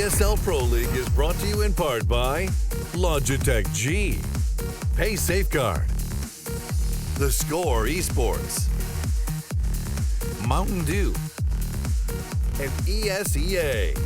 ESL Pro League is brought to you in part by Logitech G, Pay Safeguard, The Score Esports, Mountain Dew, and ESEA.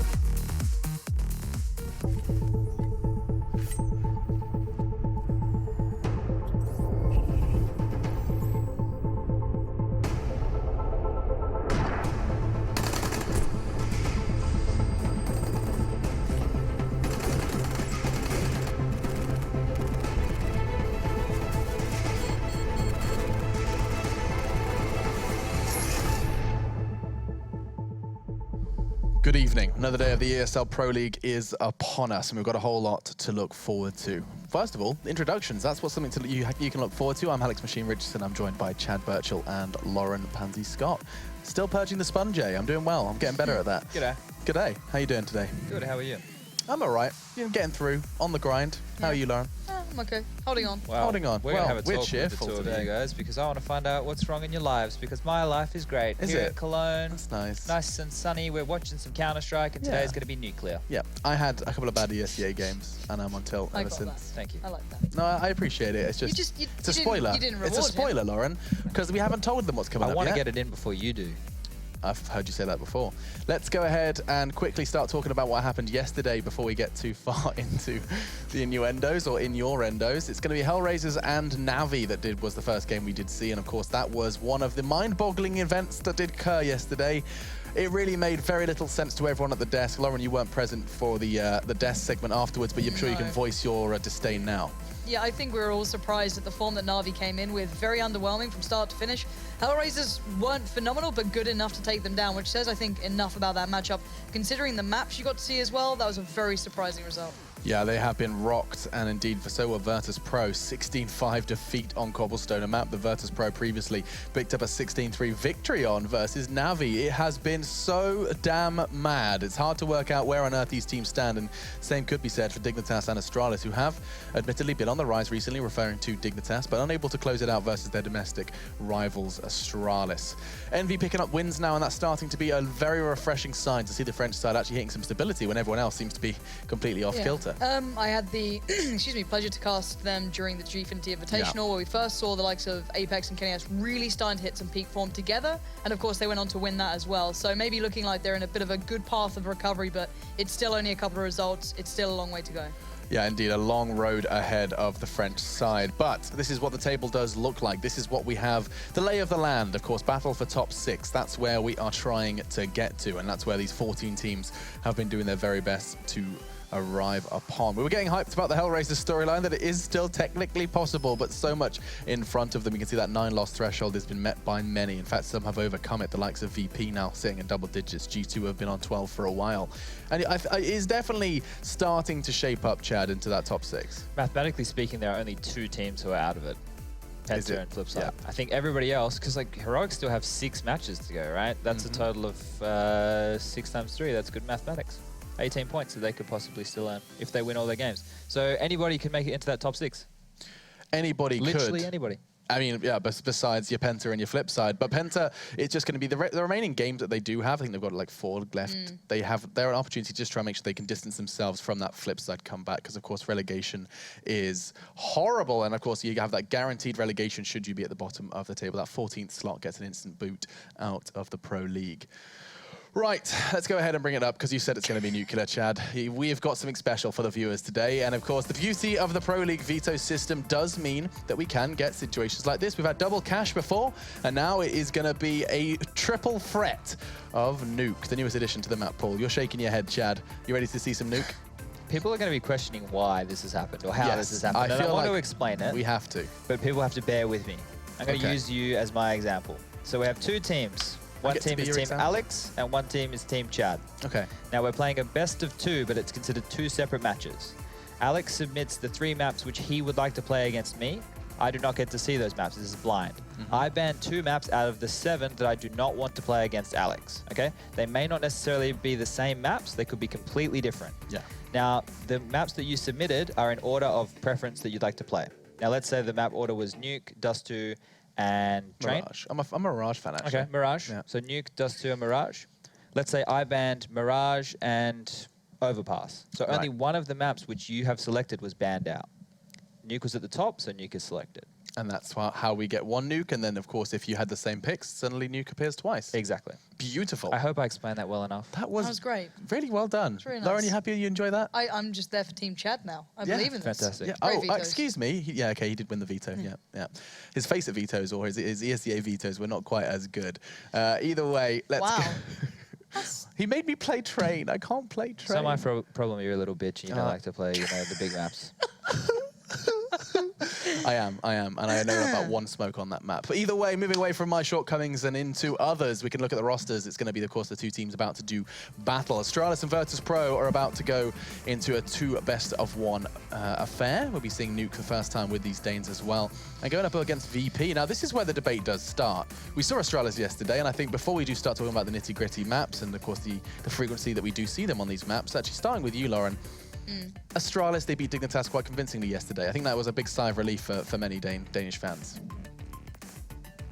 Good evening. Another day of the ESL Pro League is upon us, and we've got a whole lot to look forward to. First of all, introductions. That's what's something you can look forward to. I'm Alex Machine Richardson. I'm joined by Chad Birchall and Lauren Pansy Scott. Still purging the sponge. I'm doing well. I'm getting better at that. G'day. G'day. How you doing today? Good, how are you? I'm all right. Getting through, on the grind. How are you, Lauren? I'm okay. Holding on. Well, Holding on. We're going to have a we're talk cheerful with the two today. of you guys because I want to find out what's wrong in your lives because my life is great. Is Here it? in Cologne. That's nice. Nice and sunny. We're watching some Counter-Strike and today's going to be nuclear. Yeah, I had a couple of bad ESEA games, and I'm on tilt I ever got since. that. Thank you. I like that. No, I appreciate it. It's just, it's a spoiler. You didn't It's a reward spoiler, him. Lauren, because we haven't told them what's coming I up want yet. to get it in before you do. I've heard you say that before. Let's go ahead and quickly start talking about what happened yesterday before we get too far into the innuendos or innuendos. It's going to be Hellraisers and Navi that was the first game we did see, and of course that was one of the mind-boggling events that did occur yesterday. It really made very little sense to everyone at the desk. Lauren, you weren't present for the desk segment afterwards, but I'm sure you can voice your disdain now. Yeah, I think we were all surprised at the form that Na'Vi came in with. Very underwhelming from start to finish. Hellraisers weren't phenomenal, but good enough to take them down, which says, I think, enough about that matchup. Considering the maps you got to see as well, that was a very surprising result. Yeah, they have been rocked, and indeed, so were Virtus.Pro. 16-5 defeat on Cobblestone, a map that Virtus.Pro previously picked up a 16-3 victory on versus Navi. It has been so damn mad. It's hard to work out where on earth these teams stand, and same could be said for Dignitas and Astralis, who have admittedly been on the rise recently, referring to Dignitas, but unable to close it out versus their domestic rivals, Astralis. Envy picking up wins now, and that's starting to be a very refreshing sign to see the French side actually hitting some stability when everyone else seems to be completely off kilter. I had the pleasure to cast them during the Gfinity Invitational, where we first saw the likes of Apex and Kenny really starting to hit some peak form together, and of course they went on to win that as well. So maybe looking like they're in a bit of a good path of recovery, but it's still only a couple of results. It's still a long way to go. Yeah, indeed, a long road ahead of the French side. But this is what the table does look like. This is what we have. The lay of the land, of course, battle for top 6. That's where we are trying to get to, and that's where these 14 teams have been doing their very best to arrive upon. We were getting hyped about the Hellraiser storyline, that it is still technically possible, but so much in front of them. You can see that 9-loss threshold has been met by many. In fact, some have overcome it. The likes of VP now sitting in double digits. G2 have been on 12 for a while. And it is definitely starting to shape up, Chad, into that top 6. Mathematically speaking, there are only 2 teams who are out of it. Penta and Flipside. Yeah. I think everybody else, because like Heroics still have 6 matches to go, right? That's a total of 6 times 3. That's good mathematics. 18 points that they could possibly still earn if they win all their games. So anybody can make it into that top 6. Anybody could. Literally anybody. I mean, yeah, besides your Penta and your flip side. But Penta, it's just going to be the remaining games that they do have. I think they've got like 4 left. They're an opportunity to just try and make sure they can distance themselves from that flip side comeback, because of course relegation is horrible. And of course you have that guaranteed relegation should you be at the bottom of the table. That 14th slot gets an instant boot out of the Pro League. Right, let's go ahead and bring it up, because you said it's going to be nuclear, Chad. We have got something special for the viewers today, and of course the beauty of the Pro League veto system does mean that we can get situations like this. We've had double cash before, and now it is going to be a triple threat of Nuke, the newest addition to the map pool. You're shaking your head, Chad. You ready to see some Nuke? People are going to be questioning why this has happened or how this has happened. I want like to explain it. We have to. But people have to bear with me. I'm going to use you as my example. So we have 2 teams. One team is Team Alex, and one team is Team Chad. Okay. Now we're playing a best of 2, but it's considered 2 separate matches. Alex submits the 3 maps which he would like to play against me. I do not get to see those maps. This is blind. I ban 2 maps out of the 7 that I do not want to play against Alex. Okay? They may not necessarily be the same maps. They could be completely different. Yeah. Now, the maps that you submitted are in order of preference that you'd like to play. Now, let's say the map order was Nuke, Dust2, and Train. Mirage. I'm a Mirage fan, actually. Okay, Mirage. Yeah. So Nuke, Dust2, and Mirage. Let's say I banned Mirage and overpass. So only one of the maps which you have selected was banned out. Nuke was at the top, so Nuke is selected. And that's how we get one Nuke, and then, of course, if you had the same picks, suddenly Nuke appears twice. Exactly. Beautiful. I hope I explained that well enough. That was great. Really well done. Really nice. Lauren, you happy you enjoy that? I'm just there for Team Chad now. I believe in this. Fantastic. Yeah. Great Oh, vetoes. excuse me. Yeah, okay, he did win the veto. Yeah. His face at vetoes or his ESCA vetoes were not quite as good. Either way, let's go. He made me play Train. I can't play Train. So my problem, you're a little bitch and you don't like to play, the big maps. I am, and I know about one smoke on that map. But either way, moving away from my shortcomings and into others, we can look at the rosters. It's going to be, of course, the two teams about to do battle. Astralis and Virtus.Pro are about to go into a 2 best-of-1 affair. We'll be seeing Nuke for the first time with these Danes as well. And going up against VP. Now, this is where the debate does start. We saw Astralis yesterday, and I think before we do start talking about the nitty-gritty maps and, of course, the frequency that we do see them on these maps, actually starting with you, Lauren, Astralis, they beat Dignitas quite convincingly yesterday. I think that was a big sigh of relief for many Danish fans.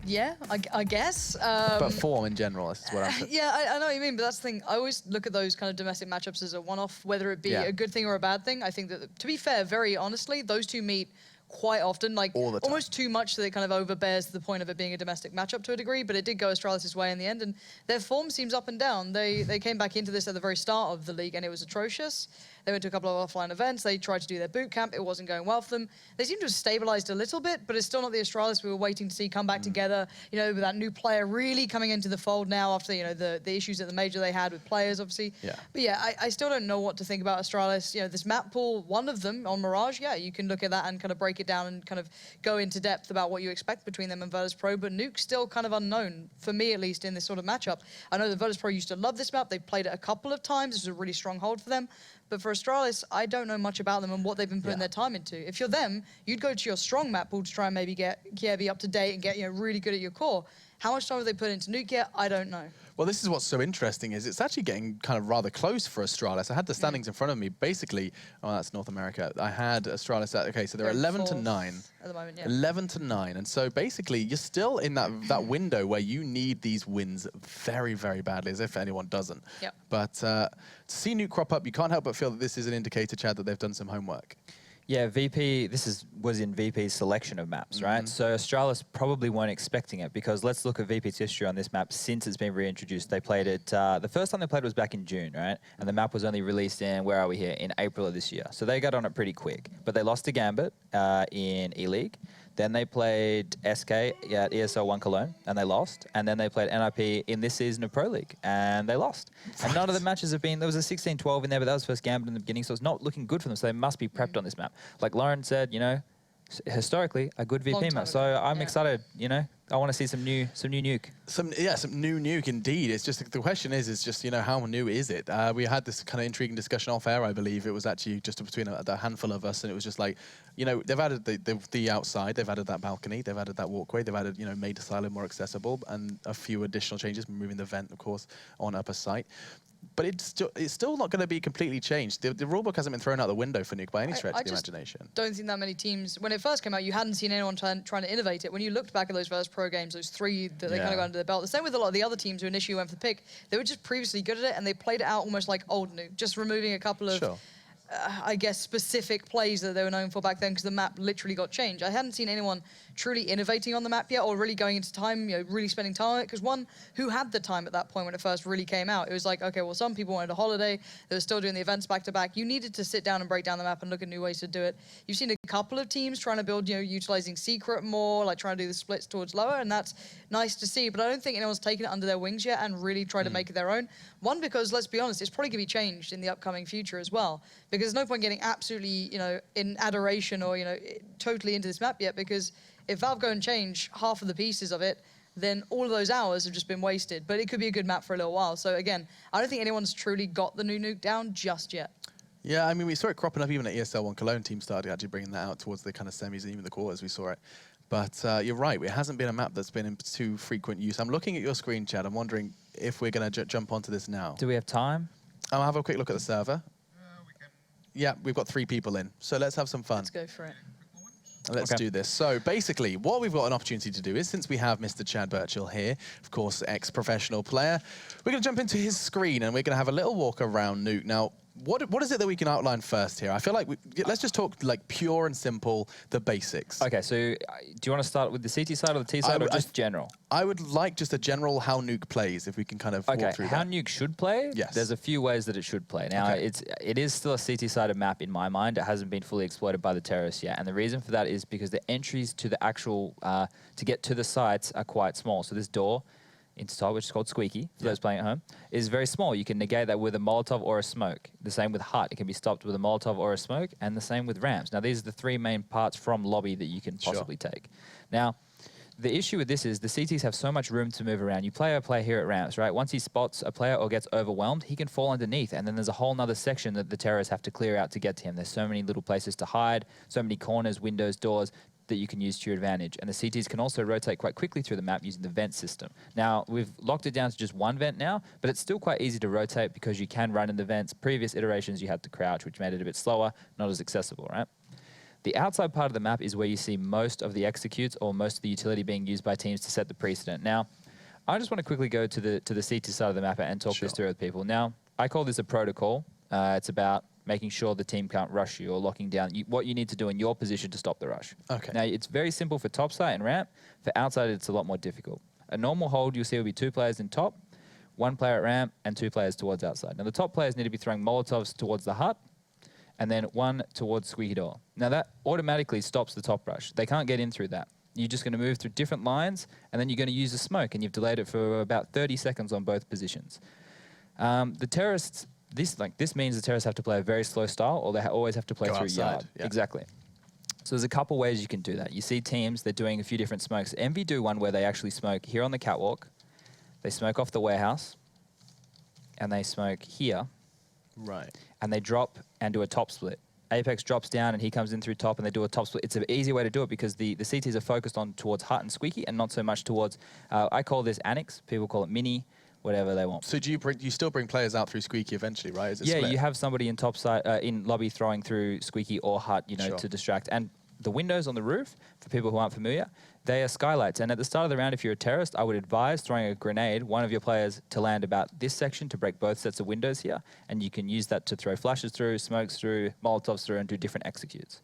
Yeah, I guess. But form in general, this is what I'm saying. Yeah, I know what you mean, but that's the thing. I always look at those kind of domestic matchups as a one-off, whether it be a good thing or a bad thing. I think that, to be fair, very honestly, those two meet quite often, like almost too much, so it kind of overbears the point of it being a domestic matchup to a degree, but it did go Astralis' way in the end, and their form seems up and down. They came back into this at the very start of the league, and it was atrocious. They went to a couple of offline events. They tried to do their boot camp. It wasn't going well for them. They seem to have stabilized a little bit, but it's still not the Astralis we were waiting to see come back together. With that new player really coming into the fold now after, the issues at the major they had with players, obviously. Yeah. But yeah, I still don't know what to think about Astralis. This map pool, one of them on Mirage, yeah, you can look at that and kind of break it down and kind of go into depth about what you expect between them and Virtus.Pro, but Nuke's still kind of unknown, for me at least, in this sort of matchup. I know that Virtus.Pro used to love this map. They played it a couple of times. This was a really strong hold for them. But for Astralis, I don't know much about them and what they've been putting their time into. If you're them, you'd go to your strong map pool to try and maybe be up to date and get really good at your core. How much time have they put into Nuke yet? I don't know. Well, this is what's so interesting is it's actually getting kind of rather close for Astralis. I had the standings in front of me. Basically, that's North America. I had Astralis at, okay, so they're 11 to 9. At the moment, yeah. 11 to 9. And so basically, you're still in that window where you need these wins very, very badly, as if anyone doesn't. Yep. But to see Nuke crop up, you can't help but feel that this is an indicator, Chad, that they've done some homework. Yeah, VP, was in VP's selection of maps, right? So Astralis probably weren't expecting it because let's look at VP's history on this map since it's been reintroduced. They played it, the first time they played was back in June, right? And the map was only released in, where are we here? In April of this year. So they got on it pretty quick. But they lost to Gambit in E-League. Then they played SK at ESL 1 Cologne, and they lost. And then they played NIP in this season of Pro League, and they lost. And none of the matches have been, there was a 16-12 in there, but that was first Gambit in the beginning, so it's not looking good for them, so they must be prepped on this map. Like Lauren said, historically, a good VP map. So I'm excited, I want to see some new Nuke. Some new Nuke indeed. It's just, the question is just, how new is it? We had this kind of intriguing discussion off air, I believe. It was actually just between a handful of us, and it was just like, they've added the outside, they've added that balcony, they've added that walkway, they've added, made the silo more accessible, and a few additional changes, moving the vent, of course, on upper site. But it's still not going to be completely changed. The rulebook hasn't been thrown out the window for Nuke by any stretch of the imagination. I don't think that many teams, when it first came out, you hadn't seen anyone trying to innovate it. When you looked back at those first pro games, those 3 that they kind of got under their belt, the same with a lot of the other teams who initially went for the pick, they were just previously good at it, and they played it out almost like old Nuke, just removing a couple of, I guess, specific plays that they were known for back then because the map literally got changed. I hadn't seen anyone truly innovating on the map yet or really going into time, really spending time on it. Because one, who had the time at that point when it first really came out? It was like, okay, well, some people wanted a holiday. They were still doing the events back to back. You needed to sit down and break down the map and look at new ways to do it. You've seen a couple of teams trying to build, utilizing secret more, like trying to do the splits towards lower, and that's nice to see. But I don't think anyone's taken it under their wings yet and really tried to make it their own. One, because let's be honest, it's probably going to be changed in the upcoming future as well. Because there's no point getting absolutely, in adoration or, totally into this map yet, because if Valve go and change half of the pieces of it, then all of those hours have just been wasted. But it could be a good map for a little while. So again, I don't think anyone's truly got the new Nuke down just yet. Yeah, I mean, we saw it cropping up even at ESL 1 Cologne. Team started actually bringing that out towards the kind of semis and even the quarters. We saw it. But you're right, it hasn't been a map that's been in too frequent use. I'm looking at your screen, Chad. I'm wondering if we're going to jump onto this now. Do we have time? I'll have a quick look at the server. Yeah, we've got 3 people in. So let's have some fun. Let's go for it. Let's do this. So basically, what we've got an opportunity to do is, since we have Mr. Chad Birchall here, of course, ex-professional player, we're going to jump into his screen and we're going to have a little walk around Nuke. Now, what is it that we can outline first here? I feel like let's just talk like pure and simple, the basics. Okay, so do you want to start with the CT side or the T side, or just general? I would like just a general how Nuke plays, if we can kind of walk through how that. Nuke should play? Yes. There's a few ways that it should play. Now, it is still a CT-sided map in my mind. It hasn't been fully exploited by the terrorists yet, and the reason for that is because the entries to the actual, to get to the sites are quite small. So this door into top, which is called Squeaky, for those playing at home, is very small. You can negate that with a Molotov or a smoke. The same with Hut. It can be stopped with a Molotov or a smoke, and the same with ramps. Now, these are the three main parts from lobby that you can possibly take. Now, the issue with this is the CTs have so much room to move around. You play a player here at ramps, right? Once he spots a player or gets overwhelmed, he can fall underneath, and then there's a whole nother section that the terrorists have to clear out to get to him. There's so many little places to hide, so many corners, windows, doors that you can use to your advantage. And the CTs can also rotate quite quickly through the map using the vent system. Now, we've locked it down to just one vent now, but it's still quite easy to rotate because you can run in the vents. Previous iterations, you had to crouch, which made it a bit slower, not as accessible, right? The outside part of the map is where you see most of the executes or most of the utility being used by teams to set the precedent. Now, I just want to quickly go to the CT side of the map and talk this through with people. Now, I call this a protocol. It's about making sure the team can't rush you or locking down what you need to do in your position to stop the rush. Okay. Now, it's very simple for top site and ramp. For outside, it's a lot more difficult. A normal hold, you'll see, will be 2 players in top, 1 player at ramp, and 2 players towards outside. Now, the top players need to be throwing Molotovs towards the hut, and then 1 towards Squeaky Door. Now, that automatically stops the top rush. They can't get in through that. You're just going to move through different lines, and then you're going to use a smoke, and you've delayed it for about 30 seconds on both positions. The terrorists... This means the terrorists have to play a very slow style, or they always have to play through yard. Yeah. Exactly. So there's a couple ways you can do that. You see teams, they're doing a few different smokes. Envy do one where they actually smoke here on the catwalk. They smoke off the warehouse, and they smoke here. Right. And they drop and do a top split. Apex drops down, and he comes in through top, and they do a top split. It's an easy way to do it because the CTs are focused on towards Hut and Squeaky, and not so much towards, I call this Annex. People call it Mini. Whatever they want. So do you still bring players out through Squeaky eventually, right? Is it split? You have somebody in top side in lobby throwing through Squeaky or Hut, to distract. And the windows on the roof, for people who aren't familiar, they are skylights. And at the start of the round, if you're a terrorist, I would advise throwing a grenade, one of your players, to land about this section to break both sets of windows here, and you can use that to throw flashes through, smokes through, Molotovs through, and do different executes.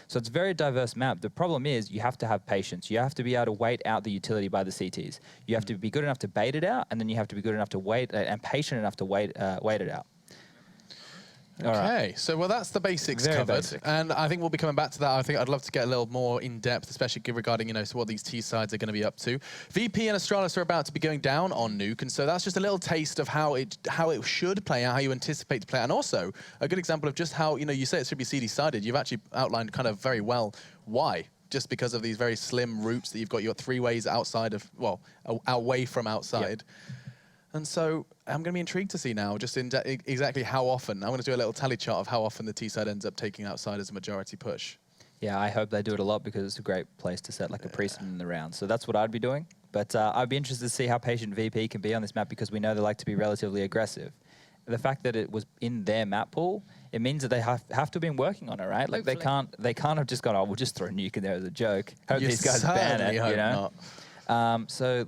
So it's a very diverse map. The problem is you have to have patience. You have to be able to wait out the utility by the CTs. You have to be good enough to bait it out, and then you have to be good enough to wait and patient enough to wait it out. Okay, so that's the basics covered, basic. And I think we'll be coming back to that. I think I'd love to get a little more in depth, especially regarding so what these T sides are going to be up to. VP and Astralis are about to be going down on Nuke, and so that's just a little taste of how it should play out, how you anticipate to play, and also a good example of just how you say it should be CD sided. You've actually outlined kind of very well why. Just because of these very slim routes that you've got 3 ways outside of away from outside. Yep. And so I'm going to be intrigued to see now just exactly how often. I'm going to do a little tally chart of how often the T side ends up taking outside as a majority push. Yeah, I hope they do it a lot because it's a great place to set like a precedent in the round. So that's what I'd be doing. But I'd be interested to see how patient VP can be on this map because we know they like to be relatively aggressive. The fact that it was in their map pool, it means that they have to have been working on it, right? Like they can't have just gone, we'll just throw Nuke in there as a joke. Hope these guys ban it, Not. So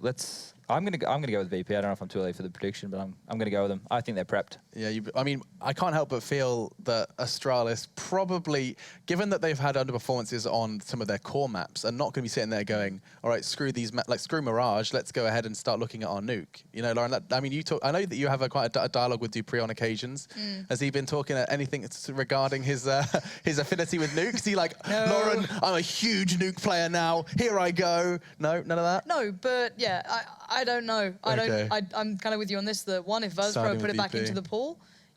I'm gonna go with VP. I don't know if I'm too early for the prediction, but I'm gonna go with them. I think they're prepped. Yeah, I mean, I can't help but feel that Astralis probably, given that they've had underperformances on some of their core maps, are not going to be sitting there going, all right, screw these, screw Mirage, let's go ahead and start looking at our Nuke. Lauren, I mean, I know that you have quite a dialogue with Dupree on occasions. Has he been talking at anything regarding his affinity with Nuke? Is he like, no. Lauren, I'm a huge Nuke player now. Here I go. No, none of that. No, but yeah, I don't know. I'm kind of with you on this. That one, if Virtus.Pro put it back into the pool,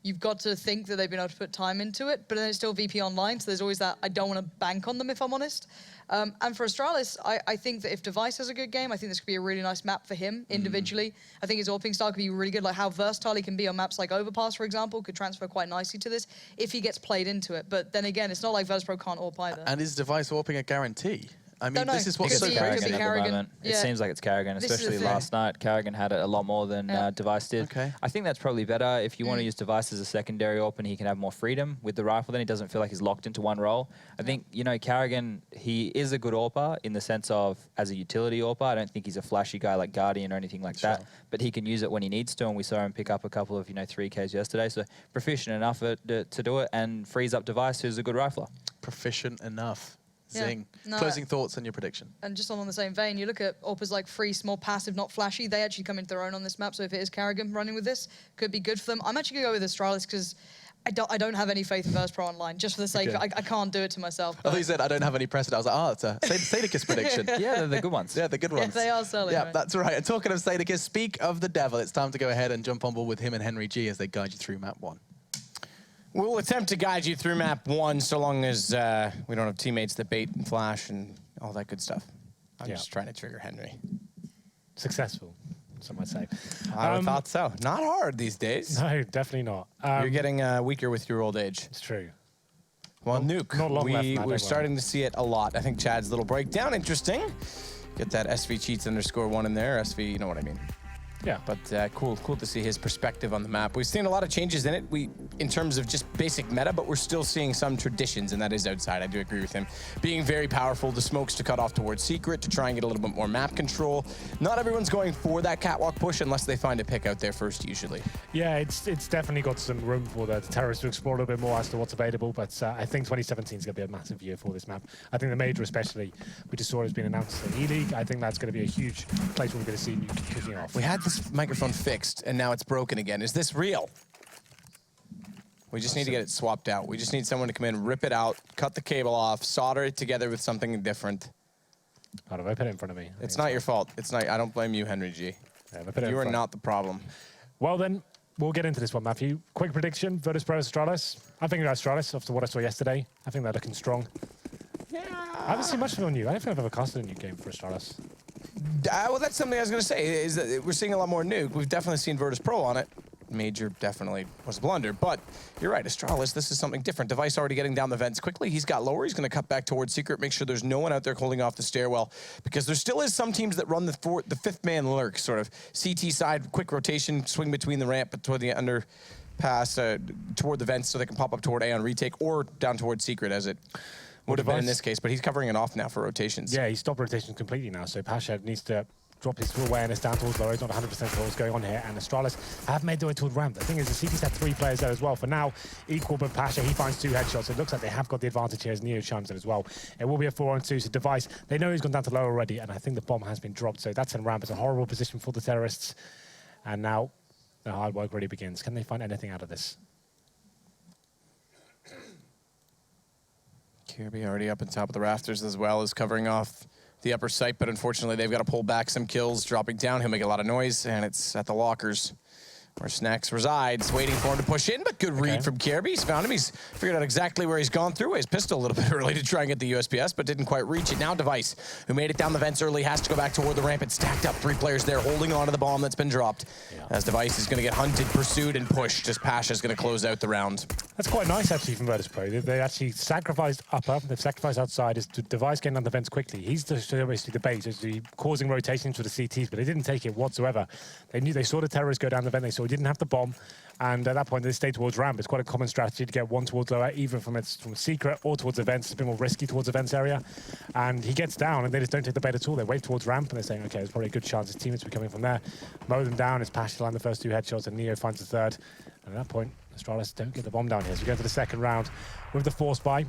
you've got to think that they've been able to put time into it, but then it's still VP online, so there's always that I don't want to bank on them, if I'm honest. And for Astralis, I think that if Device has a good game, I think this could be a really nice map for him individually. I think his AWPing style could be really good, like how versatile he can be on maps like Overpass, for example, could transfer quite nicely to this if he gets played into it. But then again, it's not like Virtus.Pro can't AWP either. And is Device AWPing a guarantee? I mean, this is what's Could so be crazy. at the moment. It seems like it's Karrigan, especially last night. Karrigan had it a lot more than Device did. Okay. I think that's probably better. If you want to use Device as a secondary AWP and he can have more freedom with the rifle, then he doesn't feel like he's locked into one role. I think, you know, Karrigan, he is a good AWPer in the sense of as a utility AWPer. I don't think he's a flashy guy like Guardian or anything like that, but he can use it when he needs to, and we saw him pick up a couple of, you know, 3Ks yesterday. So proficient enough to do it and frees up Device, who's a good rifler. Proficient enough. Zing. No, Closing thoughts on your prediction. And just along the same vein, you look at AWPers like Freeze, more passive, not flashy. They actually come into their own on this map. So if it is Karrigan running with this, could be good for them. I'm actually going to go with Astralis because I don't have any faith in Virtus.Pro online, just for the sake of I can't do it to myself. I thought you said I don't have any precedent. I was like, oh, it's a Sadicus prediction. Yeah, they're the good ones. Yeah, the good ones. Yeah, they are selling. Yeah, right? that's right. And talking of Sadicus, speak of the devil. It's time to go ahead and jump on board with him and Henry G as they guide you through map 1. We'll attempt to guide you through map 1 so long as we don't have teammates that bait and flash and all that good stuff. I'm just trying to trigger Henry. Successful, some might say. I would thought so. Not hard these days. No, definitely not. You're getting weaker with your old age. It's true. Well, Nuke, not long left, Matt, we're don't starting to see it a lot. I think Chad's little breakdown, interesting. Get that SV cheats _1 in there. SV, you know what I mean. Yeah. But cool to see his perspective on the map. We've seen a lot of changes in it in terms of just basic meta, but we're still seeing some traditions, and that is outside. I do agree with him. Being very powerful, the smokes to cut off towards Secret to try and get a little bit more map control. Not everyone's going for that catwalk push unless they find a pick out there first, usually. Yeah, it's definitely got some room for the terrorists to explore a little bit more as to what's available, but I think 2017 is going to be a massive year for this map. I think the Major especially, we just saw it has been announced in E-League. I think that's going to be a huge place where we're going to see Nuke kicking off. We had this microphone fixed, and now it's broken again. Is this real? We just need to get it swapped out. We just need someone to come in, rip it out, cut the cable off, solder it together with something different. I don't know, put it in front of me. It's not your fault. It's not. I don't blame you, Henry G. Yeah, you are not the problem. Well then, we'll get into this one, Matthew. Quick prediction, Virtus.Pro Astralis. I'm thinking Astralis after what I saw yesterday. I think they're looking strong. Yeah. I haven't seen much of it on you. I don't think I've ever casted a new game for Astralis. Well, that's something I was going to say, is that we're seeing a lot more Nuke. We've definitely seen Virtus.Pro on it. Major definitely was a blunder, but you're right, Astralis, this is something different. Device already getting down the vents quickly. He's got lower. He's going to cut back towards Secret, make sure there's no one out there holding off the stairwell, because there still is some teams that run the fifth man lurk, sort of CT side, quick rotation, swing between the ramp, but toward the underpass, toward the vents so they can pop up toward A on retake, or down towards Secret as it would have been in this case, but he's covering it off now for rotations. Yeah, he stopped rotations completely now, so Pasha needs to drop his full awareness down towards low. He's not 100% sure what's going on here, and Astralis have made their way toward ramp. The thing is, the CT's had 3 players there as well. For now, equal, but Pasha, he finds 2 headshots. It looks like they have got the advantage here as Neo chimes in as well. It will be a 4-on-2, so Device, they know he's gone down to low already, and I think the bomb has been dropped, so that's in ramp. It's a horrible position for the terrorists, and now the hard work really begins. Can they find anything out of this? Kirby already up on top of the rafters as well, is covering off the upper site, but unfortunately they've got to pull back some kills, dropping down. He'll make a lot of noise, and it's at the lockers where Snacks resides, waiting for him to push in, but good read from Kirby. He's found him. He's figured out exactly where he's gone through. His pistol a little bit early to try and get the USPS, but didn't quite reach it. Now Device, who made it down the vents early, has to go back toward the ramp. It's stacked up 3 players there, holding on to the bomb that's been dropped. As Device is going to get hunted, pursued, and pushed as Pasha's going to close out the round. That's quite nice, actually, from Virtus.Pro. They actually sacrificed upper, they've sacrificed outside, is to Device getting on the vents quickly. He's basically the bait, causing rotations for the CTs, but they didn't take it whatsoever. They saw the terrorists go down the vent, they saw he didn't have the bomb, and at that point they stayed towards ramp. It's quite a common strategy to get one towards lower, either from Secret or towards events. It's a bit more risky towards events area. And he gets down, and they just don't take the bait at all. They wave towards ramp, and they're saying, okay, there's probably a good chance his teammates will be coming from there. Mow them down, it's Pasha to line the first 2 headshots, and Neo finds the 3rd. And at that point, Astralis don't get the bomb down here. So we go to the 2nd round with the force buy.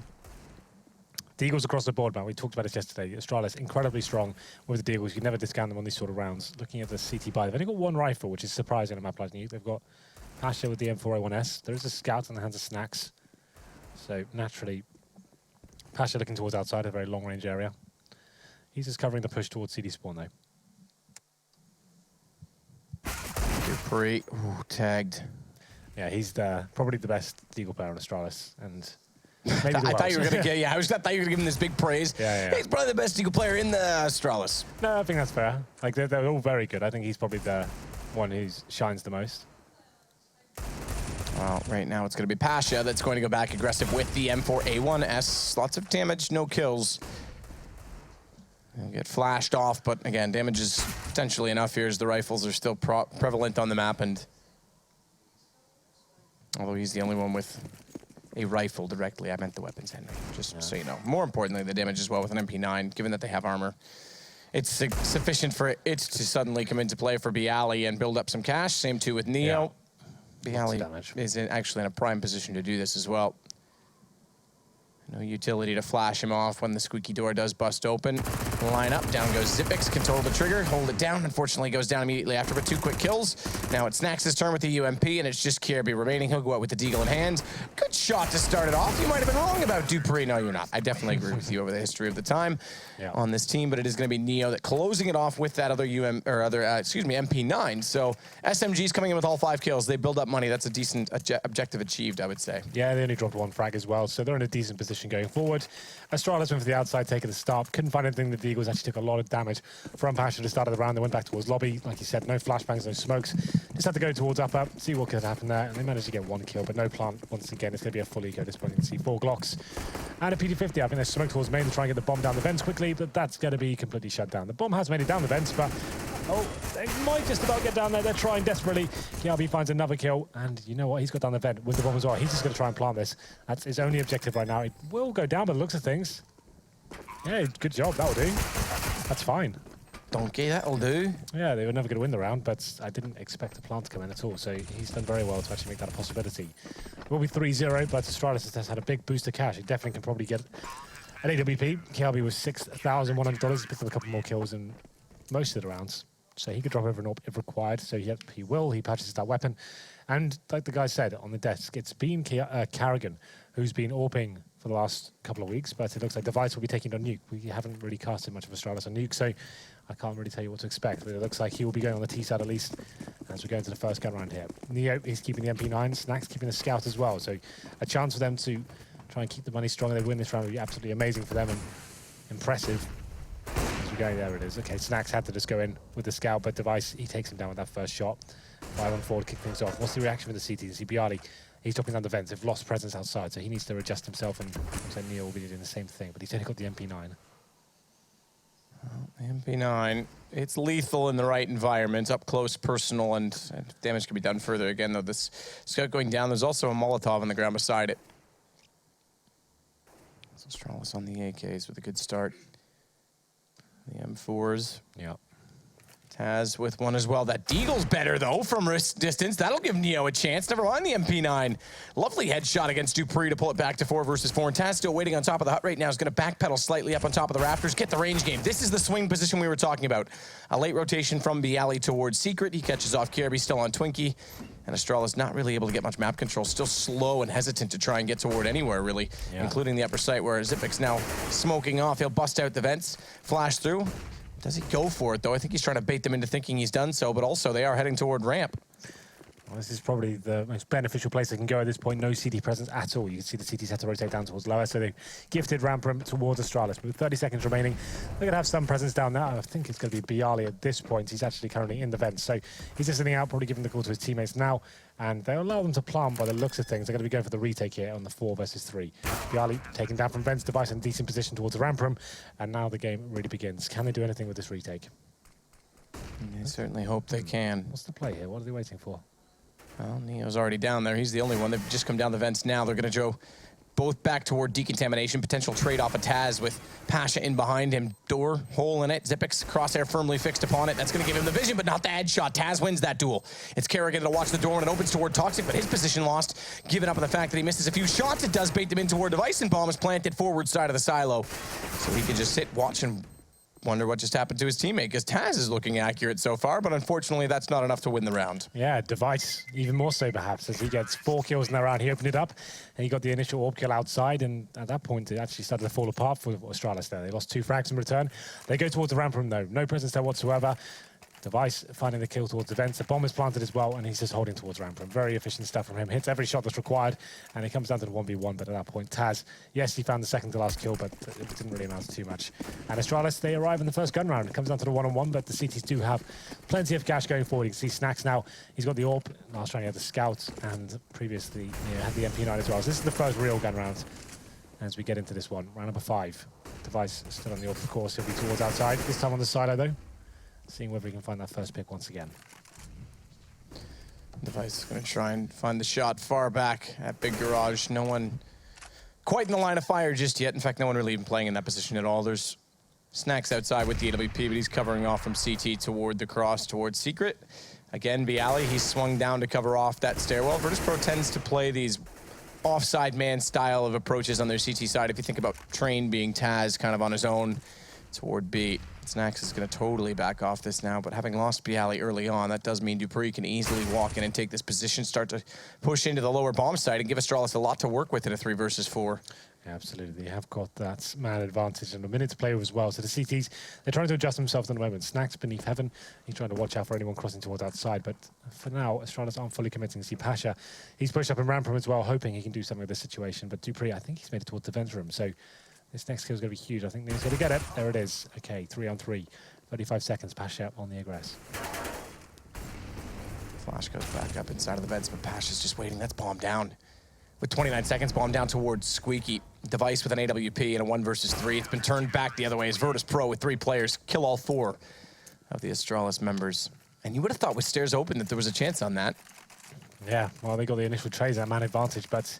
Deagles across the board, man. We talked about this yesterday. Astralis incredibly strong with the Deagles. You can never discount them on these sort of rounds. Looking at the CT buy, they've only got 1 rifle, which is surprising on a map like Nuke. They've got Pasha with the M4A1S. There is a scout in the hands of Snacks. So naturally, Pasha looking towards outside, a very long-range area. He's just covering the push towards CD spawn, though. Dupree, tagged. Yeah, he's probably the best Deagle player on Astralis, and maybe I thought you were gonna get. Yeah, I thought you were gonna give him this big praise. Yeah. He's probably the best Eagle player in the Astralis. No, I think that's fair. Like they're all very good. I think he's probably the one who shines the most. Well, right now it's going to be Pasha that's going to go back aggressive with the M4A1S. Lots of damage, no kills. They'll get flashed off, but again, damage is potentially enough here as the rifles are still prevalent on the map, and although he's the only one with a rifle directly, I meant the weapons, Henry, just so you know. More importantly, the damage as well with an MP9, given that they have armor. It's sufficient for it to suddenly come into play for Bialy and build up some cash. Same too with Neo. Bialy is actually in a prime position to do this as well. No utility to flash him off when the squeaky door does bust open. Line up, down goes Xyp9x, control the trigger, hold it down. Unfortunately, goes down immediately after, but 2 quick kills. Now it's Snax' turn with the UMP, and it's just Kirby remaining. He'll go out with the Deagle in hand. Good shot to start it off. You might have been wrong about Dupree. No, you're not. I definitely agree with you over the history of the time on this team, but it is going to be Neo that closing it off with that other MP9. So SMG's coming in with all 5 kills. They build up money. That's a decent objective achieved, I would say. Yeah, they only dropped 1 frag as well, so they're in a decent position going forward. Astralis went for the outside, taking the stop. Couldn't find anything. The Eagles actually took a lot of damage from Pasha at the start of the round. They went back towards lobby. Like you said, no flashbangs, no smokes. Just had to go towards upper, see what could happen there. And they managed to get 1 kill, but no plant. Once again, it's going to be a full eco at this point. You can see 4 Glocks and a PD-50. I think they smoked towards main to try and get the bomb down the vents quickly, but that's going to be completely shut down. The bomb has made it down the vents, but they might just about get down there. They're trying desperately. KRB finds another kill, and you know what? He's got down the vent with the bomb as well. He's just going to try and plant this. That's his only objective right now. It will go down by the looks of things. Yeah, good job. That'll do. That's fine. Donkey, that'll do. Yeah, they were never going to win the round, but I didn't expect the plant to come in at all, so he's done very well to actually make that a possibility. It will be 3-0, but Astralis has had a big boost of cash. He definitely can probably get an AWP. KRB was $6,100. He's picked up a couple more kills in most of the rounds. So he could drop over an AWP if required. So he will. He purchases that weapon. And like the guy said on the desk, it's been Carrigan who's been AWPing for the last couple of weeks, but it looks like Device will be taking on Nuke. We haven't really casted much of Astralis on Nuke, so I can't really tell you what to expect. But it looks like he will be going on the T side at least as we go into the first gun round here. Neo is keeping the MP9, Snax keeping the Scout as well. So a chance for them to try and keep the money strong. They win this round would be absolutely amazing for them and impressive. As we go, there it is. Okay, Snax had to just go in with the Scout, but Device, he takes him down with that first shot. 5 on forward, kick things off. What's the reaction with the CT? You see Bialy, he's dropping down the vents. They've lost presence outside, so he needs to adjust himself, and looks like Neo will be doing the same thing, but he's only got the MP9. Well, the MP9, it's lethal in the right environment, up close, personal, and damage can be done further. Again, though, this Scout going down, there's also a Molotov on the ground beside it. So Astralis on the AKs with a good start. The M4s. Yeah. Taz with one as well. That Deagle's better, though, from wrist distance. That'll give Neo a chance. Never mind the MP9. Lovely headshot against Dupree to pull it back to 4 versus 4. And Taz still waiting on top of the hut right now. Is going to backpedal slightly up on top of the rafters. Get the range game. This is the swing position we were talking about. A late rotation from Bialy towards Secret. He catches off Kirby, still on Twinkie. And Astralis not really able to get much map control. Still slow and hesitant to try and get toward anywhere, really, including the upper site where Xyp9x now smoking off. He'll bust out the vents, flash through. Does he go for it, though? I think he's trying to bait them into thinking he's done so, but also they are heading toward ramp. Well, this is probably the most beneficial place they can go at this point. No CT presence at all. You can see the CTs had to rotate down towards lower, so they gifted ramp room towards Astralis. But with 30 seconds remaining, they're going to have some presence down there. I think it's going to be Bialy at this point. He's actually currently in the vents, so he's just sitting out, probably giving the call to his teammates now, and they'll allow them to plant by the looks of things. They're going to be going for the retake here on the 4 versus 3. Bialy taken down from vents, Device in decent position towards the ramp room, and now the game really begins. Can they do anything with this retake? I certainly hope they can. What's the play here? What are they waiting for? Well, Neo's already down there. He's the only one. They've just come down the vents now. They're going to go both back toward decontamination. Potential trade off of Taz with Pasha in behind him. Door, hole in it. Xyp9x, crosshair firmly fixed upon it. That's going to give him the vision, but not the headshot. Taz wins that duel. It's Kerrigan to watch the door, and it opens toward Toxic, but his position lost. Given up on the fact that he misses a few shots, it does bait them in toward Device, and bomb is planted forward side of the silo. So he can just sit, watch, and wonder what just happened to his teammate, because Taz is looking accurate so far, but unfortunately that's not enough to win the round. Yeah, Device even more so perhaps, as he gets 4 kills in the round. He opened it up and he got the initial AWP kill outside, and at that point it actually started to fall apart for Astralis there. They lost 2 frags in return. They go towards the ramp room though. No presence there whatsoever. Device finding the kill towards the vents. The bomb is planted as well, and he's just holding towards ramp room. Very efficient stuff from him. Hits every shot that's required, and it comes down to the 1v1. But at that point, Taz, yes, he found the second to last kill, but it didn't really amount to too much. And Astralis, they arrive in the first gun round. It comes down to the 1-on-1, but the CTs do have plenty of cash going forward. You can see Snax now. He's got the AWP. Last round he had the Scout, and previously he had the MP9 as well. So this is the first real gun round as we get into this one. Round number 5. Device still on the order of course. He'll be towards outside. This time on the silo though. Seeing whether he can find that first pick once again. Device is going to try and find the shot far back at Big Garage. No one quite in the line of fire just yet. In fact, no one really even playing in that position at all. There's Snacks outside with the AWP, but he's covering off from CT toward the cross, towards Secret. Again, Bialy, he's swung down to cover off that stairwell. Virtus.Pro tends to play these offside man style of approaches on their CT side. If you think about Train being Taz kind of on his own toward B. Snacks is going to totally back off this now, but having lost Bialy early on, that does mean Dupree can easily walk in and take this position, start to push into the lower bomb site and give Astralis a lot to work with in a 3 versus 4. Yeah, absolutely. They have got that man advantage and a minute to play with as well. So the CTs, they're trying to adjust themselves at the moment. Snacks beneath heaven. He's trying to watch out for anyone crossing towards outside. But for now, Astralis aren't fully committing. See Pasha, he's pushed up in ramp room as well, hoping he can do something with this situation. But Dupree, I think he's made it towards the vent room. So this next kill is going to be huge. I think he's going to get it. There it is. Okay, 3 on 3. 35 seconds. Pasha on the aggress. Flash goes back up inside of the vents, but Pasha's just waiting. That's bomb down. With 29 seconds, bomb down towards Squeaky. Device with an AWP and a 1 versus 3. It's been turned back the other way as Virtus.Pro with 3 players kill all 4 of the Astralis members. And you would have thought with stairs open that there was a chance on that. Yeah, well, they got the initial trades, that man advantage, but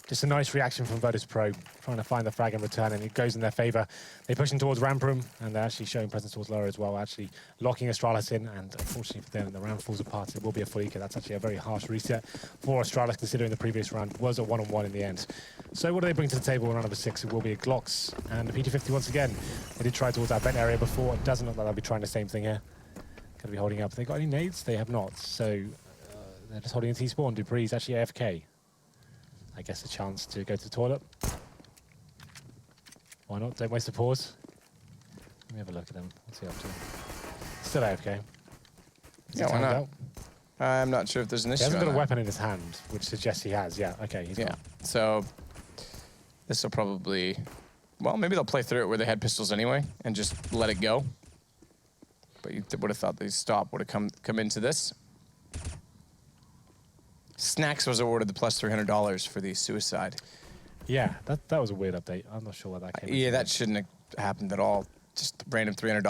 just a nice reaction from Virtus.Pro, trying to find the frag and return, and it goes in their favor. They push in towards ramp room, and they're actually showing presence towards lower as well, actually locking Astralis in, and unfortunately for them, the round falls apart. It will be a full eco. That's actually a very harsh reset for Astralis, considering the previous round was a 1-on-1 in the end. So what do they bring to the table in round number 6? It will be a Glocks and a PT50 once again. They did try towards that vent area before. It doesn't look like they'll be trying the same thing here. Going to be holding up. Have they got any nades? They have not. So they're just holding a T-spawn. Dupree's actually AFK. I guess a chance to go to the toilet. Why not? Don't waste a pause. Let me have a look at him. What's he up to? Still AFK. Yeah, why not? I'm not sure if there's an issue. He hasn't got a weapon in his hand, which suggests he has. Yeah, okay, he's gone. So this will probably, well, maybe they'll play through it where they had pistols anyway and just let it go. But you would have thought the stop would have come into this. Snacks was awarded the plus $300 for the suicide. Yeah, that was a weird update. I'm not sure where that came. Yeah, that shouldn't have happened at all. Just random $300.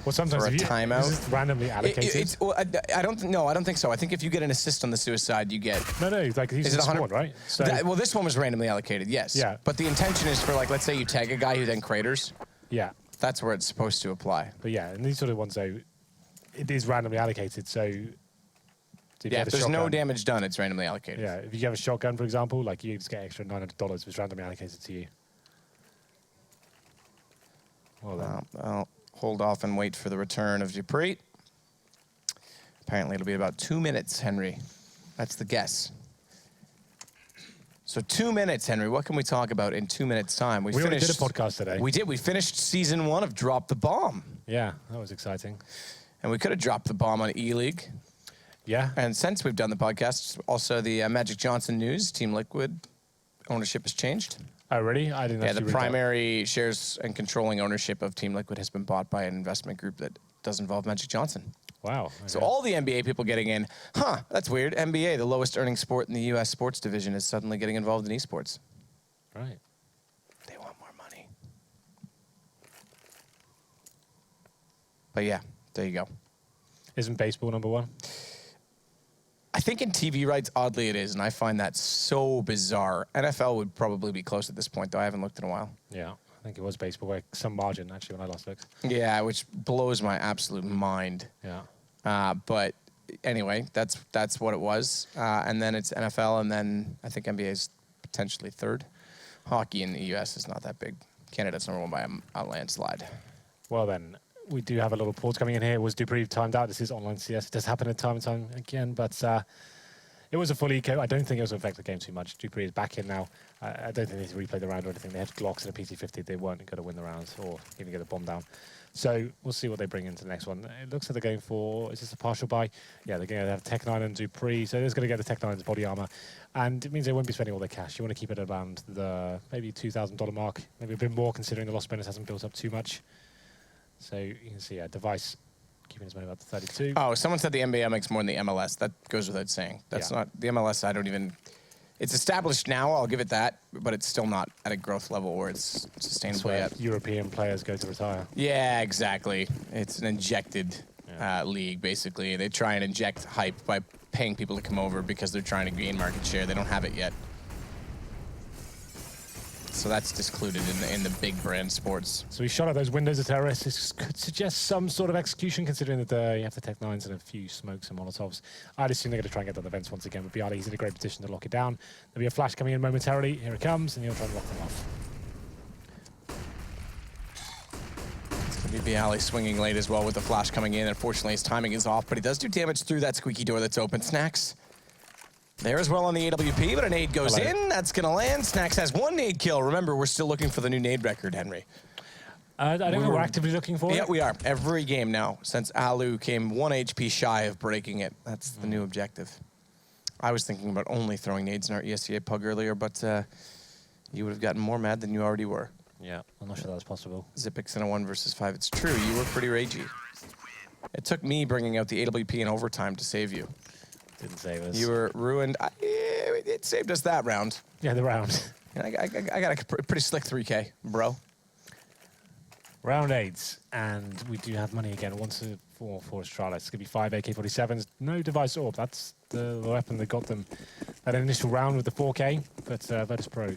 Well, sometimes for a timeout. Is this randomly allocated? Well, I don't think so. I think if you get an assist on the suicide, you get. No, like he's in spawn, right? So well, this one was randomly allocated. Yes. Yeah. But the intention is for, like, let's say you tag a guy who then craters. Yeah. That's where it's supposed to apply. But yeah, and these sort of ones though, it is randomly allocated. So yeah, if there's no damage done, it's randomly allocated. Yeah, if you have a shotgun, for example, like you just get extra $900 if it's randomly allocated to you. Well, then. I'll hold off and wait for the return of Dupree. Apparently, it'll be about 2 minutes, Henry. That's the guess. So 2 minutes, Henry. What can we talk about in 2 minutes' time? We already did a podcast today. We did. We finished season 1 of Drop the Bomb. Yeah, that was exciting. And we could have dropped the bomb on E-League. Yeah. And since we've done the podcast, also the Magic Johnson news, Team Liquid ownership has changed. Oh, really? I didn't. Yeah, the primary shares and controlling ownership of Team Liquid has been bought by an investment group that does involve Magic Johnson. Wow. Okay. So all the NBA people getting in, that's weird. NBA, the lowest earning sport in the U.S. sports division, is suddenly getting involved in esports. Right. They want more money. But yeah, there you go. Isn't baseball number 1? I think in TV rights, oddly it is, and I find that so bizarre. NFL would probably be close at this point, though. I haven't looked in a while. Yeah, I think it was baseball by some margin, actually, when I last looked. Yeah, which blows my absolute mind. Yeah. But anyway, that's what it was. And then it's NFL, and then I think NBA is potentially 3rd. Hockey in the U.S. is not that big. Canada's number 1 by a landslide. Well, then, we do have a little pause coming in here. Was Dupree timed out? This is online CS. It does happen time and time again, but it was a full eco. I don't think it was affect the game too much. Dupree is back in now. I don't think they need to replay the round or anything. They had Glocks and a PT50. They weren't going to win the rounds or even get a bomb down. So we'll see what they bring into the next one. It looks like they're going for, is this a partial buy? Yeah, they're going to have Tech9 and Dupree. So they're going to get the Tech9's body armor. And it means they won't be spending all their cash. You want to keep it around the maybe $2,000 mark. Maybe a bit more considering the loss bonus hasn't built up too much. So you can see, Device keeping his money about 32. Oh, someone said the NBA makes more than the MLS. That goes without saying. That's not the MLS. I don't even. It's established now, I'll give it that, but it's still not at a growth level where it's sustainable yet. European players go to retire. Yeah, exactly. It's an injected league, basically. They try and inject hype by paying people to come over because they're trying to gain market share. They don't have it yet. So that's discluded in the big brand sports. So we shot at those windows of terrorists. This could suggest some sort of execution, considering that you have the Tech 9s and a few smokes and Molotovs. I'd assume they're going to try and get on the vents once again. But Bialy, he's in a great position to lock it down. There'll be a flash coming in momentarily. Here it comes, and he'll try and lock them off. It's going to be Bialy swinging late as well with the flash coming in. Unfortunately, his timing is off, but he does do damage through that squeaky door that's open. Snacks there as well on the AWP, but a nade goes in. That's going to land. Snacks has 1 nade kill. Remember, we're still looking for the new nade record, Henry. I don't know, we're actively looking for it. Yeah, we are. Every game now, since Alu came 1 HP shy of breaking it. That's the new objective. I was thinking about only throwing nades in our ESCA pug earlier, but you would have gotten more mad than you already were. Yeah, I'm not sure that was possible. Xyp9x in a 1 versus 5. It's true, you were pretty ragey. It took me bringing out the AWP in overtime to save you. Didn't save us. You were ruined. It saved us that round. Yeah, the round. I got a pretty slick 3K, bro. Round 8, and we do have money again. 1 to 4 for Astralis. It's going to be 5 AK-47s. No device orb. That's the weapon that got them that initial round with the 4K. But Virtus.Pro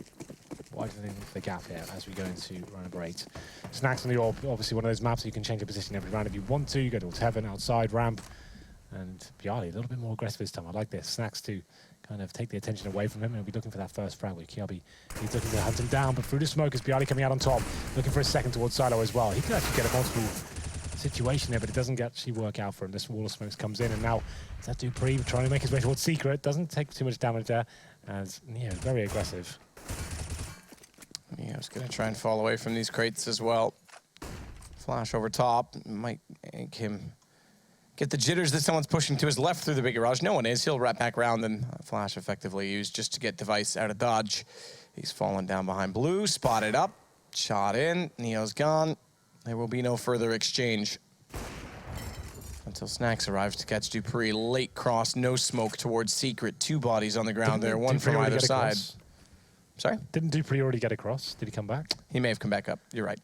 widening the gap here as we go into round number 8. Snacks on the orb. Obviously one of those maps you can change your position every round if you want to. You go towards heaven, outside, ramp. And Bialy, a little bit more aggressive this time. I like this. Snacks to kind of take the attention away from him. And he'll be looking for that first frag with Kiabi. He's looking to hunt him down, but through the smoke is Bialy coming out on top. Looking for a second towards Silo as well. He could actually get a multiple situation there, but it doesn't actually work out for him. This wall of smokes comes in, and now is that Dupree trying to make his way towards Secret. Doesn't take too much damage there, as Neo very aggressive. Neo's going to try and fall away from these crates as well. Flash over top. Might make him get the jitters that someone's pushing to his left through the big garage. No one is. He'll wrap back around and flash effectively used just to get Device out of dodge. He's fallen down behind blue, spotted up, shot in. Neo's gone. There will be no further exchange until Snacks arrives to catch Dupree. Late cross, no smoke towards Secret. 2 bodies on the ground there, one from either side. Sorry? Didn't Dupree already get across? Did he come back? He may have come back up. You're right.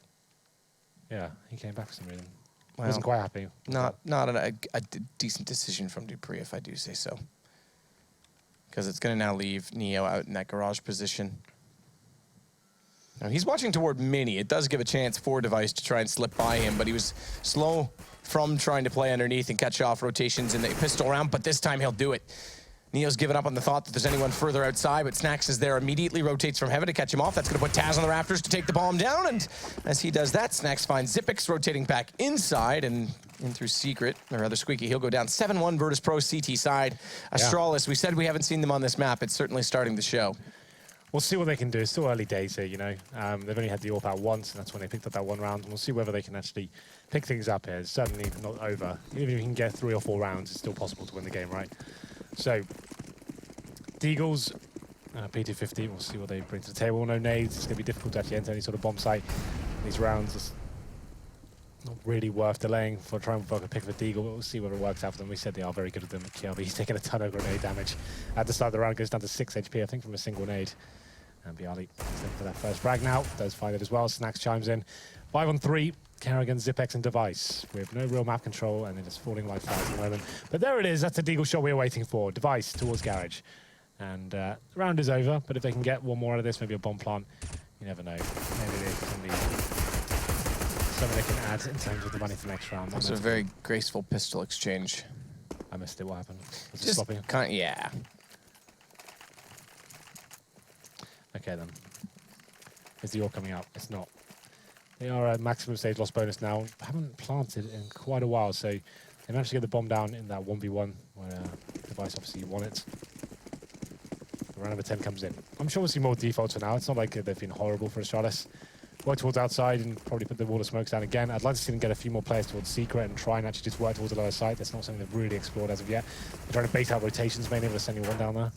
Yeah, he came back for some reason. Well, Wasn't quite happy. Not a decent decision from Dupree, if I do say so. Because it's going to now leave Neo out in that garage position. Now, he's watching toward Mini. It does give a chance for Device to try and slip by him, but he was slow from trying to play underneath and catch off rotations in the pistol round, but this time he'll do it. Neo's given up on the thought that there's anyone further outside, but Snacks is there, immediately rotates from heaven to catch him off. That's going to put Taz on the rafters to take the bomb down, and as he does that, Snacks finds Xyp9x rotating back inside and in through Secret, or rather Squeaky. He'll go down 7-1 Virtus.Pro CT side. Astralis, we said we haven't seen them on this map. It's certainly starting to show. We'll see what they can do. It's still early days here, you know. They've only had the AWP out once, and that's when they picked up that 1 round. And we'll see whether they can actually pick things up here. It's certainly not over. Even if you can get 3 or 4 rounds, it's still possible to win the game, right? So, Deagles, P250, we'll see what they bring to the table. No nades. It's going to be difficult to actually enter any sort of bomb site. These rounds, it's not really worth delaying for trying to pick up a Deagle, but we'll see whether it works out for them. We said they are very good at them. Kiabi, he's taking a ton of grenade damage. At the start of the round, goes down to 6 HP, I think, from a single nade. And Bialy is looking for that first frag now. Does find it as well. Snacks chimes in. 5-on-3. Kerrigan, Xyp9x, and Device with no real map control, and they're just falling like flies at the moment. But there it is. That's the Deagle shot we were waiting for. Device towards Garage. And the round is over, but if they can get 1 more out of this, maybe a bomb plant, you never know. Maybe it can be something they can add in terms of the money for next round. That's a very graceful pistol exchange. I missed it. What happened? Was it Just sloppy? Yeah. Okay, then. Is the ore coming out? It's not. They are at maximum stage loss bonus now. Haven't planted in quite a while, so they managed to get the bomb down in that 1v1 where Device obviously won it. Round number 10 comes in. I'm sure we'll see more defaults for now. It's not like they've been horrible for Astralis. Work towards outside and probably put the wall of smokes down again. I'd like to see them get a few more players towards Secret and try and actually just work towards the lower site. That's not something they've really explored as of yet. They're trying to bait out rotations mainly, but sending 1 down there.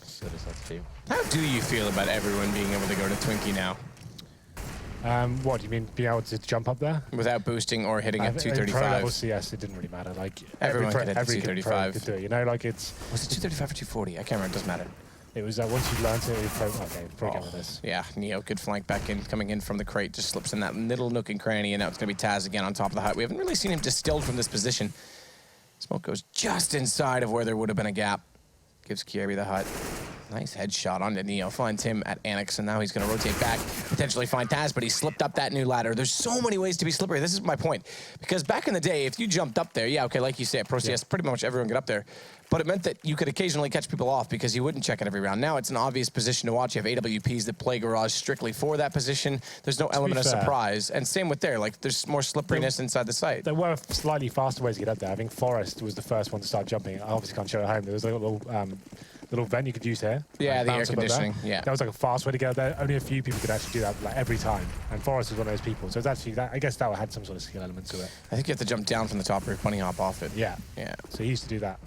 So does that feel? How do you feel about everyone being able to go to Twinkie now? What do you mean, being able to jump up there? Without boosting or hitting at Pro 235. level CS, it didn't really matter. Like Everyone could hit every 235. could do it. You know, like it's. Was it 235 or 240? I can't remember. It doesn't matter. It was once you learned it, okay, pro game with this. Yeah, Neo, good flank back in, coming in from the crate, just slips in that middle nook and cranny, and now it's going to be Taz again on top of the hut. We haven't really seen him distilled from this position. Smoke goes just inside of where there would have been a gap. Gives Kiery the hut. Nice headshot onto Neo. Finds him at Annex, and now he's going to rotate back, potentially find Taz, but he slipped up that new ladder. There's so many ways to be slippery. This is my point. Because back in the day, if you jumped up there, yeah, okay, like you say, at Pro CS, pretty much everyone got up there. But it meant that you could occasionally catch people off because you wouldn't check it every round. Now it's an obvious position to watch. You have AWPs that play Garage strictly for that position. There's no element of surprise. And same with there. Like, there's more slipperiness inside the site. There were slightly faster ways to get up there. I think Forest was the first one to start jumping. I obviously can't show it at home. There was a little vent you could use here. Yeah, like the air conditioning. Yeah. That was like a fast way to get up there. Only a few people could actually do that like every time. And Forest was one of those people. So it's actually that, I guess that had some sort of skill element to it. I think you have to jump down from the top or bunny hop off it. Yeah. Yeah. So he used to do that.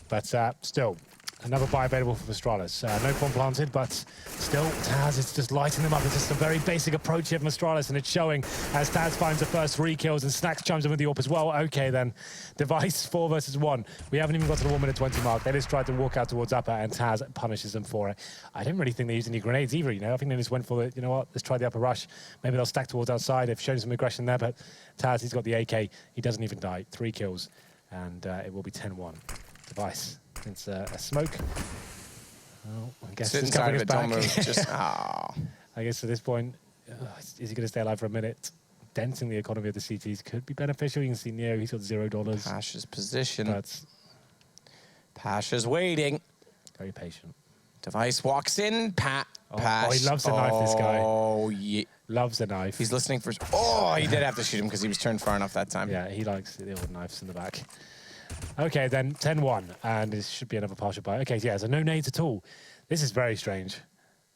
But still, another buy available for Astralis. No pawn planted, but still, Taz is just lighting them up. It's just a very basic approach here from Astralis, and it's showing as Taz finds the first 3 kills and Snacks chimes in with the AWP as well. Okay, then. Device 4 versus 1. We haven't even got to the 1:20 mark. They just tried to walk out towards upper, and Taz punishes them for it. I didn't really think they used any grenades either, you know. I think they just went for it. You know what? Let's try the upper rush. Maybe they'll stack towards outside. They've shown some aggression there, but Taz, he's got the AK. He doesn't even die. 3 kills, and it will be 10-1. Device. It's a smoke. Well, I guess Sit it's inside covering of his it, don't back. move. Just, I guess at this point, is he going to stay alive for a minute? Denting the economy of the CTs could be beneficial. You can see Neo, he's got $0. Pasha's position. But Pasha's waiting. very patient. Device walks in. Pash. Oh, he loves the knife, this guy. Oh, yeah. Loves the knife. He's listening for... Oh, he did have to shoot him because he was turned far enough that time. Yeah, he likes the old knives in the back. Okay, then 10-1, and it should be another partial buy. Okay, yeah, so no nades at all. This is very strange.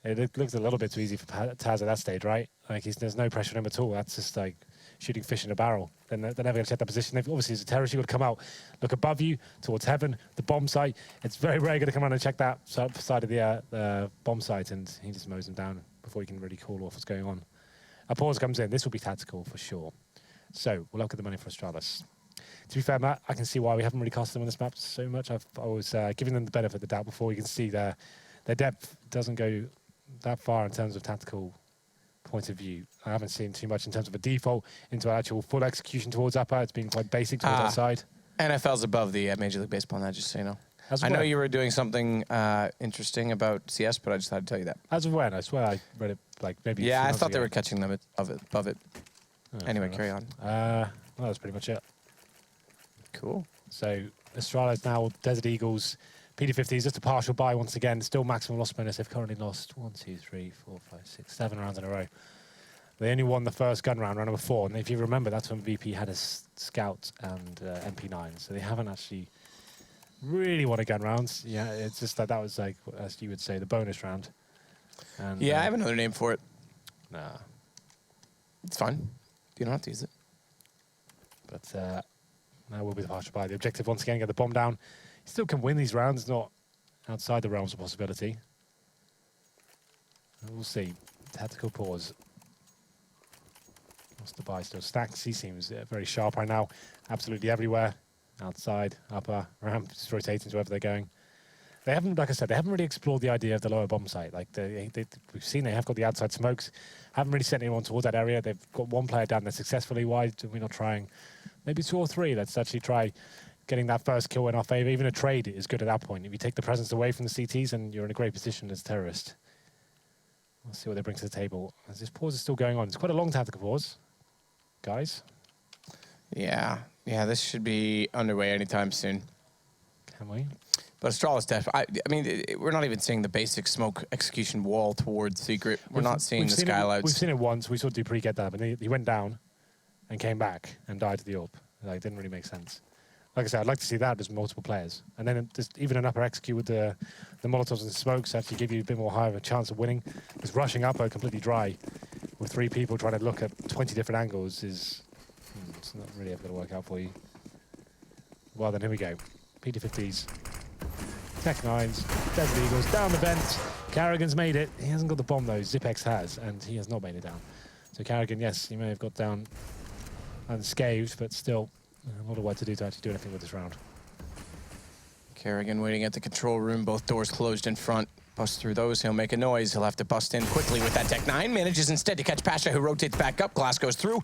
It looks a little bit too easy for Taz at that stage, right? Like, there's no pressure on him at all. That's just like shooting fish in a barrel. They're never going to take that position. Obviously, as a terrorist, you've got to come out, look above you, towards heaven, the bomb site. It's very rare going to come around and check that side of the bomb site, and he just mows them down before he can really call off what's going on. A pause comes in. This will be tactical for sure. So we'll look at the money for Astralis. To be fair, Matt, I can see why we haven't really cast them on this map so much. I was giving them the benefit of the doubt before. You can see their depth doesn't go that far in terms of tactical point of view. I haven't seen too much in terms of a default into actual full execution towards upper. It's been quite basic towards outside. NFL's above the Major League Baseball now, just so you know. I know you were doing something interesting about CS, but I just had to tell you that. As of when? I swear I read it like maybe. Yeah, I thought they were catching them above it. Oh, anyway, carry on. Well, that's pretty much it. Cool. So Astralis now Desert Eagles, PD50s, just a partial buy once again. Still maximum loss bonus. They've currently lost 1, 2, 3, 4, 5, 6, 7 rounds in a row. They only won the first gun round number 4. And if you remember, that's when VP had a scout and MP9. So they haven't actually really won a gun round. Yeah, it's just that was like, as you would say, the bonus round. And, yeah, I have another name for it. Nah. It's fine. You don't have to use it. But now will be the partial buy. The objective, once again, get the bomb down. He still can win these rounds, not outside the realms of possibility. We'll see. Tactical pause. What's the buy still? Stacks, he seems very sharp right now. Absolutely everywhere. Outside, upper, ramp, just rotating to wherever they're going. They haven't, like I said, they haven't really explored the idea of the lower bomb site. Like we've seen they have got the outside smokes. Haven't really sent anyone towards that area. They've got 1 player down there successfully. Why are we not trying maybe 2 or 3? Let's actually try getting that first kill in our favor. Even a trade is good at that point. If you take the presence away from the CTs, and you're in a great position as a terrorist. We'll see what they bring to the table. As this pause is still going on. It's quite a long tactical pause, guys. Yeah, this should be underway anytime soon. Can we? But Astralis def. I mean, we're not even seeing the basic smoke execution wall towards secret. We're not seeing the skylights. We've seen it once. We saw Dupree get that, but he went down and came back and died to the AWP. Like, it didn't really make sense. Like I said, I'd like to see that as multiple players. And then just even an upper execute with the Molotovs and the smokes actually give you a bit more higher of a chance of winning. Just rushing upper completely dry with 3 people trying to look at 20 different angles is it's not really ever going to work out for you. Well, then here we go. PD50s. Tech 9s, Desert Eagles, down the vent. Carrigan's made it. He hasn't got the bomb though, Zipex has, and he has not made it down. So Carrigan, yes, he may have got down unscathed, but still not a what to do to actually do anything with this round. Kerrigan waiting at the control room, both doors closed in front. Bust through those, he'll make a noise. He'll have to bust in quickly with that Tech 9. Manages instead to catch Pasha, who rotates back up. Glass goes through,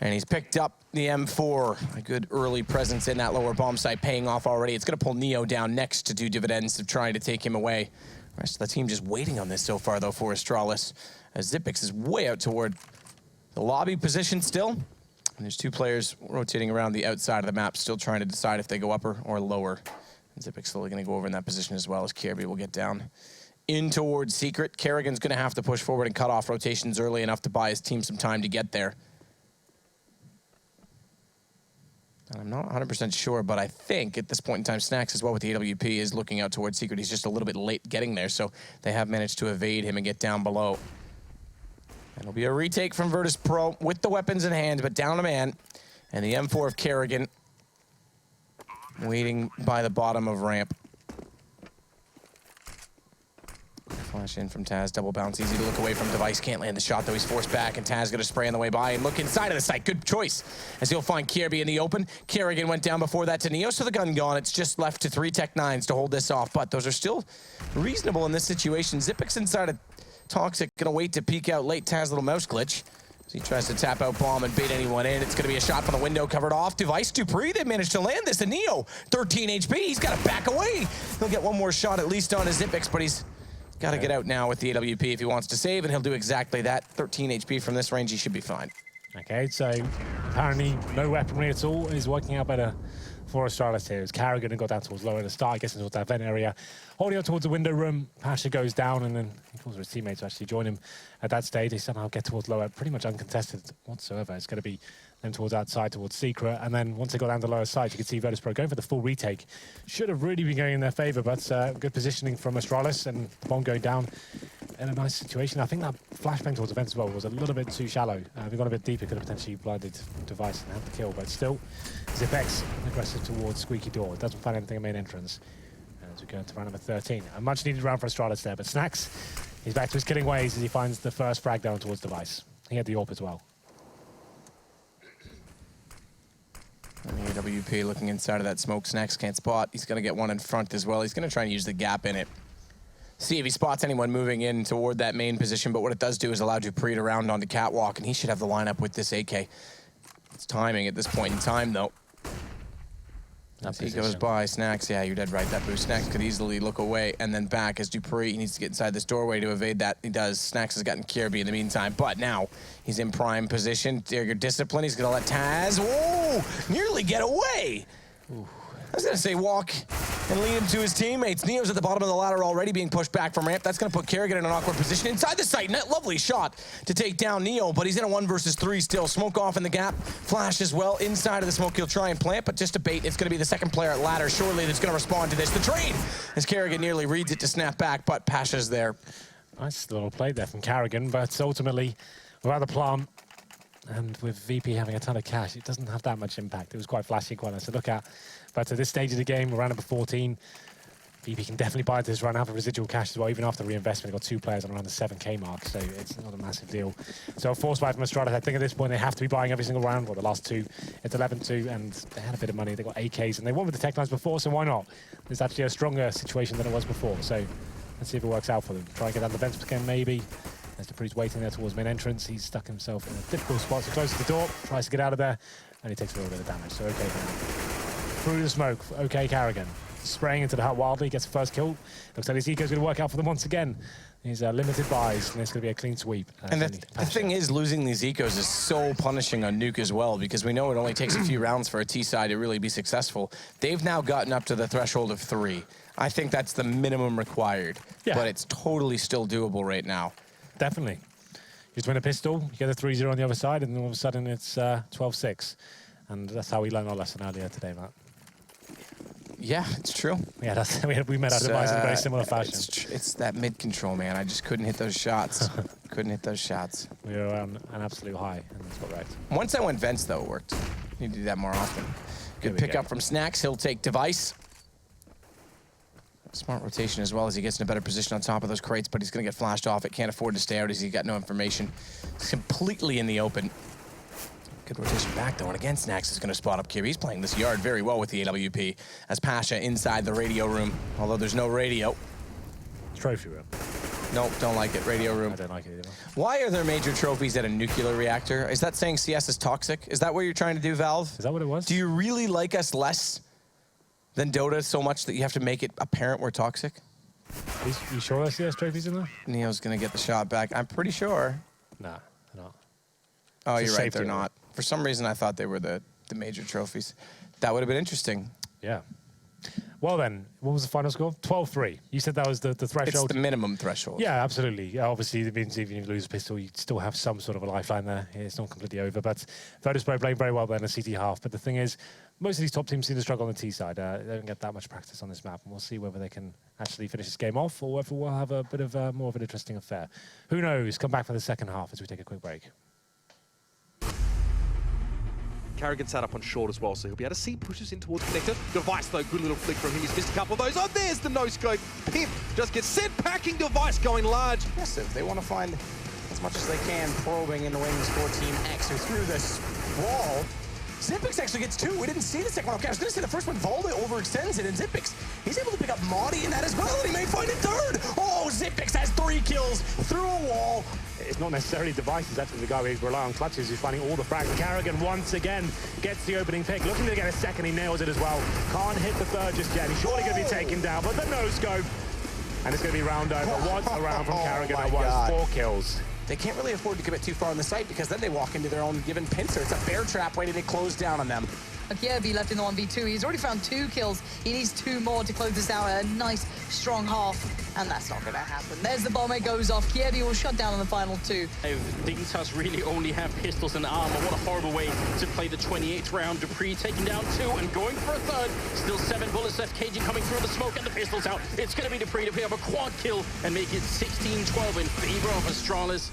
and he's picked up the M4. A good early presence in that lower bomb site paying off already. It's going to pull Neo down next to do dividends of trying to take him away. The rest of the team just waiting on this so far, though, for Astralis. As Zipix is way out toward the lobby position still. And there's two players rotating around the outside of the map, still trying to decide if they go upper or lower. Zipix slowly going to go over in that position as well as Kirby will get down in towards Secret. Kerrigan's going to have to push forward and cut off rotations early enough to buy his team some time to get there. And I'm not 100% sure, but I think at this point in time, Snacks as well with the AWP is looking out towards Secret. He's just a little bit late getting there, so they have managed to evade him and get down below. And it'll be a retake from Virtus.Pro with the weapons in hand, but down a man. And the M4 of Kerrigan waiting by the bottom of ramp. Flash in from Taz, double bounce, easy to look away from. Device can't land the shot, though he's forced back, and Taz gonna spray on the way by and look inside of the site. Good choice, as he'll find Kirby in the open. Kerrigan went down before that to Neo, so the gun gone. It's just left to 3 Tech 9s to hold this off, but those are still reasonable in this situation. Zipix inside of Toxic, gonna wait to peek out late. Taz little mouse glitch. As he tries to tap out bomb and bait anyone in. It's gonna be a shot from the window covered off. Device Dupree, they managed to land this. And Neo, 13 HP, he's gotta back away. He'll get one more shot at least on his Zipix, but he's gotta get out now with the AWP if he wants to save, and he'll do exactly that. 13 HP from this range, he should be fine. Okay, so apparently no weaponry at all is working out better for Astralis here. As Carrigan got down towards lower at the start, gets into that vent area, holding up towards the window room. Pasha goes down, and then he calls for his teammates to actually join him at that stage. They somehow get towards lower, pretty much uncontested whatsoever. It's going to be them towards outside, towards Secret, and then once they got down the lower side, you can see Virtus.Pro going for the full retake. Should have really been going in their favor, but good positioning from Astralis, and the bomb going down in a nice situation. I think that flashbang towards the vent as well was a little bit too shallow. If we got a bit deeper, could have potentially blinded Device and had the kill, but still, Zipx aggressive towards Squeaky Door. Doesn't find anything in main entrance. As we go into round number 13. A much needed round for Astralis there, but Snacks, he's back to his killing ways as he finds the first frag down towards Device. He had the AWP as well. And the AWP looking inside of that smoke. Snacks can't spot. He's gonna get one in front as well. He's gonna try and use the gap in it. See if he spots anyone moving in toward that main position, but what it does do is allow Dupree to round on the catwalk, and he should have the lineup with this AK. It's timing at this point in time, though. As he goes by, Snacks, yeah, you're dead right. That boost, Snacks could easily look away and then back as Dupree needs to get inside this doorway to evade that. He does. Snacks has gotten Kirby in the meantime, but now he's in prime position. Your discipline, he's gonna let Taz, whoa, nearly get away. Ooh. I was gonna say walk and lead him to his teammates. Neo's at the bottom of the ladder already being pushed back from ramp. That's gonna put Kerrigan in an awkward position inside the site. Net lovely shot to take down Neo, but he's in a 1 versus 3 still. Smoke off in the gap. Flash as well. Inside of the smoke, he'll try and plant, but just a bait. It's gonna be the second player at ladder, surely, that's gonna respond to this. The trade, as Kerrigan nearly reads it to snap back, but Pasha's there. Nice little play there from Carrigan, but ultimately, without the plant, and with VP having a ton of cash, it doesn't have that much impact. It was quite flashy, quite nice to look at. But at this stage of the game, round number 14, VP can definitely buy into this run, have a residual cash as well. Even after reinvestment, they've got 2 players on around the 7K mark, so it's not a massive deal. So a force buy from Astralis. I think at this point they have to be buying every single round. Well, the last 2, it's 11-2, and they had a bit of money. They got AKs, and they won with the Tech 9s before, so why not? There's actually a stronger situation than it was before, so let's see if it works out for them. Try and get down the vents again, maybe. As Dupree's waiting there towards main entrance, he's stuck himself in a difficult spot, so closes the door, tries to get out of there, and he takes a little bit of damage, so okay for him. Through the smoke, okay Carrigan. Spraying into the hut wildly, gets the first kill. Looks like his eco's going to work out for them once again. He's limited buys, and it's going to be a clean sweep. And the thing is, losing these ecos is so punishing on Nuke as well, because we know it only takes a few rounds for a T side to really be successful. They've now gotten up to the threshold of 3. I think that's the minimum required, but it's totally still doable right now. Definitely. You just win a pistol, you get a 3-0 on the other side, and then all of a sudden it's 12-6. And that's how we learned our lesson earlier today, Matt. Yeah, it's true. Yeah, we met our demise in a very similar fashion. It's that mid-control, man. I just couldn't hit those shots. Couldn't hit those shots. We were on an absolute high, and that's what wrecked. Once I went vents, though, it worked. Need to do that more often. Good pick up from Snacks. He'll take Device. Smart rotation as well as he gets in a better position on top of those crates, but he's going to get flashed off. It can't afford to stay out as he's got no information. It's completely in the open. Good rotation back, though, and again, Snax is going to spot up Kirby. He's playing this yard very well with the AWP as Pasha inside the radio room, although there's no radio. Trophy room. Nope, don't like it. Radio room. I don't like it either. Why are there major trophies at a nuclear reactor? Is that saying CS is toxic? Is that what you're trying to do, Valve? Is that what it was? Do you really like us less than Dota so much that you have to make it apparent we're toxic? You sure there's CS trophies in there? Neo's going to get the shot back. I'm pretty sure. Nah, they're not. Oh, It's a you're right. safety They're one. not. For some reason, I thought they were the major trophies. That would have been interesting. Yeah. Well then, what was the final score? 12-3. You said that was the threshold. It's the minimum threshold. Yeah, absolutely. Yeah, obviously, it means even if you lose a pistol, you still have some sort of a lifeline there. It's not completely over. But Virtus.Pro playing very well there in the CT half. But the thing is, most of these top teams seem to struggle on the T side. They don't get that much practice on this map. And we'll see whether they can actually finish this game off or whether we'll have a bit of more of an interesting affair. Who knows? Come back for the second half as we take a quick break. Carrigan sat up on short as well, so he'll be able to see pushes in towards Connector. Device, though, good little flick from him. He's missed a couple of those. Oh, there's the no-scope. Pimp just gets sent packing. Device going large. Aggressive. They want to find as much as they can probing in the wings for Team X, who through this wall. Zippix actually gets two. We didn't see the second one. Okay, I was going to say the first one, Volda overextends it, and Zippix, he's able to pick up Maudie in that as well, and he may find a third. Oh, Zippix has 3 kills through a wall. It's not necessarily Device, it's actually the guy we rely on clutches who's finding all the frags. Carrigan once again gets the opening pick, looking to get a second, he nails it as well. Can't hit the third just yet, he's surely going to be taken down, but the no-scope. And it's going to be round over. What a round from Carrigan it was, 4 kills. They can't really afford to commit too far on the site because then they walk into their own given pincer. It's a bear trap waiting to close down on them. Kiebi left in the 1v2. He's already found 2 kills. He needs 2 more to close this out. A nice, strong half, and that's not going to happen. There's the bomb, it goes off. Kiebi will shut down on the final 2. Dignitas really only have pistols and armor. What a horrible way to play the 28th round. Dupree taking down 2 and going for a third. Still 7 bullets left. KG coming through the smoke and the pistols out. It's going to be Dupree to pick up a quad kill and make it 16-12 in favor of Astralis.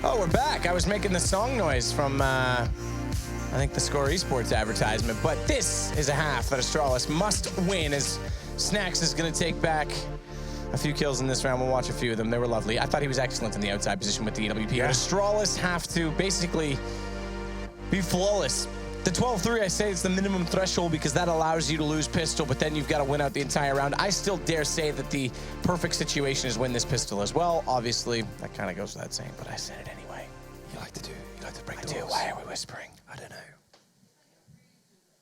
Oh, we're back. I was making the song noise from, I think, the Score Esports advertisement. But this is a half that Astralis must win as Snax is going to take back a few kills in this round. We'll watch a few of them. They were lovely. I thought he was excellent in the outside position with the EWP. Yeah. Astralis have to basically be flawless. The 12-3, I say it's the minimum threshold because that allows you to lose pistol, but then you've got to win out the entire round. I still dare say that the perfect situation is win this pistol as well. Obviously, that kind of goes without saying, but I said it anyway. You like to break the rules. Why are we whispering? I don't know.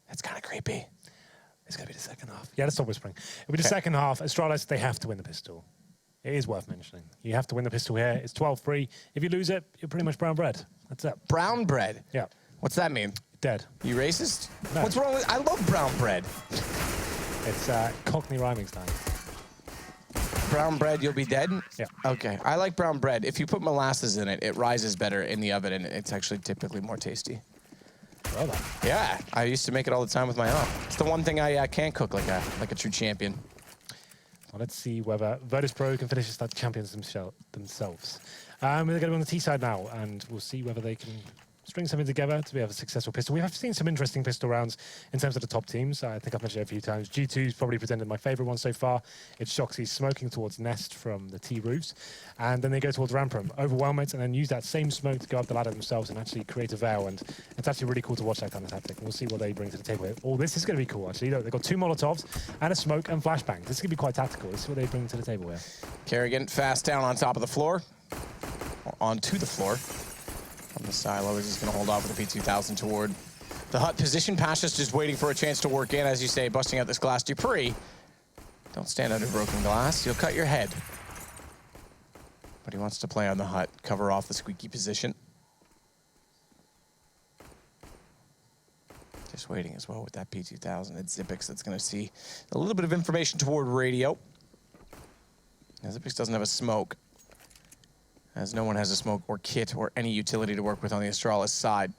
That's kind of creepy. It's going to be the second half. Yeah, let's stop whispering. It'll be the second half. Astralis, they have to win the pistol. It is worth mentioning. You have to win the pistol here. It's 12-3. If you lose it, you're pretty much brown bread. That's it. Brown bread? Yeah. What's that mean? Dead. You racist? No. What's wrong with... I love brown bread. It's Cockney rhyming style. Brown bread, you'll be dead? Yeah. Okay. I like brown bread. If you put molasses in it, it rises better in the oven, and it's actually typically more tasty. Well done. Yeah. I used to make it all the time with my aunt. It's the one thing I can't cook like a true champion. Well, let's see whether Virtus.Pro can finish as the champions themselves. They're going to be on the T side now, and we'll see whether they can string something together to be a successful pistol. We have seen some interesting pistol rounds in terms of the top teams. I think I've mentioned it a few times. G2's probably presented my favorite one so far. It's Shoxy smoking towards Nest from the T roofs, and then they go towards Rampram, overwhelm it, and then use that same smoke to go up the ladder themselves and actually create a veil. And it's actually really cool to watch that kind of tactic. We'll see what they bring to the table here. Oh, this is going to be cool, actually. Look, they've got 2 Molotovs and a smoke and flashbang. This is going to be quite tactical. This is what they bring to the table here. Kerrigan fast down on top of the floor, or onto the floor. From the silo, he's just going to hold off with the P2000 toward The hut position, Pasha's just waiting for a chance to work in, as you say, busting out this glass. Dupree, don't stand under broken glass. You'll cut your head. But he wants to play on the hut, cover off the squeaky position. Just waiting as well with that P2000. It's Xyp9x that's going to see a little bit of information toward radio. Now, Xyp9x doesn't have a smoke, as no one has a smoke or kit or any utility to work with on the Astralis side.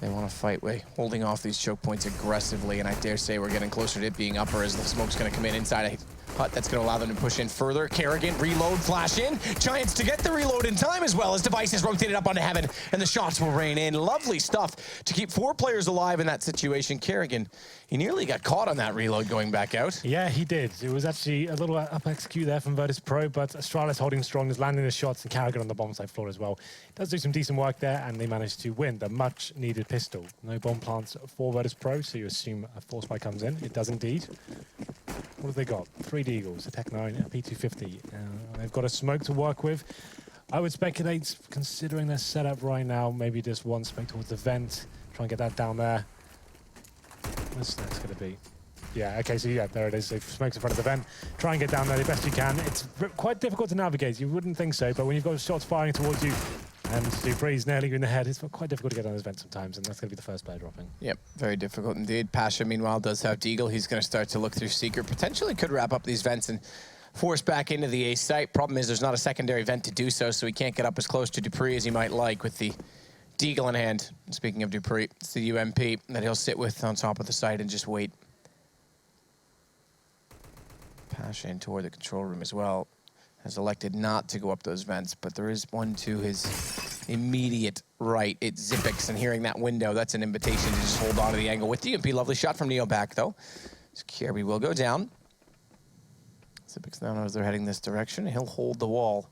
They want to fight way, holding off these choke points aggressively, and I dare say we're getting closer to it being upper as the smoke's going to come in inside a hut that's going to allow them to push in further. Kerrigan, reload, flash in. Giants to get the reload in time as well as Devices rotated up onto Heaven, and the shots will rain in. Lovely stuff to keep 4 players alive in that situation. Kerrigan, he nearly got caught on that reload going back out. Yeah, he did. It was actually a little up execute there from Virtus.Pro, but Astralis holding strong, is landing the shots, and Kerrigan on the bomb side floor as well. Does do some decent work there, and they managed to win the much needed pistol. No bomb plants for Virtus.Pro, so you assume a force spike comes in. It does indeed. What have they got? 3 Deagles, a Tech 9, a P250. They've got a smoke to work with. I would speculate, considering their setup right now, maybe just one smoke towards the vent. Try and get that down there. What's that's going to be? Yeah, okay, so yeah, there it is. So smokes in front of the vent. Try and get down there the best you can. It's quite difficult to navigate. You wouldn't think so, but when you've got shots firing towards you, and Dupree's nailing you in the head, it's quite difficult to get down those vents sometimes, and that's going to be the first player dropping. Yep, very difficult indeed. Pasha, meanwhile, does have Deagle. He's going to start to look through Secret. Potentially could wrap up these vents and force back into the A site. Problem is there's not a secondary vent to do so he can't get up as close to Dupree as he might like with the Deagle in hand. Speaking of Dupree, it's the UMP that he'll sit with on top of the site and just wait. Pasha in toward the control room as well. Has elected not to go up those vents, but there is one to his immediate right. It's Xyp9x, and hearing that window, that's an invitation to just hold on to the angle with the UMP. Lovely shot from Neo back, though. So Kirby will go down. Xyp9x now knows they're heading this direction. He'll hold the wall.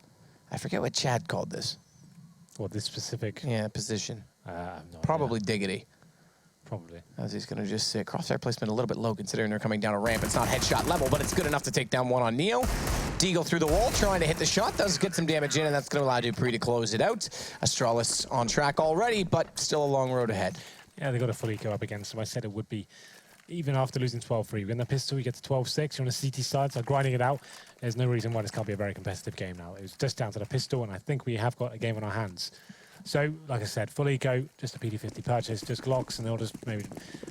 I forget what Chad called this. What, this specific? Yeah, position. No Probably idea. Diggity. Probably. As he's going to just sit. Crosshair placement a little bit low considering they're coming down a ramp. It's not headshot level, but it's good enough to take down one on Neo. Deagle through the wall, trying to hit the shot. Does get some damage in, and that's going to allow Dupree to close it out. Astralis on track already, but still a long road ahead. Yeah, they've got to fully go up against him. I said it would be, even after losing 12-3, win the pistol, you get to 12-6, you're on a CT side, so grinding it out. There's no reason why this can't be a very competitive game now. It was just down to the pistol, and I think we have got a game on our hands. So, like I said, full eco, just a PD50 purchase, just Glocks, and they'll just maybe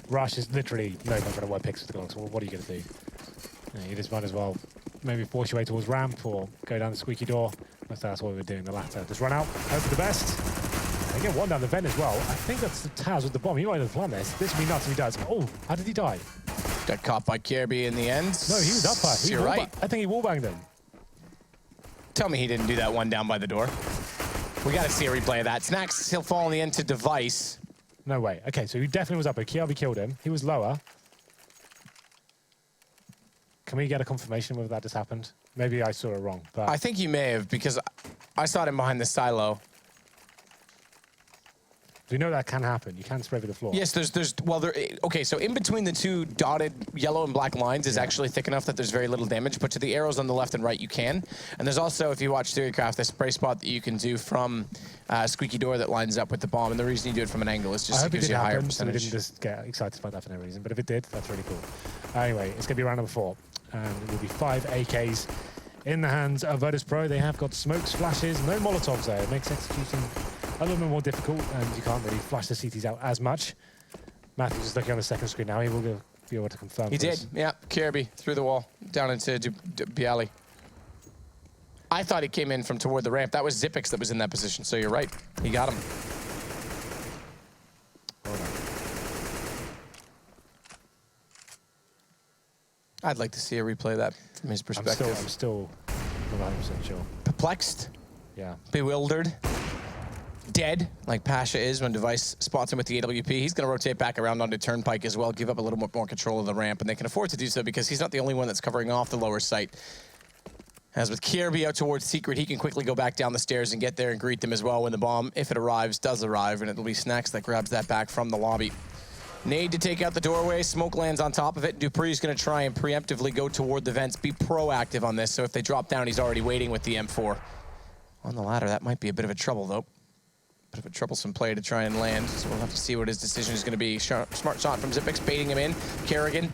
rush. Is literally no one's going to wear picks with the Glocks. Well, what are you going to do? You just might as well maybe force your way towards ramp or go down the squeaky door. That's what we were doing, the latter. Just run out, hope for the best. They get one down the vent as well. I think that's the Taz with the bomb. He might have planned this. This would be nuts if he does. Oh, how did he die? Got caught by Kirby in the end. No, he was up high. You're right. I think he wallbanged him. Tell me he didn't do that one down by the door. We got to see a replay of that. Snacks, he'll fall in the end to Device. No way. Okay, so he definitely was up, but Kirby killed him. He was lower. Can we get a confirmation whether that just happened? Maybe I saw it wrong, but... I think you may have, because I saw him behind the silo. Do you know that can happen? You can spray over the floor. Yes, okay, so in between the two dotted yellow and black lines is actually thick enough that there's very little damage, but to the arrows on the left and right, you can. And there's also, if you watch Theorycraft, this spray spot that you can do from a squeaky door that lines up with the bomb, and the reason you do it from an angle is just because you a higher percentage. I didn't just get excited about that for no reason, but if it did, that's really cool. Anyway, it's going to be round number 4, and it will be 5 AKs in the hands of Virtus.Pro. They have got smokes, flashes, no Molotovs there. It makes execution a little bit more difficult, and you can't really flash the CTs out as much. Matthew's just looking on the second screen now. He will be able to confirm. He did, yeah. Kirby through the wall, down into Bialy. I thought he came in from toward the ramp. That was Xyp9x that was in that position, so you're right. He got him. I'd like to see a replay of that from his perspective. I'm still not 100% sure. Perplexed? Yeah. Bewildered? Dead, like Pasha is when Device spots him with the AWP. He's going to rotate back around onto Turnpike as well, give up a little bit more control of the ramp, and they can afford to do so because he's not the only one that's covering off the lower site. As with Kirby out towards Secret, he can quickly go back down the stairs and get there and greet them as well when the bomb, if it arrives, does arrive, and it'll be Snacks that grabs that back from the lobby. Nade to take out the doorway, smoke lands on top of it. Dupree's going to try and preemptively go toward the vents, be proactive on this, so if they drop down, he's already waiting with the M4. On the ladder, that might be a bit of a trouble, though. bit of a troublesome play to try and land, so we'll have to see what his decision is going to be. Smart shot from Xyp9x, baiting him in. Kerrigan,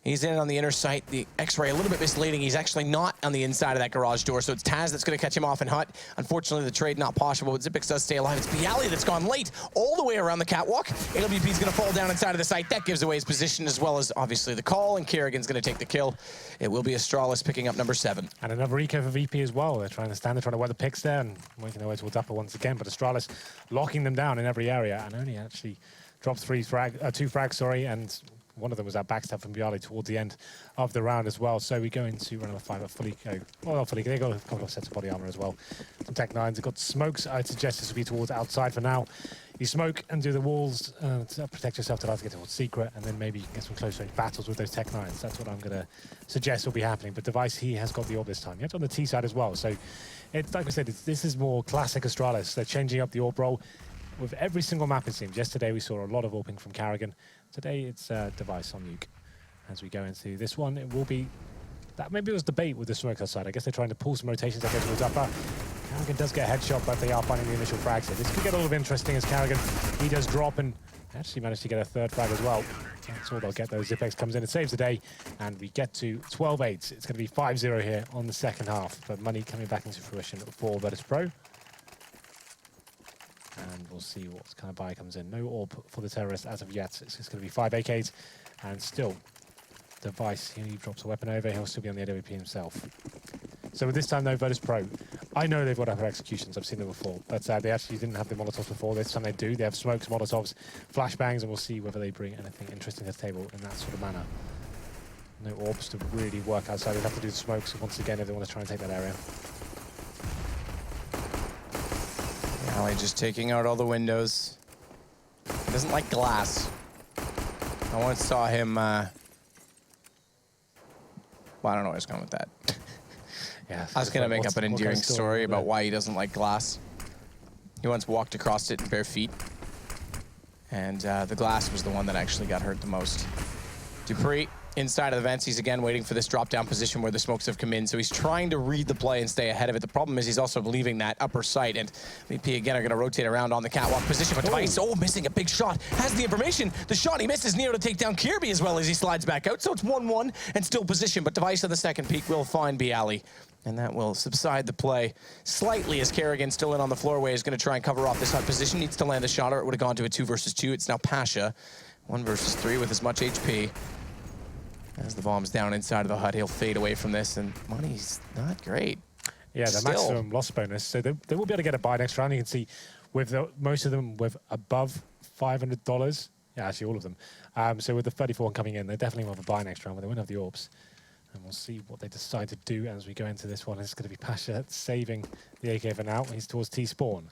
he's in on the inner sight. The X-ray a little bit misleading. He's actually not on the inside of that garage door, so it's Taz that's going to catch him off and Hut. Unfortunately, the trade not possible, but Xyp9x does stay alive. It's byali that's gone late all the way around the catwalk. AWP's going to fall down inside of the site. That gives away his position, as well as obviously the call, and Kerrigan's going to take the kill. It will be Astralis picking up number 7. And another eco for VP as well. They're trying to stand, they're trying to wear the picks there and making their way towards upper once again, but Astralis locking them down in every area and only actually dropped 2 frags, and one of them was that backstab from byali towards the end of the round as well. So we go into round number 5 at fully. Well, not fully. They got a couple of sets of body armor as well. Some Tech 9s. They've got smokes. I'd suggest this would be towards outside for now. You smoke and do the walls to protect yourself to get towards secret, and then maybe get some close range battles with those Tech 9s. That's what I'm going to suggest will be happening. But Device, he has got the orb this time. He has on the T side as well. So it's like I said, this is more classic Astralis. They're changing up the orb role with every single map, it seems. Yesterday we saw a lot of orbing from Kerrigan. Today it's Device on Nuke. As we go into this one, it will be that maybe it was debate with the smokes outside. I guess they're trying to pull some rotations that go towards upper. Kerrigan does get a headshot, but they are finding the initial frags here. This could get a little bit interesting as Kerrigan, he does drop and actually managed to get a 3rd frag as well. That's all they'll get though. Xyp9x comes in and saves the day, and we get to 12-8. It's going to be 5-0 here on the second half, but money coming back into fruition for Virtus.Pro. And we'll see what kind of buy comes in. No orb for the terrorist as of yet. It's just going to be 5 AKs, and still Device, he drops a weapon over, he'll still be on the AWP himself. So with this time though, Virtus.Pro, I know they've got upper executions, I've seen them before, but they actually didn't have the Molotovs before. This time they do. They have smokes, Molotovs, flashbangs, and we'll see whether they bring anything interesting to the table in that sort of manner. No orbs to really work outside. They have to do the smokes once again if they want to try and take that area. byali just taking out all the windows. He doesn't like glass. I once saw him, well, I don't know where I was going with that. Yeah, I was going to make up an endearing story about why he doesn't like glass. He once walked across it in bare feet, and the glass was the one that actually got hurt the most. dupreeh inside of the vents. He's again waiting for this drop-down position where the smokes have come in, so he's trying to read the play and stay ahead of it. The problem is he's also leaving that upper site, and VP again are going to rotate around on the catwalk position, but Device, missing a big shot, has the information. The shot he misses Neo to take down Kirby as well as he slides back out, so it's 1-1 and still position, but Device on the second peak will find byali. And that will subside the play slightly as Kerrigan, still in on the floorway, is going to try and cover off this hut position. Needs to land a shot or it would have gone to a 2 versus 2. It's now Pasha, 1 versus 3 with as much HP. As the bomb's down inside of the hut, he'll fade away from this, and money's not great. Yeah, the maximum loss bonus. So they will be able to get a buy next round. You can see with most of them with above $500. Yeah, actually all of them. So with the 34 coming in, they definitely will have a buy next round, but they won't have the orbs. And we'll see what they decide to do as we go into this one. It's going to be Pasha saving the AK for now. He's towards T-spawn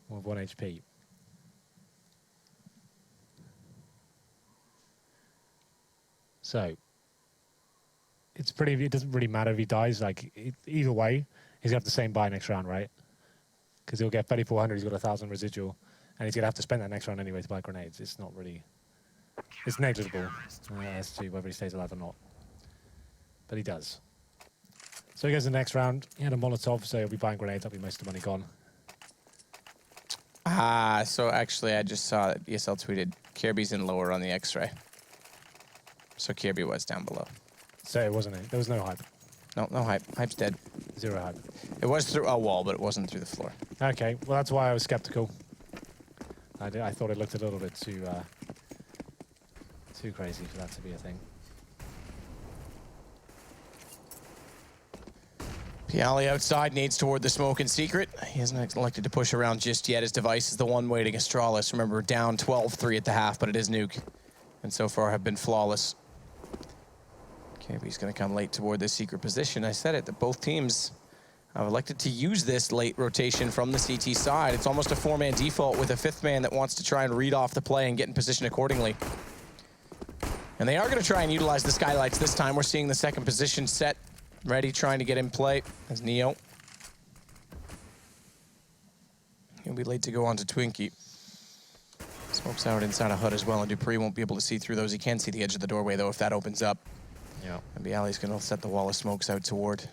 with 1 HP. So it's pretty. It doesn't really matter if he dies. Like either way, he's gonna have the same buy next round, right? Because he'll get 3,400. He's got 1,000 residual, and he's gonna have to spend that next round anyway to buy grenades. It's not really. It's negligible as to whether he stays alive or not. But he does. So he goes to the next round. He had a Molotov, so he'll be buying grenades. That'll be most of the money gone. So actually I just saw that ESL tweeted Kirby's in lower on the X-ray. So Kirby was down below. So it wasn't it. There was no hype. No hype. Hype's dead. 0 hype. It was through a wall, but it wasn't through the floor. Okay, well that's why I was skeptical. I thought it looked a little bit too crazy for that to be a thing. byali outside, nades toward the smoke in secret. He hasn't elected to push around just yet. His Device is the one waiting. Astralis, remember, down 12-3 at the half, but it is Nuke. And so far have been flawless. Kirby's going to come late toward this secret position. I said it, that both teams have elected to use this late rotation from the CT side. It's almost a 4-man default with a 5th man that wants to try and read off the play and get in position accordingly. And they are going to try and utilize the skylights this time. We're seeing the second position set, ready, trying to get in play as Neo. He'll be late to go on to Twinkie. Smoke's out inside a hut as well, and dupreeh won't be able to see through those. He can see the edge of the doorway, though, if that opens up. Yeah. And byali's going to set the wall of smokes out toward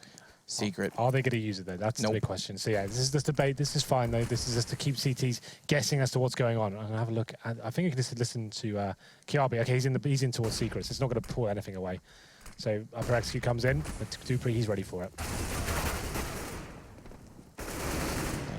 Secret. Are they going to use it though? That's the big question. So yeah, this is this debate. This is fine though. This is just to keep CTs guessing as to what's going on. And have a look. I think you can just listen to Kiabi. Okay, he's in towards secrets. It's not going to pull anything away. So upper execute comes in, but Dupree, he's ready for it.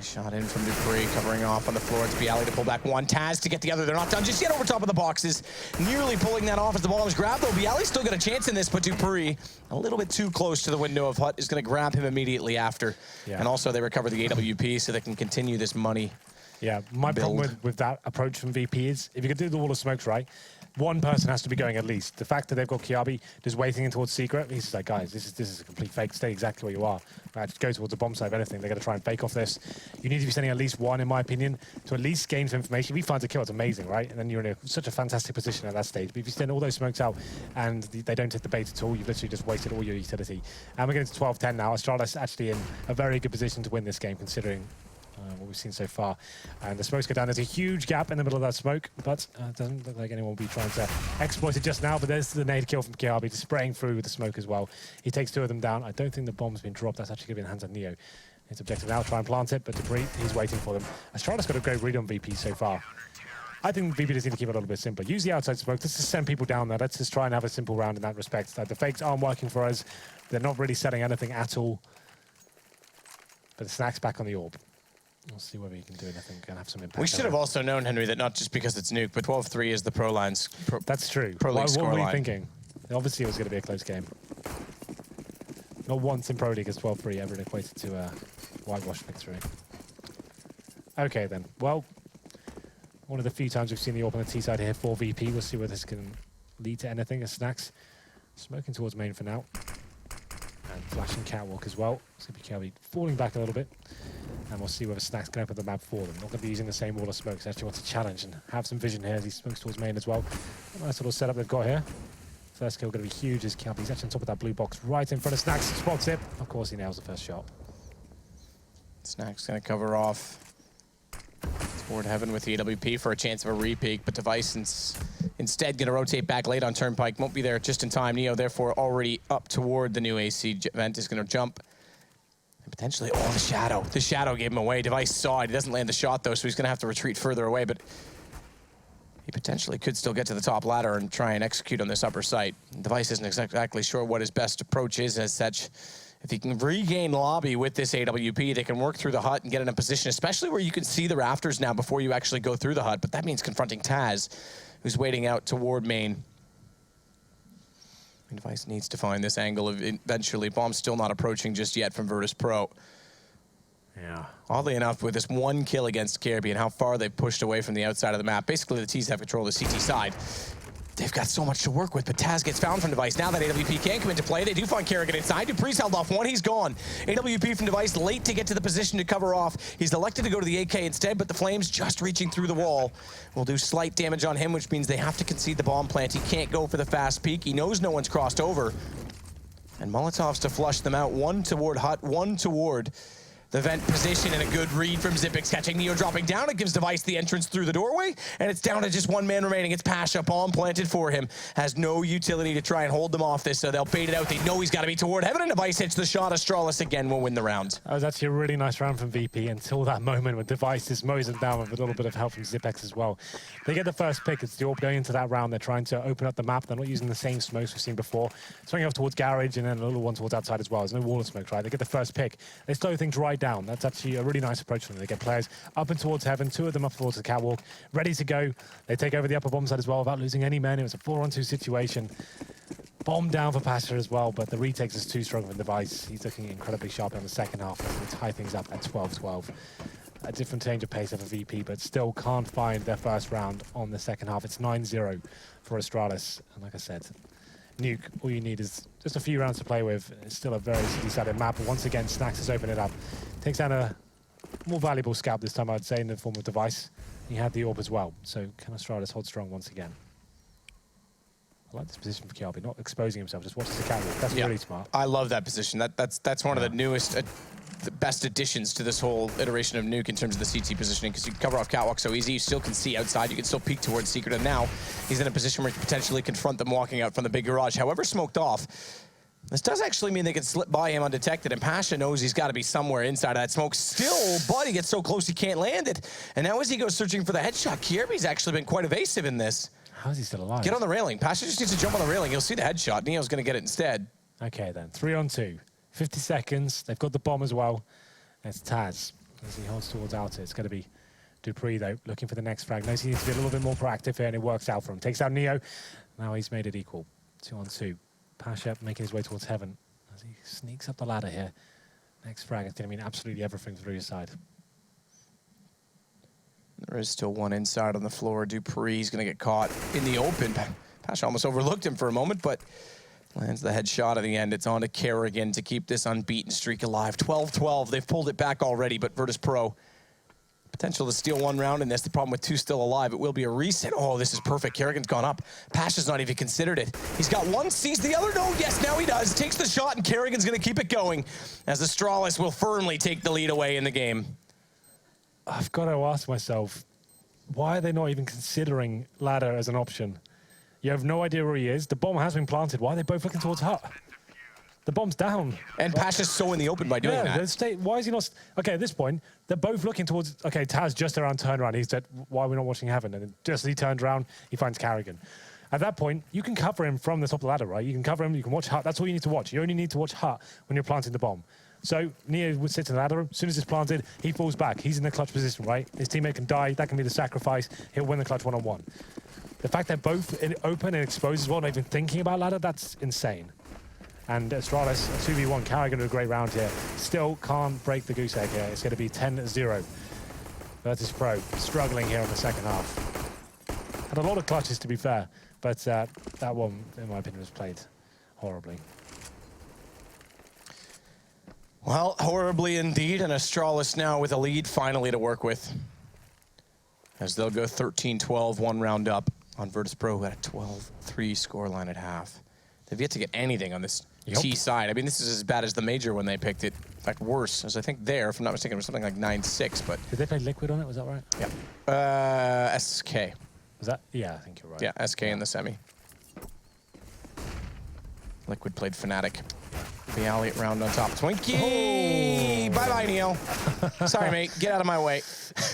Shot in from Dupree, covering off on the floor. It's Bialy to pull back one. Taz to get the other. They're not done just yet over top of the boxes. Nearly pulling that off as the ball is grabbed, though. Bialy's still got a chance in this, but Dupree, a little bit too close to the window of Hut, is going to grab him immediately after. Yeah. And also they recover the AWP so they can continue this money. Yeah, my problem with that approach from VP is if you can do the wall of smokes right, one person has to be going at least. The fact that they've got Kiabi just waiting in towards secret, he's just like, guys, this is a complete fake. Stay exactly where you are. Just go towards the bomb side. If anything, they're going to try and fake off this. You need to be sending at least one, in my opinion, to at least gain some information. If he finds a kill, it's amazing, right? And then you're in such a fantastic position at that stage. But if you send all those smokes out and they don't hit the bait at all, you've literally just wasted all your utility. And we're getting to 12-10 now. Astralis actually in a very good position to win this game, considering what we've seen so far. And the smokes go down. There's a huge gap in the middle of that smoke, but it doesn't look like anyone will be trying to exploit it just now. But there's the nade kill from Kiabi, just spraying through with the smoke as well. He takes two of them down. I don't think the bomb's been dropped. That's actually going to be in the hands of Neo. His objective now, try and plant it, but Dupree, he's waiting for them. Astralis got a great read on VP so far. I think VP just need to keep it a little bit simpler. Use the outside smoke. Let's just send people down there. Let's just try and have a simple round in that respect. The fakes aren't working for us. They're not really setting anything at all. But the Snack's back on the orb. We'll see whether he can do anything and have some impact. We should have also known, Henry, that not just because it's Nuke, but 12-3 is the Pro Line's That's true. Pro League what were you scoreline. thinking? Obviously, it was going to be a close game. Not once in Pro League has 12-3 ever equated to a whitewash victory. Okay, then. Well, one of the few times we've seen the orb on the T side here for VP. We'll see whether this can lead to anything. As Snacks smoking towards main for now. And flashing catwalk as well. It's going to be Kelby falling back a little bit. And we'll see whether Snack's can open the map for them. Not going to be using the same wall of smokes. Actually wants to challenge and have some vision here as he smokes towards main as well. A nice little setup they've got here. First kill going to be huge as Kelby's actually on top of that blue box right in front of Snacks. Spots it. Of course he nails the first shot. Snacks going to cover off toward heaven with the AWP for a chance of a re-peek, but Device instead going to rotate back late on Turnpike. Won't be there just in time. Neo, therefore, already up toward the new AC vent, is going to jump. And potentially, the shadow. The shadow gave him away. Device saw it. He doesn't land the shot, though, so he's going to have to retreat further away, but he potentially could still get to the top ladder and try and execute on this upper site. Device isn't exactly sure what his best approach is as such. If he can regain lobby with this AWP, they can work through the hut and get in a position, especially where you can see the rafters now before you actually go through the hut. But that means confronting Taz, who's waiting out toward main. Device needs to find this angle eventually. Bomb's still not approaching just yet from Virtus.Pro. Yeah. Oddly enough, with this one kill against Kirby and how far they've pushed away from the outside of the map, basically the T's have control of the CT side. They've got so much to work with, but Taz gets found from Device. Now that AWP can come into play, they do find Kerrigan inside. Dupree's held off one, he's gone. AWP from Device late to get to the position to cover off. He's elected to go to the AK instead, but the Flames just reaching through the wall will do slight damage on him, which means they have to concede the bomb plant. He can't go for the fast peek. He knows no one's crossed over. And Molotovs to flush them out. One toward Hut, one toward the vent position, and a good read from Xyp9x, catching Neo dropping down. It gives Device the entrance through the doorway, and it's down to just one man remaining. It's Pasha, bomb planted for him. Has no utility to try and hold them off this, so they'll bait it out. They know he's got to be toward heaven, and Device hits the shot. Astralis again will win the round. That was actually a really nice round from VP until that moment when Device just mows them down with a little bit of help from Xyp9x as well. They get the first pick. It's the orb going into that round. They're trying to open up the map. They're not using the same smokes we've seen before. Swinging off towards Garage and then a little one towards outside as well. There's no wall of smokes, right? They get the first pick. They slow things right down. That's actually a really nice approach from them. They get players up and towards heaven, two of them up towards the catwalk, ready to go. They take over the upper bomb side as well without losing any men. It was a 4-on-2 situation. Bomb down for Pasha as well, but the retakes is too strong for Device. He's looking incredibly sharp on the second half. They tie things up at 12-12. A different change of pace for VP, but still can't find their first round on the second half. It's 9-0 for Astralis. And like I said, Nuke, all you need is just a few rounds to play with. It's still a very city-sided map, but once again, Snacks has opened it up. Takes down a more valuable scout this time, I'd say, in the form of Device. He had the orb as well, so can Astralis hold strong once again? I like this position for Kiabi, not exposing himself, just watches the catwalk. That's really smart. I love that position. That's one of the newest, the best additions to this whole iteration of Nuke in terms of the CT positioning, because you can cover off catwalk so easy. You still can see outside. You can still peek towards Secret, and now he's in a position where he can potentially confront them walking out from the big garage. However smoked off, This does actually mean they can slip by him undetected, and Pasha knows he's got to be somewhere inside of that smoke. Still, Buddy gets so close he can't land it. And now as he goes searching for the headshot, Kirby's actually been quite evasive in this. How is he still alive? Get on the railing. Pasha just needs to jump on the railing. He'll see the headshot. Neo's going to get it instead. Okay, then. 3-on-2. 50 seconds. They've got the bomb as well. It's Taz as he holds towards Outer. It's going to be Dupree, though, looking for the next frag. Knows he needs to be a little bit more proactive here, and it works out for him. Takes out Neo. Now he's made it equal. 2-on-2. Pasha making his way towards heaven as he sneaks up the ladder here. Next frag is going to mean absolutely everything through his side. There is still one inside on the floor. Dupree's going to get caught in the open. Pasha almost overlooked him for a moment, but lands the headshot at the end. It's on to Kerrigan to keep this unbeaten streak alive. 12-12. They've pulled it back already, but Virtus.Pro potential to steal one round in this. The problem with two still alive, it will be a reset. Oh, this is perfect. Kerrigan's gone up. Pasha's not even considered it. He's got one, sees the other. No, yes, now he does. Takes the shot, and Kerrigan's going to keep it going as Astralis will firmly take the lead away in the game. I've got to ask myself, why are they not even considering ladder as an option? You have no idea where he is. The bomb has been planted. Why are they both looking towards hut? The bomb's down. And Pasha's so in the open by doing that. Why is he not... Okay, at this point, they're both looking towards... Okay, Taz just around turned around. He said, why are we not watching heaven? And then just as he turns around, he finds Kerrigan. At that point, you can cover him from the top of the ladder, right? You can cover him, you can watch hut. That's all you need to watch. You only need to watch hut when you're planting the bomb. So Neo would sit in the ladder. As soon as it's planted, he falls back. He's in the clutch position, right? His teammate can die. That can be the sacrifice. He'll win the clutch one-on-one. The fact they're both open and exposed as well, not even thinking about ladder, that's insane. And Astralis, 2v1, Kerrigan did a great round here. Still can't break the goose egg here. It's going to be 10-0. Virtus.Pro struggling here in the second half. Had a lot of clutches, to be fair, but that one, in my opinion, was played horribly. Well, horribly indeed, and Astralis now with a lead finally to work with. As they'll go 13-12, one round up on Virtus.Pro at a 12-3 scoreline at half. They've yet to get anything on this T side. I mean, this is as bad as the major when they picked it. In fact, worse, as I think there, if I'm not mistaken, it was something like 9-6, but... Did they play Liquid on it? Was that right? Yeah. SK. Was that? Yeah, I think you're right. Yeah, SK in the semi. Liquid played Fnatic. Bialy round on top. Twinkie! Oh. Bye-bye, Neo. Sorry, mate. Get out of my way.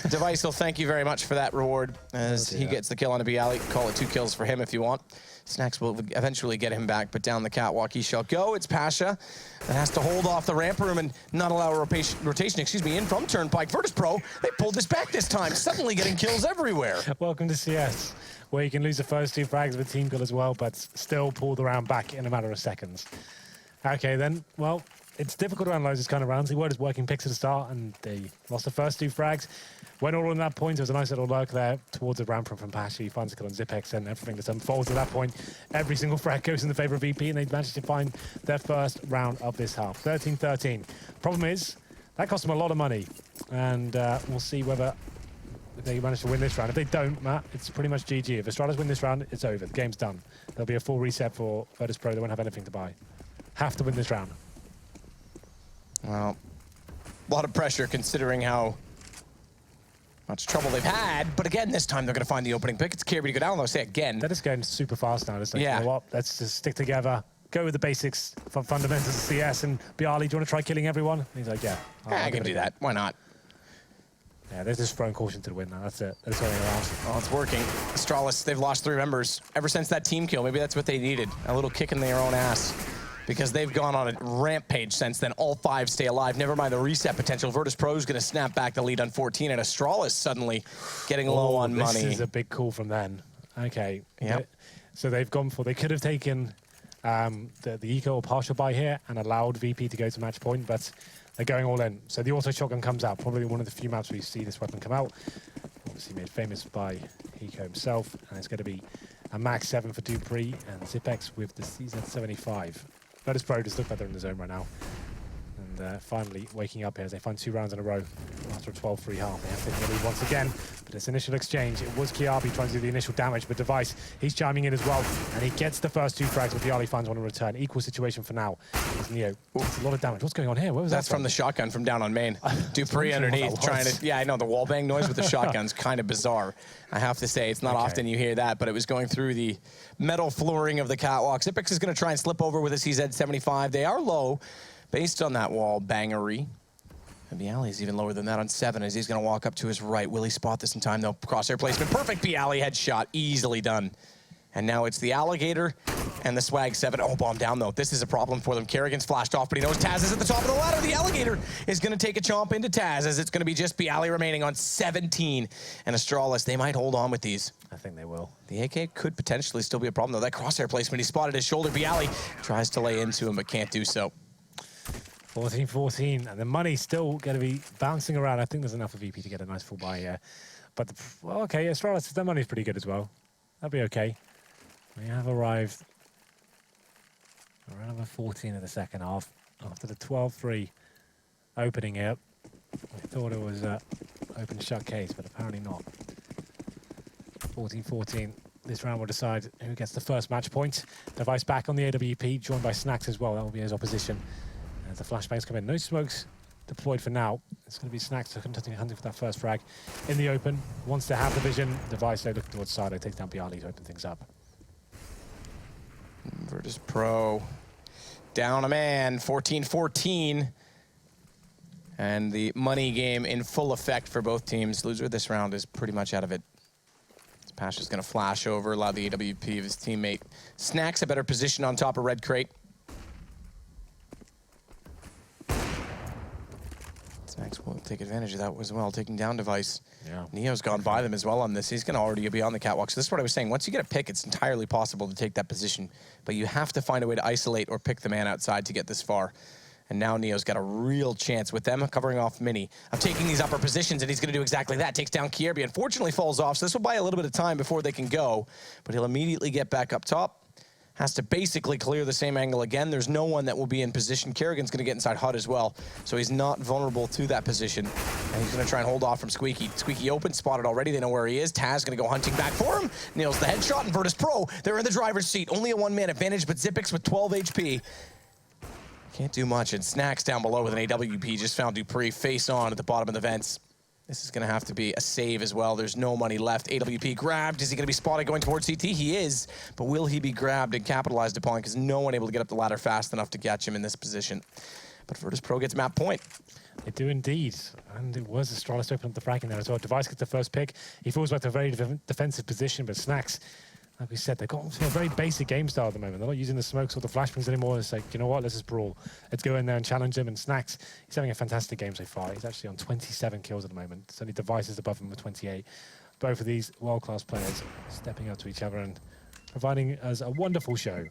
Device will thank you very much for that reward as he gets the kill on a Bialy. Call it 2 kills for him if you want. Snacks will eventually get him back, but down the catwalk he shall go. It's Pasha that has to hold off the ramp room and not allow a rotation, in from Turnpike. Virtus.Pro, they pulled this back this time, suddenly getting kills everywhere. Welcome to CS, where you can lose the first 2 frags of a team kill as well, but still pull the round back in a matter of seconds. Okay, then, well, it's difficult to analyze this kind of rounds. They were just working picks at the start, and they lost the first 2 frags. Went all on that point. There was a nice little lurk there towards the ramp from Pasha. He finds a kill on Zipex, and everything just unfolds at that point. Every single frag goes in the favor of VP, and they managed to find their first round of this half. 13-13. Problem is, that cost them a lot of money, and we'll see whether they manage to win this round. If they don't, Matt, it's pretty much GG. If Astralis win this round, it's over. The game's done. There'll be a full reset for Virtus.Pro. They won't have anything to buy. Have to win this round. Well, a lot of pressure considering how much trouble they've had, but again, this time they're going to find the opening pick. It's Kirby to go down, they'll say again. They're just going super fast now. It's like, yeah. You know what? Let's just stick together, go with the basics, fundamentals of CS, and Bialy, do you want to try killing everyone? And he's like, yeah. I can do that. Why not? Yeah, they're just throwing caution to the wind now. That's it. That's all they're asking. Oh, it's working. Astralis, they've lost 3 members ever since that team kill. Maybe that's what they needed. A little kick in their own ass. Because they've gone on a rampage since then. All 5 stay alive. Never mind the reset potential. Virtus.Pro is going to snap back the lead on 14, and Astralis suddenly getting low on money. This is a big call from them. Okay. Yep. So they've gone for... They could have taken the eco or partial buy here and allowed VP to go to match point, but they're going all in. So the auto shotgun comes out. Probably one of the few maps we see this weapon come out. Obviously made famous by Eco himself, and it's going to be a max 7 for Dupree and Zipex with the CZ75. Virtus.Pro just look like they're in the zone right now. and finally waking up here as they find 2 rounds in a row after a 12-3 half. They have taken the lead once again, but this initial exchange, it was Kiabi trying to do the initial damage, but Device, he's chiming in as well, and he gets the first 2 frags, but Bialy finds one in return. Equal situation for now. It's Neo. It's a lot of damage. What's going on here? What was That's that from the shotgun from down on main. Dupree underneath trying to... Yeah, I know, the wallbang noise with the shotgun's kind of bizarre. I have to say, it's not often you hear that, but it was going through the metal flooring of the catwalk. Zipex is going to try and slip over with a CZ75. They are low based on that wall bangery. And Bialy's even lower than that on 7 as he's going to walk up to his right. Will he spot this in time, though? Crosshair placement. Perfect Bialy headshot. Easily done. And now it's the Alligator and the Swag 7. Oh, bomb down, though. This is a problem for them. Kerrigan's flashed off, but he knows Taz is at the top of the ladder. The Alligator is going to take a chomp into Taz as it's going to be just Bialy remaining on 17. And Astralis, they might hold on with these. I think they will. The AK could potentially still be a problem, though. That crosshair placement, he spotted his shoulder. Bialy tries to lay into him, but can't do so. 14-14, and the money's still going to be bouncing around. I think there's enough of VP to get a nice full buy here. But, well, okay, Astralis, their money's pretty good as well. That'll be okay. We have arrived around number 14 in the second half. After the 12-3 opening here, I thought it was an open shut case, but apparently not. 14-14. This round will decide who gets the first match point. Device back on the AWP, joined by Snacks as well. That will be his opposition. As the flashbangs come in. No smokes deployed for now. It's going to be Snacks hunting for that first frag in the open. Wants to have the vision. Device, they looking towards side. They takes down Bialy to open things up. Virtus.Pro down a man, 14-14. And the money game in full effect for both teams. Loser this round is pretty much out of it. Pasha's going to flash over, allow the AWP of his teammate. Snacks a better position on top of Red Crate. Snacks will take advantage of that as well, taking down Device. Yeah. Neo's gone by them as well on this. He's going to already be on the catwalk. So this is what I was saying. Once you get a pick, it's entirely possible to take that position. But you have to find a way to isolate or pick the man outside to get this far. And now Neo's got a real chance with them covering off Mini of taking these upper positions, and he's going to do exactly that. Takes down Kierby. Unfortunately falls off, so this will buy a little bit of time before they can go. But he'll immediately get back up top. Has to basically clear the same angle again. There's no one that will be in position. Kerrigan's going to get inside HUD as well, so he's not vulnerable to that position. And he's going to try and hold off from Squeaky. Squeaky open, spotted already. They know where he is. Taz going to go hunting back for him. Nails the headshot, and Virtus.Pro, they're in the driver's seat. Only a 1-man advantage, but Zipex with 12 HP. Can't do much, and Snacks down below with an AWP. Just found Dupree face on at the bottom of the vents. This is going to have to be a save as well. There's no money left. AWP grabbed. Is he going to be spotted going towards CT? He is, but will he be grabbed and capitalized upon? Because no one able to get up the ladder fast enough to catch him in this position. But Virtus.Pro gets map point. They do indeed, and it was Astralis to open up the frag in there as well. Device gets the first pick. He falls back to a very defensive position, but Snacks, like we said, they've got a very basic game style at the moment. They're not using the smokes or the flashbangs anymore. It's like, you know what, let's just brawl. Let's go in there and challenge him. And Snacks, he's having a fantastic game so far. He's actually on 27 kills at the moment. It's only Devices above him with 28. Both of these world-class players stepping up to each other and providing us a wonderful show.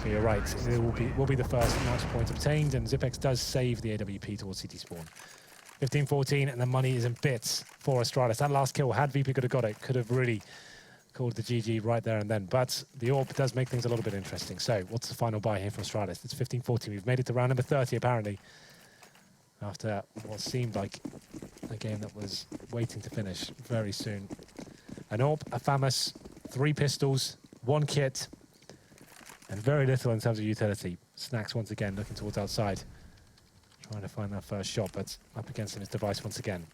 So you're right, it will be the first match point obtained, and Zipex does save the AWP towards CT spawn. 15-14, and the money is in bits for Astralis. That last kill, had VP could have got it, could have really called the GG right there and then. But the AWP does make things a little bit interesting. So what's the final buy here for Astralis? It's 15-14. We've made it to round number 30, apparently, after what seemed like a game that was waiting to finish very soon. An AWP, a FAMAS, 3 pistols, 1 kit, and very little in terms of utility. Snacks once again looking towards outside, trying to find that first shot, but up against him is Device once again.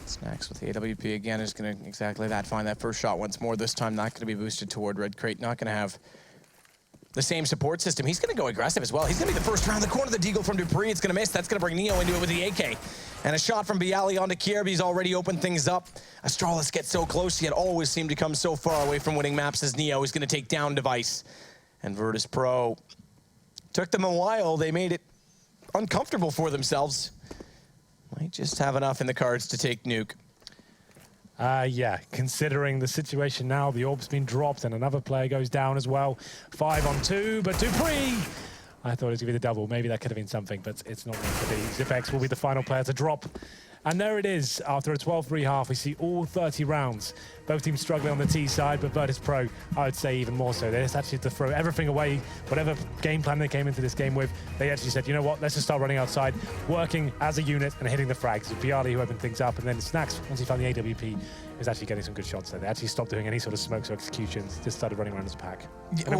Snacks with the AWP again is going to exactly that, find that first shot once more. This time not going to be boosted toward Red Crate, not going to have the same support system. He's going to go aggressive as well. He's going to be the first around the corner. The deagle from Dupree, it's going to miss. That's going to bring Neo into it with the AK. And a shot from Bialy onto Kierby. He's already opened things up. Astralis gets so close, he had always seemed to come so far away from winning maps as Neo is going to take down Device. And Virtus.Pro took them a while. They made it uncomfortable for themselves. Might just have enough in the cards to take Nuke. Yeah, considering the situation now, the AWP's been dropped and another player goes down as well. 5 on 2, but Dupree! I thought it was going to be the double. Maybe that could have been something, but it's not meant to be. Zipex will be the final player to drop. And there it is. After a 12-3 half, we see all 30 rounds. Both teams struggling on the T side, but Virtus.Pro, I would say even more so. They just actually had to throw everything away, whatever game plan they came into this game with. They actually said, you know what, let's just start running outside, working as a unit and hitting the frags. Piali who opened things up, and then Snax, once he found the AWP, was actually getting some good shots there. They actually stopped doing any sort of smokes or executions, just started running around as a pack. Yeah, And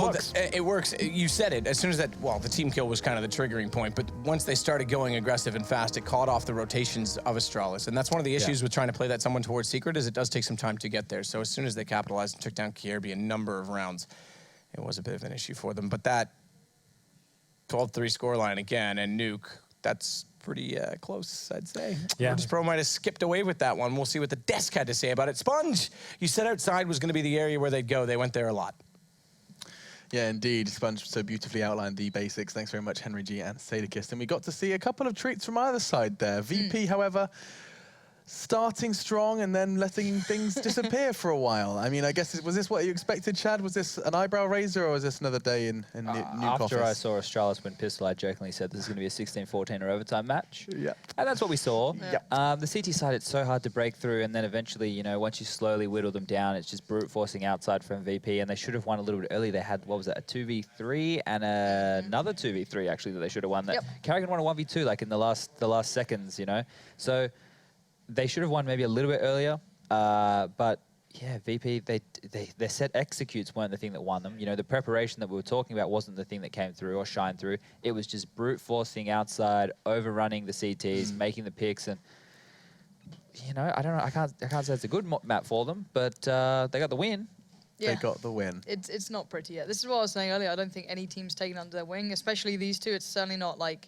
it works. You said it. As soon as that, well, the team kill was kind of the triggering point, but once they started going aggressive and fast, it caught off the rotations of Astralis. And that's one of the issues with trying to play that someone towards Secret, is it does take some time to get there. So as soon as they capitalized and took down Kierby a number of rounds, it was a bit of an issue for them. But that 12-3 scoreline again, and Nuke, that's pretty close, I'd say. Yeah. Virtus.Pro might have skipped away with that one. We'll see what the desk had to say about it. Sponge, you said outside was going to be the area where they'd go. They went there a lot. Yeah, indeed. Sponge so beautifully outlined the basics. Thanks very much, Henry G and Sadakist. And we got to see a couple of treats from either side there. VP, however, starting strong and then letting things disappear for a while. I mean, I guess, was this what you expected, Chad? Was this an eyebrow raiser, or was this another day in Nuke After office? I saw Astralis win pistol, I jokingly said this is going to be a 16-14 or overtime match. Yeah. And that's what we saw. Yeah. The CT side, it's so hard to break through, and then eventually, you know, once you slowly whittle them down, it's just brute forcing outside from VP, and they should have won a little bit early. They had, what was that, a 2v3 and another 2v3, actually, that they should have won. That Carrigan won a 1v2, like in the last seconds, you know? So they should have won maybe a little bit earlier, but yeah, VP, their set executes weren't the thing that won them. You know, the preparation that we were talking about wasn't the thing that came through or shined through. It was just brute forcing outside, overrunning the CTs, making the picks, and you know, I don't know, I can't say it's a good map for them, but they got the win. Yeah. They got the win. It's not pretty yet. This is what I was saying earlier. I don't think any team's taken under their wing, especially these two. It's certainly not like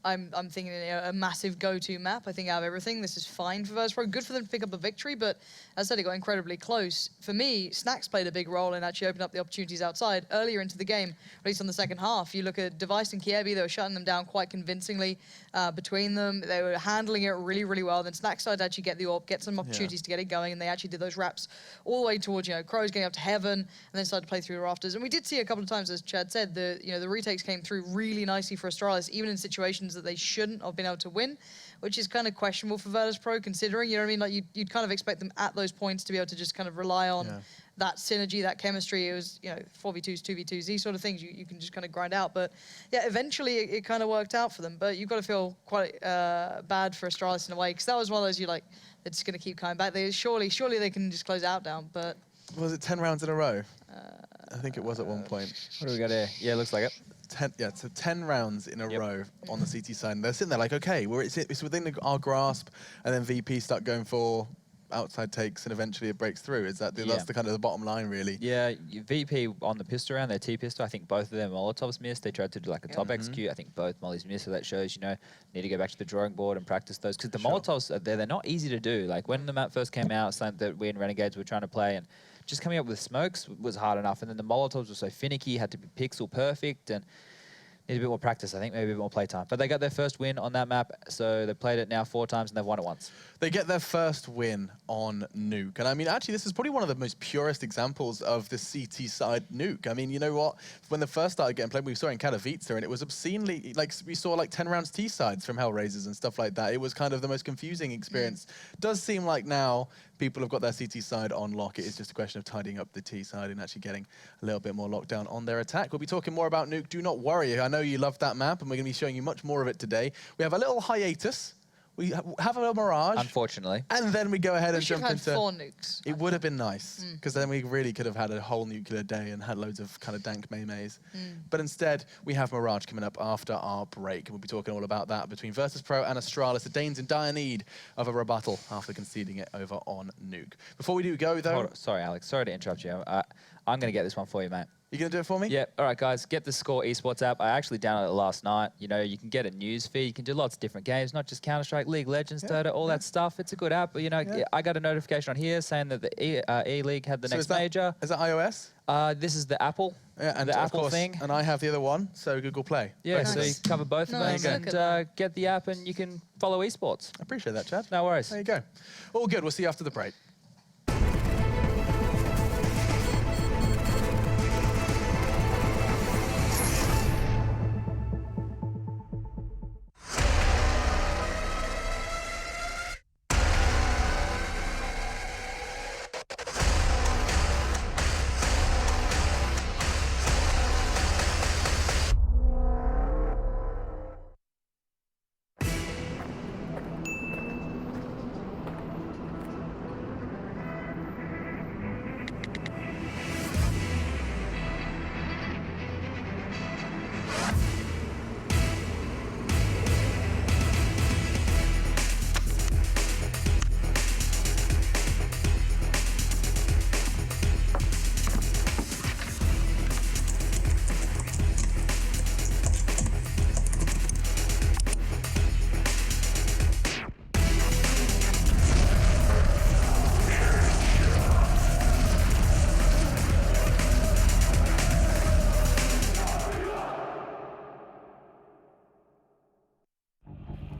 I'm thinking a massive go-to map. I think out of everything, this is fine for Virtus.Pro. Good for them to pick up a victory, but as I said, it got incredibly close. For me, Snax played a big role in actually opening up the opportunities outside earlier into the game, at least on the second half. You look at Device and Kierby, they were shutting them down quite convincingly between them. They were handling it really, really well. Then Snax started to actually get the AWP, get some opportunities to get it going, and they actually did those wraps all the way towards, you know, Crows getting up to heaven, and then started to play through the rafters. And we did see a couple of times, as Chad said, the retakes came through really nicely for Astralis, even in situations that they shouldn't have been able to win, which is kind of questionable for Virtus.Pro, considering, you know what I mean? Like, you'd kind of expect them at those points to be able to just kind of rely on that synergy, that chemistry. It was, you know, 4v2s, 2v2s, these sort of things you can just kind of grind out. But yeah, eventually it kind of worked out for them. But you've got to feel quite bad for Astralis in a way, because that was one of those, they're just going to keep coming back. Surely they can just close it out down. But was it 10 rounds in a row? I think it was at one point. What do we got here? Yeah, looks like it. 10 rounds in a row on the CT side. And they're sitting there like, okay, it's within our grasp, and then VP start going for outside takes, and eventually it breaks through. Is that that's the kind of the bottom line, really? Yeah, VP on the pistol round, their T pistol, I think both of them Molotovs missed. They tried to do like a top execute. I think both mollies missed, so that shows, you know, need to go back to the drawing board and practice those, because the Molotovs, they're not easy to do. Like when the map first came out, something that we in Renegades were trying to play, and just coming up with smokes was hard enough, and then the Molotovs were so finicky, had to be pixel perfect, and need a bit more practice, I think, maybe a bit more playtime. But they got their first win on that map, so they've played it now 4 times and they've won it once. They get their first win on Nuke. And I mean, actually, this is probably one of the most purest examples of the CT side Nuke. I mean, you know what? When the first started getting played, we saw in Katowice, and it was obscenely, like, we saw like 10 rounds T sides from Hellraisers and stuff like that. It was kind of the most confusing experience. Does seem like now people have got their CT side on lock. It is just a question of tidying up the T side and actually getting a little bit more lockdown on their attack. We'll be talking more about Nuke. Do not worry. I know you love that map, and we're going to be showing you much more of it today. We have a little hiatus. We have a little Mirage. Unfortunately. And then we go ahead and jump into... We should have 4 nukes. It would have been nice, because then we really could have had a whole nuclear day and had loads of kind of dank maymays. But instead, we have Mirage coming up after our break. And we'll be talking all about that between Virtus.Pro and Astralis. The Danes in dire need of a rebuttal after conceding it over on Nuke. Before we do go, though... Sorry, Alex. Sorry to interrupt you. I'm going to get this one for you, mate. You going to do it for me? Yeah. All right, guys. Get the Score esports app. I actually downloaded it last night. You know, you can get a news feed. You can do lots of different games, not just Counter-Strike, League Legends, Dota, all that stuff. It's a good app. But, you know, I got a notification on here saying that the E-League had the next major. Is that iOS? This is the Apple. Yeah, and the Apple Apple thing. And I have the other one, so Google Play. Yeah, so you cover both of them, and get the app, and you can follow esports. I appreciate that, Chad. No worries. There you go. All good. We'll see you after the break.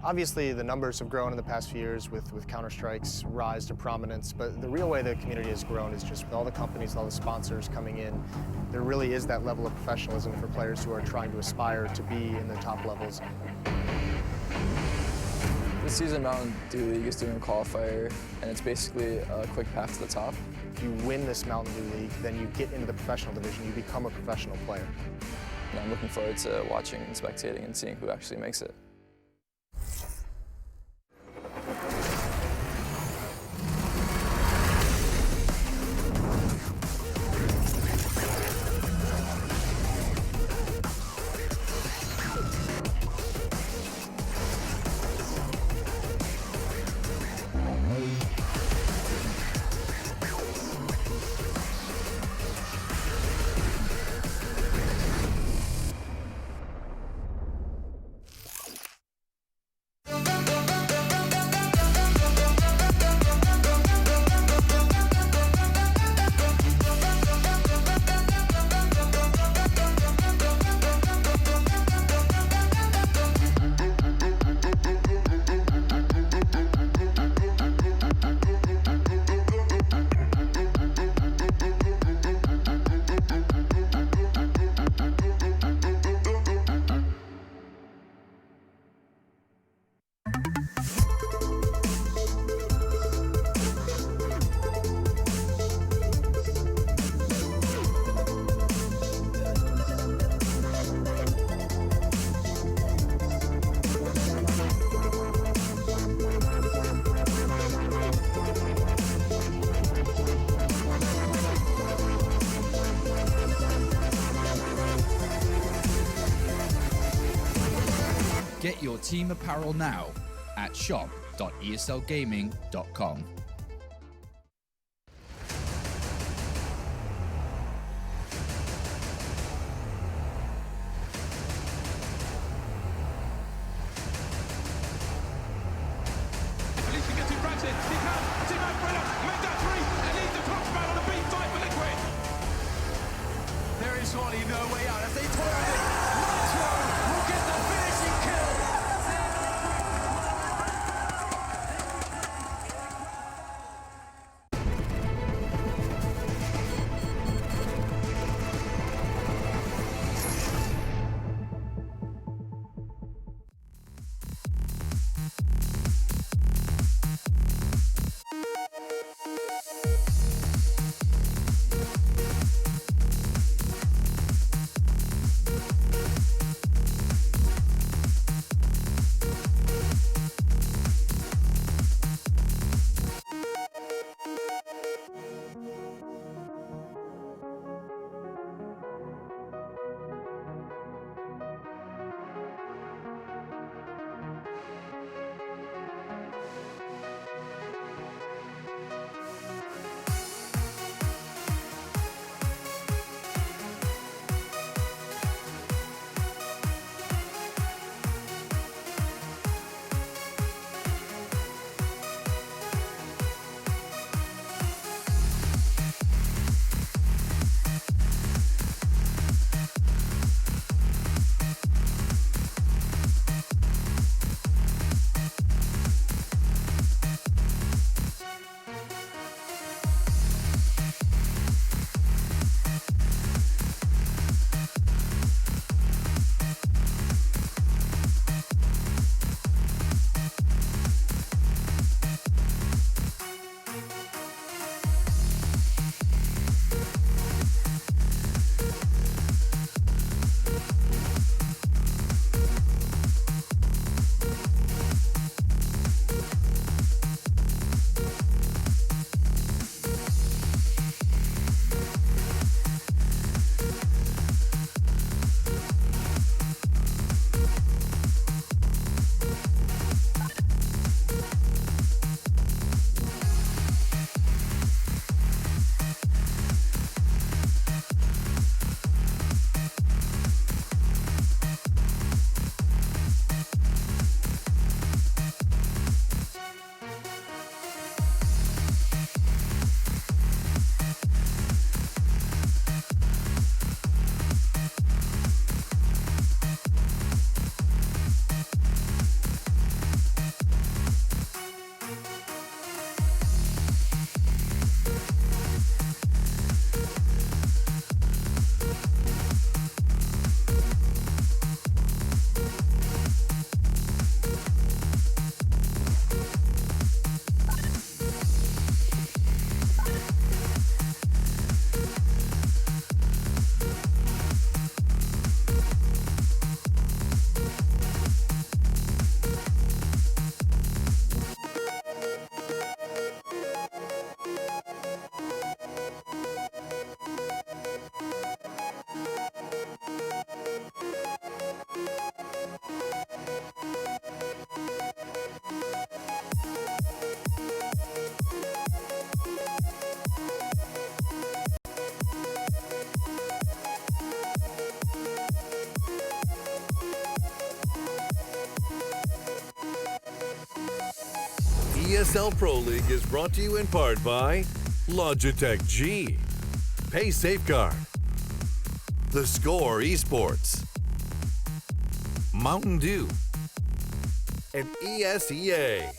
Obviously, the numbers have grown in the past few years with Counter-Strike's rise to prominence, but the real way the community has grown is just with all the companies, all the sponsors coming in. There really is that level of professionalism for players who are trying to aspire to be in the top levels. This season, Mountain Dew League is doing a qualifier, and it's basically a quick path to the top. If you win this Mountain Dew League, then you get into the professional division, you become a professional player. And I'm looking forward to watching and spectating and seeing who actually makes it. Get your team apparel now at shop.eslgaming.com. There is surely no way out as they toil it. Nitro will get the finishing kill. ESL Pro League is brought to you in part by Logitech G, Pay Safeguard, The Score Esports, Mountain Dew, and ESEA.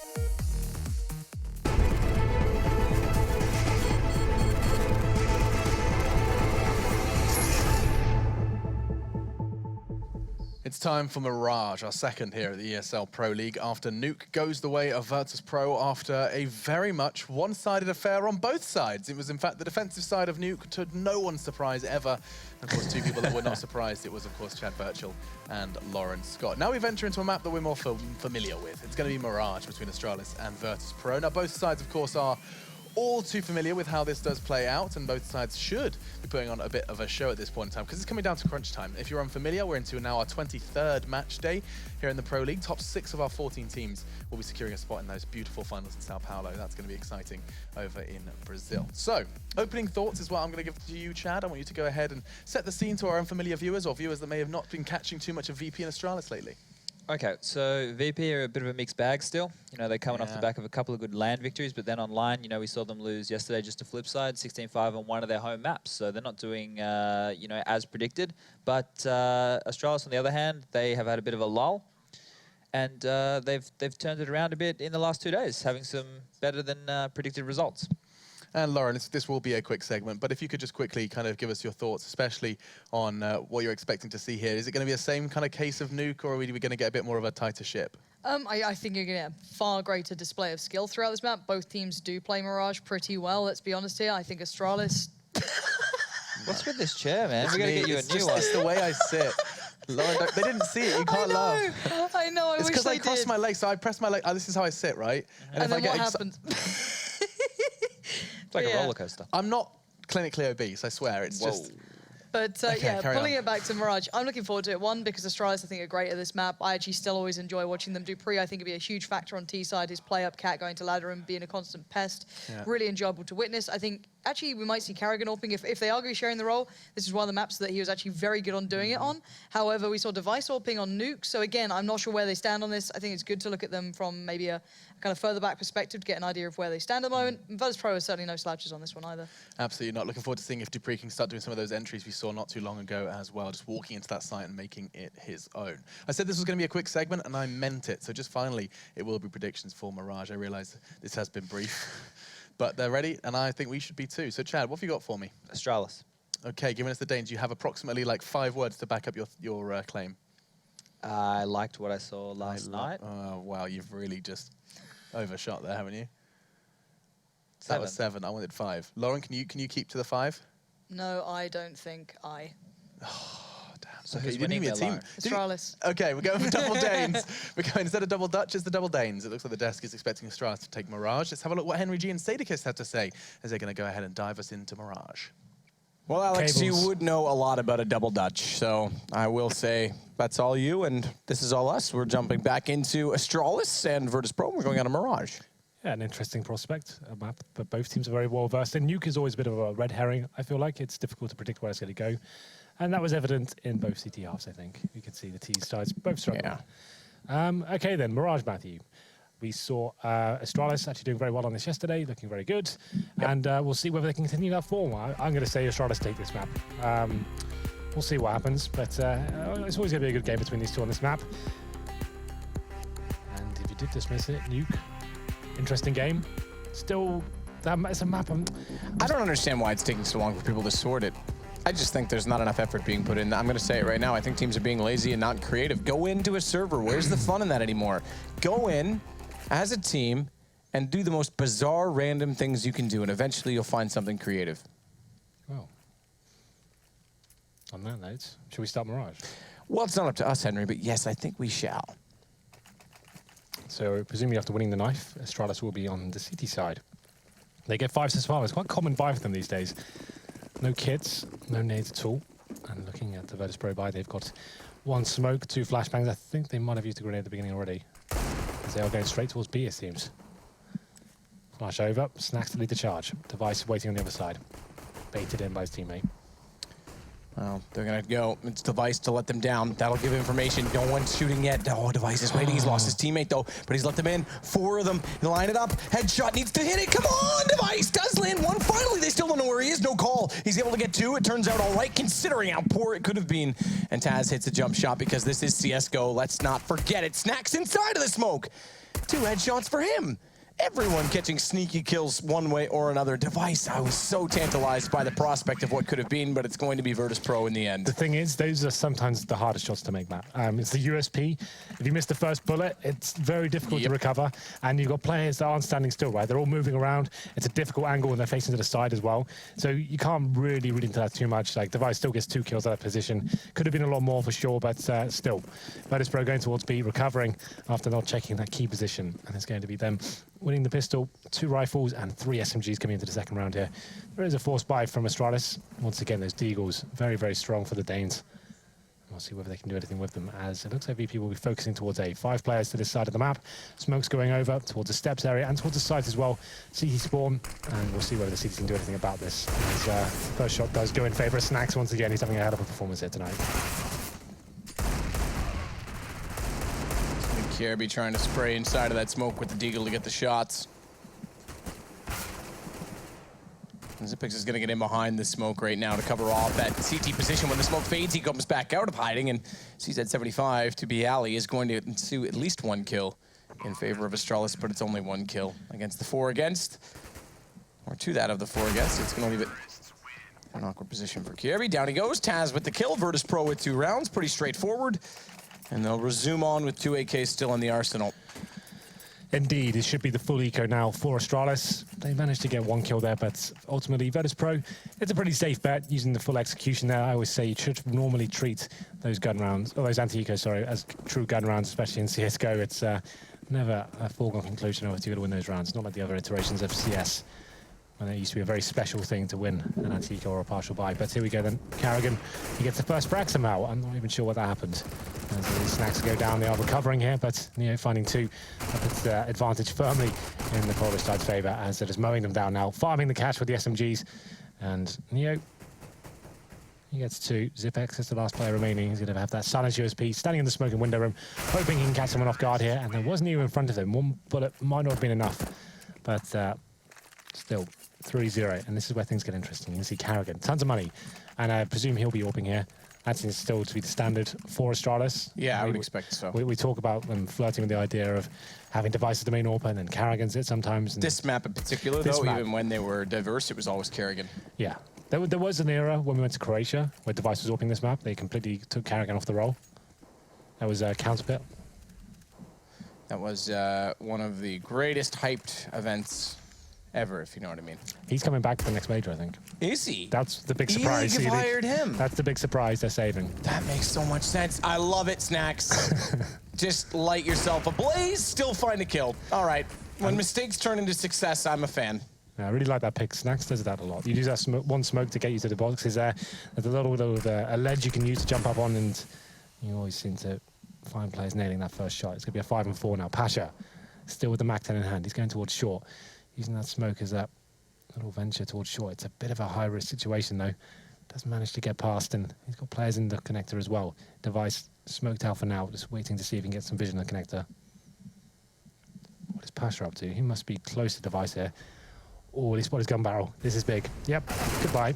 It's time for Mirage, our second here at the ESL Pro League, after Nuke goes the way of Virtus.Pro after a very much one-sided affair on both sides. It was, in fact, the defensive side of Nuke, to no one's surprise ever. And of course, two people that were not surprised. It was, of course, Chad Birchall and Lauren Scott. Now we venture into a map that we're more familiar with. It's going to be Mirage between Astralis and Virtus.Pro. Now, both sides, of course, are all too familiar with how this does play out, and both sides should be putting on a bit of a show at this point in time, because it's coming down to crunch time. If you're unfamiliar, we're into now our 23rd match day here in the Pro League. Top 6 of our 14 teams will be securing a spot in those beautiful finals in Sao Paulo. That's going to be exciting over in Brazil. So, opening thoughts is what I'm going to give to you, Chad. I want you to go ahead and set the scene to our unfamiliar viewers, or viewers that may have not been catching too much of VP and Astralis lately. Okay, so VP are a bit of a mixed bag still. You know, they're coming off the back of a couple of good land victories, but then online, you know, we saw them lose yesterday just to flip side, 16-5 on one of their home maps. So they're not doing, you know, as predicted. But Astralis, on the other hand, they have had a bit of a lull. And they've turned it around a bit in the last 2 days, having some better than predicted results. And Lauren, this will be a quick segment, but if you could just quickly kind of give us your thoughts, especially on what you're expecting to see here. Is it going to be the same kind of case of Nuke, or are we going to get a bit more of a tighter ship? I think you're going to get a far greater display of skill throughout this map. Both teams do play Mirage pretty well, let's be honest here. I think Astralis... What's with this chair, man? We're going to get you a new one. It's the way I sit. Lauren, they didn't see it. You can't laugh. I know, It's because I cross my legs, so I press my leg. This is how I sit, right? And then what happens? It's like a roller coaster. I'm not clinically obese, I swear. It's just... But okay, pulling it back to Mirage, I'm looking forward to it. One, because Astralis, I think, are great at this map. I actually still always enjoy watching them. Dupree, I think, would be a huge factor on T side. His play up, Cat going to ladder and being a constant pest. Yeah. Really enjoyable to witness. I think, actually, we might see Carrigan AWPing. If they are going to be sharing the role, this is one of the maps that he was actually very good on doing it on. However, we saw Device AWPing on Nuke. So again, I'm not sure where they stand on this. I think it's good to look at them from maybe a kind of further back perspective to get an idea of where they stand at the moment. Virtus.Pro is certainly no slouches on this one either. Absolutely not. Looking forward to seeing if Dupree can start doing some of those entries we saw not too long ago as well, just walking into that site and making it his own. I said this was going to be a quick segment, and I meant it. So just finally, it will be predictions for Mirage. I realise this has been brief, but they're ready, and I think we should be too. So Chad, what have you got for me? Astralis. Okay, giving us the Danes. You have approximately like 5 words to back up your claim. I liked what I saw last night. Oh, wow, you've really just overshot there, haven't you? 7. That was 7. I wanted 5. Lauren, can you keep to the 5? No, I don't think I. Oh, damn. So okay, who's you didn't winning even their team. Astralis. Okay, we're going for double Danes. We're going, instead of double Dutch, it's the double Danes. It looks like the desk is expecting Astralis to take Mirage. Let's have a look what Henry G and Sadikist had to say as they're going to go ahead and dive us into Mirage. Well, Alex, you would know a lot about a double Dutch, so I will say that's all you, and this is all us. We're jumping back into Astralis and Virtus.Pro. We're going on a Mirage. Yeah, an interesting prospect, a map, but both teams are very well versed. And Nuke is always a bit of a red herring, I feel like. It's difficult to predict where it's going to go. And that was evident in both CT halves, I think. You could see the T sides both struggling. Yeah. Okay, then, Mirage, Matthew. We saw Astralis actually doing very well on this yesterday, looking very good. Yep. And we'll see whether they can continue that form. I'm going to say Astralis take this map. We'll see what happens, but it's always going to be a good game between these two on this map. And if you did dismiss it, Nuke, interesting game. Still, it's a map. I don't understand why it's taking so long for people to sort it. I just think there's not enough effort being put in. I'm going to say it right now. I think teams are being lazy and not creative. Go into a server. Where's the fun in that anymore? Go in as a team and do the most bizarre, random things you can do, and eventually you'll find something creative. Well, on that note, should we start Mirage? Well, it's not up to us, Henry, but yes, I think we shall. So, presumably after winning the knife, Astralis will be on the CT side. They get 5 to survive. It's quite a common buy for them these days. No kits, no nades at all. And looking at the Virtus.Pro buy, they've got 1 smoke, 2 flashbangs. I think they might have used a grenade at the beginning already. As they are going straight towards B, it seems. Flash over, snacks to lead the charge. Device waiting on the other side. Baited in by his teammate. Well, they're going to go. It's Device to let them down. That'll give information. No one's shooting yet. Oh, Device is waiting. He's lost his teammate, though, but he's let them in. 4 of them. He'll line it up. Headshot needs to hit it. Come on, Device does land one. Finally, they still don't know where he is. No call. He's able to get 2. It turns out all right, considering how poor it could have been. And Taz hits a jump shot because this is CSGO. Let's not forget it. Snacks inside of the smoke. 2 headshots for him. Everyone catching sneaky kills one way or another. Device, I was so tantalized by the prospect of what could have been, but it's going to be Virtus.Pro in the end. The thing is, those are sometimes the hardest shots to make, Matt. It's the USP. If you miss the first bullet, it's very difficult to recover. And you've got players that aren't standing still, right? They're all moving around. It's a difficult angle and they're facing to the side as well. So you can't really read into that too much. Like, Device still gets 2 kills out of position. Could have been a lot more for sure, but still. Virtus.Pro going towards B, recovering after not checking that key position. And it's going to be them winning the pistol, 2 rifles and 3 SMGs coming into the second round here. There is a force buy from Astralis. Once again, those Deagles, very, very strong for the Danes. We'll see whether they can do anything with them, as it looks like VP will be focusing towards A. 5 players to this side of the map. Smoke's going over towards the steps area and towards the sides as well. CT spawn, and we'll see whether the CT can do anything about this. As first shot does go in favor of Snacks once again. He's having a hell of a performance here tonight. Kirby trying to spray inside of that smoke with the Deagle to get the shots. Xyp9x is going to get in behind the smoke right now to cover off that CT position. When the smoke fades, he comes back out of hiding, and CZ75 to be Ali is going to ensue at least 1 kill in favor of Astralis, but it's only 1 kill against the 4 against, or to that of the 4 against. It's going to leave it an awkward position for Kirby. Down he goes. Taz with the kill. Virtus.Pro with 2 rounds. Pretty straightforward. And they'll resume on with 2 AKs still in the arsenal. Indeed, it should be the full eco now for Astralis. They managed to get 1 kill there, but ultimately Virtus.Pro, it's a pretty safe bet using the full execution there. I always say you should normally treat those gun rounds, or those anti-eco, sorry, as true gun rounds, especially in CSGO. It's never a foregone conclusion of if you're going to win those rounds, not like the other iterations of CS. And it used to be a very special thing to win an anti-eco or a partial buy. But here we go then. Carrigan, he gets the first frag somehow. I'm not even sure what that happened. As the Snacks go down, they are recovering here, but Neo finding 2. That puts the advantage firmly in the Polish side's favor as it is mowing them down now, farming the catch with the SMGs. And Neo, he gets 2. Xyp9x is the last player remaining. He's going to have that silence USP, standing in the smoking window room, hoping he can catch someone off guard here. And there was Neo in front of him. 1 bullet might not have been enough, but still. 3-0, and this is where things get interesting. You can see Carrigan, tons of money, and I presume he'll be AWPing here. That seems still to be the standard for Astralis. Yeah, I would expect so. We talk about them flirting with the idea of having Devices domain open and Carrigan's it sometimes. And this map in particular, though, even when they were diverse, it was always Carrigan. Yeah. There was an era when we went to Croatia where Device was AWPing this map. They completely took Carrigan off the roll. That was Counterpit. That was one of the greatest hyped events ever, if you know what I mean. He's coming back for the next major, I think. Is he? That's the big surprise. You've hired him. That's the big surprise they're saving. That makes so much sense. I love it, Snacks. Just light yourself ablaze, still find a kill. All right. When mistakes turn into success, I'm a fan. Yeah, I really like that pick. Snacks does that a lot. You use that one smoke to get you to the box. There's a little bit of a ledge you can use to jump up on, and you always seem to find players nailing that first shot. It's going to be a 5-4 now. Pasha, still with the Mac 10 in hand. He's going towards short. Using that smoke as that little venture towards short. It's a bit of a high-risk situation, though. Does manage to get past, and he's got players in the connector as well. Device smoked out for now, just waiting to see if he can get some vision on the connector. What is Pasha up to? He must be close to Device here. Oh, he spotted his gun barrel. This is big. Yep, goodbye.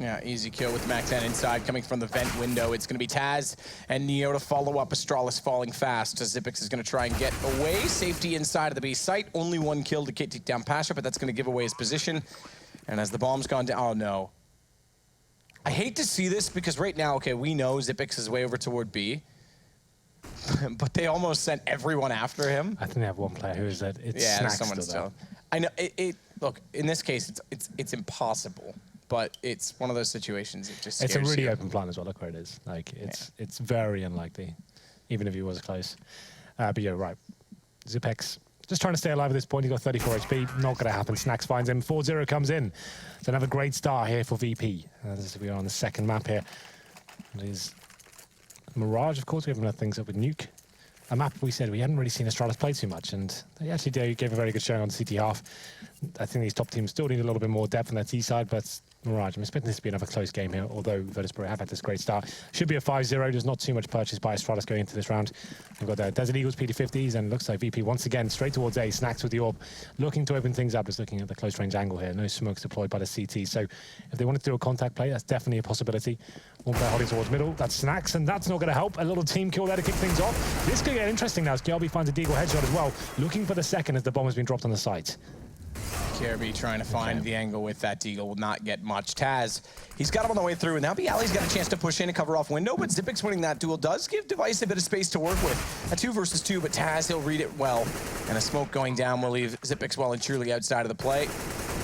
Yeah, easy kill with Mac 10 inside, coming from the vent window. It's going to be Taz and Neo to follow up. Astralis falling fast. Xyp9x is going to try and get away. Safety inside of the B site. Only 1 kill to take down Pasha, but that's going to give away his position. And as the bomb's gone down, oh no. I hate to see this because right now, okay, we know Xyp9x is way over toward B. But they almost sent everyone after him. I think they have 1 player who is that. It's Snacks someone still. I know. Look, in this case, it's impossible. But it's one of those situations that just scares It's a really you. open plan as well. Look where it is. Like it's very unlikely, even if he was close. But yeah, right. Xyp9x just trying to stay alive at this point. He got 34 HP. Not going to happen. Snacks finds him. 4-0 comes in. So another great start here for VP. As we are on the second map here. It is Mirage, of course. We haven't had things up with Nuke. A map we said we hadn't really seen Astralis play too much, and they actually gave a very good showing on the CT half. I think these top teams still need a little bit more depth on their T side, but Mirage, I'm expecting this to be another close game here, although Virtus.Pro have had this great start. Should be a 5-0. There's not too much purchase by Astralis going into this round. We've got Desert Eagles, PD50s, and looks like VP once again straight towards A. Snacks with the orb, looking to open things up. Is looking at the close range angle here. No smokes deployed by the CT. So if they wanted to do a contact play, that's definitely a possibility. One player holding towards middle. That's Snacks, and that's not going to help. A little team kill there to kick things off. This could get interesting now as Kirby finds a Deagle headshot as well, looking for the second as the bomb has been dropped on the site. Kirby trying to find the angle with that Deagle will not get much. Taz, he's got him on the way through, and now Bially's got a chance to push in and cover off window, but Xyp9x winning that duel does give Device a bit of space to work with. A 2 versus 2, but Taz, he'll read it well. And a smoke going down will leave Xyp9x well and truly outside of the play.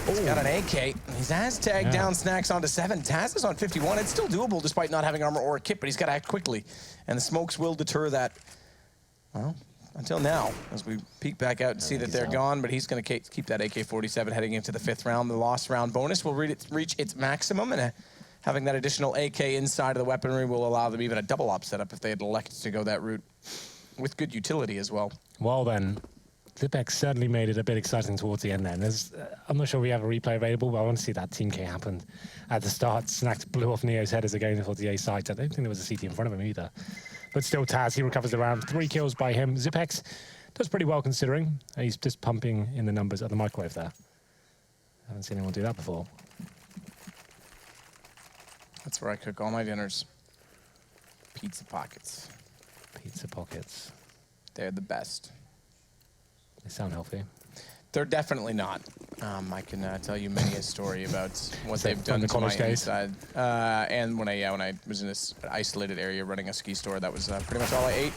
He's got an AK. He's has tagged down Snacks onto 7. Taz is on 51. It's still doable despite not having armor or a kit, but he's got to act quickly. And the smokes will deter that, well, until now, as we peek back out and see that they're gone, but he's going to keep that AK-47 heading into the 5th round. The lost round bonus will reach its maximum, and having that additional AK inside of the weaponry will allow them even a double op setup if they had elected to go that route, with good utility as well. Well then, Xyp9x certainly made it a bit exciting towards the end then. I'm not sure we have a replay available, but I want to see that team K happen at the start. Snacks blew off Neo's head as they're going towards the A side. I don't think there was a CT in front of him either. But still, Taz, he recovers the round. 3 kills by him. Xyp9x does pretty well considering. He's just pumping in the numbers at the microwave there. Haven't seen anyone do that before. That's where I cook all my dinners. Pizza pockets. Pizza pockets. They're the best. They sound healthy. They're definitely not. I can tell you many a story about what they've done to my inside. And when I was in this isolated area running a ski store, that was pretty much all I ate.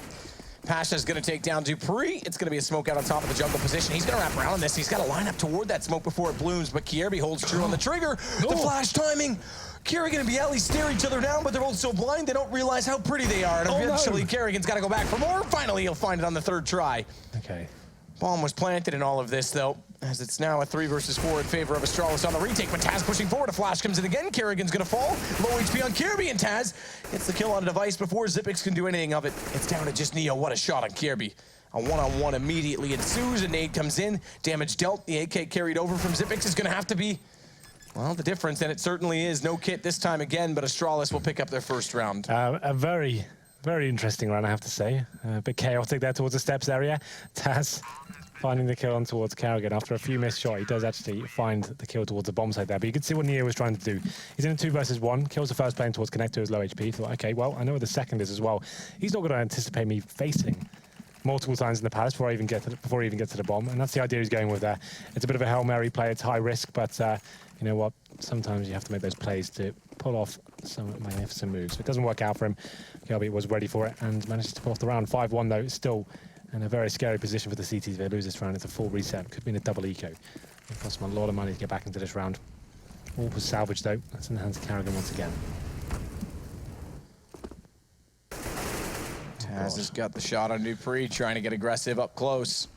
Pasha's going to take down Dupree. It's going to be a smoke out on top of the jungle position. He's going to wrap around on this. He's got to line up toward that smoke before it blooms, but Kierby holds true on the trigger. The flash timing. Kerrigan and Bially stare each other down, but they're both so blind they don't realize how pretty they are. And eventually, Kerrigan's got to go back for more. Finally, he'll find it on the 3rd try. Okay. Bomb was planted in all of this, though, as it's now a 3 versus 4 in favor of Astralis on the retake. But Taz pushing forward, a flash comes in again. Kerrigan's gonna fall. Low HP on Kirby, and Taz gets the kill on a Device before Xyp9x can do anything of it. It's down to just Neo. What a shot on Kirby. A one-on-one immediately ensues. A nade comes in. Damage dealt. The AK carried over from Xyp9x is gonna have to be, well, the difference, and it certainly is. No kit this time again, but Astralis will pick up their 1st round. A very interesting round, I have to say. A bit chaotic there towards the steps area. Taz finding the kill on towards Kerrigan. After a few missed shots, he does actually find the kill towards the bomb site there. But you can see what Neo was trying to do. He's in a 2 versus 1, kills the first plane towards Connector, who's low HP. Thought, okay, well, I know where the second is as well. He's not going to anticipate me facing multiple times in the palace before he even gets to the bomb. And that's the idea he's going with there. It's a bit of a Hail Mary play. It's high risk, but you know what? Sometimes you have to make those plays to pull off some magnificent moves. It doesn't work out for him. Kirby was ready for it and managed to pull off the round. 5-1 though, still in a very scary position for the CTs. If they lose this round, it's a full reset. Could be in a double eco. It cost them a lot of money to get back into this round. All was salvaged though. That's in the hands of Kerrigan once again. Taz has got the shot on Dupree, trying to get aggressive up close.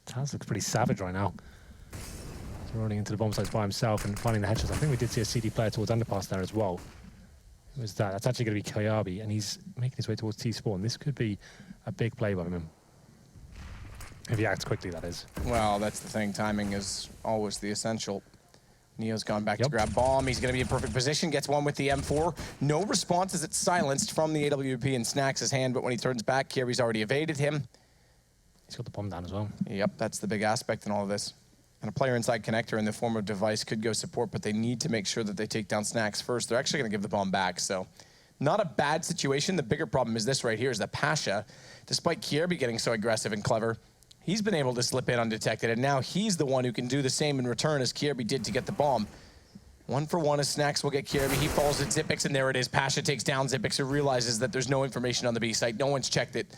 Taz looks pretty savage right now. He's running into the bomb sites by himself and finding the headshots. I think we did see a CD player towards underpass there as well. Who was that? That's actually going to be Kayabi, and he's making his way towards T-spawn. This could be a big play by him. If he acts quickly, that is. Well, that's the thing. Timing is always the essential. Neo's gone back to grab bomb. He's going to be in perfect position. Gets one with the M4. No response as it's silenced from the AWP in Snacks' hand, but when he turns back, Kirby's already evaded him. He's got the bomb down as well. Yep, that's the big aspect in all of this. And a player inside connector in the form of Device could go support, but they need to make sure that they take down Snacks first. They're actually going to give the bomb back, so not a bad situation. The bigger problem is this right here, is that Pasha, despite Kirby getting so aggressive and clever, he's been able to slip in undetected, and now he's the one who can do the same in return as Kirby did to get the bomb. 1 for 1 as Snacks will get Kirby. He falls at Xyp9x, and there it is. Pasha takes down Xyp9x, who realizes that there's no information on the B site. No one's checked it,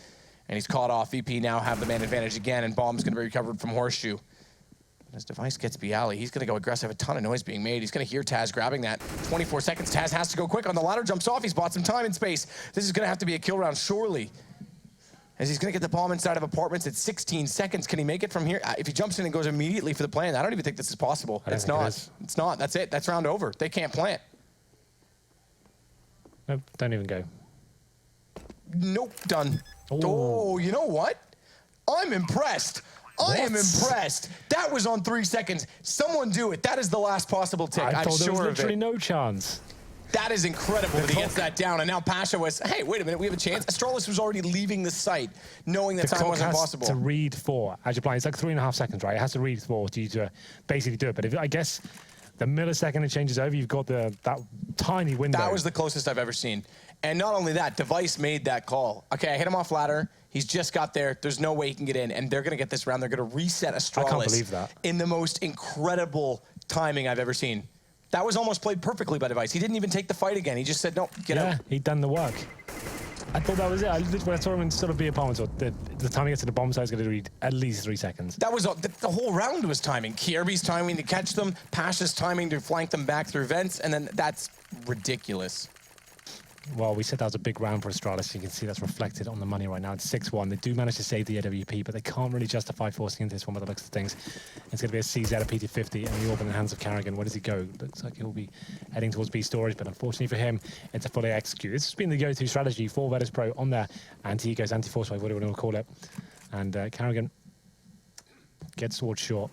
and he's caught off. VP now have the man advantage again, and bomb's going to be recovered from Horseshoe. As Device gets Bially, he's going to go aggressive. A ton of noise being made. He's going to hear Taz grabbing that. 24 seconds. Taz has to go quick on the ladder. Jumps off. He's bought some time and space. This is going to have to be a kill round, surely. As he's going to get the bomb inside of apartments at 16 seconds. Can he make it from here? If he jumps in and goes immediately for the plant, I don't even think this is possible. It's not. It's not. That's it. That's round over. They can't plant. Nope, don't even go. Nope, done. Oh, you know what? I'm impressed. I am impressed. That was on 3 seconds. Someone do it. That is the last possible tick. I thought there was sure literally no chance. That is incredible that he gets that down. And now Pasha was, hey, wait a minute, we have a chance. Astralis was already leaving the site, knowing that time wasn't possible. To read 4 as you're playing. It's like 3.5 seconds, right? It has to read 4 to you to basically do it. But I guess the millisecond it changes over, you've got that tiny window. That was the closest I've ever seen. And not only that, Device made that call. Okay, I hit him off ladder. He's just got there. There's no way he can get in. And they're going to get this round. They're going to reset Astralis. I can't believe that. In the most incredible timing I've ever seen. That was almost played perfectly by Device. He didn't even take the fight again. He just said, no, get out. Yeah, he'd done the work. I thought that was it. When I saw him in sort of the apartment, the time he gets to the bomb site is going to read at least 3 seconds. That was the whole round was timing. Kierby's timing to catch them, Pasha's timing to flank them back through vents, and then that's ridiculous. Well, we said that was a big round for Astralis. You can see that's reflected on the money right now. It's 6-1. They do manage to save the AWP, but they can't really justify forcing into this one by the looks of things. It's going to be a CZ, a PT50, and the orb in the hands of Carrigan. Where does he go? Looks like he'll be heading towards B storage, but unfortunately for him, it's a fully execute. This has been the go-to strategy for Virtus.Pro on their anti-ecos, anti-force wave, whatever you want to call it. And Carrigan gets towards short.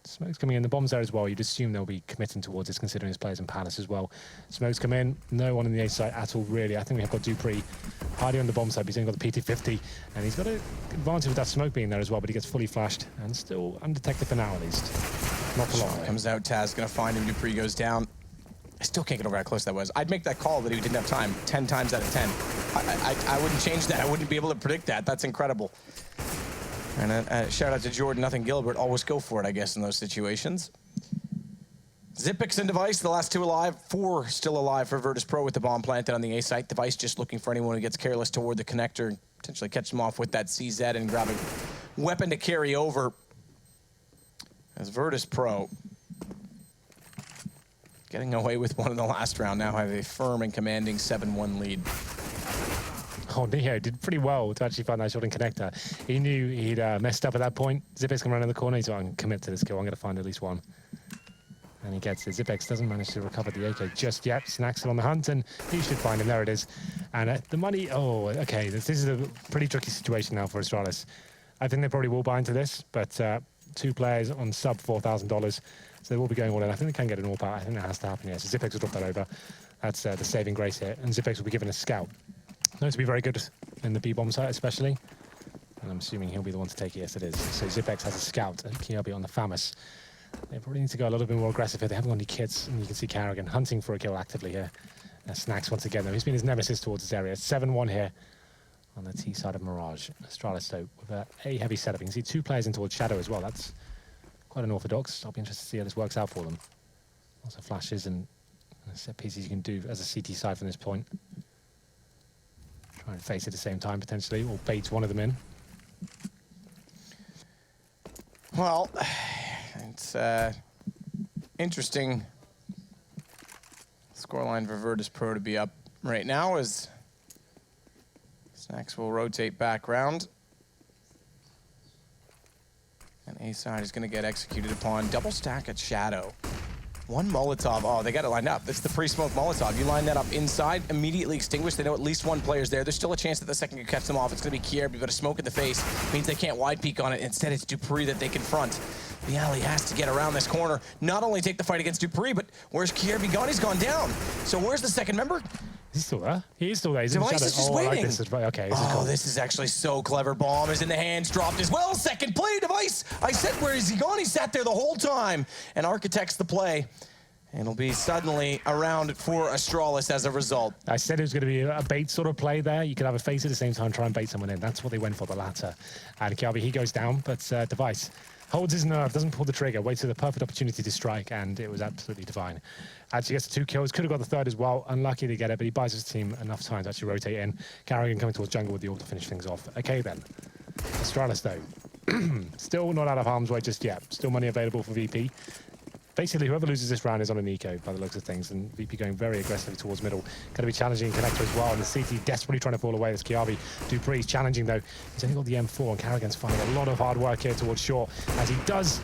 Smoke's coming in. The bomb's there as well. You'd assume they'll be committing towards this, considering his players in Palace as well. Smoke's come in. No one in the A site at all, really. I think we have got Dupree hiding on the bomb side. He's only got the PT50, and he's got an advantage with that smoke being there as well, but he gets fully flashed and still undetected for now, at least. Not for long. Comes out, Taz going to find him. Dupree goes down. I still can't get over how close that was. I'd make that call that he didn't have time 10 times out of 10. I wouldn't change that. I wouldn't be able to predict that. That's incredible. And shout out to Jordan, nothing Gilbert. Always go for it, I guess, in those situations. Zipix and Device, the last 2 alive. 4 still alive for Virtus.Pro with the bomb planted on the A site. Device just looking for anyone who gets careless toward the connector. Potentially catch them off with that CZ and grab a weapon to carry over. As Virtus.Pro getting away with one in the last round, now have a firm and commanding 7-1 lead. Oh, Neo did pretty well to actually find that shot in connector. He knew he'd messed up at that point. Zipex can run in the corner. He's like, I'm commit to this kill. I'm going to find at least one. And he gets it. Zipex doesn't manage to recover the AK just yet. Snacks on the hunt, and he should find him. There it is. And the money, oh, okay. This is a pretty tricky situation now for Astralis. I think they probably will buy into this, but 2 players on sub $4,000. So they will be going all in. I think they can get an AWP out. I think that has to happen, yes. So Zipex will drop that over. That's the saving grace here. And Zipex will be given a scout. Known to be very good in the B-bomb site, especially. And I'm assuming he'll be the one to take it. Yes, it is. So Zipex has a scout and Kiabi on the FAMAS. They probably need to go a little bit more aggressive here. They haven't got any kits, and you can see Carrigan hunting for a kill actively here. Snacks once again, though. He's been his nemesis towards this area. 7-1 here on the T side of Mirage. Astralis, though, with a heavy setup. You can see 2 players in towards Shadow as well. That's quite unorthodox. I'll be interested to see how this works out for them. Lots of flashes and set pieces you can do as a CT side from this point. Try and face at the same time, potentially, or bait one of them in. Well, it's interesting scoreline for Virtus.Pro to be up right now as Snacks will rotate back round. And A side is going to get executed upon. Double stack at Shadow. 1 Molotov. Oh, they got it lined up. It's the pre-smoke Molotov. You line that up inside, immediately extinguished. They know at least 1 player's there. There's still a chance that the second could catch them off. It's going to be Kierby, but a smoke in the face means they can't wide peek on it. Instead, it's Dupree that they confront. The alley has to get around this corner. Not only take the fight against Dupree, but where's Kierby gone? He's gone down. So where's the second member? He's still there. He is still there. He's Device in is just shadow. waiting. I like this. Okay, this is cool. This is actually so clever. Bomb is in the hands, dropped as well. Second play, Device. I said, where is he gone? He sat there the whole time and architects the play. And it'll be suddenly around for Astralis as a result. I said it was going to be a bait sort of play there. You could have a face at the same time, try and bait someone in. That's what they went for, the latter. And Kiabi, he goes down, but Device holds his nerve, doesn't pull the trigger, waits for the perfect opportunity to strike, and it was absolutely divine. Actually gets the 2 kills, could have got the 3rd as well. Unlucky to get it, but he buys his team enough time to actually rotate in. Carrigan coming towards jungle with the AWP to finish things off. Okay then. Astralis though, still not out of harm's way just yet. Still money available for VP. Basically, whoever loses this round is on an eco by the looks of things, and VP going very aggressively towards middle. Going to be challenging connector as well, and the CT desperately trying to fall away. That's Kiabi. Dupree's challenging though. He's only got the M4, and Carrigan's finding a lot of hard work here towards short, as he does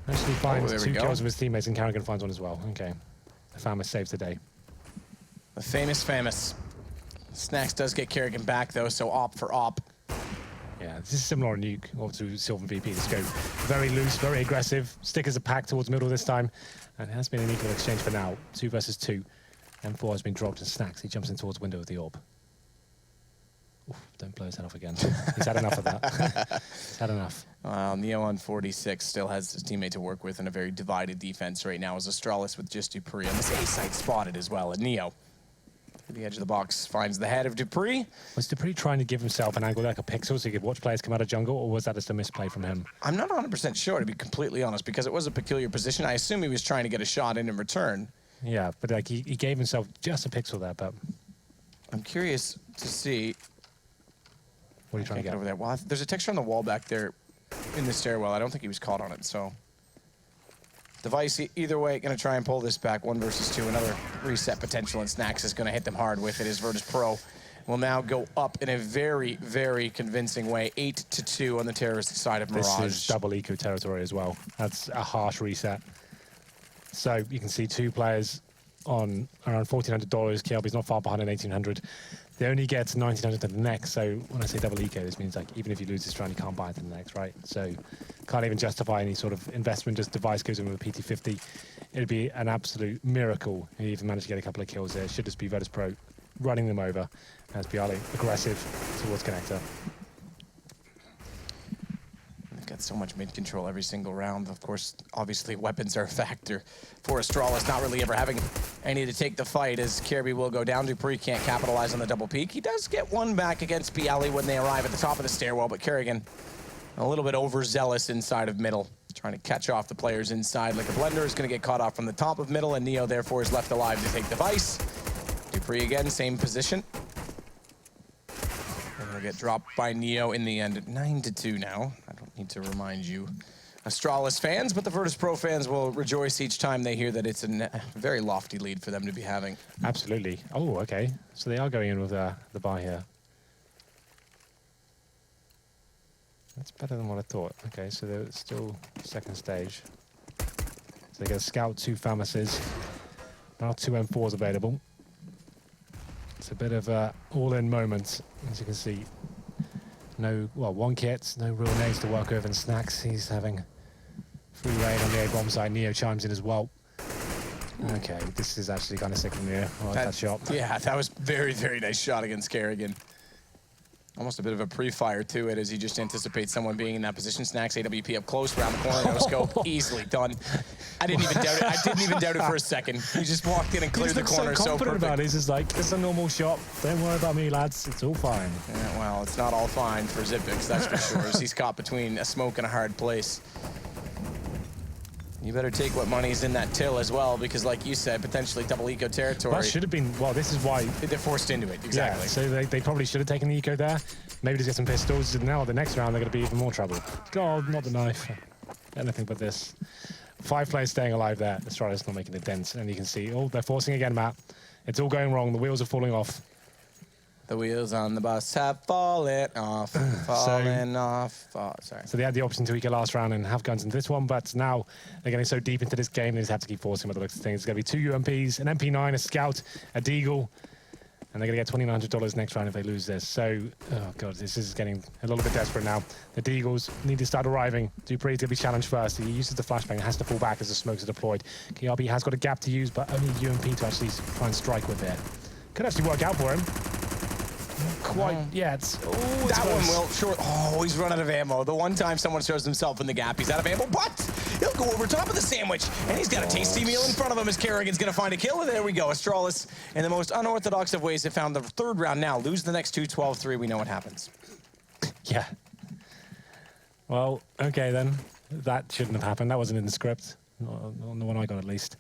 actually find 2 kills with his teammates, and Carrigan finds one as well. Okay, the FAMAS saves the day. The famous FAMAS. Snacks does get Carrigan back though, so op for op. Yeah, this is similar on Nuke or to Sylvan VP. Just go very loose, very aggressive. Stickers are packed towards middle this time. And it has been an equal exchange for now. 2 versus 2. M4 has been dropped and Snacks. He jumps in towards window of the orb. Oof, don't blow his head off again. He's had enough of that. He's had enough. Neo on 46 still has his teammate to work with in a very divided defense right now as Astralis with just Dupree on this A site spotted as well. And Neo, at the edge of the box, finds the head of Dupree. Was Dupree trying to give himself an angle like a pixel so he could watch players come out of jungle, or was that just a misplay from him? I'm not 100% sure, to be completely honest, because it was a peculiar position. I assume he was trying to get a shot in return. Yeah, but like he gave himself just a pixel there, but... I'm curious to see... What are you trying to get over there? Well, there's a texture on the wall back there in the stairwell. I don't think he was caught on it, so... Device, either way, going to try and pull this back. 1 versus 2, another reset potential, and Snacks is going to hit them hard with it as Virtus.Pro will now go up in a very, very convincing way. 8-2 on the terrorist side of Mirage. This is double eco territory as well. That's a harsh reset. So you can see 2 players on around $1,400. KLB's not far behind at 1,800. They only get 1,900 to the next. So when I say double eco, this means like even if you lose this round, you can't buy it to the next, right? So can't even justify any sort of investment. Just Device goes in with a PT50. It'd be an absolute miracle if you even managed to get a couple of kills there. It should just be Virtus.Pro running them over as Bialy aggressive towards Connector. Got so much mid-control every single round. Of course, obviously, weapons are a factor for Astralis, not really ever having any to take the fight as Kirby will go down. Dupree can't capitalize on the double peek. He does get one back against Bialy when they arrive at the top of the stairwell, but Kerrigan a little bit overzealous inside of middle, trying to catch off the players inside. Like a blender is going to get caught off from the top of middle, and Neo, therefore, is left alive to take Device. Dupree again, same position. Will get dropped by Neo in the end at 9-2 now. I don't need to remind you Astralis fans, but the Virtus.Pro fans will rejoice each time they hear that it's a very lofty lead for them to be having. Absolutely. Oh, okay. So they are going in with the buy here. That's better than what I thought. Okay, so they're still second stage. So they get a scout, 2 Famases. Now 2 M4s available. It's a bit of a all-in moment, as you can see. No, well, 1 kit, no real nades to work with, and Snacks, he's having free reign on the A-bomb side. Neo chimes in as well. Okay, this is actually kind of sick from Neo. I like that shot. Yeah, that was very, very nice shot against Kerrigan. Almost a bit of a pre-fire to it as he just anticipates someone being in that position. Snacks AWP up close, around the corner, no scope, easily done. I didn't even doubt it. I didn't even doubt it for a second. He just walked in and cleared the corner so perfect. About it. He's just like, it's a normal shot. Don't worry about me, lads. It's all fine. Yeah, well, it's not all fine for Zipix, that's for sure, as he's caught between a smoke and a hard place. You better take what money's in that till as well, because like you said, potentially double eco territory. That should have been, well, this is why. They're forced into it, exactly. Yeah, so they probably should have taken the eco there. Maybe just get some pistols. Now the next round, they're going to be even more trouble. God, not the knife. Anything but this. 5 players staying alive there. Astralis not making a dent. And you can see, oh, they're forcing again, Matt. It's all going wrong. The wheels are falling off. The wheels on the bus have fallen off, fallen off. Oh, sorry. So they had the option to eco last round and have guns into this one, but now they're getting so deep into this game, they just have to keep forcing by the looks of things. It's going to be 2 UMPs, an MP9, a Scout, a Deagle, and they're going to get $2,900 next round if they lose this. So, oh God, this is getting a little bit desperate now. The Deagles need to start arriving. Dupree's going to be challenged first. He uses the flashbang and has to fall back as the smokes are deployed. KRB has got a gap to use, but only UMP to actually try and strike with it. Could actually work out for him. Quite yet. Oh, that one will short. Oh, he's run out of ammo. The one time someone shows himself in the gap, he's out of ammo, but he'll go over top of the sandwich, and he's got a tasty meal in front of him as Kerrigan's going to find a kill, and there we go. Astralis, in the most unorthodox of ways, have found the 3rd round now. Lose the next 2, 12-3. We know what happens. Yeah. Well, okay then. That shouldn't have happened. That wasn't in the script. Not on the one I got, at least.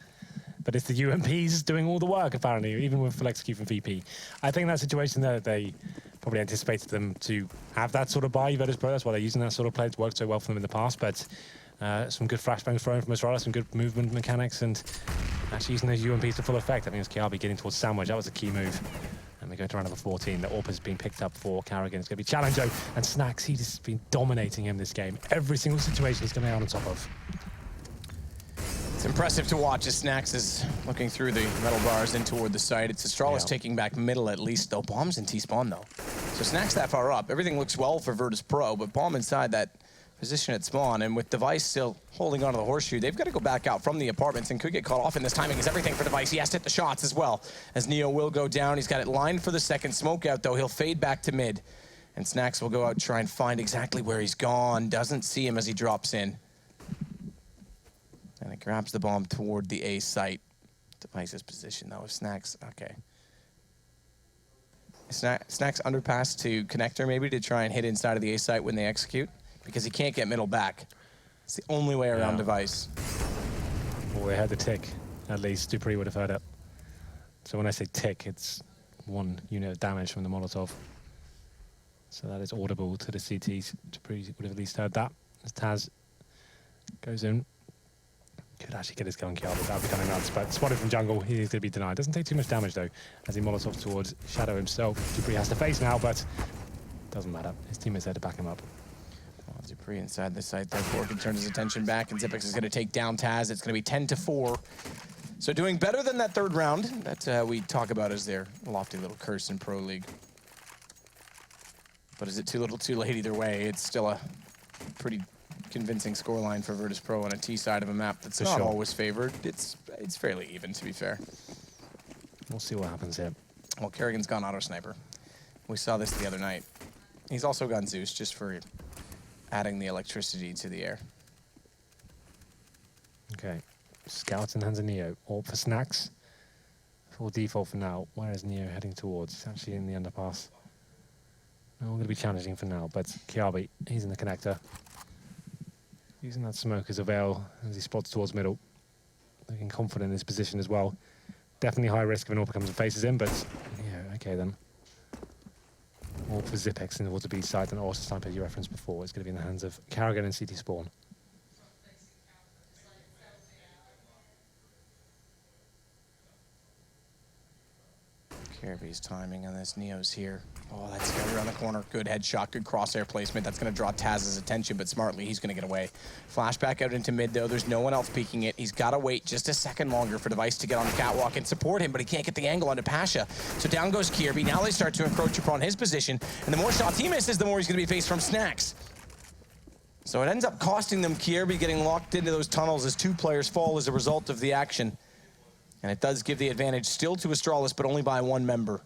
But it's the UMPs doing all the work, apparently, even with FlexQ from VP. I think that situation there, they probably anticipated them to have that sort of buy. Virtus.Pro, that's why they're using that sort of play. It's worked so well for them in the past, but some good flashbangs thrown from Astralis, some good movement mechanics, and actually using those UMPs to full effect. I think it's KRB getting towards Sandwich. That was a key move. And we go to round number 14. The AWP has been picked up for Kerrigan. It's going to be Challenger, and Snacks, he's just been dominating him this game. Every single situation he's going to be on top of. It's impressive to watch as Snacks is looking through the metal bars in toward the site. It's Astralis taking back middle at least, though. Bombs in T-spawn, though. So Snacks that far up. Everything looks well for Virtus.Pro, but Bomb inside that position at spawn, and with Device still holding onto the horseshoe, they've got to go back out from the apartments and could get caught off in this. Timing is everything for Device. He has to hit the shots as well, as Neo will go down. He's got it lined for the second smoke out, though. He'll fade back to mid, and Snacks will go out and try and find exactly where he's gone. Doesn't see him as he drops in. And it grabs the bomb toward the A site. Device's position, though, if Snacks, okay. Snacks underpass to connector, maybe, to try and hit inside of the A site when they execute, because he can't get middle back. It's the only way around Device. Well, we heard the tick. At least Dupree would have heard it. So when I say tick, it's 1 unit of damage from the Molotov. So that is audible to the CTs. Dupree would have at least heard that. As Taz goes in. Could actually get his kill on Kiara, but that would be kind of nuts. But spotted from jungle, he is going to be denied. Doesn't take too much damage, though, as he Molotov towards Shadow himself. Dupree has to face now, but doesn't matter. His teammates there to back him up. Well, Dupree inside the site, therefore, can turn his attention back, and Zipex is going to take down Taz. It's going to be 10-4. So doing better than that third round that we talk about as their lofty little curse in Pro League. But is it too little too late either way? It's still a pretty convincing scoreline for Virtus.Pro on a T side of a map that's not always favored. It's fairly even, to be fair. We'll see what happens here. Well, Kerrigan's gone auto sniper. We saw this the other night. He's also gone Zeus just for adding the electricity to the air. Okay, Scouts in hands of Neo. All for Snacks. Full default for now. Where is Neo heading towards? It's actually in the underpass. No, we're going to be challenging for now, but Kiabi, he's in the connector. Using that smoke as a veil as he spots towards middle. Looking confident in his position as well. Definitely high risk if an AWP comes and faces him, but yeah, okay then. AWP for Zipex in towards the B side, and also sniper you referenced before. It's going to be in the hands of Carrigan and CT Spawn. Kirby's timing on this. Neo's here. Oh, that's scary around the corner. Good headshot, good crosshair placement. That's going to draw Taz's attention, but smartly, he's going to get away. Flashback out into mid, though. There's no one else peeking it. He's got to wait just a second longer for Device to get on the catwalk and support him, but he can't get the angle onto Pasha. So down goes Kirby. Now they start to encroach upon his position, and the more shots he misses, the more he's going to be faced from Snacks. So it ends up costing them Kirby getting locked into those tunnels as 2 players fall as a result of the action. And it does give the advantage still to Astralis, but only by 1 member.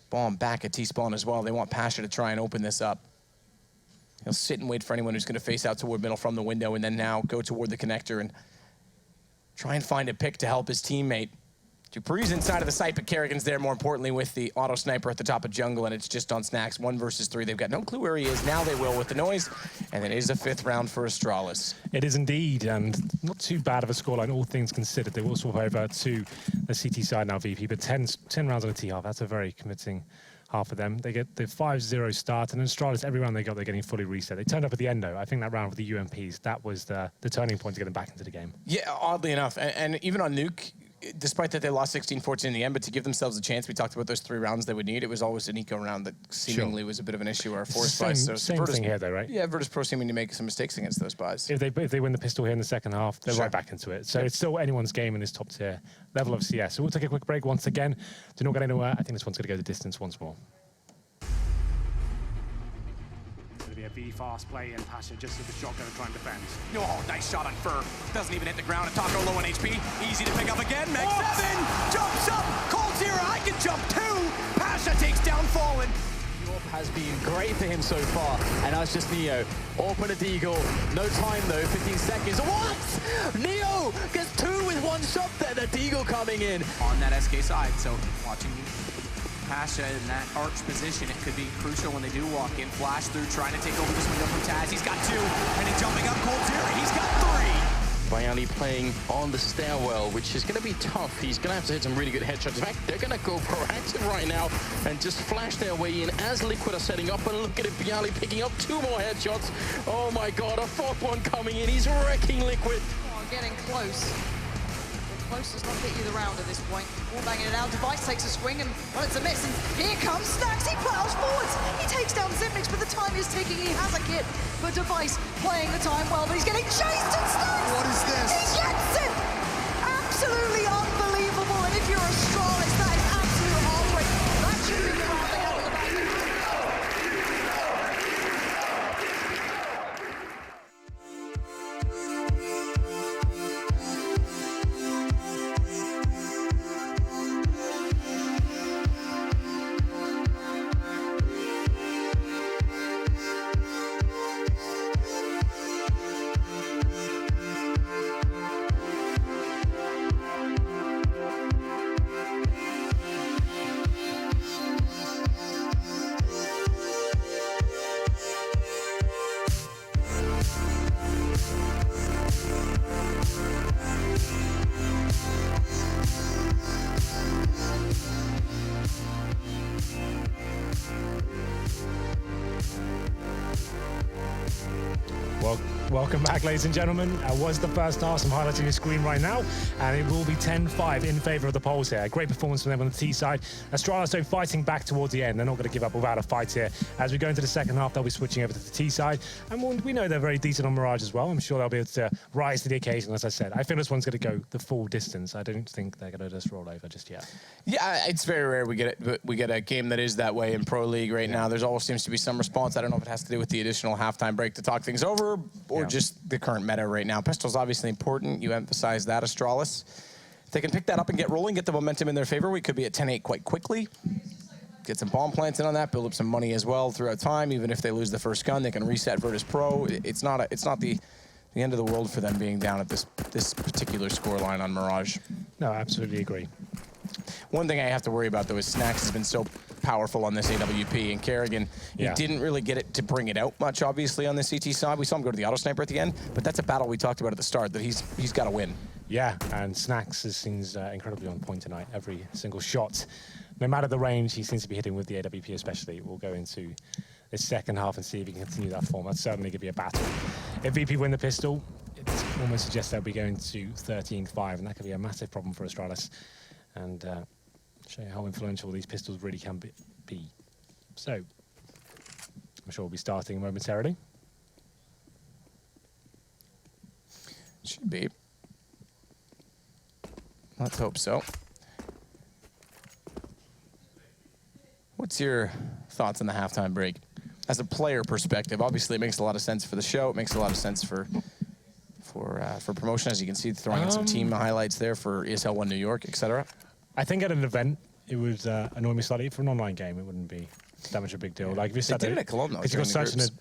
Bomb back at T-spawn as well. They want Pasha to try and open this up. He'll sit and wait for anyone who's going to face out toward middle from the window, and then now go toward the connector and try and find a pick to help his teammate. Dupree's inside of the site, but Kerrigan's there, more importantly, with the auto sniper at the top of jungle, and it's just on Snacks, 1 versus 3. They've got no clue where he is. Now they will with the noise, and it is a 5th round for Astralis. It is indeed, and not too bad of a scoreline, all things considered. They will swap over to the CT side now, VP, but 10 rounds on a T half. That's a very convincing half of them. They get the 5-0 start, and in Astralis, every round they got, they're getting fully reset. They turned up at the end, though. I think that round with the UMPs, that was the turning point to get them back into the game. Yeah, oddly enough, and even on Nuke, despite that they lost 16-14 in the end, but to give themselves a chance, we talked about those 3 rounds they would need. It was always an eco round that seemingly was a bit of an issue or a forced buy. So same thing here, though, right? Yeah, Virtus.Pro seeming to make some mistakes against those buys. If they win the pistol here in the second half, they're right back into it. So it's still anyone's game in this top tier level of CS. So we'll take a quick break once again. Do not get anywhere. I think this one's going to go the distance once more. A V-fast play, and Pasha just with the shotgun to try and defend. Oh, nice shot on Fur. Doesn't even hit the ground. Taco low on HP. Easy to pick up again. Meg 7 jumps up. Cold Zero, I can jump too. Pasha takes down Fallen. Europe has been great for him so far, and now it's just Neo. Open a Deagle. No time though. 15 seconds. What? Neo gets 2 with 1 shot there. The Deagle coming in on that SK side. So watching Pasha in that arch position, it could be crucial when they do walk in. Flash through, trying to take over this window from Taz. He's got 2, and he's jumping up Cold Zero. He's got 3. Bayali playing on the stairwell, which is going to be tough. He's going to have to hit some really good headshots. In fact, they're going to go proactive right now and just flash their way in as Liquid are setting up. And look at it, Bayali picking up 2 more headshots. Oh my God, a 4th one coming in. He's wrecking Liquid. Oh, getting close. Close does not get you the round at this point. Ball banging it out. Device takes a swing, and well, it's a miss. And here comes Snacks. He plows forwards. He takes down Zipmix, but the time is ticking. He has a kit. But Device playing the time well, but he's getting chased. And Snacks, what is this? He gets it. Absolutely unbelievable. And if you're Astralis, that is absolute heartbreak. That should be the round they had in the Well, welcome back, ladies and gentlemen. Was the first half, some highlights on your screen right now, and it will be 10-5 in favour of the Poles here. Great performance from them on the T side. Astralis, though, fighting back towards the end. They're not going to give up without a fight here. As we go into the second half, they'll be switching over to the T side, and we know they're very decent on Mirage as well. I'm sure they'll be able to rise to the occasion, as I said. I think this one's going to go the full distance. I don't think they're going to just roll over just yet. Yeah, it's very rare we get a game that is that way in Pro League right now. There's always seems to be some response. I don't know if it has to do with the additional halftime break to talk things over or just the current meta right now. Pistol's obviously important. You emphasize that, Astralis. If they can pick that up and get rolling, get the momentum in their favor, we could be at 10-8 quite quickly. Get some bomb plants in on that, build up some money as well throughout time. Even if they lose the first gun, they can reset Virtus.Pro. It's not the end of the world for them being down at this particular scoreline on Mirage. No, I absolutely agree. One thing I have to worry about, though, is Snacks has been so powerful on this AWP, and Kerrigan, he didn't really get it to bring it out much, obviously, on the CT side. We saw him go to the auto sniper at the end, but that's a battle we talked about at the start, that he's got to win. Yeah, and Snacks seems incredibly on point tonight. Every single shot, no matter the range, he seems to be hitting with the AWP especially. We'll go into the second half and see if he can continue that form. That's certainly going to be a battle. If VP win the pistol, it almost suggests they'll be going to 13-5, and that could be a massive problem for Astralis. And show you how influential these pistols really can be. So, I'm sure we'll be starting momentarily. Should be. Let's hope so. What's your thoughts on the halftime break? As a player perspective, obviously it makes a lot of sense for the show. It makes a lot of sense for promotion, as you can see, throwing in some team highlights there for ESL 1 New York, etc. I think at an event, it would annoy me slightly. For an online game, it wouldn't be that much of a big deal. Like if you They did it at Cologne, though, because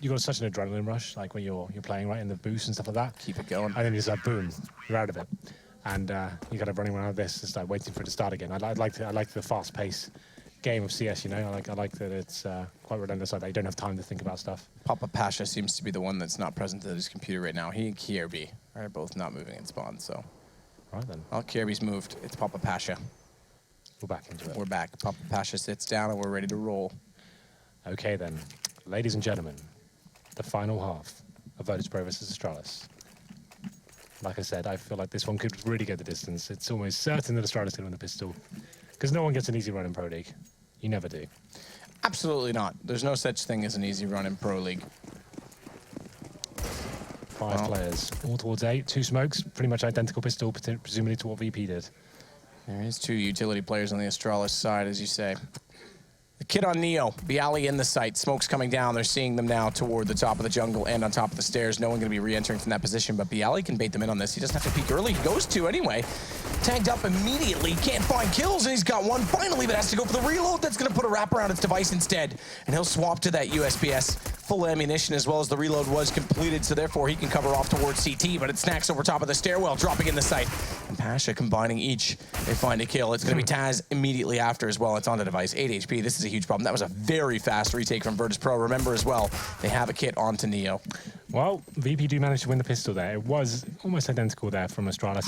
you got such an adrenaline rush, like when you're playing right in the boost and stuff like that. Keep it going. And then it's like boom, you're out of it, and you got to running around this, just like waiting for it to start again. I like the fast pace game of CS. You know, I like that it's quite relentless. Like that you don't have time to think about stuff. Papa Pasha seems to be the one that's not present at his computer right now. He and Kierby are both not moving in spawn, so. Right then. Well, Kierby's moved. It's Papa Pasha. We're back into it. We're back. Papa Pasha sits down and we're ready to roll. Okay then, ladies and gentlemen, the final half of Virtus.Pro versus Astralis. Like I said, I feel like this one could really go the distance. It's almost certain that Astralis can win the pistol, because no one gets an easy run in Pro League. You never do. Absolutely not. There's no such thing as an easy run in Pro League. 5 players, all towards 8. 2 smokes, pretty much identical pistol, presumably to what VP did. There is 2 utility players on the Astralis side, as you say. The kid on Neo, Bialy in the sight. Smoke's coming down. They're seeing them now toward the top of the jungle and on top of the stairs. No one going to be re-entering from that position, but Bialy can bait them in on this. He doesn't have to peek early. He goes to anyway. Tagged up immediately. Can't find kills, and he's got one finally, but has to go for the reload. That's going to put a wrap around its device instead. And he'll swap to that USPS. Full ammunition as well as the reload was completed, so therefore he can cover off towards CT, but it snacks over top of the stairwell, dropping in the sight. And Pasha combining each, they find a kill. It's going to be Taz immediately after as well. It's on the device. 8 HP. This is a huge problem. That was a very fast retake from Virtus.Pro. Remember as well, they have a kit onto Neo. Well, VP do manage to win the pistol there. It was almost identical there from Astralis,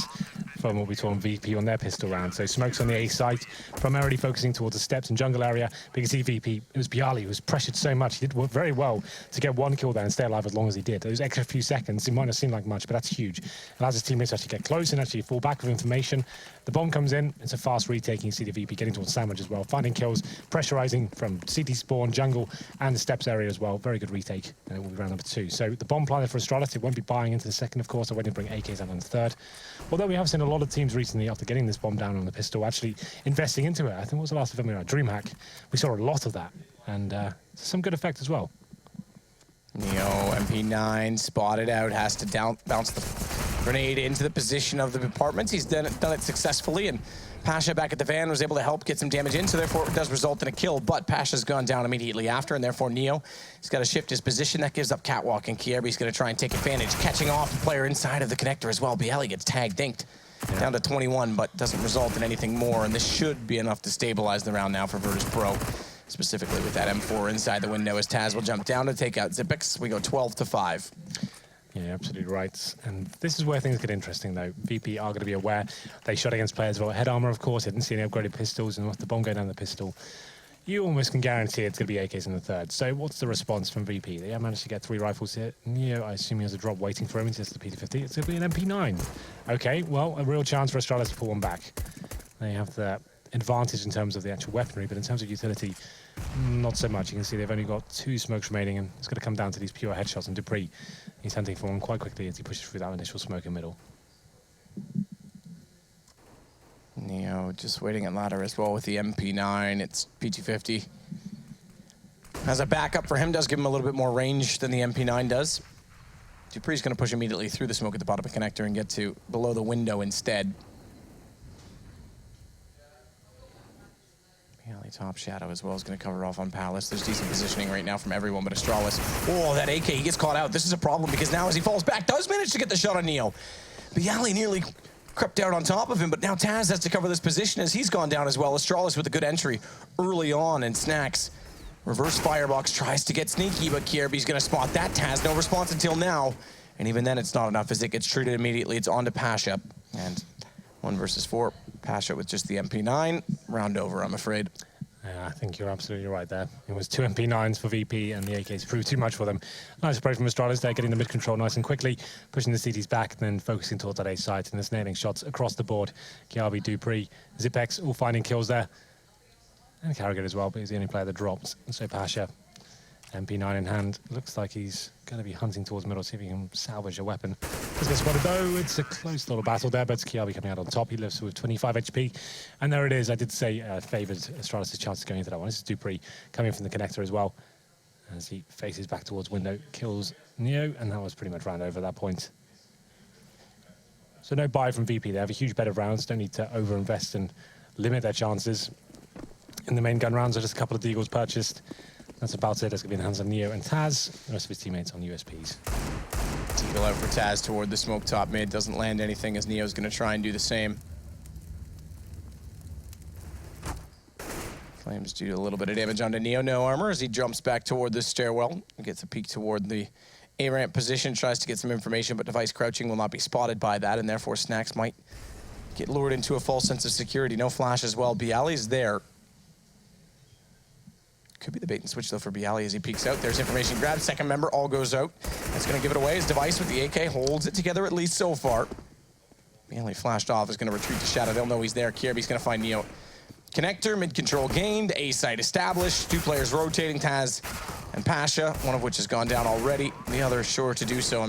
from what we saw on VP on their pistol round. So Smoke's on the A site, primarily focusing towards the steps and jungle area. But you can see VP, it was Bialy who was pressured so much. He did work very well to get 1 kill there and stay alive as long as he did. Those extra few seconds, it might not seem like much, but that's huge. It allows his teammates to actually get close and actually fall back with information. The bomb comes in, it's a fast retake. You see the VP getting towards Sandwich as well, finding kills, pressurizing from CT spawn, jungle, and the steps area as well. Very good retake, and it will be round number 2. So the bomb planted for Astralis, it won't be buying into the second, of course. I won't bring AKs out on the third. Although we have seen a lot of teams recently, after getting this bomb down on the pistol, actually investing into it. I think what was the last event we were at? DreamHack. We saw a lot of that, and some good effect as well. Neo, MP9, spotted out, has to bounce the grenade into the position of the apartments. He's done it successfully, and Pasha back at the van was able to help get some damage in, so therefore it does result in a kill, but Pasha's gone down immediately after, and therefore Neo has got to shift his position. That gives up Catwalk, and Kierby's going to try and take advantage, catching off the player inside of the connector as well. Bialy gets tagged, dinked. Down to 21, but doesn't result in anything more, and this should be enough to stabilize the round now for Virtus.Pro. Specifically with that M4 inside the window as Taz will jump down to take out Zipix. We go 12-5. Yeah, absolutely right. And this is where things get interesting, though. VP are going to be aware. They shot against players with head armor, of course. They didn't see any upgraded pistols, and with the bomb going down the pistol, you almost can guarantee it's going to be AKs in the third. So what's the response from VP? They have managed to get 3 rifles here. Neo, I assume he has a drop waiting for him. It's just the PT-50. It's going to be an MP9. Okay, well, a real chance for Astralis to pull one back. They have the advantage in terms of the actual weaponry, but in terms of utility, not so much. You can see they've only got 2 smokes remaining, and it's going to come down to these pure headshots. And Dupree, he's hunting for one quite quickly as he pushes through that initial smoke in middle. Neo just waiting at ladder as well with the MP9. It's PT-50. As a backup for him, does give him a little bit more range than the MP9 does. Dupree's going to push immediately through the smoke at the bottom of the connector and get to below the window instead. Alley top shadow as well is going to cover off on Palace. There's decent positioning right now from everyone but Astralis. Oh, that AK, he gets caught out. This is a problem because now as he falls back, does manage to get the shot on Neo. Bialy nearly crept out on top of him, but now Taz has to cover this position as he's gone down as well. Astralis with a good entry early on, and Snacks. Reverse firebox tries to get sneaky, but Kierby's going to spot that. Taz, no response until now. And even then, it's not enough as it gets treated immediately. It's on to Pasha. And 1 versus 4. Pasha with just the MP9. Round over, I'm afraid. Yeah, I think you're absolutely right there. It was 2 MP9s for VP, and the AKs proved too much for them. Nice play from Astralis there, getting the mid-control nice and quickly, pushing the CTs back, and then focusing towards that A site, and just nailing shots across the board. Kiabi, Dupree, Zipex all finding kills there. And Carragher as well, but he's the only player that dropped. And so Pasha, MP9 in hand, looks like he's going to be hunting towards middle, see if he can salvage a weapon. Does get spotted though. It's a close little battle there, but Kiabi coming out on top. He lives with 25 HP. And there it is. I did say favoured Astralis' chance of going into that one. This is Dupree coming from the connector as well. As he faces back towards window, kills Neo, and that was pretty much round over at that point. So no buy from VP. They have a huge bed of rounds. Don't need to over-invest and limit their chances. In the main gun rounds, there's just a couple of Deagles purchased. That's about it. That's going to be in the hands of Neo and Taz. The rest of his teammates on USPs. Deagle out for Taz toward the smoke top mid. Doesn't land anything as Neo's going to try and do the same. Flames do a little bit of damage onto Neo. No armor as he jumps back toward the stairwell. Gets a peek toward the A-ramp position. Tries to get some information, but device crouching will not be spotted by that, and therefore Snacks might get lured into a false sense of security. No flash as well. Bialy's there. Could be the bait and switch, though, for Bialy as he peeks out. There's information grabbed. Second member, all goes out. That's going to give it away. His device with the AK holds it together, at least so far. Bialy flashed off, is going to retreat to shadow. They'll know he's there. Kierby's going to find Neo. Connector, mid-control gained. A-site established. 2 players rotating, Taz and Pasha, one of which has gone down already. The other is sure to do so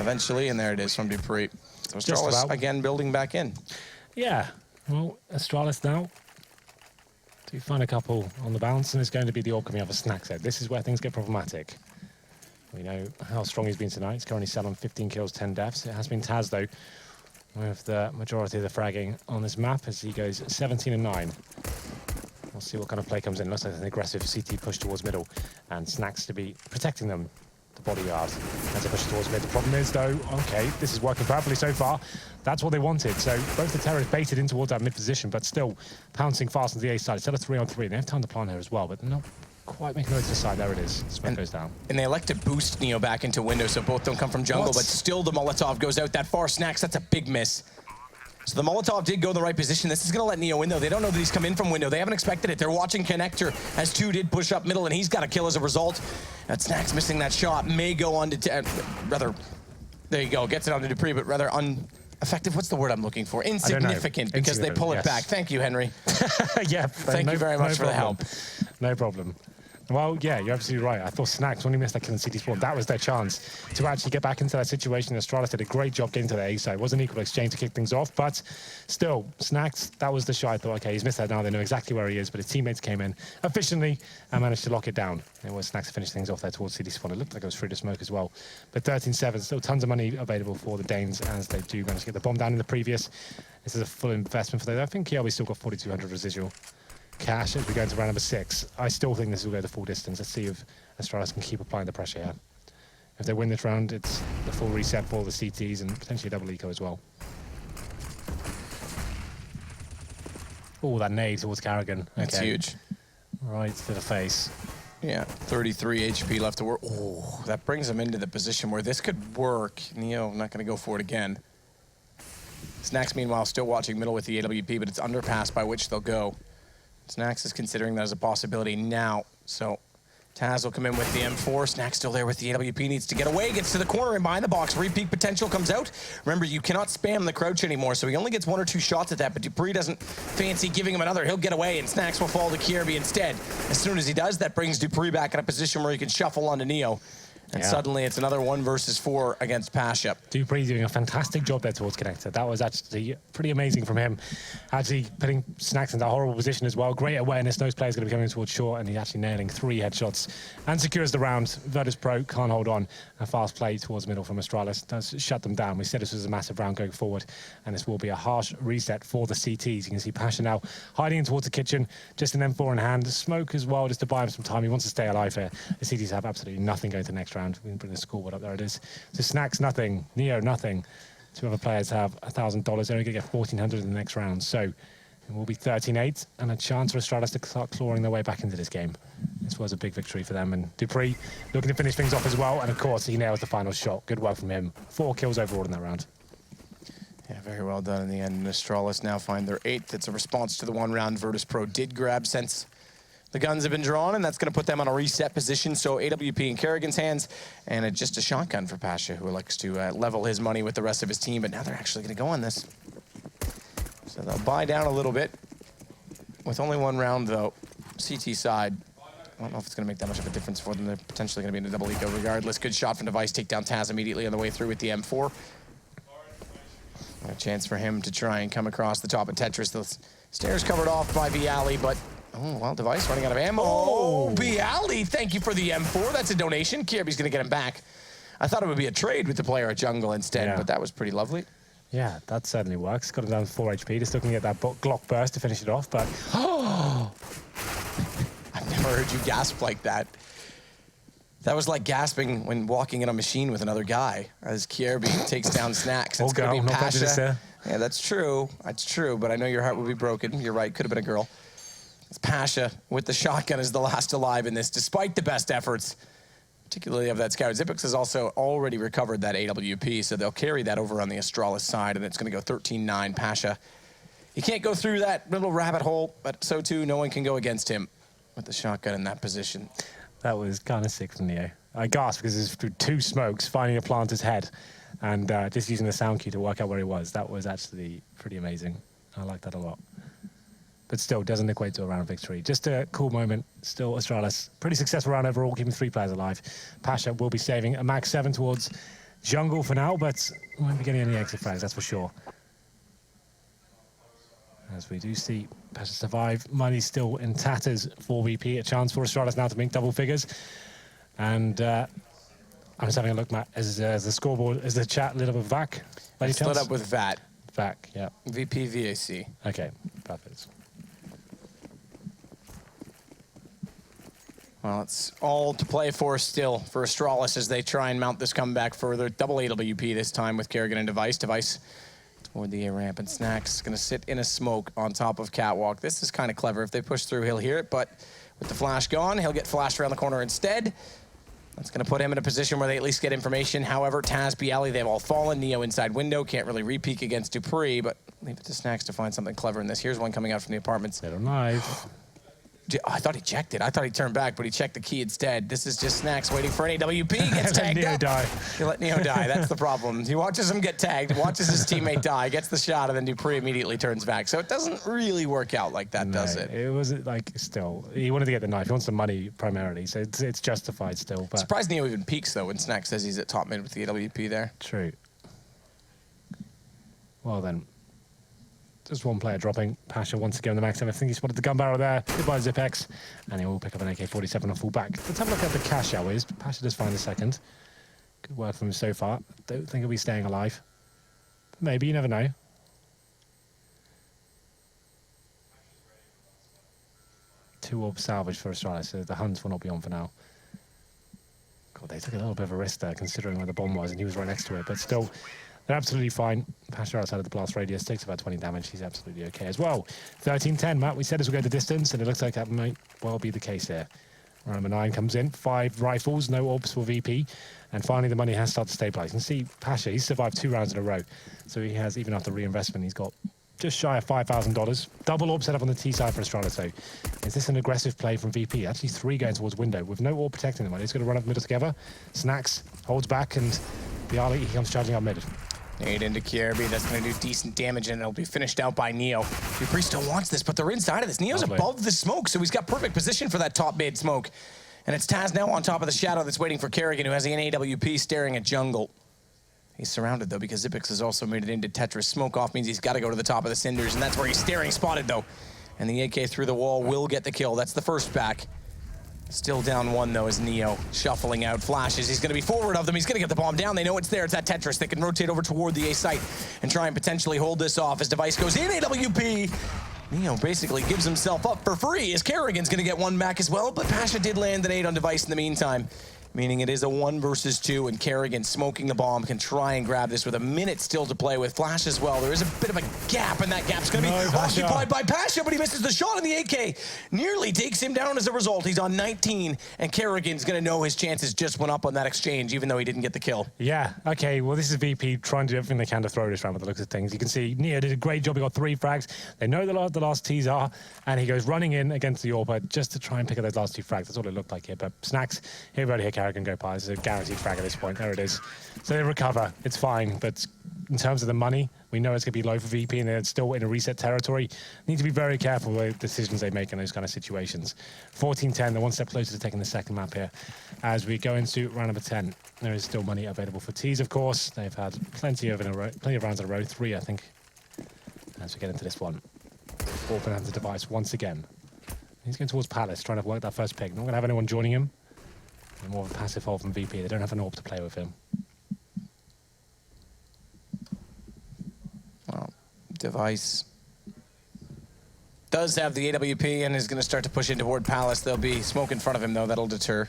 eventually, and there it is from Dupree. So Astralis, again, building back in. Yeah, well, Astralis now. We find a couple on the bounce, and it's going to be the orb coming out of Snacks head. This is where things get problematic. We know how strong he's been tonight. He's currently sat on 15 kills, 10 deaths. It has been Taz, though, with the majority of the fragging on this map as he goes 17 and 9. We'll see what kind of play comes in. Looks like an aggressive CT push towards middle, and Snacks to be protecting them. The bodyguard as they push towards mid. The problem is, though, okay, this is working perfectly so far. That's what they wanted. So both the terrorists baited in towards that mid position, but still pouncing fast on the A side. Still a 3-on-3. They have time to plan here as well, but not quite making noise to the side. There it is. Smoke goes down. And they elect to boost Neo back into window, so both don't come from jungle, but still the Molotov goes out that far. Snacks, that's a big miss. So the Molotov did go in the right position. This is going to let Neo in, though. They don't know that he's come in from window. They haven't expected it. They're watching Connector as 2 did push up middle, and he's got a kill as a result. That Snacks missing that shot. May go on to... rather, there you go. Gets it onto Dupree, but rather effective. What's the word I'm looking for? Insignificant, because they pull it back. Thank you, Henry. Yeah. Thank you very much for the help. No problem. Well, yeah, you're absolutely right. I thought Snacks, when he missed that kill in CT spawn, that was their chance to actually get back into that situation. Astralis did a great job getting to the A side. It was an equal exchange to kick things off, but still, Snacks, that was the shot. I thought, okay, he's missed that now. They know exactly where he is, but his teammates came in efficiently and managed to lock it down. It was Snacks to finish things off there towards CT spawn. It looked like it was free to smoke as well. But 13-7, still tons of money available for the Danes as they do manage to get the bomb down in the previous. This is a full investment for them. I think Kiabi's still got 4,200 residual cash as we go into round number 6. I still think this will go the full distance. Let's see if Astralis can keep applying the pressure here. If they win this round, it's the full reset for all the CTs and potentially a double eco as well. Oh, that nade towards Carrigan. That's huge. Right to the face. Yeah, 33 HP left to work. Oh, that brings him into the position where this could work. Neo not going to go for it again. Snax, meanwhile, still watching middle with the AWP, but it's underpass by which they'll go. Snax is considering that as a possibility now. So Taz will come in with the M4. Snax still there with the AWP, needs to get away, gets to the corner and behind the box. Repeat potential comes out. Remember, you cannot spam the crouch anymore, so he only gets 1 or 2 shots at that, but Dupree doesn't fancy giving him another. He'll get away, and Snax will fall to Kierby instead. As soon as he does, that brings Dupree back in a position where he can shuffle onto Neo. And suddenly it's another 1 versus 4 against Pasha. Dupree doing a fantastic job there towards Connector. That was actually pretty amazing from him. Actually putting Snax in that horrible position as well. Great awareness. Those players going to be coming towards short, and he's actually nailing 3 headshots and secures the round. Virtus.Pro can't hold on. A fast play towards middle from Astralis does shut them down. We said this was a massive round going forward, and this will be a harsh reset for the CTs. You can see Pasha now hiding in towards the kitchen, just an M4 in hand. Smoke as well, just to buy him some time. He wants to stay alive here. The CTs have absolutely nothing going to the next round. We can bring the scoreboard up. There it is. So Snax nothing, Neo nothing. 2 other players have $1,000. They're only going to get 1,400 in the next round. So it will be 13-8 and a chance for Astralis to start clawing their way back into this game. This was a big victory for them, and Dupree looking to finish things off as well. And of course, he nails the final shot. Good work from him. 4 kills overall in that round. Yeah, very well done in the end. And Astralis now find their 8th. It's a response to the 1 round Virtus.Pro did grab since the guns have been drawn, and that's going to put them on a reset position. So AWP in Kerrigan's hands, and just a shotgun for Pasha, who likes to level his money with the rest of his team. But now they're actually going to go on this. So they'll buy down a little bit. With only 1 round, though, CT side, I don't know if it's going to make that much of a difference for them. They're potentially going to be in a double eco regardless. Good shot from Device, take down Taz immediately on the way through with the M4. A chance for him to try and come across the top of Tetris. The stairs covered off by Viali, but oh, well, Device running out of ammo. Oh, Viali, thank you for the M4. That's a donation. Kirby's going to get him back. I thought it would be a trade with the player at jungle instead, but that was pretty lovely. Yeah, that certainly works. Got him down to 4 HP. Just looking at that Glock burst to finish it off, but I've never heard you gasp like that. That was like gasping when walking in a machine with another guy as Kierby takes down Snax. It's going to be Pasha. Yeah, that's true. That's true, but I know your heart would be broken. You're right. Could have been a girl. It's Pasha with the shotgun as the last alive in this, despite the best efforts, particularly of that scout. Xipix has also already recovered that AWP, so they'll carry that over on the Astralis side, and it's going to go 13-9 Pasha. He can't go through that little rabbit hole, but so too no one can go against him with the shotgun in that position. That was kind of sick from Neo. I gasped because it was through 2 smokes, finding a planter's head, and just using the sound cue to work out where he was. That was actually pretty amazing. I like that a lot. But still, doesn't equate to a round victory. Just a cool moment. Still, Astralis, pretty successful round overall, keeping 3 players alive. Pasha will be saving a max 7 towards jungle for now, but won't be getting any exit frags, that's for sure. As we do see Pasha survive, money's still in tatters for VP. A chance for Astralis now to make double figures. And I'm just having a look, Matt. Is the scoreboard, is the chat lit up with VAC? It's lit up with VAT. VAC, yeah. VP VAC. Okay, perfect. Well, it's all to play for still for Astralis as they try and mount this comeback further. Double AWP this time with Kerrigan and Device. Device toward the A ramp, and Snax going to sit in a smoke on top of Catwalk. This is kind of clever. If they push through, he'll hear it, but with the flash gone, he'll get flashed around the corner instead. That's going to put him in a position where they at least get information. However, Taz, Bialy, they've all fallen. Neo inside window, can't really re-peek against Dupree, but leave it to Snax to find something clever in this. Here's one coming out from the apartments. They don't knife. I thought he checked it. I thought he turned back, but he checked the key instead. This is just Snax waiting for an AWP. Gets tagged Neo up. die. He let Neo die. That's the problem. He watches him get tagged, watches his teammate die, gets the shot, and then Dupree immediately turns back. So it doesn't really work out like that, does it? It was like still. He wanted to get the knife. He wants the money primarily, so it's justified still. But surprised Neo even peaks though when Snax says he's at top mid with the AWP there. True. Well then. Just 1 player dropping. Pasha once again the max. I think he spotted the gun barrel there. Goodbye Zipex. And he will pick up an AK-47 on full back. Let's have a look at the cash hours. Pasha does find the second. Good work from him so far. Don't think he'll be staying alive. But maybe, you never know. Two orb salvage for Astralis, so the Huns will not be on for now. God, they took a little bit of a risk there, considering where the bomb was, and he was right next to it. But still, they're absolutely fine. Pasha outside of the blast radius takes about 20 damage. He's absolutely okay as well. 13-10, Matt. We said this would go the distance, and it looks like that might well be the case here. Round number 9 comes in. 5 rifles, no orbs for VP. And finally, the money has started to stabilize. You can see Pasha, he's survived 2 rounds in a row. So he has, even after reinvestment, he's got just shy of $5,000. Double orb set up on the T side for Astralis. So is this an aggressive play from VP? Actually 3 going towards window with no orb protecting them. He's going to run up middle together. Snacks, holds back, and the Ali, he comes charging up mid. Nade into Kierby, that's going to do decent damage, and it'll be finished out by Neo. dupreeh still wants this, but they're inside of this. Neo's above the smoke, so he's got perfect position for that top mid smoke. And it's Taz now on top of the shadow that's waiting for Kerrigan, who has an AWP staring at jungle. He's surrounded, though, because Xyp9x has also made it into Tetris. Smoke off means he's got to go to the top of the cinders, and that's where he's staring, spotted, though. And the AK through the wall will get the kill. That's the first back. Still down 1, though, as Neo shuffling out flashes. He's going to be forward of them. He's going to get the bomb down. They know it's there. It's that Tetris. They can rotate over toward the A site and try and potentially hold this off as Device goes in. AWP. Neo basically gives himself up for free as Kerrigan's going to get 1 back as well, but Pasha did land an 8 on Device in the meantime, meaning it is a 1 versus 2, and Kerrigan, smoking the bomb, can try and grab this with a minute still to play with. Flash as well. There is a bit of a gap, and that gap's going to be occupied by Pasha, but he misses the shot, and the AK nearly takes him down as a result. He's on 19, and Kerrigan's going to know his chances just went up on that exchange, even though he didn't get the kill. Yeah, okay, well, this is VP trying to do everything they can to throw this round with the looks of things. You can see Neo did a great job. He got 3 frags. They know the last T's are, and he goes running in against the AWP just to try and pick up those last 2 frags. That's all it looked like here, but Snacks, here we already hear Kerrigan go past. Guaranteed frag at this point. There it is. So they recover. It's fine. But in terms of the money, we know it's going to be low for VP, and they're still in a reset territory. Need to be very careful with the decisions they make in those kind of situations. 14-10, they're 1 step closer to taking the second map here. As we go into round number 10, there is still money available for T's, of course. They've had plenty of rounds in a row. 3, I think. As we get into this one. Orphan has the Device once again. He's going towards Palace, trying to work that first pick. Not going to have anyone joining him. More of a passive hold from VP. They don't have an AWP to play with him. Well, Device does have the AWP and is going to start to push in toward Palace. There'll be smoke in front of him, though. That'll deter.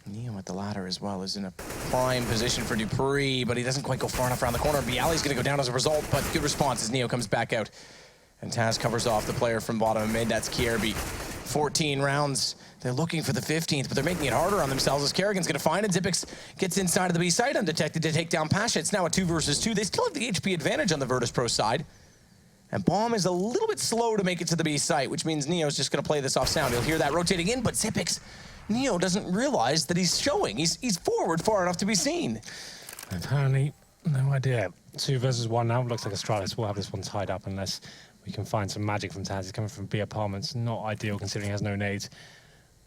Neo at the ladder as well is in a prime position for dupreeh, but he doesn't quite go far enough around the corner. Bialy's going to go down as a result, but good response as Neo comes back out. And Taz covers off the player from bottom of mid. That's Kierby. 14 rounds. They're looking for the 15th, but they're making it harder on themselves as Kerrigan's going to find it. Xyp9x gets inside of the B site undetected to take down Pasha. It's now a 2 versus 2. They still have the HP advantage on the Virtus.Pro side. And Bomb is a little bit slow to make it to the B site, which means Neo's just going to play this off sound. He'll hear that rotating in, but Xyp9x, Neo doesn't realize that he's showing. He's forward far enough to be seen. Apparently, no idea. 2 versus 1 now. Looks like Astralis will have this one tied up unless we can find some magic from Taz. He's coming from B apartments. Not ideal considering he has no nades.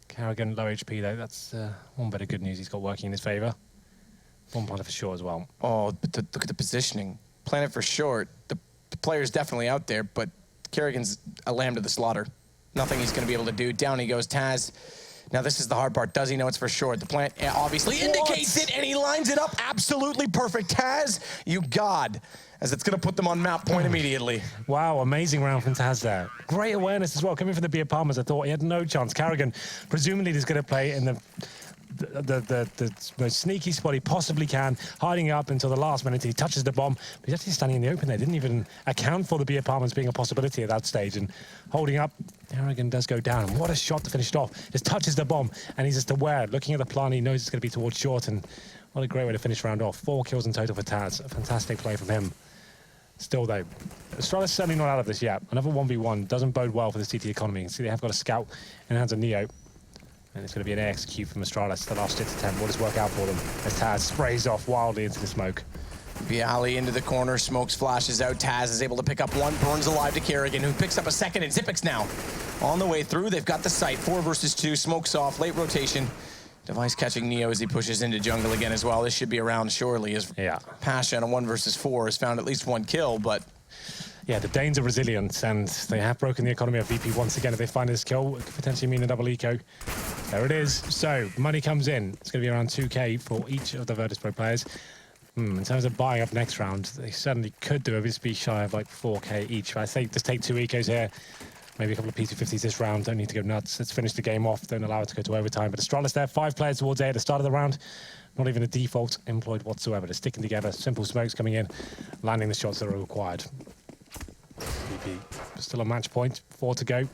Kerrigan, low HP though. That's one bit of good news he's got working in his favor. 1 planet for sure as well. Oh, but look at the positioning. Planet for short. The player's definitely out there, but Kerrigan's a lamb to the slaughter. Nothing he's going to be able to do. Down he goes, Taz. Now this is the hard part. Does he know it's for short? The plant obviously indicates it, and he lines it up absolutely perfect. Taz, you God, as it's going to put them on map point immediately. Wow, amazing round from Taz there. Great awareness as well. Coming from the B apartments, I thought he had no chance. Kerrigan, presumably he's going to play in the most sneaky spot he possibly can, hiding up until the last minute. He touches the bomb, but he's actually standing in the open there. Didn't even account for the B apartments being a possibility at that stage, and holding up. Kerrigan does go down. What a shot to finish it off. Just touches the bomb, and he's just aware, looking at the plan, he knows it's going to be towards short, and what a great way to finish round off. 4 kills in total for Taz. A fantastic play from him. Still, though, Astralis certainly not out of this yet. Another 1v1 doesn't bode well for the CT economy. You can see they have got a scout in the hands of Neo. And it's going to be an execute from Astralis. The last 6 attempt. Will this work out for them as Taz sprays off wildly into the smoke? Bialy into the corner, smokes, flashes out. Taz is able to pick up 1, burns alive to Kerrigan, who picks up a 2nd, and Xyp9x now on the way through. They've got the site. 4 versus 2, smokes off, late rotation. Device catching Neo as he pushes into jungle again as well. This should be around surely, as Pasha on a 1 versus 4 has found at least 1 kill, but yeah, the Danes are resilient, and they have broken the economy of VP once again. If they find this kill, it could potentially mean a double eco. There it is. So, money comes in. It's going to be around 2K for each of the Virtus.Pro players. In terms of buying up next round, they certainly could do it. Just be shy of like 4K each. But I think just take 2 ecos here. Maybe a couple of P250s this round. Don't need to go nuts. Let's finish the game off. Don't allow it to go to overtime. But Astralis there, 5 players towards A at the start of the round. Not even a default employed whatsoever. They're sticking together. Simple smokes coming in, landing the shots that are required. VP still on match point, 4 to go.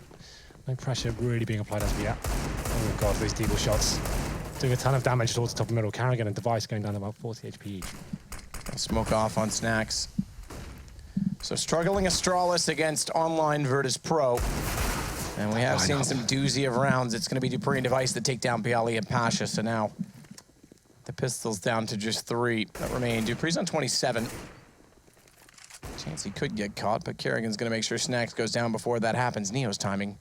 No pressure really being applied as of yet. Oh god, these deagle shots. Doing a ton of damage towards the top of middle. Carrigan and Device going down to about 40 HP each. Smoke off on Snacks. So struggling Astralis against online Virtus.Pro. And we have seen some doozy of rounds. It's going to be dupreeh and Device that take down Bialy and Pasha. So now the Pistols down to just 3 that remain. dupreeh's on 27. Chance he could get caught, but Kerrigan's going to make sure Snacks goes down before that happens. Neo's timing.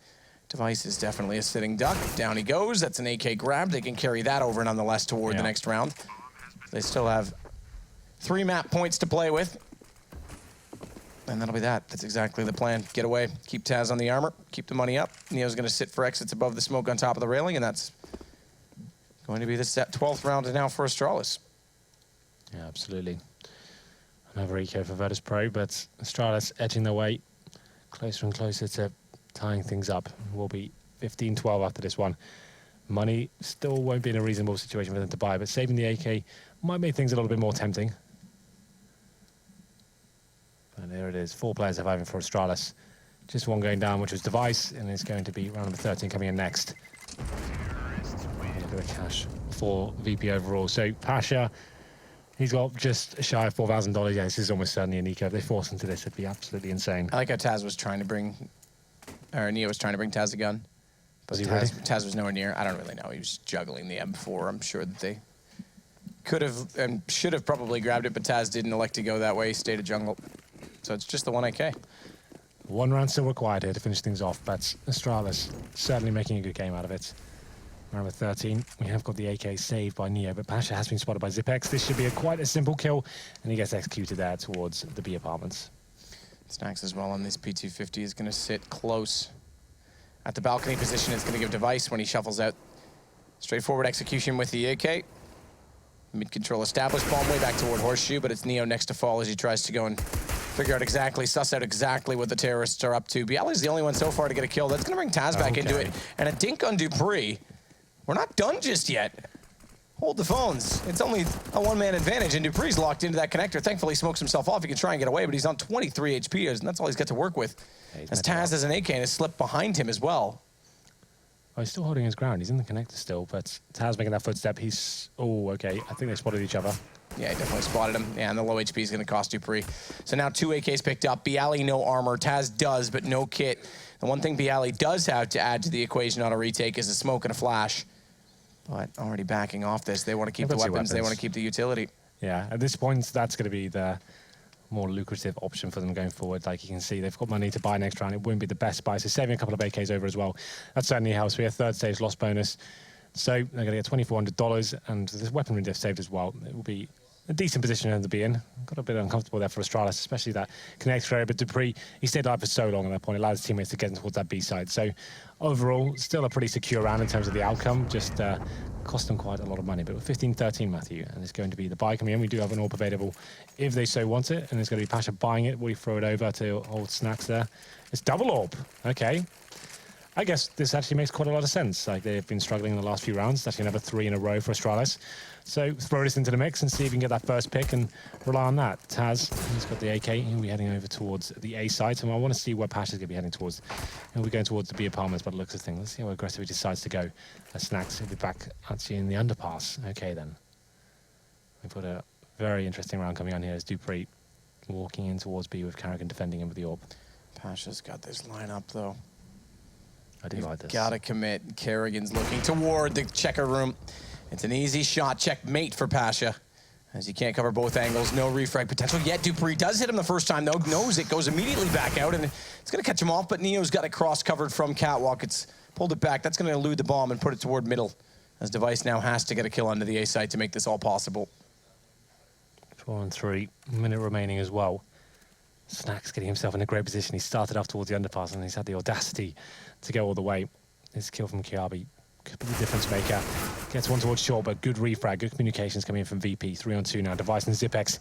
Device is definitely a sitting duck. Down he goes. That's an AK grab. They can carry that over nonetheless toward the next round. They still have 3 map points to play with. And that'll be that. That's exactly the plan. Get away, keep Taz on the armor, keep the money up. Neo's going to sit for exits above the smoke on top of the railing, and that's going to be the 12th round now for Astralis. Yeah, absolutely. Another eco for Virtus.Pro, but Astralis edging their way closer and closer to tying things up. We'll be 15-12 after this one. Money still won't be in a reasonable situation for them to buy, but saving the AK might make things a little bit more tempting. And there it is, 4 players surviving for Astralis. Just one going down, which was Device, and it's going to be round number 13 coming in next. A bit of cash for VP overall. So Pasha, he's got just shy of $4,000. Yeah, this is almost certainly an eco. If they force into this, it'd be absolutely insane. I like how Taz was trying to bring, or Neo was trying to bring Taz a gun. But Taz was nowhere near. I don't really know. He was juggling the M4. I'm sure that they could have and should have probably grabbed it, but Taz didn't elect to go that way. He stayed at jungle. So it's just the 1 AK. 1 round still required here to finish things off, but Astralis certainly making a good game out of it. Round number 13, we have got the AK saved by Neo, but Pasha has been spotted by Zipex. This should be quite a simple kill, and he gets executed there towards the B apartments. Snacks as well on this P250 is going to sit close at the balcony position. It's going to give Device when he shuffles out. Straightforward execution with the AK. Mid-control established, bomb way back toward Horseshoe, but it's Neo next to fall as he tries to go and figure out exactly, suss out exactly what the terrorists are up to. Bialy's the only one so far to get a kill. That's going to bring Taz back into it. And a dink on dupreeh. We're not done just yet. Hold the phones. It's only a 1-man advantage, and dupreeh's locked into that connector. Thankfully, he smokes himself off. He can try and get away, but he's on 23 HP, and that's all he's got to work with. As Taz has an AK and has slipped behind him as well. Oh, he's still holding his ground. He's in the connector still, but Taz making that footstep. He's... Oh, okay. I think they spotted each other. Yeah, he definitely spotted him. Yeah, and the low HP is going to cost dupreeh. So now 2 AKs picked up. Bialy, no armor. Taz does, but no kit. The one thing Bialy does have to add to the equation on a retake is a smoke and a flash. But already backing off this. They want to keep the weapons. They want to keep the utility. Yeah, at this point, that's going to be the more lucrative option for them going forward. Like you can see, they've got money to buy next round. It wouldn't be the best buy, so saving a couple of AKs over as well. That certainly helps. We have 3rd stage loss bonus. So they're going to get $2,400, and this weaponry diff saved as well. It will be a decent position to be in. Got a bit uncomfortable there for Astralis, especially that connector area, but dupreeh, he stayed alive for so long at that point. It allowed his teammates to get in towards that B side. So overall, still a pretty secure round in terms of the outcome. Just cost them quite a lot of money. But with 15-13, Matthew, and it's going to be the buy coming in. We do have an AWP available if they so want it, and it's going to be Pasha buying it. We throw it over to old Snacks there. It's double AWP. Okay. I guess this actually makes quite a lot of sense. Like, they've been struggling in the last few rounds. That's another 3 in a row for Astralis. So throw this into the mix and see if we can get that first pick and rely on that. Taz, he's got the AK. He'll be heading over towards the A side. So I want to see where Pasha's going to be heading towards. He'll be going towards the B apartments by the looks of things. Let's see how aggressive he decides to go. Snacks, he'll be back actually in the underpass. Okay, then. We've got a very interesting round coming on here as dupreeh walking in towards B with Carrigan defending him with the AWP. Pasha's got this lineup, though. I do like this. Gotta commit. Kerrigan's looking toward the checker room. It's an easy shot. Checkmate for Pasha. As he can't cover both angles. No refrag potential yet. dupreeh does hit him the first time, though. Knows it. Goes immediately back out, and it's going to catch him off, but Neo's got it cross-covered from Catwalk. It's pulled it back. That's going to elude the bomb and put it toward middle, as Device now has to get a kill onto the A site to make this all possible. 4-3. Minute remaining as well. Snacks getting himself in a great position. He started off towards the underpass, and he's had the audacity to go all the way. This kill from Kiabi could be the difference maker. Gets one towards short, but good refrag, good communications coming in from VP. 3-on-2 now. Device and Zipex.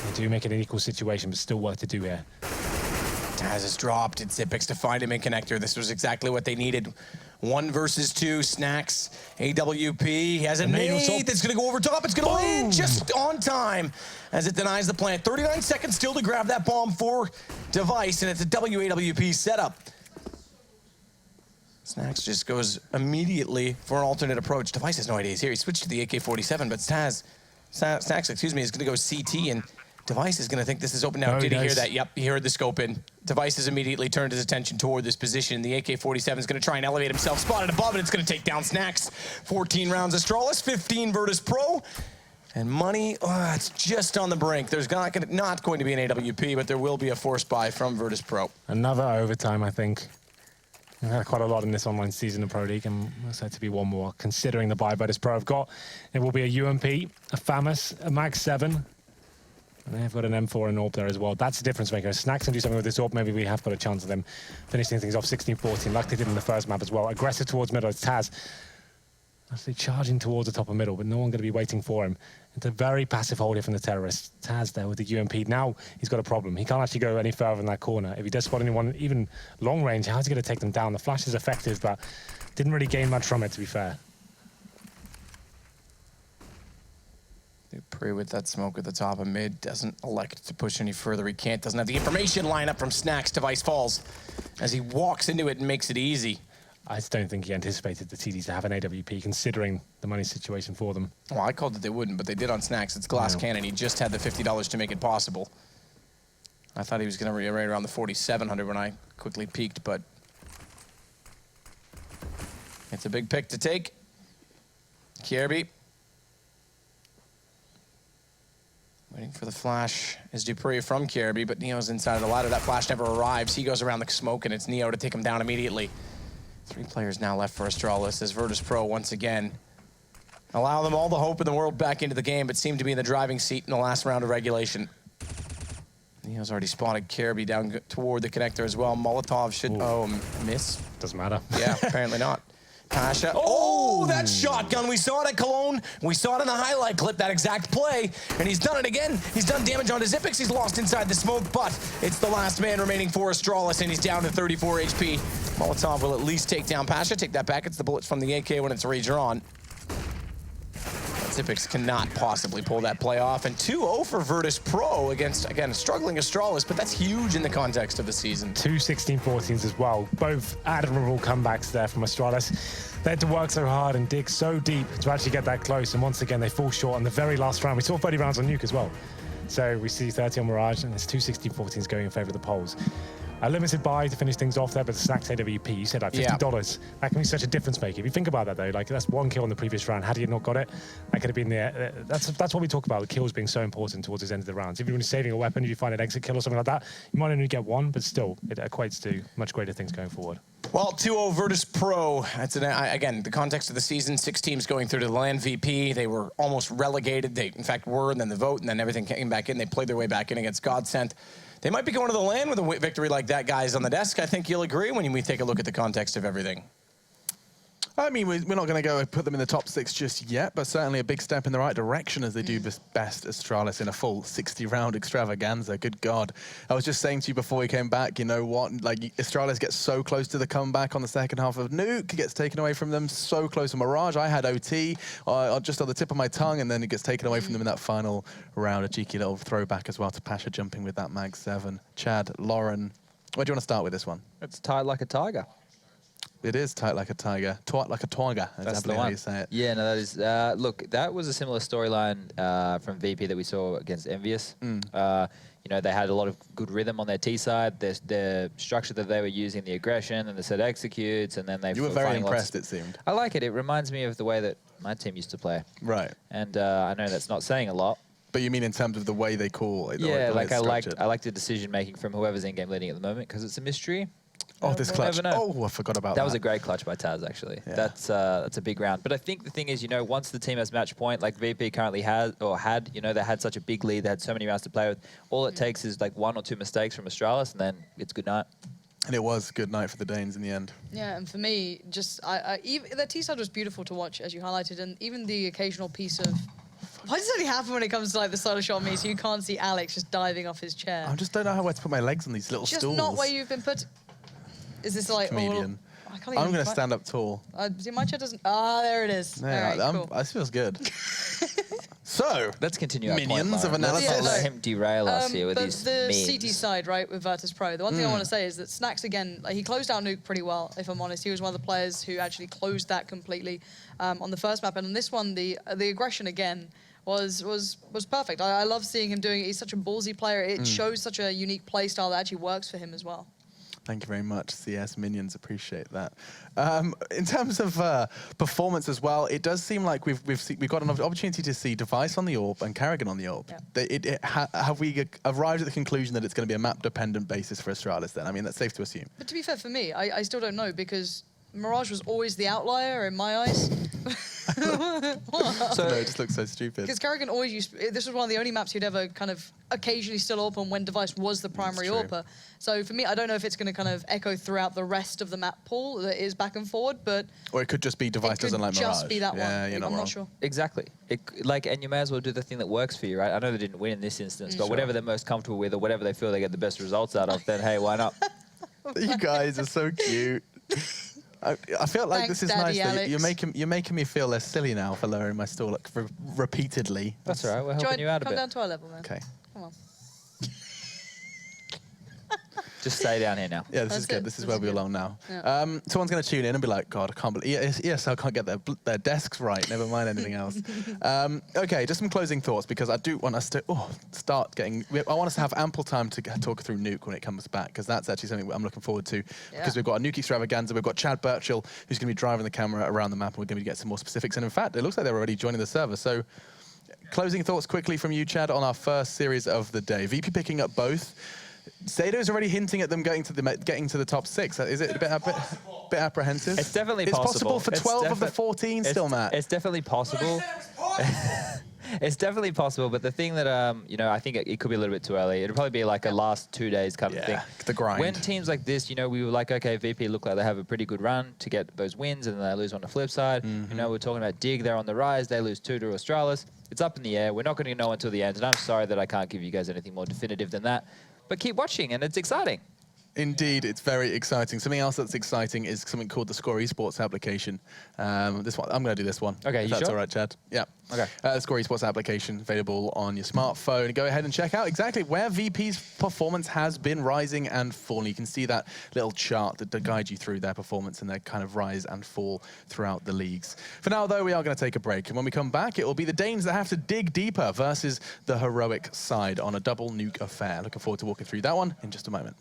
They do make it an equal situation, but still work to do here. Taz has dropped. It's Zipex to find him in connector. This was exactly what they needed. 1 versus 2, Snacks, AWP. He has a nade that's going to go over top. It's going to land just on time as it denies the plant. 39 seconds still to grab that bomb for Device, and it's a WAWP setup. Snacks just goes immediately for an alternate approach. Device has no idea he's here. He switched to the AK-47, but Snacks, excuse me, is going to go CT, and Device is going to think this is open now. Did he hear that? Yep, he heard the scope in. Device has immediately turned his attention toward this position. The AK-47 is going to try and elevate himself. Spotted above, and it's going to take down Snacks. 14 rounds Astralis, 15 Virtus.Pro. And money, it's just on the brink. There's not going to be an AWP, but there will be a force buy from Virtus.Pro. Another overtime, I think. We've had quite a lot in this online season of Pro League, and there's had to be one more, considering the buy Virtus.Pro have got. It will be a UMP, a FAMAS, a Mag 7. And they've got an M4 and AWP there as well. That's the difference maker. Snacks can do something with this AWP. Maybe we have got a chance of them finishing things off 16-14, like they did in the first map as well. Aggressive towards middle. It's Taz actually charging towards the top of middle, but no one going to be waiting for him. It's a very passive hold here from the terrorists. Taz there with the UMP. Now he's got a problem. He can't actually go any further in that corner. If he does spot anyone, even long range, how's he going to take them down? The flash is effective, but didn't really gain much from it, to be fair. Dupree with that smoke at the top of mid, doesn't elect to push any further. He can't, doesn't have the information line up from Snacks. Device falls as he walks into it and makes it easy. I just don't think he anticipated the TDs to have an AWP, considering the money situation for them. Well, I called it they wouldn't, but they did on Snacks. It's glass cannon. He just had the $50 to make it possible. I thought he was going to be right around the 4,700 when I quickly peeked, but it's a big pick to take. Kierby. Waiting for the flash is Dupree from Kierby, but Neo's inside of the ladder. That flash never arrives. He goes around the smoke, and it's Neo to take him down immediately. 3 players now left for Astralis as Virtus.Pro once again allow them all the hope in the world back into the game, but seem to be in the driving seat in the last round of regulation. Neo's already spotted Kierby down toward the connector as well. Molotov should, miss. Doesn't matter. Yeah, apparently not. Pasha, that shotgun. We saw it at Cologne. We saw it in the highlight clip, that exact play. And he's done it again. He's done damage onto Zipix. He's lost inside the smoke, but it's the last man remaining for Astralis, and he's down to 34 HP. Molotov will at least take down Pasha. Take that back. It's the bullets from the AK when it's redrawn. Zipix cannot possibly pull that play off. And 2-0 for Virtus.Pro against, again, a struggling Astralis, but that's huge in the context of the season. 2 16-14s as well. Both admirable comebacks there from Astralis. They had to work so hard and dig so deep to actually get that close, and once again, they fall short on the very last round. We saw 30 rounds on Nuke as well. So we see 30 on Mirage, and it's 2 16-14s going in favor of the Poles. A limited buy to finish things off there, but the Snacks AWP, you said like $50. That can be such a difference maker. If you think about that though, like that's 1 kill in the previous round. Had he not got it, that could have been there. That's what we talk about, the kills being so important towards the end of the rounds. If you're saving a weapon, if you find an exit kill or something like that, you might only get 1, but still, it equates to much greater things going forward. Well, 2-0 Virtus.Pro. That's again, the context of the season, 6 teams going through to the LAN VP. They were almost relegated. They, in fact, were, and then the vote, and then everything came back in. They played their way back in against Godsent. They might be going to the LAN with a victory like that, guys, on the desk. I think you'll agree when we take a look at the context of everything. I mean, we're not going to go put them in the top 6 just yet, but certainly a big step in the right direction as they do best Astralis in a full 60-round extravaganza. Good God. I was just saying to you before we came back, you know what? Like, Astralis gets so close to the comeback on the second half of Nuke, gets taken away from them so close to Mirage. I had OT just on the tip of my tongue, and then it gets taken away from them in that final round. A cheeky little throwback as well to Pasha jumping with that Mag 7. Chad, Lauren, where do you want to start with this one? It's tied like a tiger. It is tight like a tiger. Twat like a tiger. That's the way you say it. Yeah, no, that is... look, that was a similar storyline from VP that we saw against Envious. You know, they had a lot of good rhythm on their T side. The structure that they were using, the aggression, and the set executes, and then they... You were very impressed, it seemed. I like it. It reminds me of the way that my team used to play. Right. And I know that's not saying a lot. But you mean in terms of the way they call it? Yeah, like I liked the decision-making from whoever's in-game leading at the moment, because it's a mystery. Oh, this clutch. Oh, I forgot about that. That was a great clutch by Taz, actually. Yeah. That's a big round. But I think the thing is, you know, once the team has match point, like VP currently had, you know, they had such a big lead, they had so many rounds to play with, all it takes is like 1 or 2 mistakes from Astralis, and then it's good night. And it was good night for the Danes in the end. Yeah, and for me, just even the T side was beautiful to watch, as you highlighted, and even the occasional piece of... Why does it only happen when it comes to like the solo shot on me, so you can't see Alex just diving off his chair? I just don't know where to put my legs on these little stools. Just not where you've been put. Is this like comedian? I can't even I'm going to stand up tall. See, my chat doesn't. Ah, there it is. Yeah, All right, cool. this feels good. So, let's continue our minions point, of analysis. Let's not let him derail us here with but these the memes. CT side, right, with Virtus.Pro, the one thing I want to say is that Snacks, again, like, he closed out Nuke pretty well, if I'm honest. He was one of the players who actually closed that completely on the first map. And on this one, the aggression, again, was perfect. I love seeing him doing it. He's such a ballsy player. It shows such a unique play style that actually works for him as well. Thank you very much, CS Minions. Appreciate that. In terms of performance as well, it does seem like we've got an opportunity to see Device on the AWP and Karrigan on the AWP. Yeah. Have we arrived at the conclusion that it's going to be a map-dependent basis for Astralis then? I mean, that's safe to assume. But to be fair, for me, I still don't know, because Mirage was always the outlier in my eyes. So it just looks so stupid. Because Karrigan always used. This was one of the only maps he'd ever kind of occasionally still open when Device was the primary AWPer. So for me, I don't know if it's going to kind of echo throughout the rest of the map pool that is back and forward, but. Or it could just be Device doesn't like Mirage. It could just be that one. You're I'm not sure. Exactly. And you may as well do the thing that works for you, right? I know they didn't win in this instance, but whatever they're most comfortable with or whatever they feel they get the best results out of, then hey, why not? You guys are so cute. I feel like Thanks, this is Daddy nice. Alex. You're making me feel less silly now for lowering my stall repeatedly. That's all right. We're helping you out a bit. Come down to our level, man. Okay. Come on. Just stay down here now. Yeah, this is good. This is where we belong now. Yeah. Someone's going to tune in and be like, God, I can't believe ESL can't get their desks right, never mind anything else. Okay, just some closing thoughts, because I do want us to start getting... I want us to have ample time to talk through Nuke when it comes back, because that's actually something I'm looking forward to, because we've got a Nuke extravaganza, we've got Chad Birchall, who's going to be driving the camera around the map, and we're going to get some more specifics. And in fact, it looks like they're already joining the server. So closing thoughts quickly from you, Chad, on our first series of the day. VP picking up both. Sado's already hinting at them getting to the top 6. Is it a bit apprehensive? It's definitely possible. It's possible for 12 of the 14 still, Matt. It's definitely possible. It's definitely possible, but the thing that, I think it could be a little bit too early. It'll probably be like a last 2 days kind of thing. The grind. When teams like this, we were like, okay, VP look like they have a pretty good run to get those wins, and then they lose on the flip side. We're talking about Dig, they're on the rise. They lose 2 to Astralis. It's up in the air. We're not going to know until the end, and I'm sorry that I can't give you guys anything more definitive than that. But keep watching, and it's exciting. Indeed, it's very exciting. Something else that's exciting is something called the Score Esports application. This one, I'm going to do this one. Okay, if you that's sure? all right, Chad. Yeah. Okay. Score Esports application available on your smartphone. Go ahead and check out exactly where VP's performance has been rising and falling. You can see that little chart that guides you through their performance and their kind of rise and fall throughout the leagues. For now, though, we are going to take a break. And when we come back, it will be the Danes that have to dig deeper versus the heroic side on a double Nuke affair. Looking forward to walking through that one in just a moment.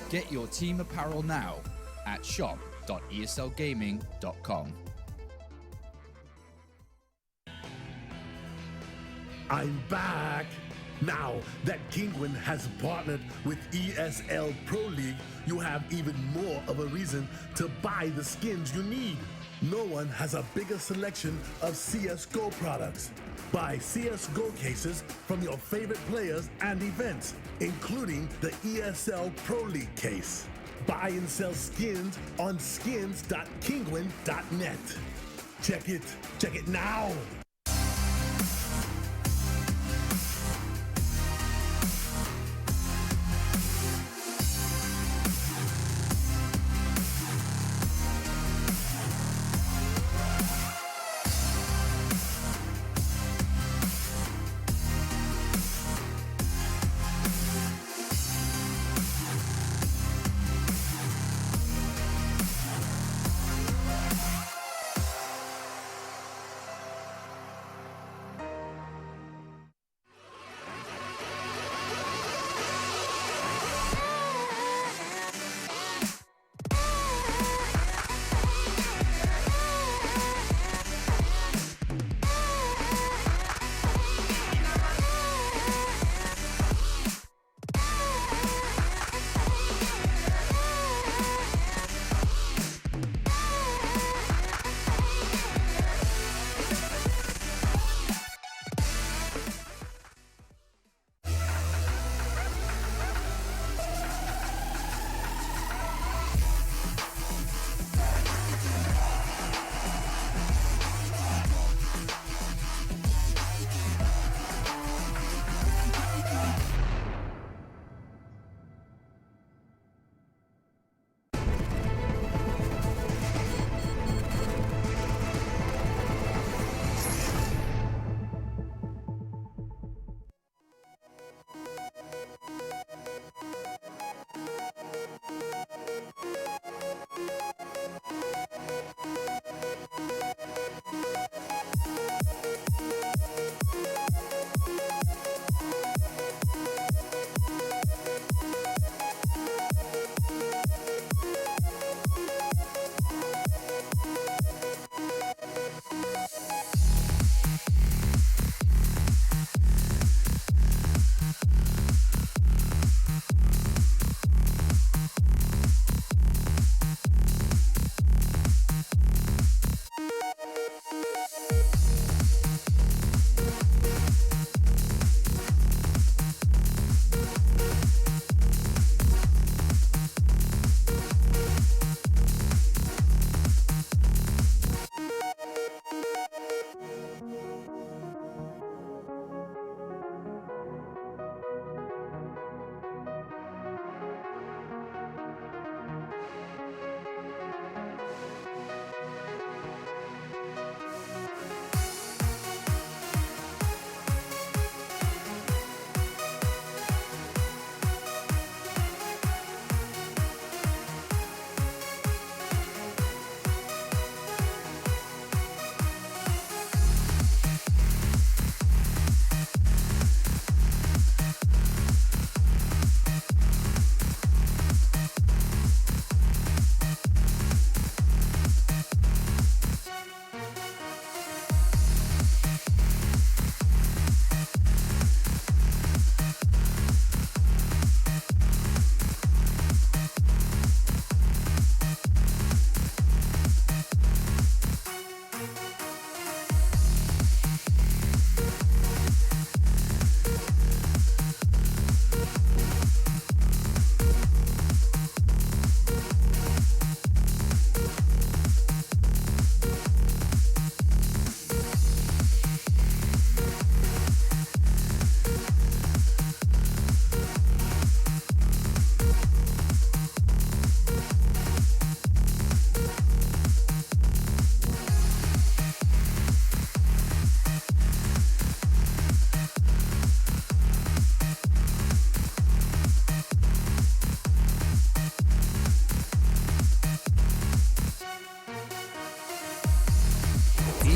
Get your team apparel now at shop.eslgaming.com. I'm back! Now that Kinguin has partnered with ESL Pro League, you have even more of a reason to buy the skins you need. No one has a bigger selection of CSGO products. Buy CSGO cases from your favorite players and events, including the ESL Pro League case. Buy and sell skins on skins.kinguin.net. Check it now!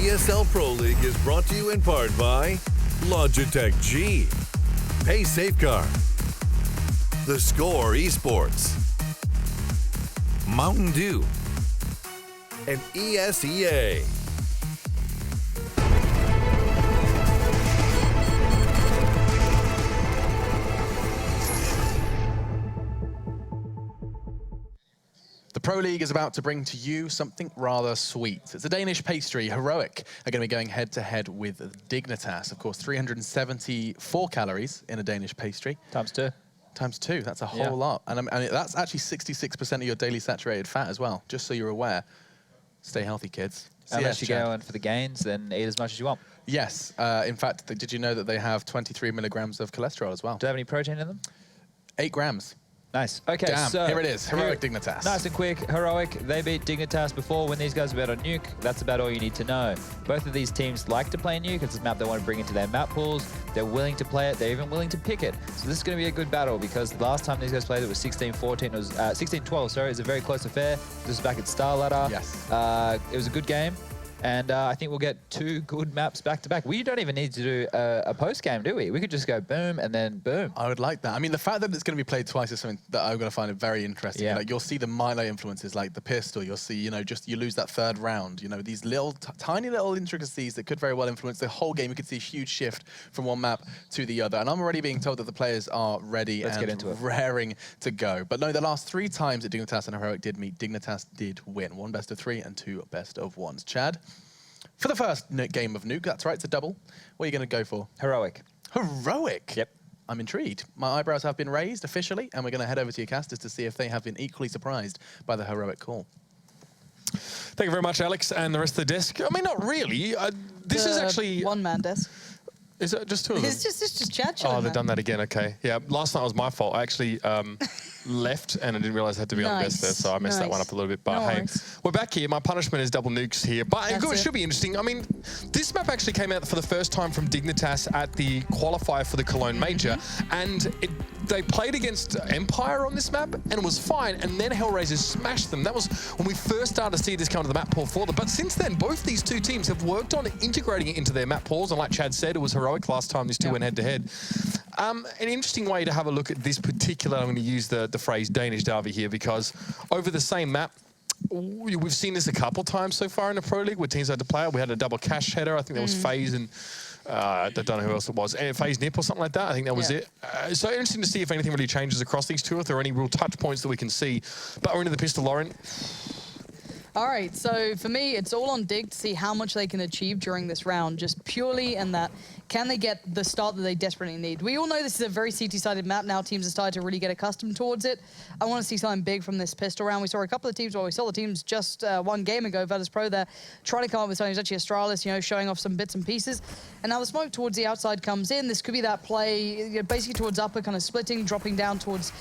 ESL Pro League is brought to you in part by Logitech G, Pay Safeguard, The Score Esports, Mountain Dew, and ESEA. The Pro League is about to bring to you something rather sweet. It's a Danish pastry. Heroic are going to be going head-to-head with Dignitas. Of course, 374 calories in a Danish pastry. Times 2. Times 2. That's a whole lot. And that's actually 66% of your daily saturated fat as well, just so you're aware. Stay healthy, kids. Unless you're going for the gains, then eat as much as you want. Yes. In fact, did you know that they have 23 milligrams of cholesterol as well? Do they have any protein in them? 8 grams. Nice. Okay, Damn, so here it is. Heroic Dignitas. Nice and quick. Heroic, they beat Dignitas before when these guys were on Nuke. That's about all you need to know. Both of these teams like to play Nuke. It's a map they want to bring into their map pools. They're willing to play it. They're even willing to pick it. So this is going to be a good battle because the last time these guys played it was 16-14. It was 16-12, sorry. It was a very close affair. This was back at Star Ladder. Yes. It was a good game. And I think we'll get 2 good maps back to back. We don't even need to do a post game, do we? We could just go boom and then boom. I would like that. I mean, the fact that it's going to be played twice is something that I'm going to find it very interesting. Yeah. Like, you'll see the minor influences, like the pistol. You'll see, just you lose that 3rd round. These little, tiny little intricacies that could very well influence the whole game. You could see a huge shift from one map to the other. And I'm already being told that the players are ready and raring to go. But no, the last 3 times that Dignitas and Heroic did meet, Dignitas did win. 1 best of 3 and 2 best of 1s. Chad? For the first game of Nuke, that's right, it's a double. What are you going to go for? Heroic. Heroic? Yep. I'm intrigued. My eyebrows have been raised officially, and we're going to head over to your casters to see if they have been equally surprised by the Heroic call. Thank you very much, Alex, and the rest of the desk. I mean, not really. This is actually... one-man desk. Is it just 2 of them? It's just Chad. Oh, they've done that again. Okay. Yeah, last night was my fault. I actually left and I didn't realize I had to be on best there, so I messed that one up a little bit. But hey, we're back here. My punishment is double nukes here. But it should be interesting. I mean, this map actually came out for the first time from Dignitas at the qualifier for the Cologne Major, and they played against Empire on this map, and it was fine, and then Hellraisers smashed them. That was when we first started to see this come to the map pool for them. But since then, both these 2 teams have worked on integrating it into their map pools, and like Chad said, it was Heroic last time these 2 went head-to-head. An interesting way to have a look at this particular, I'm going to use the phrase Danish derby here, because over the same map, we've seen this a couple times so far in the Pro League where teams had to play it. We had a double cash header. I think that was FaZe and I don't know who else it was. FaZe Nip or something like that. I think that was it. So interesting to see if anything really changes across these 2, if there are any real touch points that we can see. But we're into the pistol, Lauren. All right, so for me, it's all on Dig to see how much they can achieve during this round, just purely in that, can they get the start that they desperately need? We all know this is a very CT-sided map. Now teams have started to really get accustomed towards it. I want to see something big from this pistol round. We saw a couple of teams, we saw the teams just 1 game ago, Virtus.Pro, there, trying to come up with something. It was actually Astralis, showing off some bits and pieces. And now the smoke towards the outside comes in. This could be that play, basically towards upper, kind of splitting, dropping down towards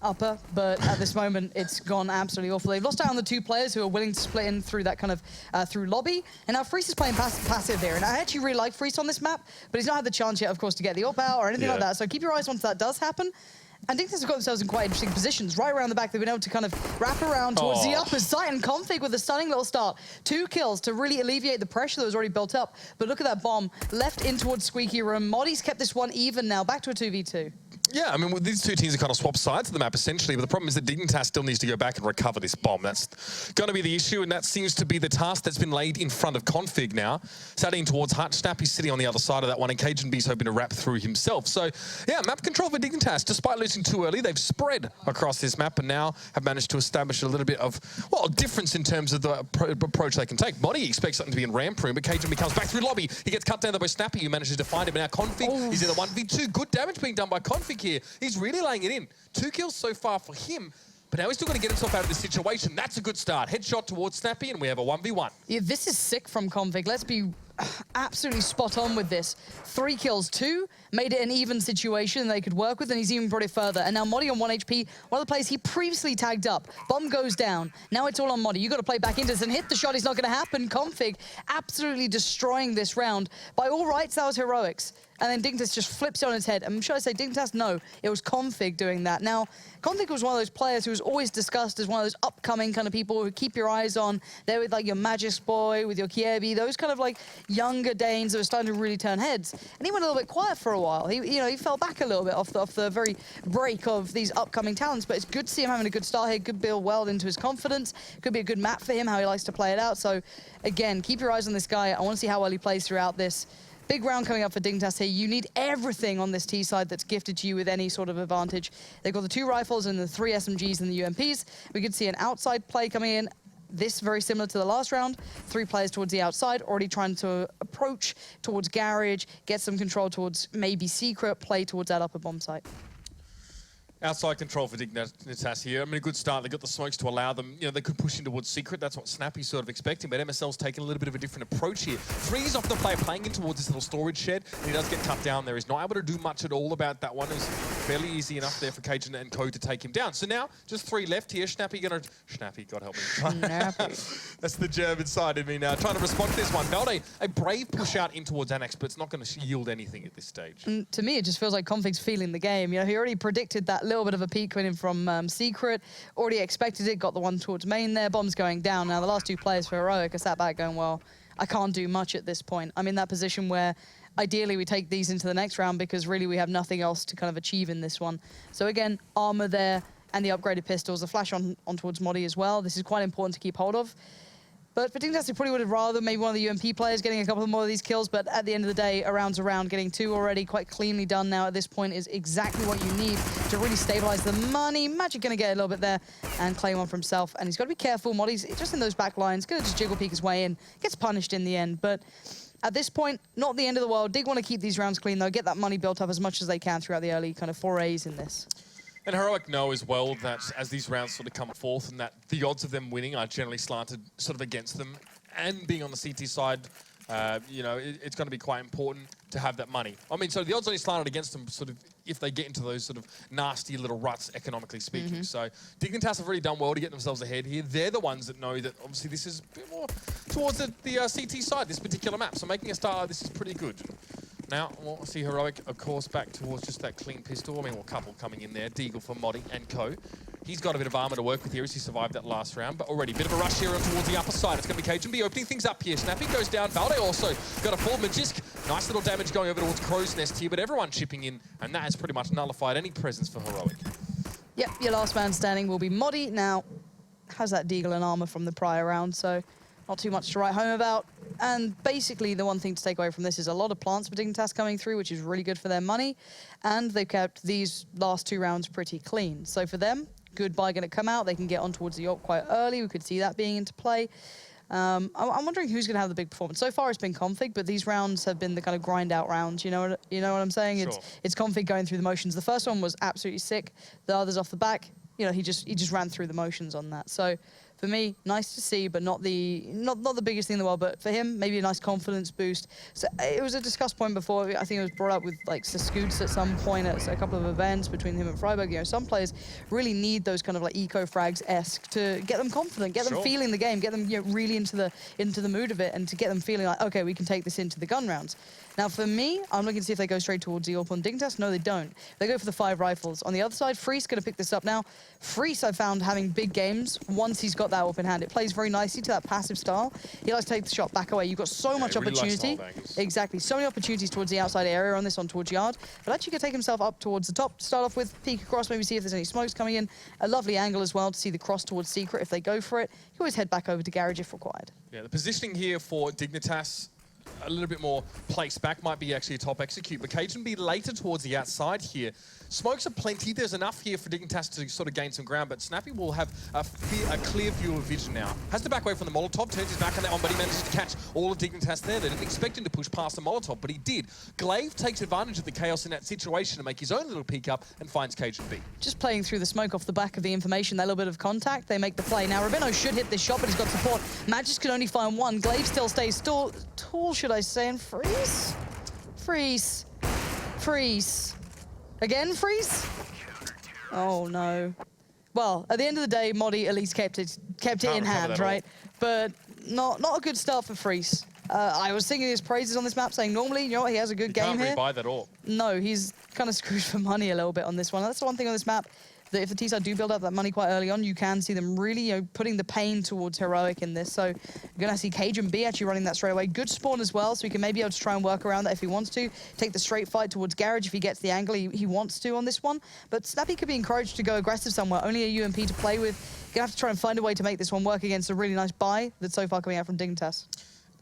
upper, but at this moment it's gone absolutely awful. They've lost out on the 2 players who are willing to split in through that kind of through lobby, and now Freeze is playing passive here, and I actually really like Freeze on this map, but he's not had the chance yet, of course, to get the up out or anything like that, so keep your eyes on if that does happen. And Dignitas have got themselves in quite interesting positions. Right around the back, they've been able to kind of wrap around towards the upper side, and Config with a stunning little start. 2 kills to really alleviate the pressure that was already built up. But look at that bomb left in towards Squeaky Room. Moddy's kept this one even now, back to a 2v2. Yeah, I mean, these 2 teams are kind of swapped sides of the map, essentially, but the problem is that Dignitas still needs to go back and recover this bomb. That's going to be the issue, and that seems to be the task that's been laid in front of Config now. Starting towards Hutch, Snappy's sitting on the other side of that one, and Cajun B's hoping to wrap through himself. So, yeah, map control for Dignitas. Despite losing too early, they've spread across this map and now have managed to establish a little bit of, well, difference in terms of the approach they can take. Moddy expects something to be in ramp room, but Cajun B comes back through lobby. He gets cut down there by Snappy, who manages to find him. And now Config, he's in the 1v2. Good damage being done by Config here. He's really laying it in. 2 kills so far for him, but now he's still going to get himself out of this situation. That's a good start. Headshot towards Snappy, and we have a 1v1. Yeah, this is sick from Config. Let's be absolutely spot on with this. 3 kills, 2, made it an even situation they could work with, and he's even brought it further. And now Modi on 1 HP, one of the players he previously tagged up. Bomb goes down. Now it's all on Modi. You got to play back into this and hit the shot. It's not going to happen. Config absolutely destroying this round. By all rights, that was heroics. And then Dignitas just flips it on its head. And should I say Dignitas? No, it was Config doing that. Now, Config was one of those players who was always discussed as one of those upcoming kind of people who keep your eyes on. They're with like your Magis boy, with your Kiebi, those kind of like younger Danes that were starting to really turn heads. And he went a little bit quiet for a while. He fell back a little bit off the very break of these upcoming talents. But it's good to see him having a good start here. Good build well into his confidence. Could be a good map for him, how he likes to play it out. So again, keep your eyes on this guy. I want to see how well he plays throughout this. Big round coming up for Dignitas here. You need everything on this T side that's gifted to you with any sort of advantage. They've got the 2 rifles and the 3 SMGs and the UMPs. We could see an outside play coming in. This very similar to the last round. 3 players towards the outside, already trying to approach towards Garage, get some control towards maybe Secret, play towards that upper bomb site. Outside control for Dignitas here. I mean, a good start. They got the smokes to allow them. You know, they could push in towards Secret. That's what Snappy's sort of expecting. But MSL's taking a little bit of a different approach here. Freeze off the player playing in towards this little storage shed. And he does get cut down there. He's not able to do much at all about that one. It was fairly easy enough there for Cajun and Co to take him down. So now, just 3 left here. Snappy, God help me. Snappy. That's the German side of me now. Trying to respond to this one. Valde, a brave push out in towards Annex, but it's not going to yield anything at this stage. And to me, it just feels like Config's feeling the game. You know, he already predicted that little bit of a peak coming in from Secret. Already expected it, got the one towards main there. Bomb's going down. Now, the last 2 players for Heroic are sat back going, well, I can't do much at this point. I'm in that position where ideally we take these into the next round because really we have nothing else to kind of achieve in this one. So again, armor there and the upgraded pistols. The flash on towards Modi as well. This is quite important to keep hold of. But for Dignitas, we probably would have rather maybe one of the UMP players getting a couple more of these kills, but at the end of the day, a round's a round. Getting 2 already quite cleanly done now at this point is exactly what you need to really stabilize the money. Magic going to get a little bit there and claim one for himself. And he's got to be careful. Modi's just in those back lines, going to just jiggle peek his way in. Gets punished in the end, but at this point, not the end of the world. Dig want to keep these rounds clean, though. Get that money built up as much as they can throughout the early kind of forays in this. And Heroic know as well that as these rounds sort of come forth and that the odds of them winning are generally slanted sort of against them. And being on the CT side, you know, it's going to be quite important to have that money. I mean, so the odds only slanted against them sort of if they get into those sort of nasty little ruts, economically speaking. So Dignitas have really done well to get themselves ahead here. They're the ones that know that obviously this is a bit more towards the CT side, this particular map. So making a start like this is pretty good. Now, we'll see Heroic, of course, back towards just that clean pistol. I mean, well, a couple coming in there. Deagle for Modi and Co. He's got a bit of armor to work with here as he survived that last round, but already a bit of a rush here towards the upper side. It's going to be Cajun B opening things up here. Snappy goes down. Valde also got a full Magisk. Nice little damage going over towards Crow's Nest here, but everyone chipping in, and that has pretty much nullified any presence for Heroic. Yep, your last man standing will be Modi. Now, has that Deagle and armor from the prior round, so not too much to write home about. And basically, the one thing to take away from this is a lot of plants for Dignitas coming through, which is really good for their money. And they've kept these last 2 rounds pretty clean. So for them, good buy going to come out. They can get on towards the York quite early. We could see that being into play. I'm wondering who's going to have the big performance. So far, it's been Config, but these rounds have been the kind of grind out rounds. You know what I'm saying? Sure. It's Config going through the motions. The first one was absolutely sick. The others off the back, you know, he just ran through the motions on that. So for me, nice to see, but not the biggest thing in the world. But for him, maybe a nice confidence boost. So it was a discussed point before. I think it was brought up with like Scoots at some point at a couple of events between him and Freiburg. You know, some players really need those kind of like eco frags-esque to get them confident, get them feeling the game, get them really into the mood of it, and to get them feeling like, okay, we can take this into the gun rounds. Now, for me, I'm looking to see if they go straight towards the AWP on Dignitas. No, they don't. They go for the 5 rifles. On the other side, Freese going to pick this up now. Freese, I found, having big games once he's got that AWP in hand. It plays very nicely to that passive style. He likes to take the shot back away. You've got so much opportunity. Exactly. So many opportunities towards the outside area on this on towards Yard. But actually, can take himself up towards the top. Start off with peek across, maybe see if there's any smokes coming in. A lovely angle as well to see the cross towards Secret if they go for it. You always head back over to Garage if required. Yeah, the positioning here for Dignitas, a little bit more placed back, might be actually a top execute, but Cajun be later towards the outside here. Smokes are plenty. There's enough here for Dignitas to sort of gain some ground, but Snappy will have a clear view of vision now. Has to back away from the Molotov, turns his back on that one, but he manages to catch all of Dignitas there. They didn't expect him to push past the Molotov, but he did. Glaive takes advantage of the chaos in that situation to make his own little peek up and finds Cajun B. Just playing through the smoke off the back of the information, that little bit of contact, they make the play. Now, Rabino should hit this shot, but he's got support. Magis can only find one. Glaive still stays tall should I say, and freeze? Freeze. Freeze. Again, freeze? Oh, no. Well, at the end of the day, Modi at least kept it in hand, right? But not a good start for Freeze. I was singing his praises on this map, saying normally, you know what, he has a good game here. Can't rebuy that all. No, he's kind of screwed for money a little bit on this one. That's the one thing on this map, that if the T-side do build up that money quite early on, you can see them really, you know, putting the pain towards Heroic in this. So you're going to see Cajun B actually running that straight away. Good spawn as well, so he can maybe be able to try and work around that if he wants to. Take the straight fight towards Garage if he gets the angle he wants to on this one. But Snappy could be encouraged to go aggressive somewhere. Only a UMP to play with. You're going to have to try and find a way to make this one work against a really nice buy that's so far coming out from Dignitas.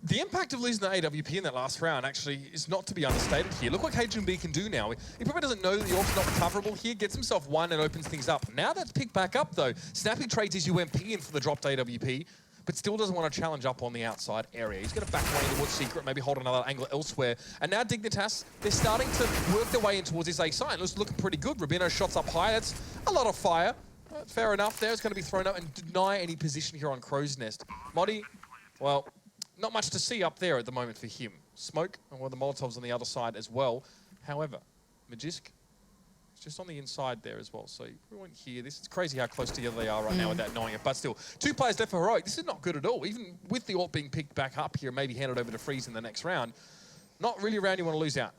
The impact of losing the AWP in that last round actually is not to be understated here. Look what HMB can do now. He probably doesn't know that the AWP's not recoverable here, gets himself one and opens things up. Now that's picked back up though. Snappy trades his UMP in for the dropped AWP, but still doesn't want to challenge up on the outside area. He's going to back away towards Secret, maybe hold another angle elsewhere. And now Dignitas, they're starting to work their way in towards this A side. It's looking pretty good. Rubino shots up high. That's a lot of fire. Fair enough there. It's going to be thrown up and deny any position here on Crow's Nest. Modi, well, not much to see up there at the moment for him. Smoke and one of the Molotovs on the other side as well. However, Magisk is just on the inside there as well. So we won't hear this. It's crazy how close together they are right now without knowing it. But still, 2 players left for Heroic. This is not good at all. Even with the AWP being picked back up here, maybe handed over to Freeze in the next round. Not really a round you want to lose out.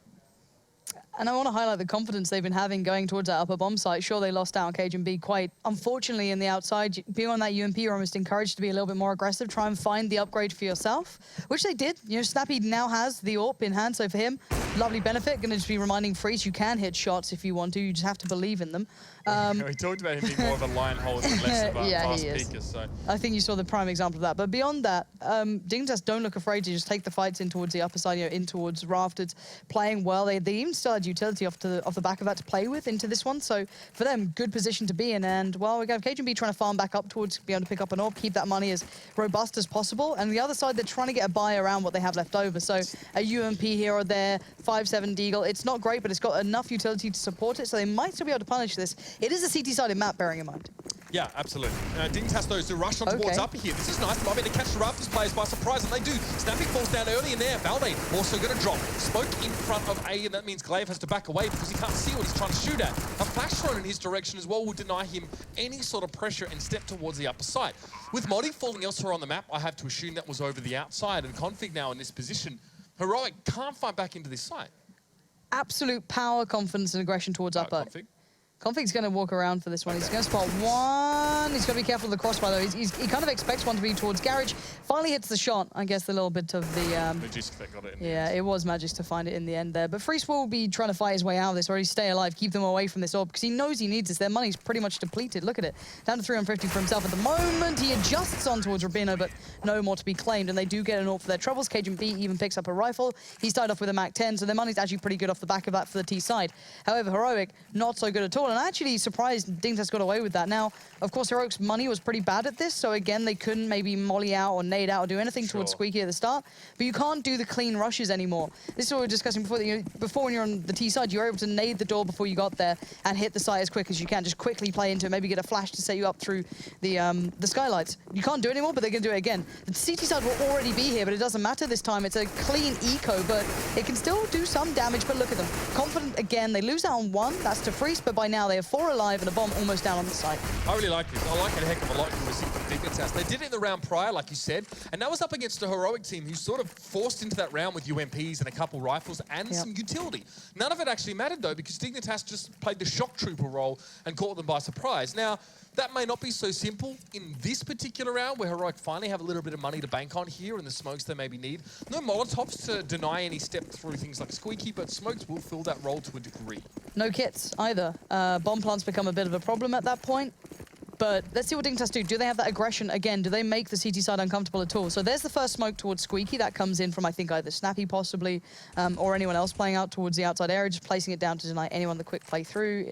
And I want to highlight the confidence they've been having going towards that upper bomb site. Sure, they lost out on Cajun B quite unfortunately in the outside. Being on that UMP, you're almost encouraged to be a little bit more aggressive. Try and find the upgrade for yourself, which they did. You know, Snappy now has the AWP in hand, so for him, lovely benefit. Going to just be reminding Freeze you can hit shots if you want to. You just have to believe in them. We talked about him being more of a line holder and less of a fast peaker. So I think you saw the prime example of that. But beyond that, Dignitas don't look afraid to just take the fights in towards the upper side, you know, in towards Rafters, playing well. They even still had utility off the back of that to play with into this one. So for them, good position to be in. And well, we got Cajun B trying to farm back up towards be able to pick up an AWP, keep that money as robust as possible. And the other side, they're trying to get a buy around what they have left over. So a UMP here or there, 5-7 Deagle. It's not great, but it's got enough utility to support it. So they might still be able to punish this. It is a CT-sided map, bearing in mind. Yeah, absolutely. Dignitas those to rush on towards upper here. This is nice. They might be able to catch the Raptors players by surprise, and they do. Snappy falls down early in there. Valde also going to drop. Smoke in front of A, and that means Glaive has to back away because he can't see what he's trying to shoot at. A flash thrown in his direction as well will deny him any sort of pressure and step towards the upper side. With Modi falling elsewhere on the map, I have to assume that was over the outside, and Config now in this position. Heroic can't fight back into this site. Absolute power, confidence, and aggression towards upper. Config's going to walk around for this one. He's going to spot one. He's got to be careful of the crossfire, though. He kind of expects one to be towards Garage. Finally hits the shot. I guess a little bit of the... Magisk that got it in the end. It was Magisk to find it in the end there. But Freeze will be trying to fight his way out of this, or at least stay alive, keep them away from this AWP, because he knows he needs this. Their money's pretty much depleted. Look at it. Down to 350 for himself at the moment. He adjusts on towards Rubino, but no more to be claimed. And they do get an AWP for their troubles. Cajun B even picks up a rifle. He started off with a MAC-10, so their money's actually pretty good off the back of that for the T side. However, Heroic, not so good at all. And actually surprised Dignitas got away with that. Now, of course, Heroic's money was pretty bad at this, so again, they couldn't maybe molly out or nade out or do anything towards Squeaky at the start, but you can't do the clean rushes anymore. This is what we were discussing before. Before, when you're on the T side, you were able to nade the door before you got there and hit the site as quick as you can. Just quickly play into it, maybe get a flash to set you up through the skylights. You can't do it anymore, but they're going to do it again. The CT side will already be here, but it doesn't matter this time. It's a clean eco, but it can still do some damage, but look at them. Confident again. They lose out on one. That's to Freeze, but by now they have 4 alive and a bomb almost down on the site. I really like this. I like it a heck of a lot from Dignitas. They did it in the round prior, like you said, and that was up against a Heroic team who sort of forced into that round with UMPs and a couple rifles and some utility. None of it actually mattered, though, because Dignitas just played the shock trooper role and caught them by surprise. Now, that may not be so simple in this particular round, where Heroic finally have a little bit of money to bank on here and the smokes they maybe need. No Molotovs to deny any step through things like Squeaky, but smokes will fill that role to a degree. No kits either. Bomb plants become a bit of a problem at that point. But let's see what Dignitas do. Do they have that aggression again? Do they make the CT side uncomfortable at all? So there's the first smoke towards Squeaky. That comes in from, I think, either Snappy possibly, or anyone else playing out towards the outside area, just placing it down to deny anyone the quick play through,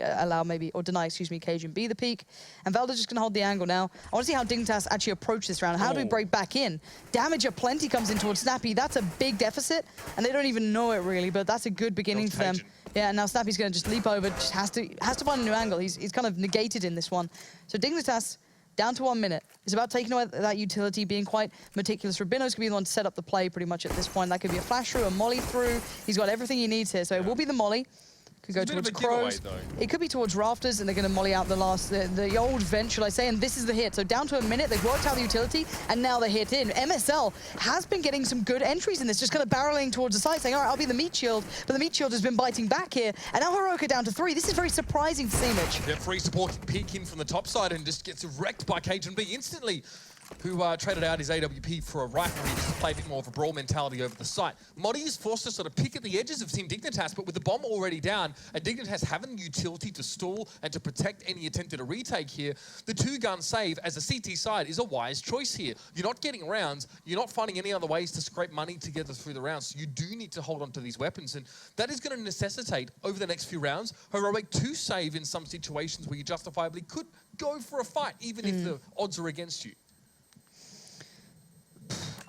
deny, excuse me, Cajun B the peak. And Valda just gonna hold the angle now. I want to see how Dignitas actually approach this round. How do we break back in? Damage aplenty comes in towards Snappy. That's a big deficit, and they don't even know it really, but that's a good beginning for them. Yeah, and now Snappy's going to just leap over, just has to find a new angle. He's kind of negated in this one. So Dignitas down to 1 minute. It's about taking away that utility, being quite meticulous. Rabino's going to be the one to set up the play pretty much at this point. That could be a flash through, a molly through. He's got everything he needs here. So it will be the molly. Could go towards Crows. It could be towards Rafters, and they're going to molly out the old vent, should I say, and this is the hit. So down to a minute, they've worked out the utility, and now they're hit in. MSL has been getting some good entries in this, just kind of barreling towards the side, saying, all right, I'll be the meat shield, but the meat shield has been biting back here, and now Heroic are down to 3. This is very surprising to see, Mitch. Yeah, free support peek in from the top side and just gets wrecked by Cajun B instantly, who traded out his AWP for a rifle here just to play a bit more of a brawl mentality over the site. Modi is forced to sort of pick at the edges of Team Dignitas, but with the bomb already down, and Dignitas having the utility to stall and to protect any attempt at a retake here, the 2-gun save as a CT side is a wise choice here. You're not getting rounds, you're not finding any other ways to scrape money together through the rounds, so you do need to hold on to these weapons, and that is going to necessitate, over the next few rounds, Heroic to save in some situations where you justifiably could go for a fight, even if the odds are against you.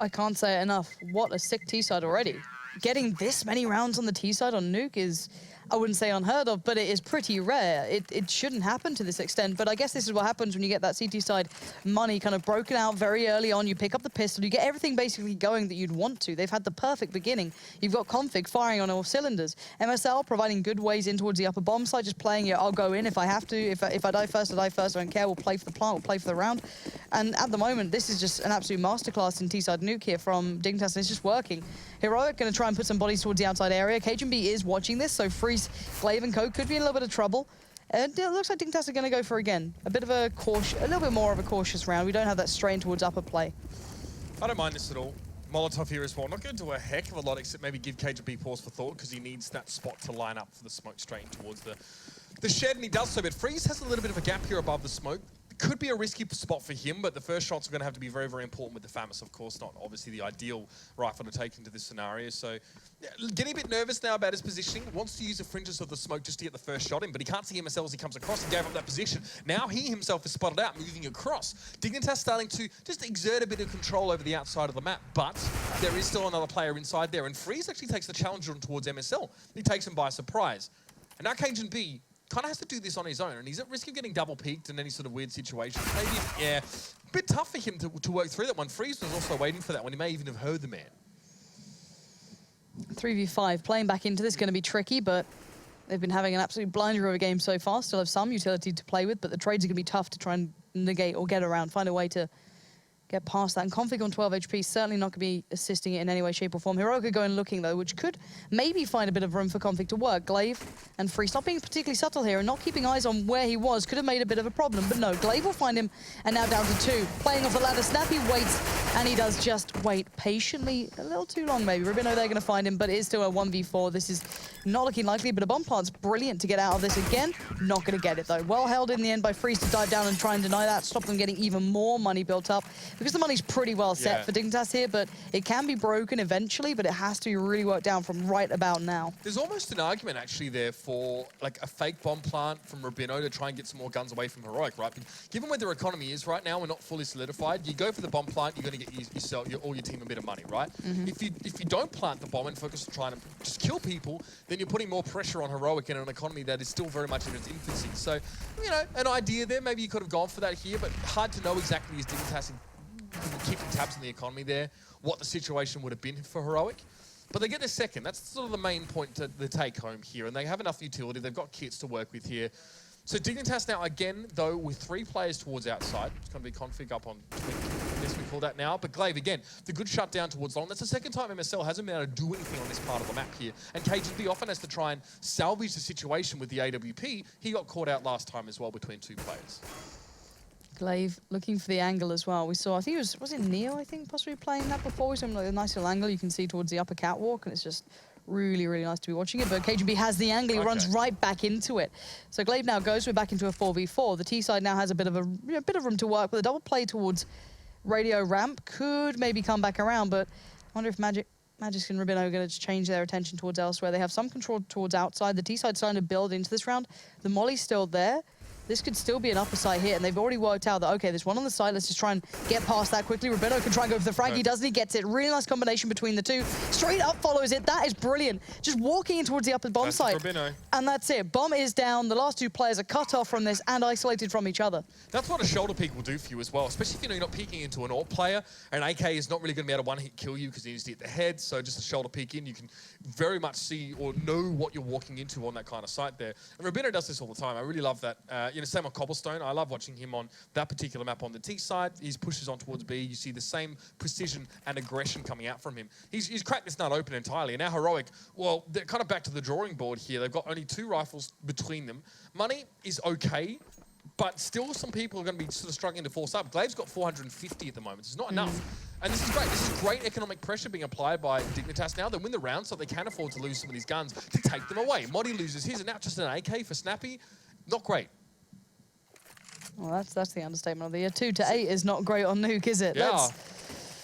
I can't say it enough. What a sick T-side already. Getting this many rounds on the T-side on Nuke is, I wouldn't say unheard of, but it is pretty rare. It shouldn't happen to this extent, but I guess this is what happens when you get that CT side money kind of broken out very early on. You pick up the pistol, you get everything basically going that you'd want to. They've had the perfect beginning. You've got Config firing on all cylinders. MSL providing good ways in towards the upper bomb side, just playing it, I'll go in if I have to. If I die first, I die first. I don't care. We'll play for the plant, we'll play for the round. And at the moment, this is just an absolute masterclass in T-side Nuke here from Dignitas, and it's just working. Heroic going to try and put some bodies towards the outside area. Cajun B is watching this, so Freeze, Glaive, and Co could be in a little bit of trouble. And it looks like Dignitas are going to go for, again, a little bit more of a cautious round. We don't have that strain towards upper play. I don't mind this at all. Molotov here as well. Not going to do a heck of a lot, except maybe give Cajun B pause for thought, because he needs that spot to line up for the smoke straight in towards the shed, and he does so. But Freeze has a little bit of a gap here above the smoke. Could be a risky spot for him, but the first shots are going to have to be very, very important with the FAMAS, of course, not obviously the ideal rifle to take into this scenario. So yeah, getting a bit nervous now about his positioning. Wants to use the fringes of the smoke just to get the first shot in, but he can't see MSL as he comes across. He gave up that position. Now he himself is spotted out, moving across. Dignitas starting to just exert a bit of control over the outside of the map, but there is still another player inside there, and Freeze actually takes the challenger on towards MSL. He takes him by surprise. And now Cajun B kind of has to do this on his own, and he's at risk of getting double peaked in any sort of weird situation. Maybe, yeah, a bit tough for him to work through that one. Freeze was also waiting for that one. He may even have heard the man. 3v5, playing back into this is going to be tricky, but they've been having an absolute blinder of a game so far. Still have some utility to play with, but the trades are going to be tough to try and negate or get around, find a way to get past that. And Config on 12 HP, certainly not going to be assisting it in any way, shape, or form. Heroic are going looking, though, which could maybe find a bit of room for Config to work. Glaive and Freeze not being particularly subtle here and not keeping eyes on where he was could have made a bit of a problem. But no, Glaive will find him, and now down to 2. Playing off the ladder, Snappy waits, and he does just wait patiently. A little too long, maybe. Rabino, they're going to find him, but it is still a 1v4. This is not looking likely, but a bomb plant's brilliant to get out of this again. Not going to get it, though. Well held in the end by Freeze to dive down and try and deny that, stop them getting even more money built up, because the money's pretty well set for Dignitas here, but it can be broken eventually, but it has to be really worked down from right about now. There's almost an argument actually there for like a fake bomb plant from Rabino to try and get some more guns away from Heroic, right? But given where their economy is right now, we're not fully solidified. You go for the bomb plant, you're going to get yourself, all your team a bit of money, right? If you don't plant the bomb and focus on trying to just kill people, then you're putting more pressure on Heroic in an economy that is still very much in its infancy. So, you know, an idea there, maybe you could have gone for that here, but hard to know exactly as Dignitas keeping tabs on the economy there, what the situation would have been for Heroic. But they get their second. That's sort of the main point to the take home here, and they have enough utility. They've got kits to work with here. So Dignitas now, again, though, with 3 players towards outside. It's going to be Config up on 20, I guess we call that now. But Glaive, again, the good shutdown towards long. That's the second time MSL hasn't been able to do anything on this part of the map here. And Cajun B often has to try and salvage the situation with the AWP. He got caught out last time as well between 2 players. Glaive looking for the angle as well. We saw, I think it was it Neo, I think, possibly playing that before? We saw like a nice little angle you can see towards the upper catwalk, and it's just really, really nice to be watching it. But Cajun B has the angle, he runs right back into it. So Glaive now goes, we're back into a 4v4. The T side now has a bit of room to work, but the double play towards Radio Ramp could maybe come back around, but I wonder if Magic and Rabino are going to change their attention towards elsewhere. They have some control towards outside. The T side starting to build into this round. The Molly's still there. this could still be an upper side hit, and they've already worked out that, okay, there's one on the side, let's just try and get past that quickly. Rubino can try and go for the frag, he doesn't, he gets it. Really nice combination between the two. Straight up follows it, that is brilliant. Just walking in towards the upper bomb site. And that's it, bomb is down, the last two players are cut off from this and isolated from each other. That's what a shoulder peek will do for you as well, especially if you're not peeking into an AWP player. An AK is not really going to be able to one-hit kill you because he needs to hit the head, so just a shoulder peek in, you can very much see or know what you're walking into on that kind of site there. And Rubino does this all the time. I really love that. Same on Cobblestone. I love watching him on that particular map on the T side. He pushes on towards B. You see the same precision and aggression coming out from him. He's cracked this nut open entirely. And now Heroic, well, they're kind of back to the drawing board here. They've got only 2 rifles between them. Money is okay, but still some people are going to be sort of struggling to force up. Glaive's got 450 at the moment. It's not enough. And this is great. This is great economic pressure being applied by Dignitas now. They win the round, so they can afford to lose some of these guns to take them away. Modi loses his, and now just an AK for Snappy. Not great. Well, that's the understatement of the year. 2 to 8 is not great on Nuke, is it? Yeah.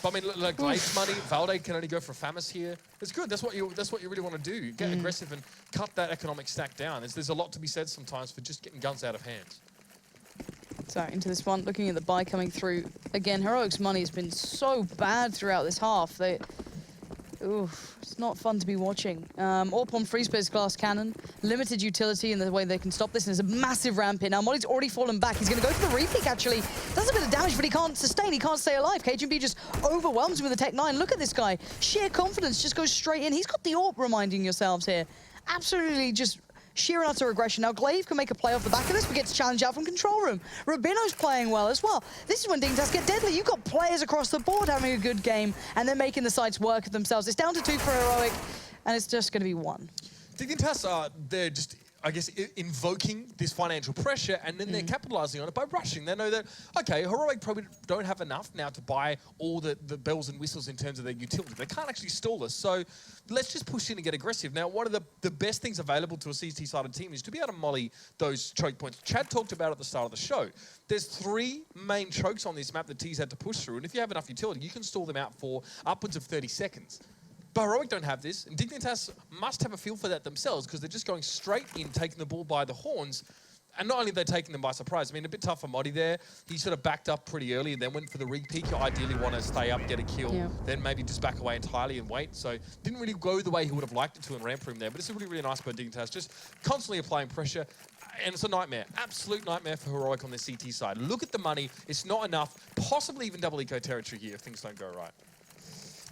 But I mean, like Glaive's money, Valde can only go for Famas here. It's good. That's what you really want to do. Get aggressive and cut that economic stack down. There's a lot to be said sometimes for just getting guns out of hand. So into this one, looking at the buy coming through. Again, Heroic's money has been so bad throughout this half. It's not fun to be watching. AWP on free space glass cannon, limited utility in the way they can stop this, and there's a massive ramp here. Now Molly's already fallen back. He's going to go for the repeat, actually. Does a bit of damage, but he can't sustain. He can't stay alive. KGB just overwhelms him with the Tech 9. Look at this guy. Sheer confidence, just goes straight in. He's got the AWP, reminding yourselves here. Absolutely just sheer and utter aggression. Now Glaive can make a play off the back of this, but gets challenged out from control room. Rubino's playing well as well. This is when Dignitas get deadly. You've got players across the board having a good game, and they're making the sites work themselves. It's down to 2 for Heroic, and it's just going to be 1. Dignitas, they're just, I guess, invoking this financial pressure, and then they're capitalizing on it by rushing. They know that, okay, Heroic probably don't have enough now to buy all the bells and whistles in terms of their utility. They can't actually stall us, so let's just push in and get aggressive. Now, one of the best things available to a CT-sided team is to be able to molly those choke points. Chad talked about at the start of the show. There's 3 main chokes on this map that T's had to push through, and if you have enough utility, you can stall them out for upwards of 30 seconds. But Heroic don't have this, and Dignitas must have a feel for that themselves because they're just going straight in, taking the bull by the horns. And not only are they taking them by surprise, I mean, a bit tough for Modi there. He sort of backed up pretty early and then went for the re-peek. You ideally want to stay up, get a kill, then maybe just back away entirely and wait. So didn't really go the way he would have liked it to in ramp room there. But it's a really, really nice by Dignitas, just constantly applying pressure. And it's a nightmare, absolute nightmare for Heroic on the CT side. Look at the money. It's not enough, possibly even double eco territory here if things don't go right.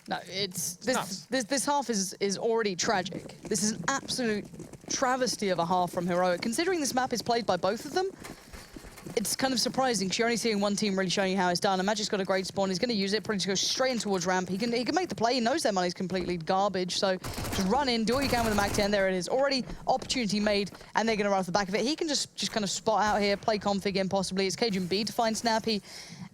No, this half is already tragic. This is an absolute travesty of a half from Heroic. Considering this map is played by both of them, it's kind of surprising. You're only seeing one team really showing you how it's done. And Magic's got a great spawn. He's going to use it, probably to go straight in towards ramp. He can make the play. He knows their money's completely garbage. So just run in, do what you can with the Mac 10. There it is. Already opportunity made, and they're going to run off the back of it. He can just kind of spot out here, play config in possibly. It's Cajun B to find Snappy.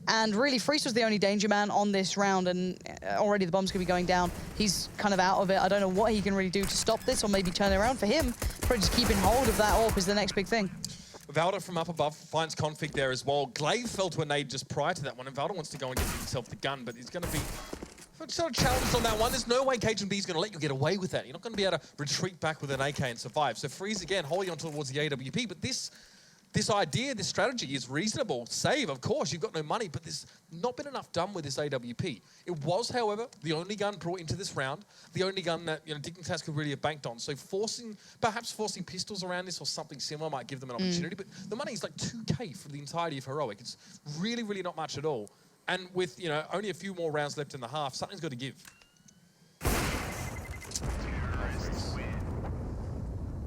And really, Freeze was the only danger man on this round, and already the bomb's going to be going down. He's kind of out of it. I don't know what he can really do to stop this, or maybe turn it around for him. Probably just keeping hold of that AWP is the next big thing. Valda from up above finds config there as well. Glaive fell to a nade just prior to that one, and Valda wants to go and get himself the gun, but he's going to be sort of challenged on that one. There's no way Cajun B is going to let you get away with that. You're not going to be able to retreat back with an AK and survive. So Freeze again, holding on towards the AWP, but this idea, this strategy is reasonable. Save, of course, you've got no money, but there's not been enough done with this AWP. It was, however, the only gun brought into this round, the only gun that Dignitas could really have banked on. So perhaps forcing pistols around this or something similar might give them an opportunity, but the money is like 2K for the entirety of Heroic. It's really, really not much at all. And with only a few more rounds left in the half, something's got to give.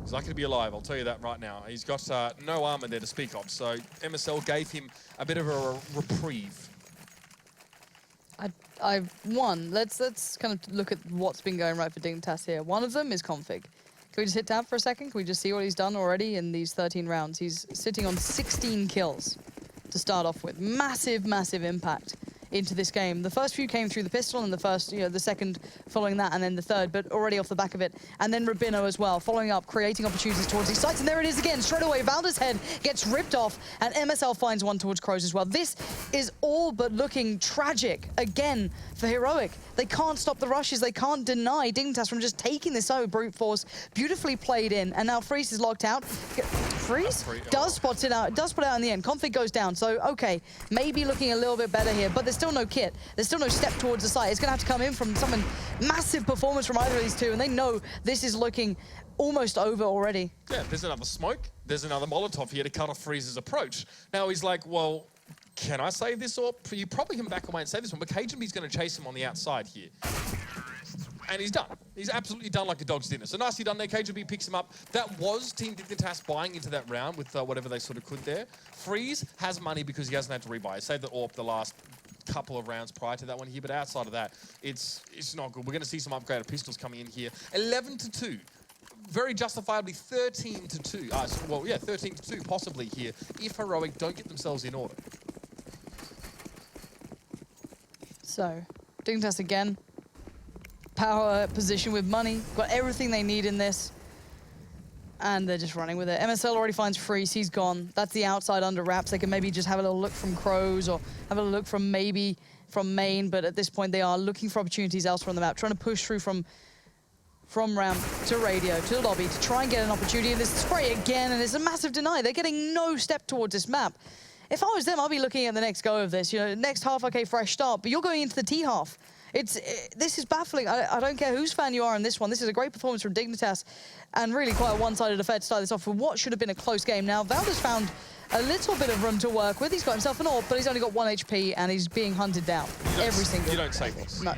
He's lucky to be alive, I'll tell you that right now. He's got no armor there to speak of, so MSL gave him a bit of a reprieve. Let's kind of look at what's been going right for Dignitas here. One of them is config. Can we just hit tab for a second? Can we just see what he's done already in these 13 rounds? He's sitting on 16 kills to start off with. Massive, massive impact into this game. The first few came through the pistol, and the second following that, and then the third, but already off the back of it. And then Rubino as well, following up, creating opportunities towards these sites. And there it is again, straight away. Valda's head gets ripped off, and MSL finds one towards Crows as well. This is all but looking tragic again for Heroic. They can't stop the rushes. They can't deny Dignitas from just taking this out brute force. Beautifully played in, and now Freeze is locked out. Freeze does spot it out in the end. Config goes down, so okay, maybe looking a little bit better here, but there's still no kit. There's still no step towards the site. It's gonna have to come in from someone, massive performance from either of these two, and they know this is looking almost over already. Yeah, there's another smoke. There's another Molotov here to cut off Freeze's approach. Now he's like, well, can I save this? Or you probably can back away and save this one, but KGB's gonna chase him on the outside here. And he's done. He's absolutely done like a dog's dinner. So nicely done there. KGB picks him up. That was Team Dignitas buying into that round with whatever they sort of could there. Freeze has money because he hasn't had to rebuy. He saved the AWP the last couple of rounds prior to that one here, but outside of that, it's not good. We're going to see some upgraded pistols coming in here. 11-2. Very justifiably 13-2. Well, yeah, 13-2 possibly here if Heroic don't get themselves in order. So, Dignitas again. Power position with money, got everything they need in this, and they're just running with it. MSL already finds Freeze, he's gone. That's the outside under wraps. They can maybe just have a little look from Crows or have a look from maybe from main, but at this point they are looking for opportunities elsewhere on the map, trying to push through from ramp to radio to the lobby to try and get an opportunity. And this spray again, and it's a massive deny. They're getting no step towards this map. If I was them, I'd be looking at the next go of this. You know, next half, okay, fresh start, but you're going into the T half. This is baffling. I don't care whose fan you are in this one. This is a great performance from Dignitas and really quite a one-sided affair to start this off for what should have been a close game. Now, Valda's found a little bit of room to work with. He's got himself an AWP, but he's only got 1 HP and he's being hunted down every single. You don't save this. No.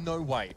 No way.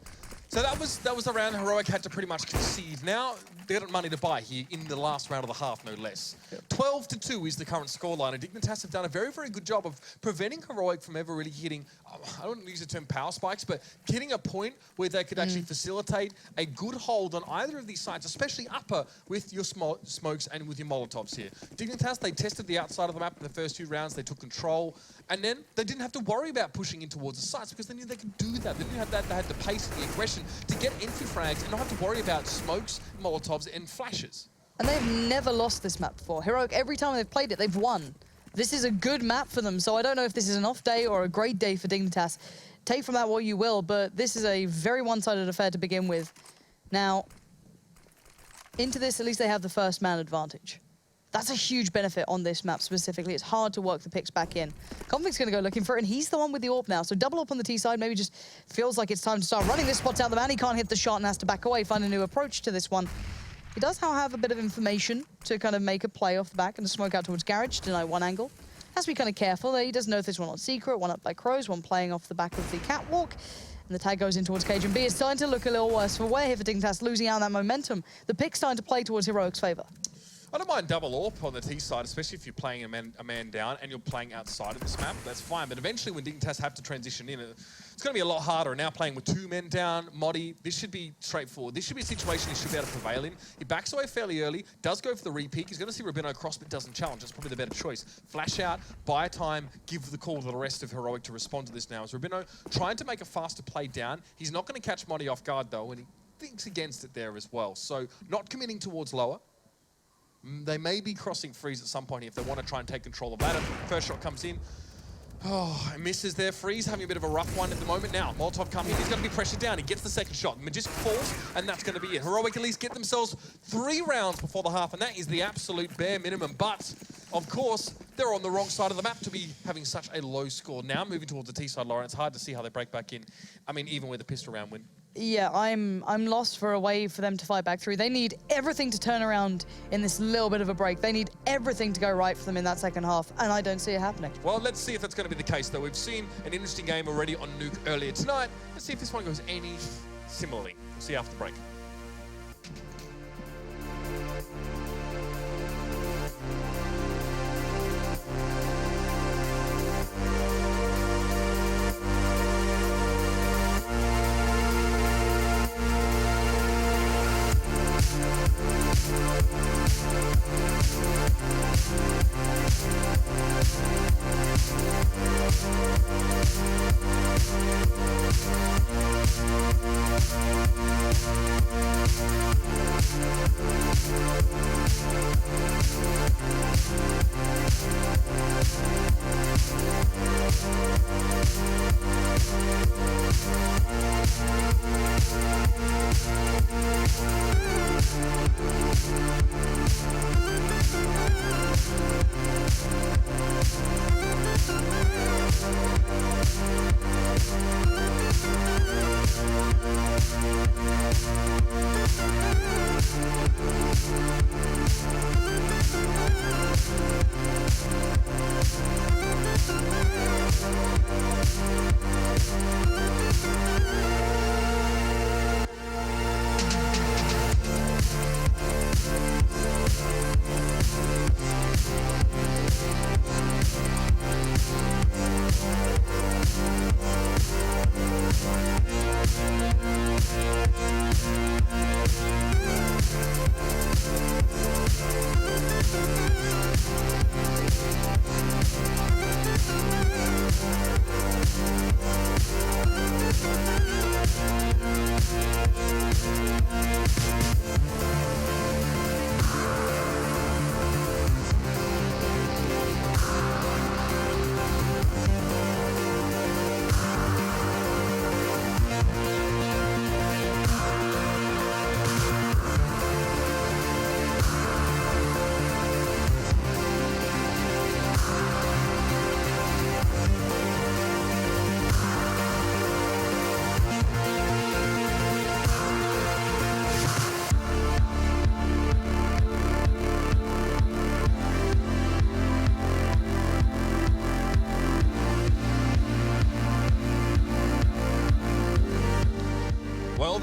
So that was the round Heroic had to pretty much concede. Now they got money to buy here in the last round of the half, no less. 12-2 is the current scoreline, and Dignitas have done a very, very good job of preventing Heroic from ever really hitting, I don't use the term power spikes, but hitting a point where they could actually facilitate a good hold on either of these sides, especially upper with your smokes and with your Molotovs here. Dignitas, they tested the outside of the map in the first 2 rounds, they took control, and then they didn't have to worry about pushing in towards the sites because they knew they could do that. They didn't have that, they had the pace and the aggression to get entry frags and not have to worry about smokes, Molotovs, and flashes. And they've never lost this map before. Heroic, every time they've played it, they've won. This is a good map for them, so I don't know if this is an off day or a great day for Dignitas. Take from that what you will, but this is a very one-sided affair to begin with. Now, into this, at least they have the first man advantage. That's a huge benefit on this map specifically. It's hard to work the picks back in. Conflict's going to go looking for it, and he's the one with the AWP now. So double up on the T side, maybe just feels like it's time to start running this spot out the man. He can't hit the shot and has to back away, find a new approach to this one. He does, however, have a bit of information to kind of make a play off the back and to smoke out towards Garage, deny one angle. Has to be kind of careful. He doesn't know if there's one on secret, one up by Crows, one playing off the back of the catwalk. And the tag goes in towards KGB. It's starting to look a little worse for wear here for Dignitas, losing out on that momentum. The pick's starting to play towards Heroic's favor. I don't mind double AWP on the T side, especially if you're playing a man down and you're playing outside of this map. That's fine, but eventually when Dignitas have to transition in, it's going to be a lot harder. Now playing with 2 men down, Modi, this should be straightforward. This should be a situation he should be able to prevail in. He backs away fairly early, does go for the repeat. He's going to see Rubino cross, but doesn't challenge. That's probably the better choice. Flash out, buy time, give the call to the rest of Heroic to respond to this now. As Rubino trying to make a faster play down, he's not going to catch Modi off guard though, and he thinks against it there as well. So not committing towards lower. They may be crossing Freeze at some point if they want to try and take control of ladder. First shot comes in. Oh, misses there. Freeze having a bit of a rough one at the moment. Now, Molotov coming in. He's going to be pressured down. He gets the second shot. Magisk falls, and that's going to be it. Heroic at least get themselves 3 rounds before the half, and that is the absolute bare minimum. But, of course, they're on the wrong side of the map to be having such a low score. Now moving towards the T side, Lauren, it's hard to see how they break back in. I mean, even with a pistol round win. Yeah, I'm lost for a way for them to fight back through. They need everything to turn around in this little bit of a break. They need everything to go right for them in that second half, and I don't see it happening. Well, let's see if that's going to be the case, though. We've seen an interesting game already on Nuke earlier tonight. Let's see if this one goes any similarly. We'll see after the break.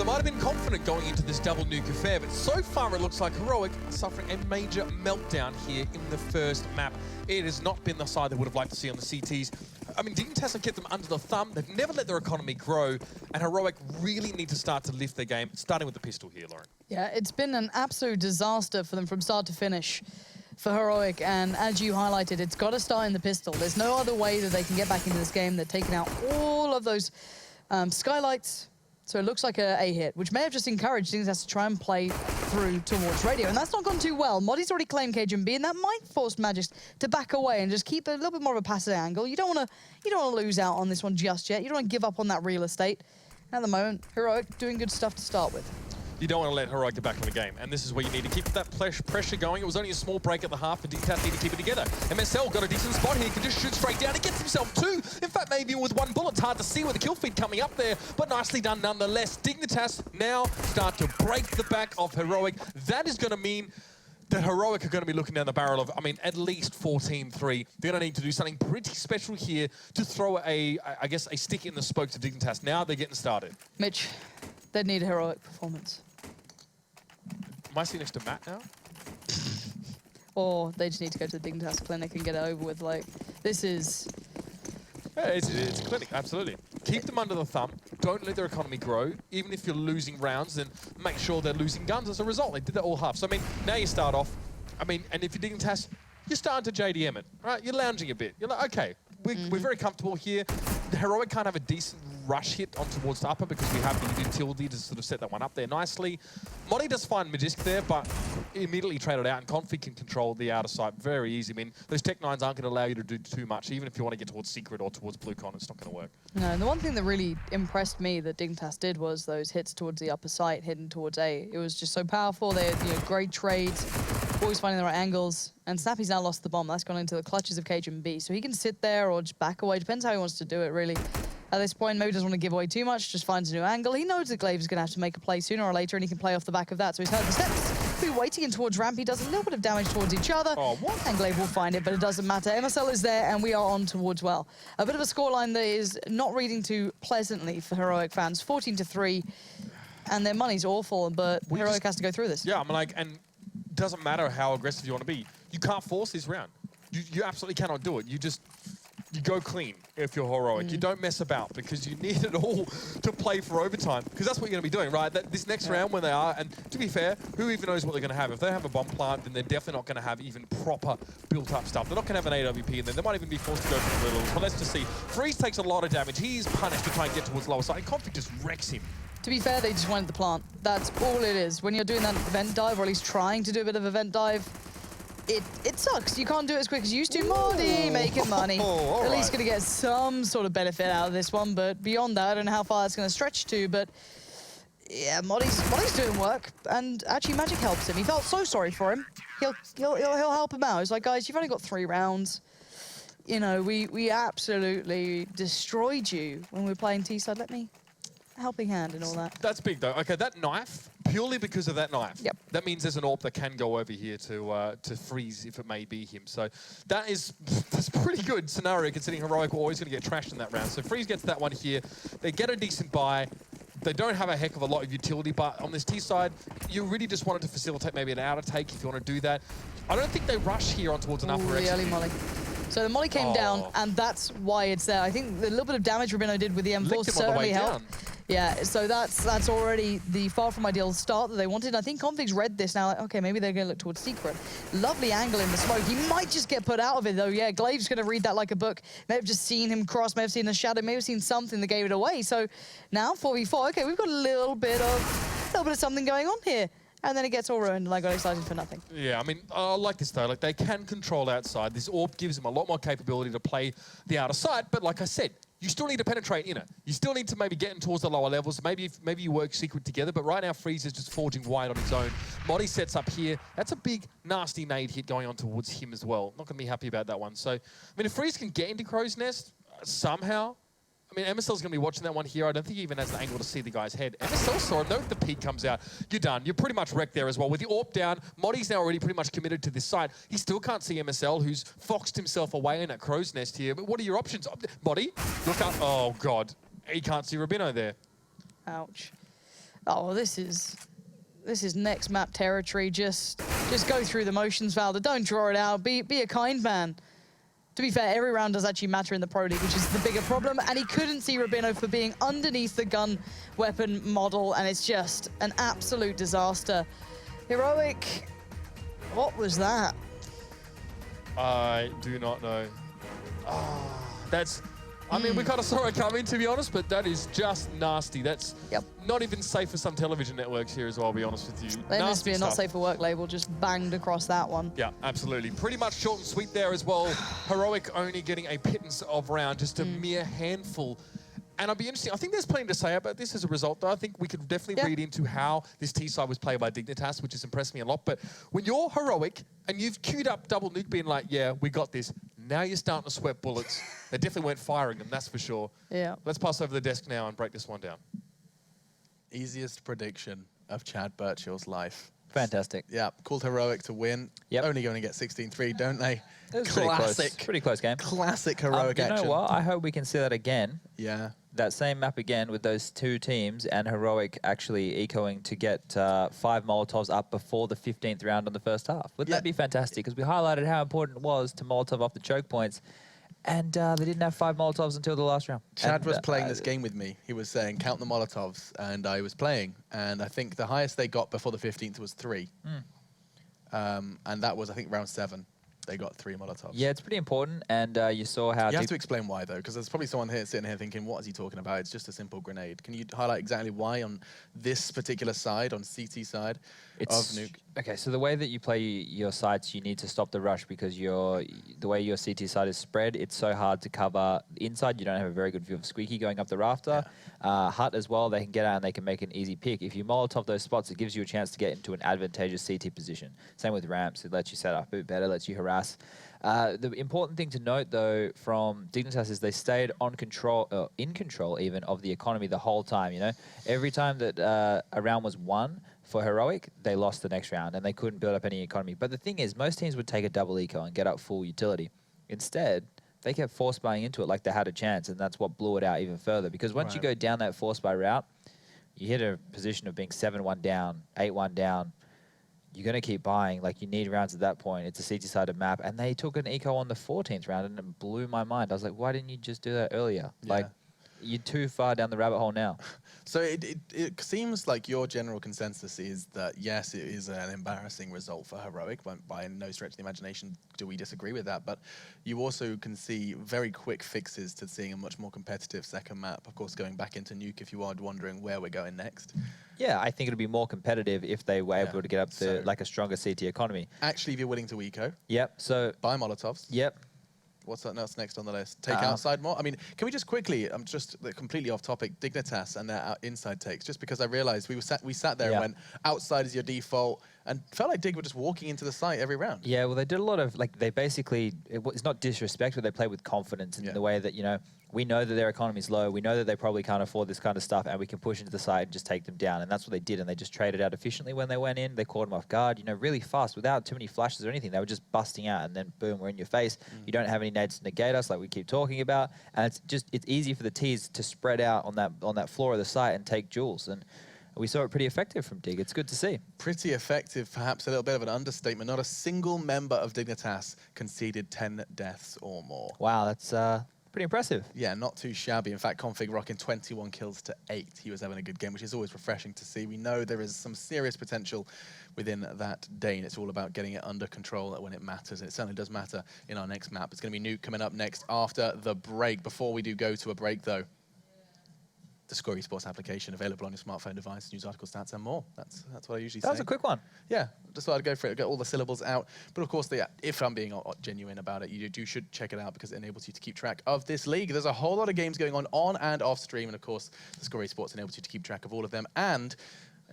might have been confident going into this double nuke affair, but so far it looks like Heroic are suffering a major meltdown here in the first map. It has not been the side they would have liked to see on the CTs. I mean, Dignitas have kept them under the thumb. They've never let their economy grow, and Heroic really need to start to lift their game, starting with the pistol here, Lauren. Yeah, it's been an absolute disaster for them from start to finish for Heroic, and as you highlighted, it's got to start in the pistol. There's no other way that they can get back into this game. They're taking out all of those skylights, so it looks like a hit, which may have just encouraged Dignitas to try and play through towards Radio, and that's not gone too well. Modi's already claimed Cage and B, and that might force Magic to back away and just keep a little bit more of a passive angle. You don't want to lose out on this one just yet. You don't want to give up on that real estate. At the moment, Heroic doing good stuff to start with. You don't want to let Heroic get back in the game, and this is where you need to keep that pressure going. It was only a small break at the half, and Dignitas need to keep it together. MSL got a decent spot here, can just shoot straight down. He gets himself two. In fact, maybe with one bullet. It's hard to see with the kill feed coming up there, but nicely done nonetheless. Dignitas now start to break the back of Heroic. That is going to mean that Heroic are going to be looking down the barrel of, I mean, at least 14-3. They're going to need to do something pretty special here to throw I guess, a stick in the spoke to Dignitas. Now they're getting started. Mitch, they need a Heroic performance. Am I sitting next to Matt now? Or they just need to go to the Dignitas clinic and get it over with. Like, this is... Yeah, it's a clinic, absolutely. Keep them under the thumb. Don't let their economy grow. Even if you're losing rounds, then make sure they're losing guns as a result. They did that all half. So, I mean, now you start off. I mean, and if you're Dignitas, you're starting to JDM it, right? You're lounging a bit. You're like, okay, we're very comfortable here. The Heroic can't have a decent rush hit on towards the upper because we have the utility to sort of set that one up there nicely. Modi does find Magisk there, but immediately traded out, and Config can control the outer side very easy. I mean, those Tech 9s aren't going to allow you to do too much, even if you want to get towards Secret or towards BlueCon, it's not going to work. No, and the one thing that really impressed me that Dignitas did was those hits towards the upper site, hidden towards A. It was just so powerful. They had great trades, always finding the right angles, and Snappy's now lost the bomb. That's gone into the clutches of Cage and B, so he can sit there or just back away. Depends how he wants to do it, really. At this point, maybe doesn't want to give away too much, just finds a new angle. He knows that Glaive is going to have to make a play sooner or later, and he can play off the back of that. So he's heard the steps. Be waiting in towards ramp. He does a little bit of damage towards each other. Oh, what? And Glaive will find it, but it doesn't matter. MSL is there, and we are on towards well. A bit of a scoreline that is not reading too pleasantly for Heroic fans. 14-3, and their money's awful, but Heroic has to go through this. Yeah, I'm like, and it doesn't matter how aggressive you want to be. You can't force this round. You absolutely cannot do it. You go clean if you're Heroic. You don't mess about because you need it all to play for overtime, because that's what you're going to be doing, right? This next round when they are, and to be fair, who even knows what they're going to have? If they have a bomb plant, then they're definitely not going to have even proper built-up stuff. They're not going to have an AWP in there. They might even be forced to go for the littles. But let's just see. Freeze takes a lot of damage. He's punished to try and get towards lower side, and Config just wrecks him. To be fair, they just wanted the plant. That's all it is. When you're doing that event dive, or at least trying to do a bit of event dive, it sucks. You can't do it as quick as you used to. Modi making money. At least going to get some sort of benefit out of this one, but beyond that, I don't know how far it's going to stretch to, but yeah, Modi's doing work, and actually Magic helps him. He felt so sorry for him. He'll help him out. He's like, guys, you've only got 3 rounds. You know, we absolutely destroyed you when we were playing T-side. Let me helping hand and all that. That's big though. Okay, that knife, purely because of that knife. Yep. That means there's an AWP that can go over here to freeze if it may be him. So that's a pretty good scenario considering Heroic were always going to get trashed in that round. So Freeze gets that one here. They get a decent buy. They don't have a heck of a lot of utility, but on this T side, you really just wanted to facilitate maybe an outer take if you want to do that. I don't think they rush here on towards an upper exit. The early molly. So the molly came down, and that's why it's there. I think the little bit of damage Rubino did with the M4 certainly helped. Yeah, so that's already the far from ideal start that they wanted. I think Config's read this now, like, okay, maybe they're going to look towards Secret. Lovely angle in the smoke. He might just get put out of it, though. Yeah, Glaive's going to read that like a book. May have just seen him cross, may have seen the shadow, may have seen something that gave it away. So now 4v4, okay, we've got a little bit of something going on here. And then it gets all ruined, and I got excited for nothing. Yeah, I mean, I like this, though. Like, they can control outside. This AWP gives them a lot more capability to play the outer side. But like I said, you still need to penetrate in it. You still need to maybe get in towards the lower levels. Maybe you work Secret together. But right now, Freeze is just forging wide on his own. Modi sets up here. That's a big, nasty nade hit going on towards him as well. Not going to be happy about that one. So, I mean, if Freeze can get into Crow's Nest somehow, I mean, MSL's going to be watching that one here. I don't think he even has the angle to see the guy's head. MSL saw him. Though if the peak comes out, you're done. You're pretty much wrecked there as well. With the AWP down, Modi's now already pretty much committed to this side. He still can't see MSL, who's foxed himself away in that Crow's Nest here. But what are your options? Modi, look up. Oh, God. He can't see Rubino there. Ouch. Oh, this is next map territory. Just go through the motions, Valda. Don't draw it out. Be a kind man. To be fair, every round does actually matter in the Pro League, which is the bigger problem. And he couldn't see Rabino for being underneath the gun weapon model, and it's just an absolute disaster. Heroic, what was that? I do not know. That's... I mean, we kind of saw it coming, to be honest, but that is just nasty. That's not even safe for some television networks here as well, I'll be honest with you. There must be a not safe for work label just banged across that one. Yeah, absolutely. Pretty much short and sweet there as well. Heroic only getting a pittance of round, just a mere handful. And I'd be interesting. I think there's plenty to say about this as a result, though. I think we could definitely read into how this T-side was played by Dignitas, which has impressed me a lot. But when you're Heroic and you've queued up Double Nuke being like, yeah, we got this, now you're starting to sweat bullets. They definitely weren't firing them, that's for sure. Yeah. Let's pass over the desk now and break this one down. Easiest prediction of Chad Birchall's life. Fantastic. Yeah, called Heroic to win. Yep. Only going to get 16-3, don't they? It was Classic. pretty close game. Classic Heroic action. You know what? I hope we can see that again. Yeah. That same map again with those two teams and Heroic actually ecoing to get 5 Molotovs up before the 15th round on the first half. Wouldn't that be fantastic? Because we highlighted how important it was to Molotov off the choke points. And they didn't have 5 Molotovs until the last round. Chad was playing this game with me. He was saying, count the Molotovs, and I was playing. And I think the highest they got before the 15th was 3. And that was, I think, round 7. They got 3 Molotovs. Yeah, it's pretty important. And you saw how... You have to explain why, though, because there's probably someone here sitting here thinking, what is he talking about? It's just a simple grenade. Can you highlight exactly why on this particular side, on CT side of Nuke? Okay, so the way that you play your sites, you need to stop the rush because the way your CT side is spread, it's so hard to cover inside. You don't have a very good view of Squeaky going up the rafter. Hut as well, they can get out and they can make an easy pick. If you Molotov those spots, it gives you a chance to get into an advantageous CT position. Same with ramps, it lets you set up a bit better, lets you harass. The important thing to note, though, from Dignitas is they stayed on control, in control even, of the economy the whole time, you know? Every time that a round was won for Heroic, they lost the next round and they couldn't build up any economy. But the thing is, most teams would take a double eco and get up full utility. Instead, they kept force buying into it like they had a chance, and that's what blew it out even further. Because once you go down that force buy route, you hit a position of being 7-1 down, 8-1 down, you're going to keep buying. Like, you need rounds at that point. It's a CT-sided map. And they took an eco on the 14th round, and it blew my mind. I was like, why didn't you just do that earlier? Yeah. Like, you're too far down the rabbit hole now. So it seems like your general consensus is that, yes, it is an embarrassing result for Heroic. By no stretch of the imagination do we disagree with that. But you also can see very quick fixes to seeing a much more competitive second map. Of course, going back into Nuke if you are wondering where we're going next. Yeah, I think it'd be more competitive if they were able to get up to like a stronger CT economy. Actually, if you're willing to eco. Yep. So buy Molotovs. Yep. What's next on the list? Take outside more? I mean, can we just quickly, I'm just completely off topic, Dignitas and their inside takes, just because I realized we sat there and went, outside is your default, and felt like Dig were just walking into the site every round. Yeah, well, they did a lot of, like, they basically, it's not disrespect, but they play with confidence in the way that, you know, we know that their economy's low, we know that they probably can't afford this kind of stuff, and we can push into the site and just take them down. And that's what they did, and they just traded out efficiently when they went in. They caught them off guard, you know, really fast, without too many flashes or anything. They were just busting out, and then boom, we're in your face. You don't have any nades to negate us, like we keep talking about, and it's easy for the Ts to spread out on that floor of the site and take jewels. And we saw it pretty effective from Dig. It's good to see. Pretty effective, perhaps a little bit of an understatement. Not a single member of Dignitas conceded 10 deaths or more. Wow, that's pretty impressive. Yeah, not too shabby. In fact, Config rocking 21 kills to 8. He was having a good game, which is always refreshing to see. We know there is some serious potential within that Dane. It's all about getting it under control when it matters, and it certainly does matter in our next map. It's going to be Nuke coming up next after the break. Before we do go to a break, though, the Score Esports application available on your smartphone device, news article stats and more. That's what I usually say. That was a quick one. Yeah, just thought I'd go for it, get all the syllables out. But of course, if I'm being genuine about it, you should check it out because it enables you to keep track of this league. There's a whole lot of games going on and off stream, and of course, the Score Esports enables you to keep track of all of them and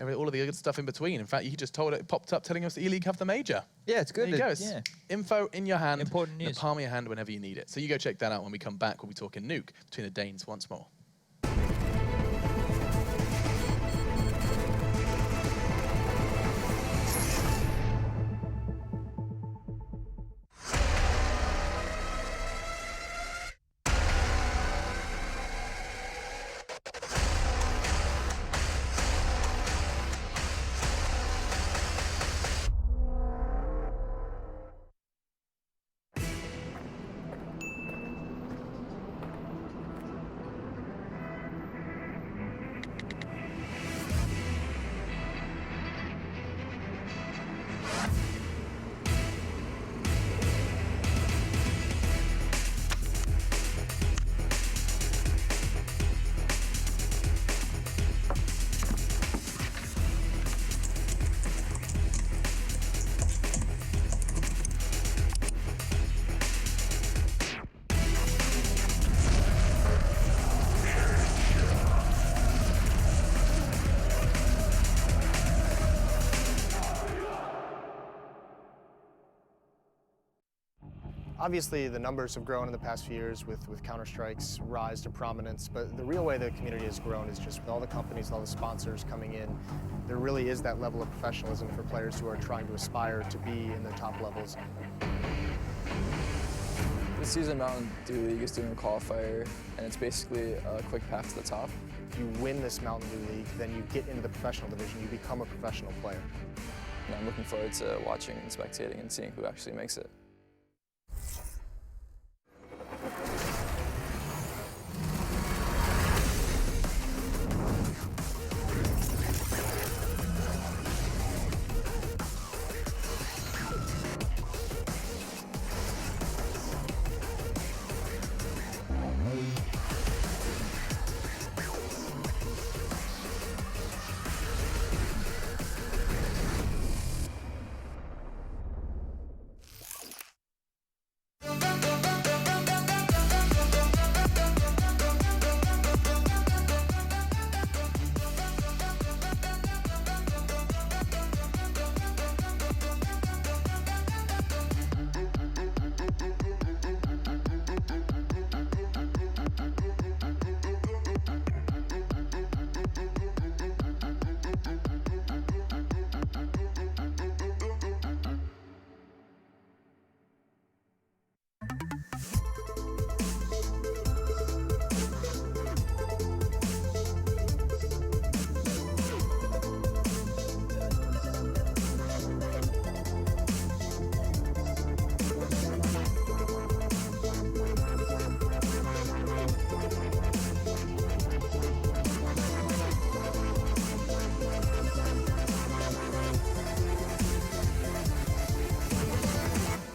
all of the good stuff in between. In fact, you just it popped up telling us that E-League have the major. Yeah, it's good. There you go. Yeah. Info in your hand. Important news. In the palm of your hand whenever you need it. So you go check that out. When we come back, we'll be talking Nuke between the Danes once more. Obviously, the numbers have grown in the past few years with Counter-Strike's rise to prominence, but the real way the community has grown is just with all the companies, all the sponsors coming in. There really is that level of professionalism for players who are trying to aspire to be in the top levels. The Season Mountain Dew League is doing a qualifier, and it's basically a quick path to the top. If you win this Mountain Dew League, then you get into the professional division, you become a professional player. And I'm looking forward to watching and spectating and seeing who actually makes it.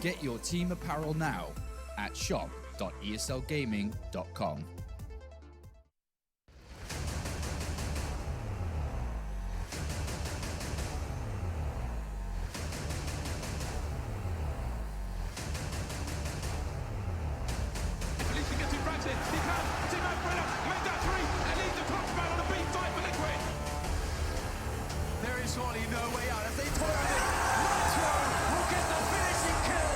Get your team apparel now at shop.eslgaming.com. There is surely no way out as they toil on it. Nitro will get the finishing kill.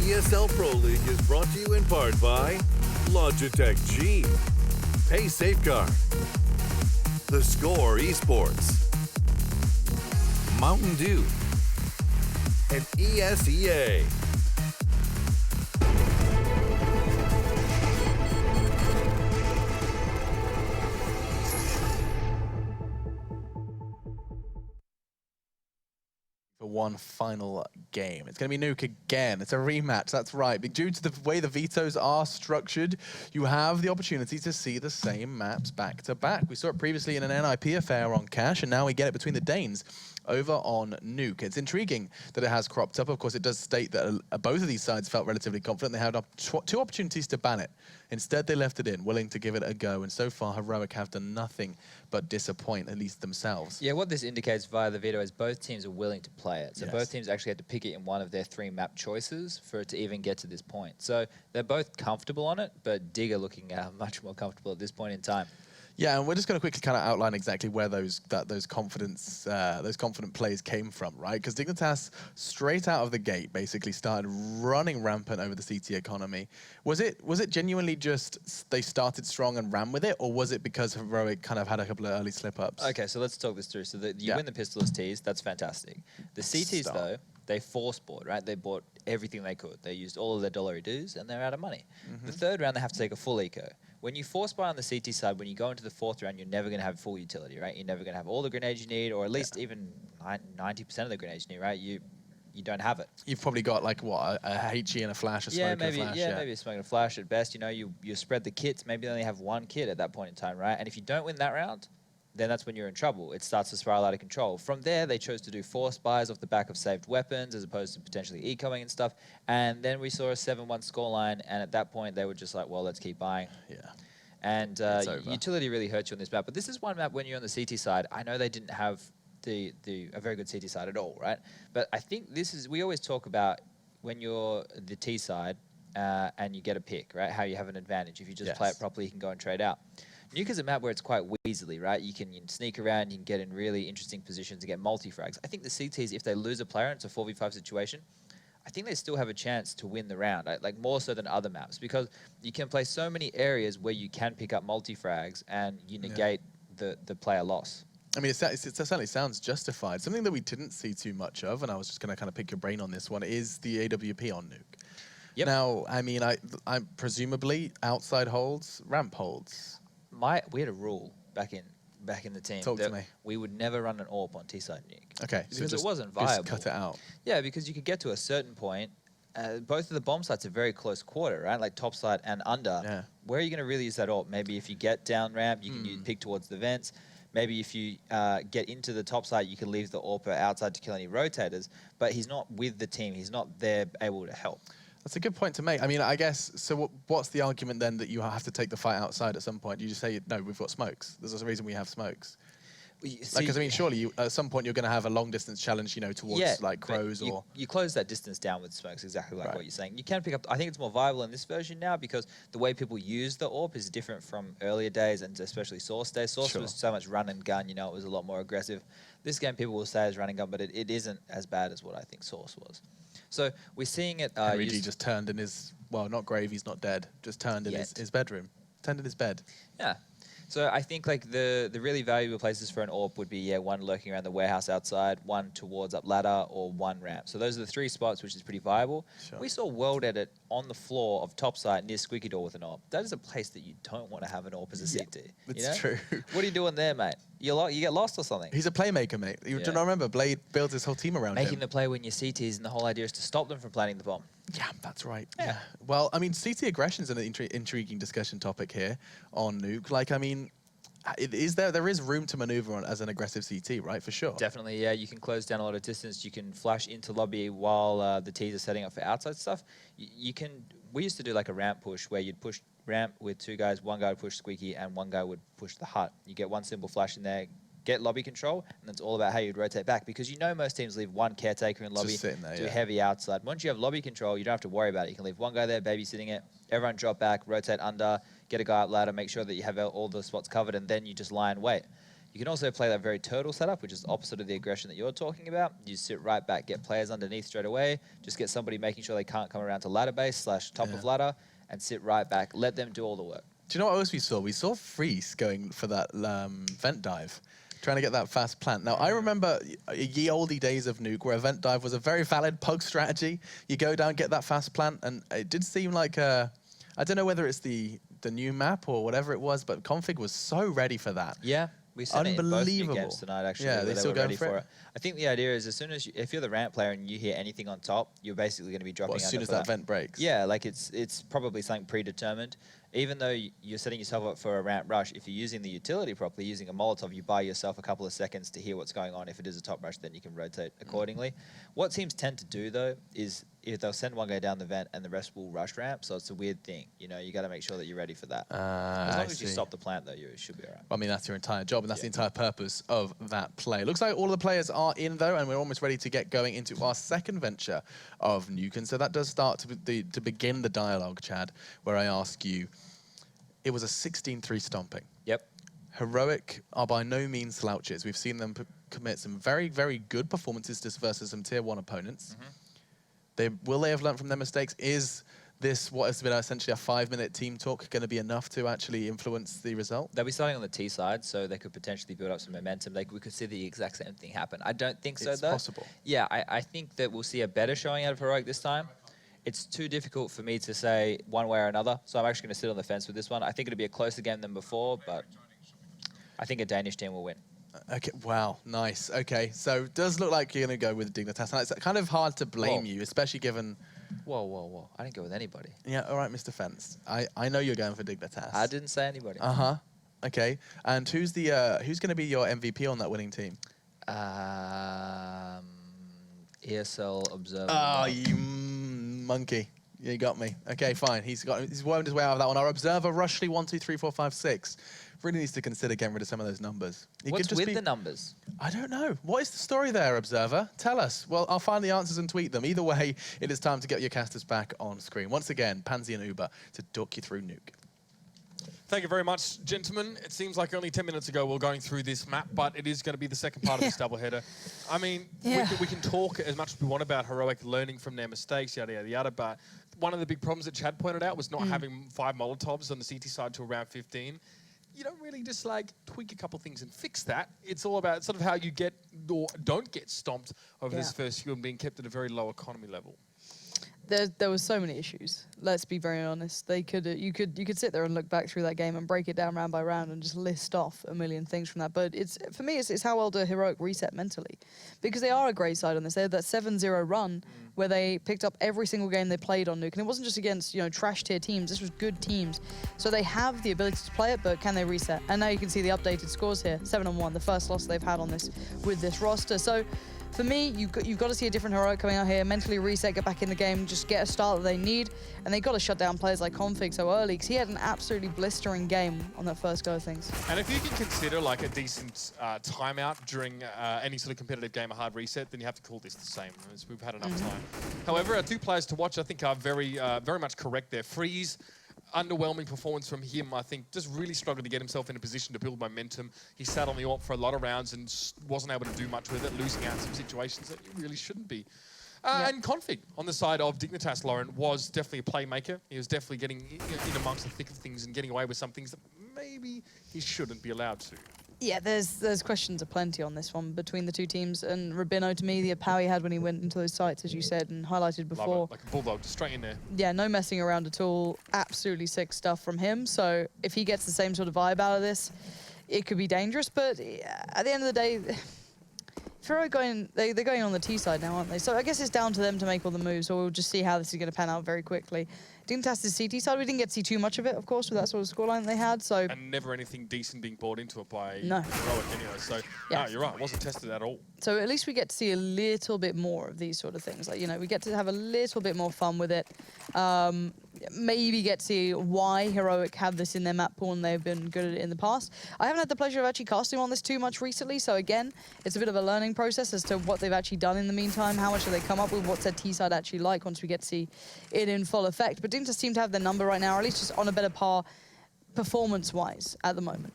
ESL Pro League is brought to you in part by Logitech G, Pay Safeguard, The Score Esports, Mountain Dew, and ESEA. for one final game. It's going to be Nuke again. It's a rematch, that's right. But due to the way the vetoes are structured, you have the opportunity to see the same maps back to back. We saw it previously in an NIP affair on Cash, and now we get it between the Danes over on Nuke. It's intriguing that it has cropped up. Of course, it does state that both of these sides felt relatively confident. They had two opportunities to ban it. Instead, they left it in, willing to give it a go. And so far, Heroic have done nothing but disappoint, at least themselves. Yeah, what this indicates via the veto is both teams are willing to play it. So both teams actually had to pick it in one of their 3 map choices for it to even get to this point. So they're both comfortable on it, but Dig are looking much more comfortable at this point in time. Yeah, and we're just going to quickly kind of outline exactly where those confident plays came from, right? Because Dignitas, straight out of the gate, basically started running rampant over the CT economy. Was it genuinely just they started strong and ran with it, or was it because Heroic kind of had a couple of early slip-ups? Okay, so let's talk this through. So you win the pistol as Ts, that's fantastic. The CTs, though, they force bought, right? They bought everything they could. They used all of their dollar dues, and they're out of money. The third round, they have to take a full eco. When you force buy on the CT side, when you go into the 4th round, you're never going to have full utility, right? You're never going to have all the grenades you need, or at least even 90% of the grenades you need, right? You don't have it. You've probably got like what, a HE and a flash, a smoke and a flash. Yeah, maybe a smoke and a flash at best. You know, you spread the kits. Maybe they only have 1 kit at that point in time, right? And if you don't win that round, then that's when you're in trouble. It starts to spiral out of control. From there, they chose to do force buys off the back of saved weapons as opposed to potentially ecoing and stuff. And then we saw a 7-1 scoreline, and at that point, they were just like, well, let's keep buying. Yeah. And utility really hurts you on this map. But this is one map when you're on the CT side. I know they didn't have a very good CT side at all, right? But I think this is, we always talk about when you're the T side and you get a pick, right? How you have an advantage. If you just play it properly, you can go and trade out. Nuke is a map where it's quite weaselly, right? You can sneak around, you can get in really interesting positions to get multi-frags. I think the CTs, if they lose a player and it's a 4v5 situation, I think they still have a chance to win the round, like more so than other maps, because you can play so many areas where you can pick up multi-frags and you negate the player loss. I mean, it certainly sounds justified. Something that we didn't see too much of, and I was just going to kind of pick your brain on this one, is the AWP on Nuke. Yep. Now, I mean, I presumably outside holds, ramp holds. We had a rule back in the team Talk to that me. we would never run an AWP on T-side Nuke. Okay, because so it wasn't viable. Just cut it out. Yeah, because you could get to a certain point. Both of the bomb sites are very close quarter, right? Like top side and under. Yeah. Where are you going to really use that AWP? Maybe if you get down ramp, you can pick towards the vents. Maybe if you get into the top side, you can leave the AWP outside to kill any rotators. But he's not with the team. He's not there able to help. That's a good point to make. I mean, I guess, so what's the argument then that you have to take the fight outside at some point? You just say, no, we've got smokes. There's a reason we have smokes. Because, I mean, surely at some point you're going to have a long-distance challenge, you know, towards like crows or... You close that distance down with smokes, exactly like what you're saying. You can pick up... I think it's more viable in this version now because the way people use the AWP is different from earlier days and especially Source days. Source was so much run and gun, you know, it was a lot more aggressive. This game people will say is run and gun, but it isn't as bad as what I think Source was. So we're seeing it... Henry G just turned in his... Well, not grave, he's not dead. Just turned in his bedroom. Turned in his bed. Yeah. So I think like the really valuable places for an AWP would be one lurking around the warehouse outside, one towards up ladder, or one ramp. So those are the 3 spots which is pretty viable. Sure. We saw World Edit on the floor of topside near Squeaky Door with an AWP. That is a place that you don't want to have an AWP as a CT. It's true. What are you doing there, mate? You get lost or something? He's a playmaker, mate. You do not remember Blade builds his whole team around Making the play when you're CTs, and the whole idea is to stop them from planting the bomb. Yeah, that's right. Yeah. Well, I mean, CT aggression is an intriguing discussion topic here on Nuke. Like, I mean, there is room to maneuver on as an aggressive CT, right? For sure. Definitely, yeah. You can close down a lot of distance. You can flash into lobby while the Ts are setting up for outside stuff. We used to do like a ramp push where you'd push ramp with 2 guys, 1 guy would push Squeaky and 1 guy would push the hut. You get 1 simple flash in there, get lobby control, and it's all about how you'd rotate back because you know most teams leave 1 caretaker in lobby, just sitting there, do heavy outside. Once you have lobby control, you don't have to worry about it. You can leave 1 guy there babysitting it, everyone drop back, rotate under, get a guy up ladder, make sure that you have all the spots covered, and then you just lie and wait. You can also play that very turtle setup, which is the opposite of the aggression that you're talking about. You sit right back, get players underneath straight away, just get somebody making sure they can't come around to ladder base / top of ladder, and sit right back, let them do all the work. Do you know what else we saw? We saw Freeze going for that vent dive, trying to get that fast plant. Now, I remember ye olde days of Nuke where a vent dive was a very valid pug strategy. You go down, get that fast plant, and it did seem like I don't know whether it's the new map or whatever it was, but Config was so ready for that. Yeah. We sent it in both new games tonight, actually. Yeah, they still were going ready for it. I think the idea is as soon as if you're the ramp player and you hear anything on top, you're basically going to be dropping as under soon as for that vent breaks. Yeah, like it's probably something predetermined. Even though you're setting yourself up for a ramp rush, if you're using the utility properly, using a Molotov, you buy yourself a couple of seconds to hear what's going on. If it is a top rush, then you can rotate accordingly. What teams tend to do, though, is if they'll send one guy down the vent and the rest will rush ramp, so it's a weird thing. You know, you got to make sure that you're ready for that. As long as you stop the plant, though, you should be all right. I mean, that's your entire job, and that's the entire purpose of that play. Looks like all of the players are in, though, and we're almost ready to get going into our second venture of Nuke. And so that does start to begin the dialogue, Chad, where I ask you, it was a 16-3 stomping. Yep. Heroic are by no means slouches. We've seen them commit some very, very good performances just versus some tier 1 opponents. Will they have learned from their mistakes? Is this, what has been essentially a 5-minute team talk, going to be enough to actually influence the result? They'll be starting on the T side, so they could potentially build up some momentum. We could see the exact same thing happen. I don't think so, though. It's possible. Yeah, I think that we'll see a better showing out of Heroic this time. It's too difficult for me to say one way or another, so I'm actually going to sit on the fence with this one. I think it'll be a closer game than before, but I think a Danish team will win. Okay, wow, nice. Okay, so it does look like you're going to go with Dignitas, and it's kind of hard to blame you, especially given... Whoa. I didn't go with anybody. Yeah, all right, Mr. Fence. I know you're going for Dignitas. I didn't say anybody. Uh-huh. Okay, and who's going to be your MVP on that winning team? ESL Observer. Oh, you monkey. You got me. Okay, fine. He's wormed his way out of that one. Our Observer, Rushley, 1, 2, 3, 4, 5, 6. Really needs to consider getting rid of some of those numbers. What's with the numbers? I don't know. What is the story there, Observer? Tell us. Well, I'll find the answers and tweet them. Either way, it is time to get your casters back on screen. Once again, Pansy and Uber to talk you through Nuke. Thank you very much, gentlemen. It seems like only 10 minutes ago we were going through this map, but it is going to be the second part of this doubleheader. I mean, we can talk as much as we want about Heroic learning from their mistakes, yada, yada, yada, but one of the big problems that Chad pointed out was not having 5 Molotovs on the CT side to around 15. You don't really just like tweak a couple things and fix that. It's all about sort of how you get or don't get stomped over this first few and being kept at a very low economy level. There were so many issues. Let's be very honest. You could sit there and look back through that game and break it down round by round and just list off a million things from that. But for me, it's how well do Heroic reset mentally, because they are a great side on this. They had that 7-0 run where they picked up every single game they played on Nuke, and it wasn't just against trash tier teams. This was good teams, so they have the ability to play it. But can they reset? And now you can see the updated scores here: 7-1, the first loss they've had on this with this roster. So. For me, you've got to see a different Heroic coming out here, mentally reset, get back in the game, just get a start that they need. And they've got to shut down players like Config so early, because he had an absolutely blistering game on that first go of things. And if you can consider like a decent timeout during any sort of competitive game, a hard reset, then you have to call this the same, as we've had enough time. However, 2 players to watch I think are very much correct there. Freeze. Underwhelming performance from him, I think, just really struggled to get himself in a position to build momentum. He sat on the AWP for a lot of rounds and wasn't able to do much with it, losing out in some situations that he really shouldn't be. And Config, on the side of Dignitas, Lauren, was definitely a playmaker. He was definitely getting in amongst the thick of things and getting away with some things that maybe he shouldn't be allowed to. Yeah, there's questions aplenty on this one between the two teams, and Rabino, to me, the power he had when he went into those sites, as you said and highlighted before. Love it. Like a bulldog, just straight in there. Yeah, no messing around at all. Absolutely sick stuff from him. So if he gets the same sort of vibe out of this, it could be dangerous. But at the end of the day, they're going on the T side now, aren't they? So I guess it's down to them to make all the moves, or we'll just see how this is going to pan out very quickly. Dignitas' CT side, we didn't get to see too much of it, of course, with that sort of scoreline they had. So and never anything decent being brought into it by Heroic anyway. So no, you're right, it wasn't tested at all. So at least we get to see a little bit more of these sort of things. Like, we get to have a little bit more fun with it. Maybe get to see why Heroic have this in their map pool and they've been good at it in the past. I haven't had the pleasure of actually casting on this too much recently, so again, it's a bit of a learning process as to what they've actually done in the meantime, how much have they come up with, what's their T-side actually like once we get to see it in full effect. But Dignitas seem to have their number right now, or at least just on a better par performance-wise at the moment.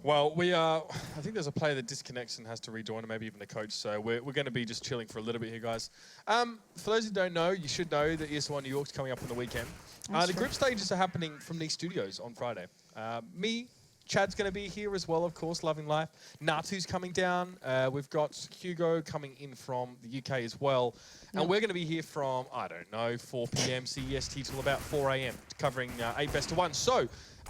Well, I think there's a player that disconnects and has to rejoin, and maybe even the coach, so we're going to be just chilling for a little bit here, guys. For those who don't know, you should know that ESL New York's coming up on the weekend. The group stages are happening from these studios on Friday. Me, Chad's going to be here as well, of course, loving life. Natu's coming down. We've got Hugo coming in from the UK as well. And we're going to be here from, I don't know, 4 p.m. CEST till about 4 a.m. covering 8 best of 1. So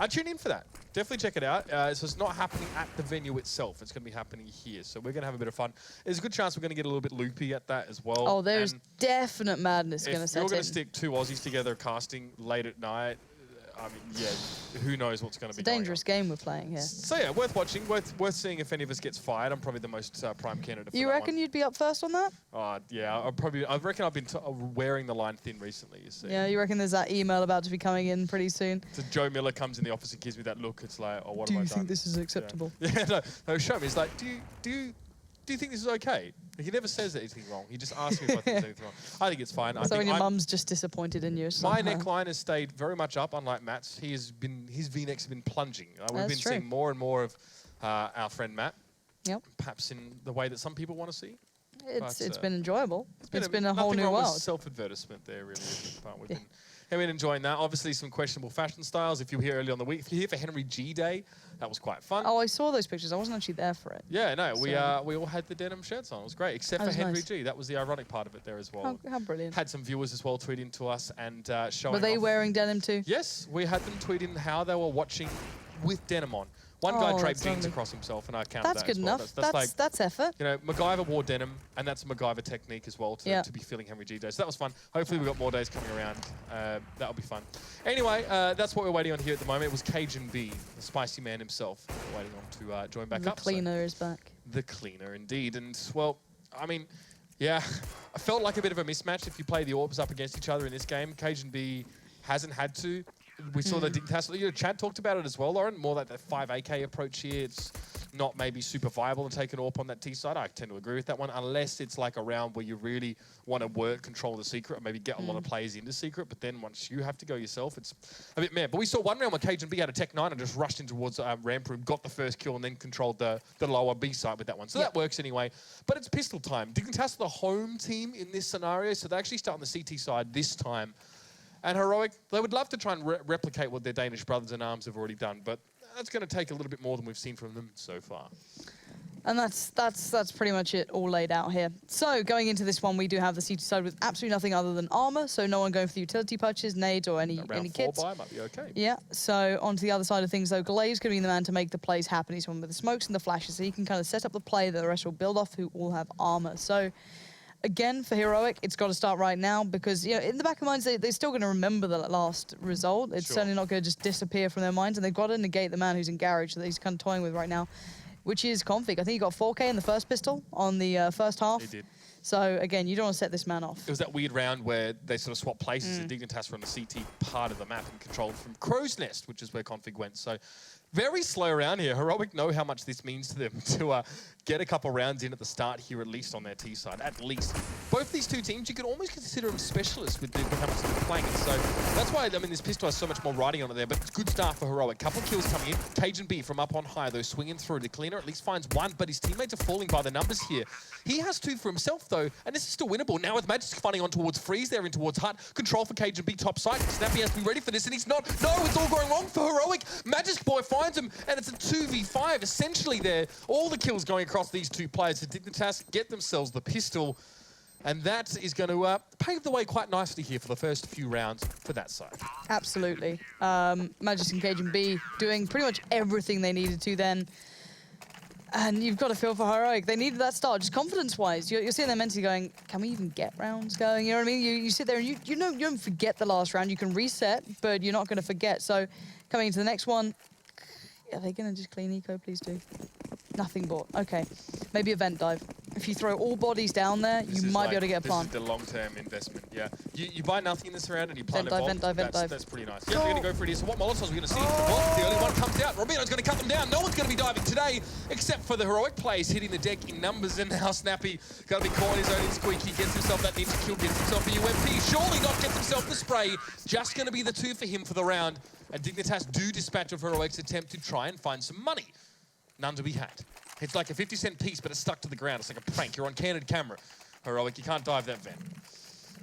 tune in for that. Definitely check it out. So it's not happening at the venue itself. It's going to be happening here. So we're going to have a bit of fun. There's a good chance we're going to get a little bit loopy at that as well. Oh, there's definite madness going to set in. If you're going to stick 2 Aussies together casting late at night, I mean, yeah, who knows what's going to be It's a dangerous game we're playing here. So yeah, worth watching, worth seeing if any of us gets fired. I'm probably the most prime candidate for You reckon you'd be up first on that? Yeah, I reckon I've been wearing the line thin recently, you see. Yeah, you reckon there's that email about to be coming in pretty soon? So Joe Miller comes in the office and gives me that look. It's like, oh, what have I done? Do you think this is acceptable? Yeah, no, show me. It's like, do you think this is okay? He never says anything wrong. He just asks me if I think there's anything wrong. I think it's fine. So when your mum's just disappointed in you. My neckline has stayed very much up, unlike Matt's. His V-necks have been plunging. We've been seeing more and more of our friend Matt. Yep. Perhaps in the way that some people want to see. It's been enjoyable. It's been a whole nothing new wrong with world. Self-advertisement there, really. But we've been enjoying that. Obviously, some questionable fashion styles. If you were here early on the week, if you're here for Henry G Day, that was quite fun. Oh, I saw those pictures. I wasn't actually there for it. Yeah, no, we all had the denim shirts on. It was great, except for Henry G. That was the ironic part of it there as well. How brilliant. Had some viewers as well tweet into us and showing Were they off. wearing denim too? Yes, we had them tweet in how they were watching with denim on. One guy draped jeans across himself, and I counted That's that good as well. enough. That's effort. You know, MacGyver wore denim, and that's a MacGyver technique as well to be feeling Henry G Day. So that was fun. Hopefully we've got more days coming around. That'll be fun. Anyway, that's what we're waiting on here at the moment. It was Cajun B, the spicy man himself, waiting on to join back up. The cleaner is back. The cleaner, indeed. And, well, I mean, yeah, I felt like a bit of a mismatch if you play the Orbs up against each other in this game. Cajun B hasn't had to. We saw the Dignitas. Chad talked about it as well, Lauren. More like that 5 AK approach here. It's not maybe super viable to take an AWP on that T side. I tend to agree with that one, unless it's like a round where you really want to control the secret, or maybe get a lot of players into secret. But then once you have to go yourself, it's a bit mad. But we saw one round where Cajun B had a Tech 9 and just rushed in towards ramp room, got the first kill, and then controlled the lower B side with that one. So that works anyway. But it's pistol time. Dignitas are the home team in this scenario, so they actually start on the CT side this time. And Heroic, they would love to try and replicate what their Danish brothers in arms have already done, but that's going to take a little bit more than we've seen from them so far. And that's pretty much it all laid out here. So going into this one, we do have the CT side with absolutely nothing other than armor, so no one going for the utility punches, nades, or any kits. Round 4 might be okay. Yeah, so onto the other side of things, though, Glave's going to be the man to make the plays happen. He's one with the smokes and the flashes, so he can kind of set up the play that the rest will build off, who all have armor. So again, for Heroic, it's got to start right now because, you know, in the back of minds, they're still going to remember the last result. It's certainly not going to just disappear from their minds, and they've got to negate the man who's in Garage that he's kind of toying with right now, which is Config. I think he got 4K in the first pistol on the first half. He did. So, again, you don't want to set this man off. It was that weird round where they sort of swapped places and Dignitas were on the CT part of the map and controlled from Crow's Nest, which is where Config went. So, very slow around here. Heroic know how much this means to them to get a couple rounds in at the start here, at least on their T side, at least. Both these two teams, you could almost consider them specialists with how much they're playing it. So that's why, I mean, this pistol has so much more riding on it there, but it's good start for Heroic. Couple kills coming in. Cajun B from up on high, though, swinging through. The cleaner at least finds one, but his teammates are falling by the numbers here. He has 2 for himself, though, and this is still winnable. Now with Magic funding on towards Freeze, there in towards Hut. Control for Cajun B top side. Snappy has to be ready for this, and he's not. No, it's all going wrong for Heroic. Magic Boy finds him, and it's a 2v5 essentially there. All the kills going across these two players. So Dignitas get themselves the pistol, and that is going to pave the way quite nicely here for the first few rounds for that side. Absolutely. Magic and Cajun B doing pretty much everything they needed to then. And you've got to feel for Heroic. They needed that start, just confidence-wise. You're sitting there mentally going, can we even get rounds going? You know what I mean? You sit there and you don't forget the last round. You can reset, but you're not going to forget. So coming into the next one, are they going to just clean eco? Please do. Nothing bought. Okay. Maybe a vent dive. If you throw all bodies down there, you might be able to get a plant. This is the long-term investment, yeah. You buy nothing in this round and you plant vent dive. That's pretty nice. Yeah, they're going to go for it here. So what Molotovs are we going to see? Well, the only one comes out. Robino's going to cut them down. No one's going to be diving today, except for the Heroic players hitting the deck in numbers. And now Snappy got to be caught his own in Squeaky. Gets himself that ninja kill, gets himself a UMP. Surely not gets himself the spray. Just going to be the 2 for him for the round. And Dignitas do dispatch of Heroic's attempt to try and find some money. None to be had. It's like a 50-cent piece, but it's stuck to the ground. It's like a prank. You're on candid camera. Heroic, you can't dive that vent.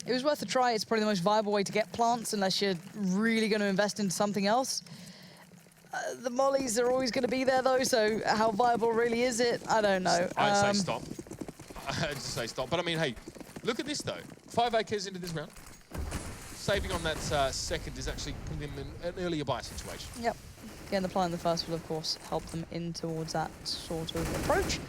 It was worth a try. It's probably the most viable way to get plants unless you're really going to invest into something else. The mollies are always going to be there, though, so how viable really is it? I don't know. I'd say stop. I'd just say stop. But I mean, hey, look at this, though. 5 AKs into this round. Saving on that second is actually putting them in an earlier buy situation. Yep. Getting the play in the first will, of course, help them in towards that sort of approach.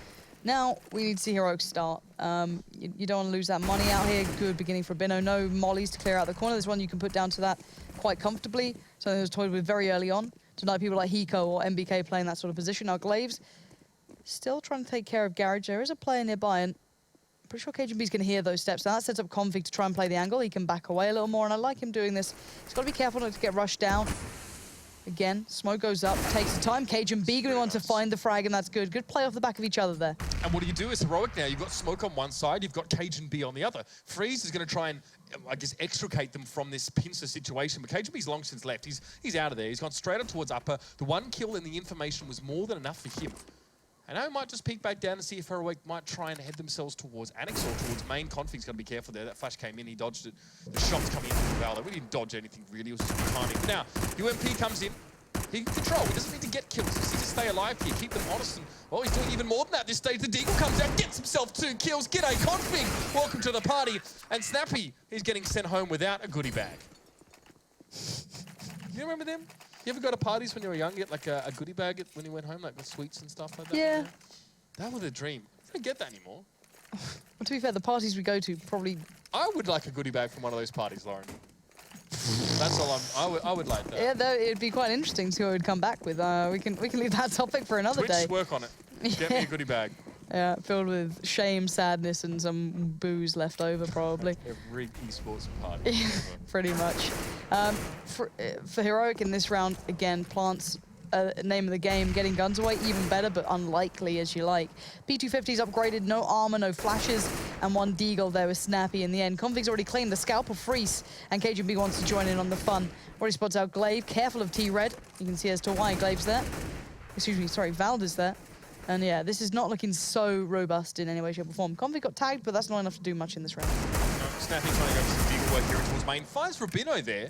Now, we need to see Heroic start. You don't want to lose that money out here. Good beginning for Bino. No mollies to clear out the corner. There's one you can put down to that quite comfortably. Something that was toyed with very early on. Tonight, people like Hiko or MBK playing that sort of position. Now, Glaves still trying to take care of Garage. There is a player nearby, and I'm pretty sure KGB's going to hear those steps. Now, that sets up Config to try and play the angle. He can back away a little more, and I like him doing this. He's got to be careful not to get rushed down. Again, smoke goes up, takes the time. KGB going to want to find the frag, and that's good. Good play off the back of each other there. And what do you do as Heroic now? You've got Smoke on one side, you've got Cajun B on the other. Freeze is going to try and, I guess, extricate them from this pincer situation. But Cajun B's long since left. He's out of there. He's gone straight up towards upper. The one kill and the information was more than enough for him. And now he might just peek back down and see if Heroic might try and head themselves towards Annex or towards main. Config's got to be careful there. That flash came in, he dodged it. The shot's coming in from Valor. We didn't dodge anything really, it was just timing. Now, UMP comes in. He can control. He doesn't need to get kills. He just needs to stay alive here, keep them honest. And, well, he's doing even more than that this stage. The Deagle comes out, gets himself 2 kills. G'day, Config. Welcome to the party. And Snappy, he's getting sent home without a goodie bag. You remember them? You ever go to parties when you were young, get like a goodie bag when you went home, like with sweets and stuff like that? Yeah. That was a dream. I don't get that anymore. Well, to be fair, the parties we go to probably... I would like a goodie bag from one of those parties, Lauren. That's all I would like that. Yeah, though, it'd be quite interesting to see what we'd come back with. We can leave that topic for another day. Work on it. Get me a goodie bag. Yeah, filled with shame, sadness, and some booze left over, probably. Every esports party. Pretty much. For Heroic in this round, again, plants name of the game, getting guns away, even better, but unlikely as you like. P250's upgraded, no armor, no flashes, and 1 Deagle there with Snappy in the end. Config's already claimed the scalp of Freeze, and KGB wants to join in on the fun. Already spots out Glaive, careful of T-Red. You can see as to why Glaive's there. Excuse me, sorry, Valda's there. And yeah, this is not looking so robust in any way, shape, or form. Config got tagged, but that's not enough to do much in this round. No, Snappy trying to go for some Deagle work here towards main. Finds Rubino there.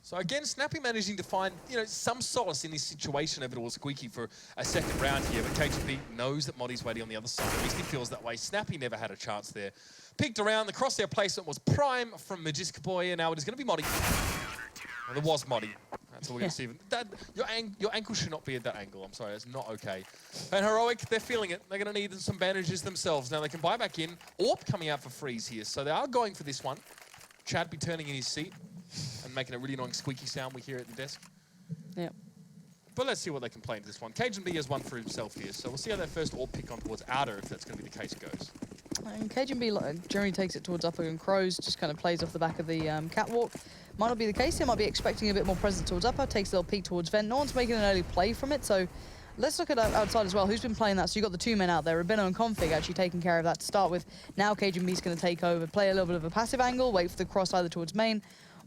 So again, Snappy managing to find, some solace in this situation over towards Squeaky for a second round here. But KGB knows that Moddy's waiting on the other side. At least he feels that way. Snappy never had a chance there. Peeked around. The crosshair placement was prime from Magiska Boy, and now it is going to be Moddy. Well, there was Moddy. That's all we're going to see. Your ankle should not be at that angle. I'm sorry, that's not okay. And Heroic, they're feeling it. They're going to need some bandages themselves. Now they can buy back in. Orp coming out for Freeze here. So they are going for this one. Chad be turning in his seat and making a really annoying squeaky sound we hear at the desk. Yep. But let's see what they can play into this one. Cajun B has one for himself here, so we'll see how that first Orb pick on towards outer, if that's going to be the case, goes. And Cajun B generally takes it towards upper and Crows, just kind of plays off the back of the catwalk. Might not be the case. They might be expecting a bit more presence towards upper, takes a little peek towards vent. No one's making an early play from it, so let's look at outside as well. Who's been playing that? So you've got the 2 men out there. Rubino and Config actually taking care of that to start with. Now Cajun B's going to take over, play a little bit of a passive angle, wait for the cross either towards main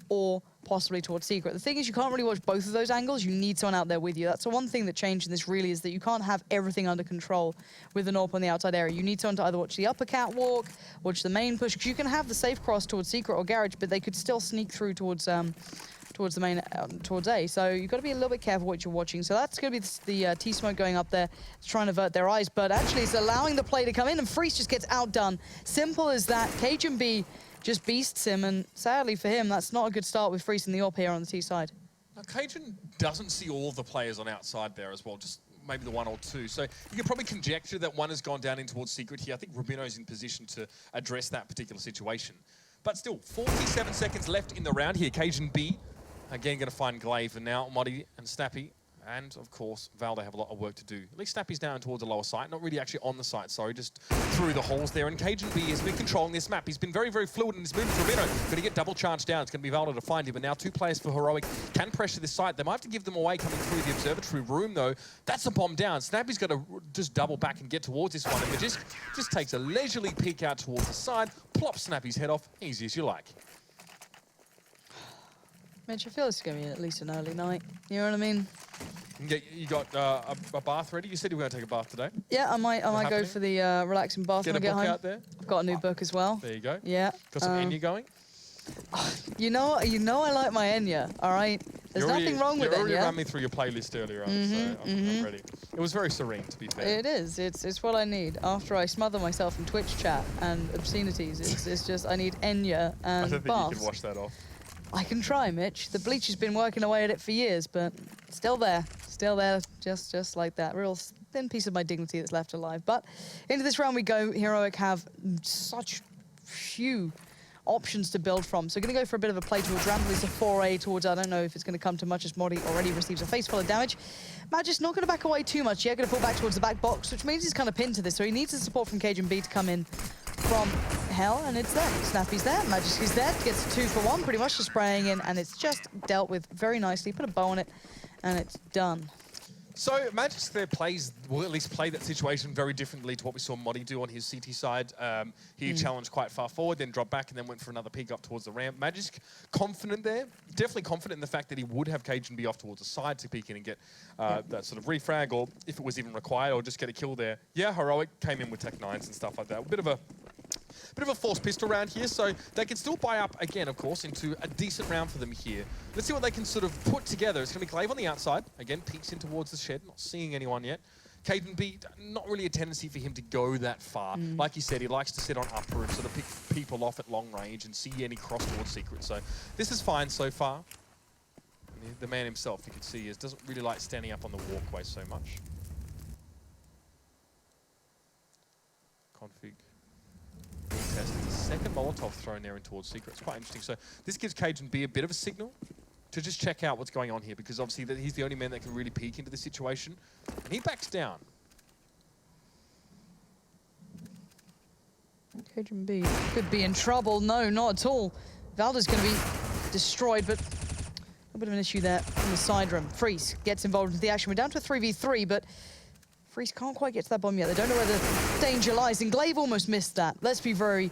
or possibly towards secret. The thing is, you can't really watch both of those angles. You need someone out there with you. That's the one thing that changed in this really, is that you can't have everything under control with an AWP on the outside area. You need someone to either watch the upper catwalk, watch the main push, because you can have the safe cross towards secret or garage, but they could still sneak through towards the main, towards A. So you've got to be a little bit careful what you're watching. So that's going to be the T-Smoke going up there to try and avert their eyes, but actually it's allowing the play to come in, and Freeze just gets outdone. Simple as that. Cajun B just beasts him, and sadly for him, that's not a good start with Freeze in the AWP here on the T side. Now, Cajun doesn't see all of the players on outside there as well, just maybe the 1 or 2. So you can probably conjecture that one has gone down in towards secret here. I think Rubino's in position to address that particular situation. But still, 47 seconds left in the round here. Cajun B, again, going to find Glaive, and now Moddy and Snappy. And, of course, Valde have a lot of work to do. At least Snappy's down towards the lower site. Not really actually on the site, sorry, just through the holes there. And Cajun B has been controlling this map. He's been very, very fluid in his movement. Rubino going to get double charged down. It's going to be Valde to find him. But now 2 players for Heroic can pressure this site. They might have to give them away coming through the observatory room, though. That's a bomb down. Snappy's got to just double back and get towards this one. And Magisk just takes a leisurely peek out towards the side, plops Snappy's head off, easy as you like. Mitch, I feel this is going to be at least an early night. You know what I mean? You got a bath ready? You said you were going to take a bath today. Yeah, I might go for the relaxing bath when I get home. Out there. I've got a new book as well. There you go. Yeah. Got some Enya going? You know I like my Enya, all right? There's nothing wrong with it, You already yeah? ran me through your playlist earlier on, so I'm ready. It was very serene, to be fair. It is. It's what I need. After I smother myself in Twitch chat and obscenities, it's just, I need Enya and I don't think baths. you can wash that off. I can try, Mitch. The bleach has been working away at it for years, but still there. Still there, just like that. Real thin piece of my dignity that's left alive. But into this round we go. Heroic have such few options to build from. So going to go for a bit of a play towards ramp, at least a 4A towards, I don't know if it's going to come to much as Modi already receives a face full of damage. Magic's not going to back away too much yet, going to pull back towards the back box, which means he's kind of pinned to this, so he needs the support from Cajun B to come in from hell, and it's there. Snappy's there, Magic's there, gets a 2 for 1, pretty much just spraying in, and it's just dealt with very nicely. Put a bow on it, and it's done. So Magic's there will at least play that situation very differently to what we saw Modi do on his CT side. He challenged quite far forward, then dropped back, and then went for another peek up towards the ramp. Magic's confident there, definitely confident in the fact that he would have Cajun be off towards the side to peek in and get that sort of refrag, or if it was even required, or just get a kill there. Yeah, Heroic came in with Tech 9s and stuff like that. A bit of a forced pistol round here, so they can still buy up again, of course, into a decent round for them here. Let's see what they can sort of put together. It's going to be Glaive on the outside. Again, peeks in towards the shed, not seeing anyone yet. Cajun B, not really a tendency for him to go that far. Like you said, he likes to sit on upper and sort of pick people off at long range and see any cross towards secret. So this is fine so far. The man himself, you can see, doesn't really like standing up on the walkway so much. Config. Test. The second Molotov thrown there in towards secret. It's quite interesting. So this gives Cajun B a bit of a signal to just check out what's going on here, because obviously he's the only man that can really peek into the situation. And he backs down. Cajun B could be in trouble. No, not at all. Valda's going to be destroyed, but a bit of an issue there in the side room. Freeze gets involved into the action. We're down to a 3v3, but Freeze can't quite get to that bomb yet. They don't know where the danger lies, and Glaive almost missed that. Let's be very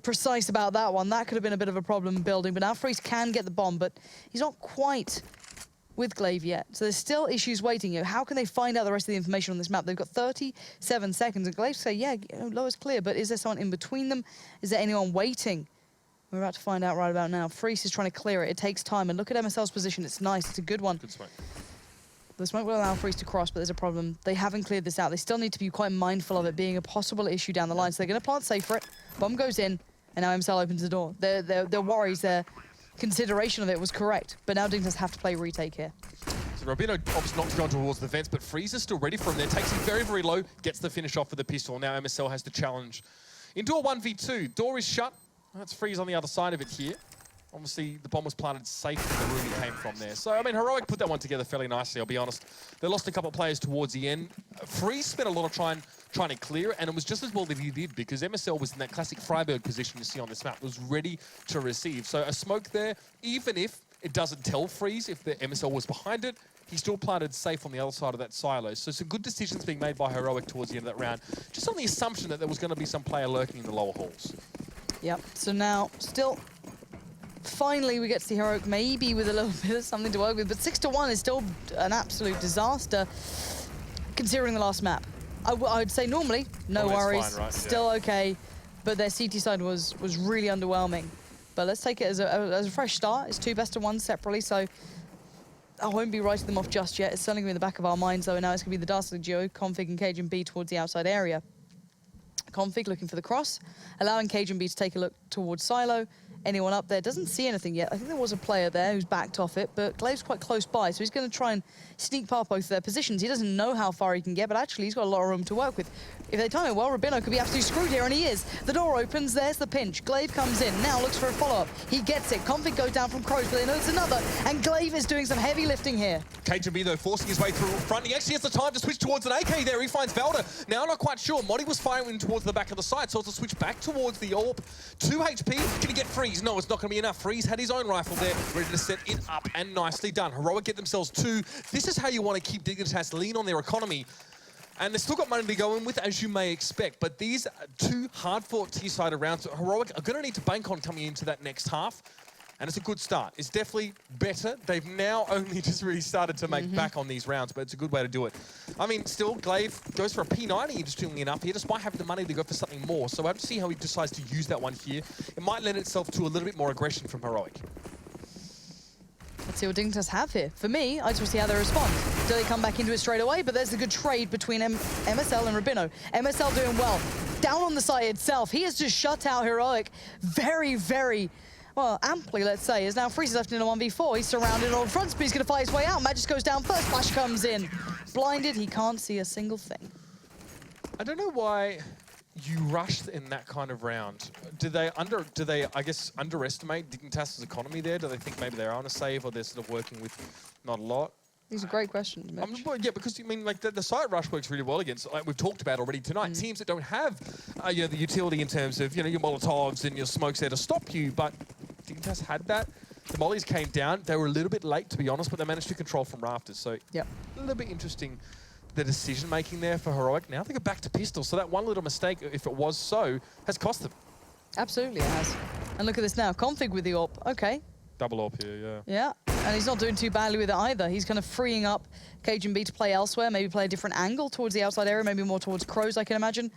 precise about that one. That could have been a bit of a problem building, but now Freeze can get the bomb, but he's not quite with Glaive yet. So there's still issues waiting. How can they find out the rest of the information on this map? They've got 37 seconds, and Glaive say, yeah, lower's clear, but is there someone in between them? Is there anyone waiting? We're about to find out right about now. Freeze is trying to clear it. It takes time, and look at MSL's position. It's nice. It's a good one. Good smoke. The smoke will allow Freeze to cross, but there's a problem. They haven't cleared this out. They still need to be quite mindful of it being a possible issue down the line. So they're going to plant safe for it. Bomb goes in, and now MSL opens the door. Their worries, their consideration of it was correct. But now Dignitas have to play retake here. So Robino opts not to go towards the vents, but Freeze is still ready for him there. Takes him very, very low, gets the finish off with the pistol. Now MSL has to challenge into a 1v2. Door is shut. That's Freeze on the other side of it here. Obviously, the bomb was planted safe in the room he came from there. So, I mean, Heroic put that one together fairly nicely, I'll be honest. They lost a couple of players towards the end. Freeze spent a lot of trying to clear it, and it was just as well that he did, because MSL was in that classic Freiburg position you see on this map. It was ready to receive. So a smoke there, even if it doesn't tell Freeze if the MSL was behind it, he still planted safe on the other side of that silo. So some good decisions being made by Heroic towards the end of that round, just on the assumption that there was going to be some player lurking in the lower halls. Yep, so now still... Finally, we get to see Heroic maybe with a little bit of something to work with, but 6-1 is still an absolute disaster, considering the last map. I would say normally, no worries, fine, right? still okay, but their CT side was really underwhelming. But let's take it as a fresh start. It's 2 best-of-1s separately, so I won't be writing them off just yet. It's certainly going to be in the back of our minds, though, and now it's going to be the Dastardly duo, Config and Cajun B towards the outside area. Config looking for the cross, allowing Cajun B to take a look towards silo. Anyone up there doesn't see anything yet. I think there was a player there who's backed off it, but Glaive's quite close by, so he's going to try and sneak past both of their positions. He doesn't know how far he can get, but actually he's got a lot of room to work with. If they time it well, Rabino could be absolutely screwed here, and he is. The door opens, there's the pinch. Glaive comes in, now looks for a follow-up. He gets it. Config goes down from Crows, but they know it's another, and Glaive is doing some heavy lifting here. Cajun B, though, forcing his way through front. He actually has the time to switch towards an AK there. He finds Valda. Now, not quite sure. Modi was firing towards the back of the site, so it's a switch back towards the AWP. 2 HP. Can he get Freeze? No, it's not going to be enough. Freeze had his own rifle there, ready to set it up, and nicely done. Heroic get themselves 2. This is how you want to keep Dignitas lean on their economy. And they've still got money to go in with, as you may expect. But these 2 hard-fought T-sided rounds, Heroic are going to need to bank on coming into that next half. And it's a good start. It's definitely better. They've now only just really started to make back on these rounds, but it's a good way to do it. I mean, still, Glaive goes for a P90, interestingly enough here, despite having the money to go for something more. So I have to see how he decides to use that one here. It might lend itself to a little bit more aggression from Heroic. Let's see what Dignitas have here. For me, I just want to see how they respond. Do they come back into it straight away? But there's a good trade between MSL and Rabino. MSL doing well. Down on the site itself, he has just shut out Heroic very, very, well, amply, let's say. As now Freeze is left in a 1v4. He's surrounded on front, but he's going to fight his way out. Magis goes down first. Flash comes in. Blinded, he can't see a single thing. I don't know why you rushed in that kind of round. Do they, I guess, underestimate Dignitas' economy there? Do they think maybe they're on a save, or they're sort of working with not a lot? These are great questions, Mitch. Well, yeah, because, I mean, like, the site rush works really well against, like we've talked about already tonight, teams that don't have, you know, the utility in terms of, you know, your Molotovs and your smokes there to stop you, but Dignitas had that. The mollies came down. They were a little bit late, to be honest, but they managed to control from rafters. So a little bit interesting, the decision-making there for Heroic. Now they go back to pistol, so that one little mistake, if it was so, has cost them. Absolutely, it has. And look at this now. Config with the AWP. Okay. Double AWP here, Yeah, and he's not doing too badly with it either. He's kind of freeing up Cajun.B to play elsewhere, maybe play a different angle towards the outside area, maybe more towards Crows, I can imagine.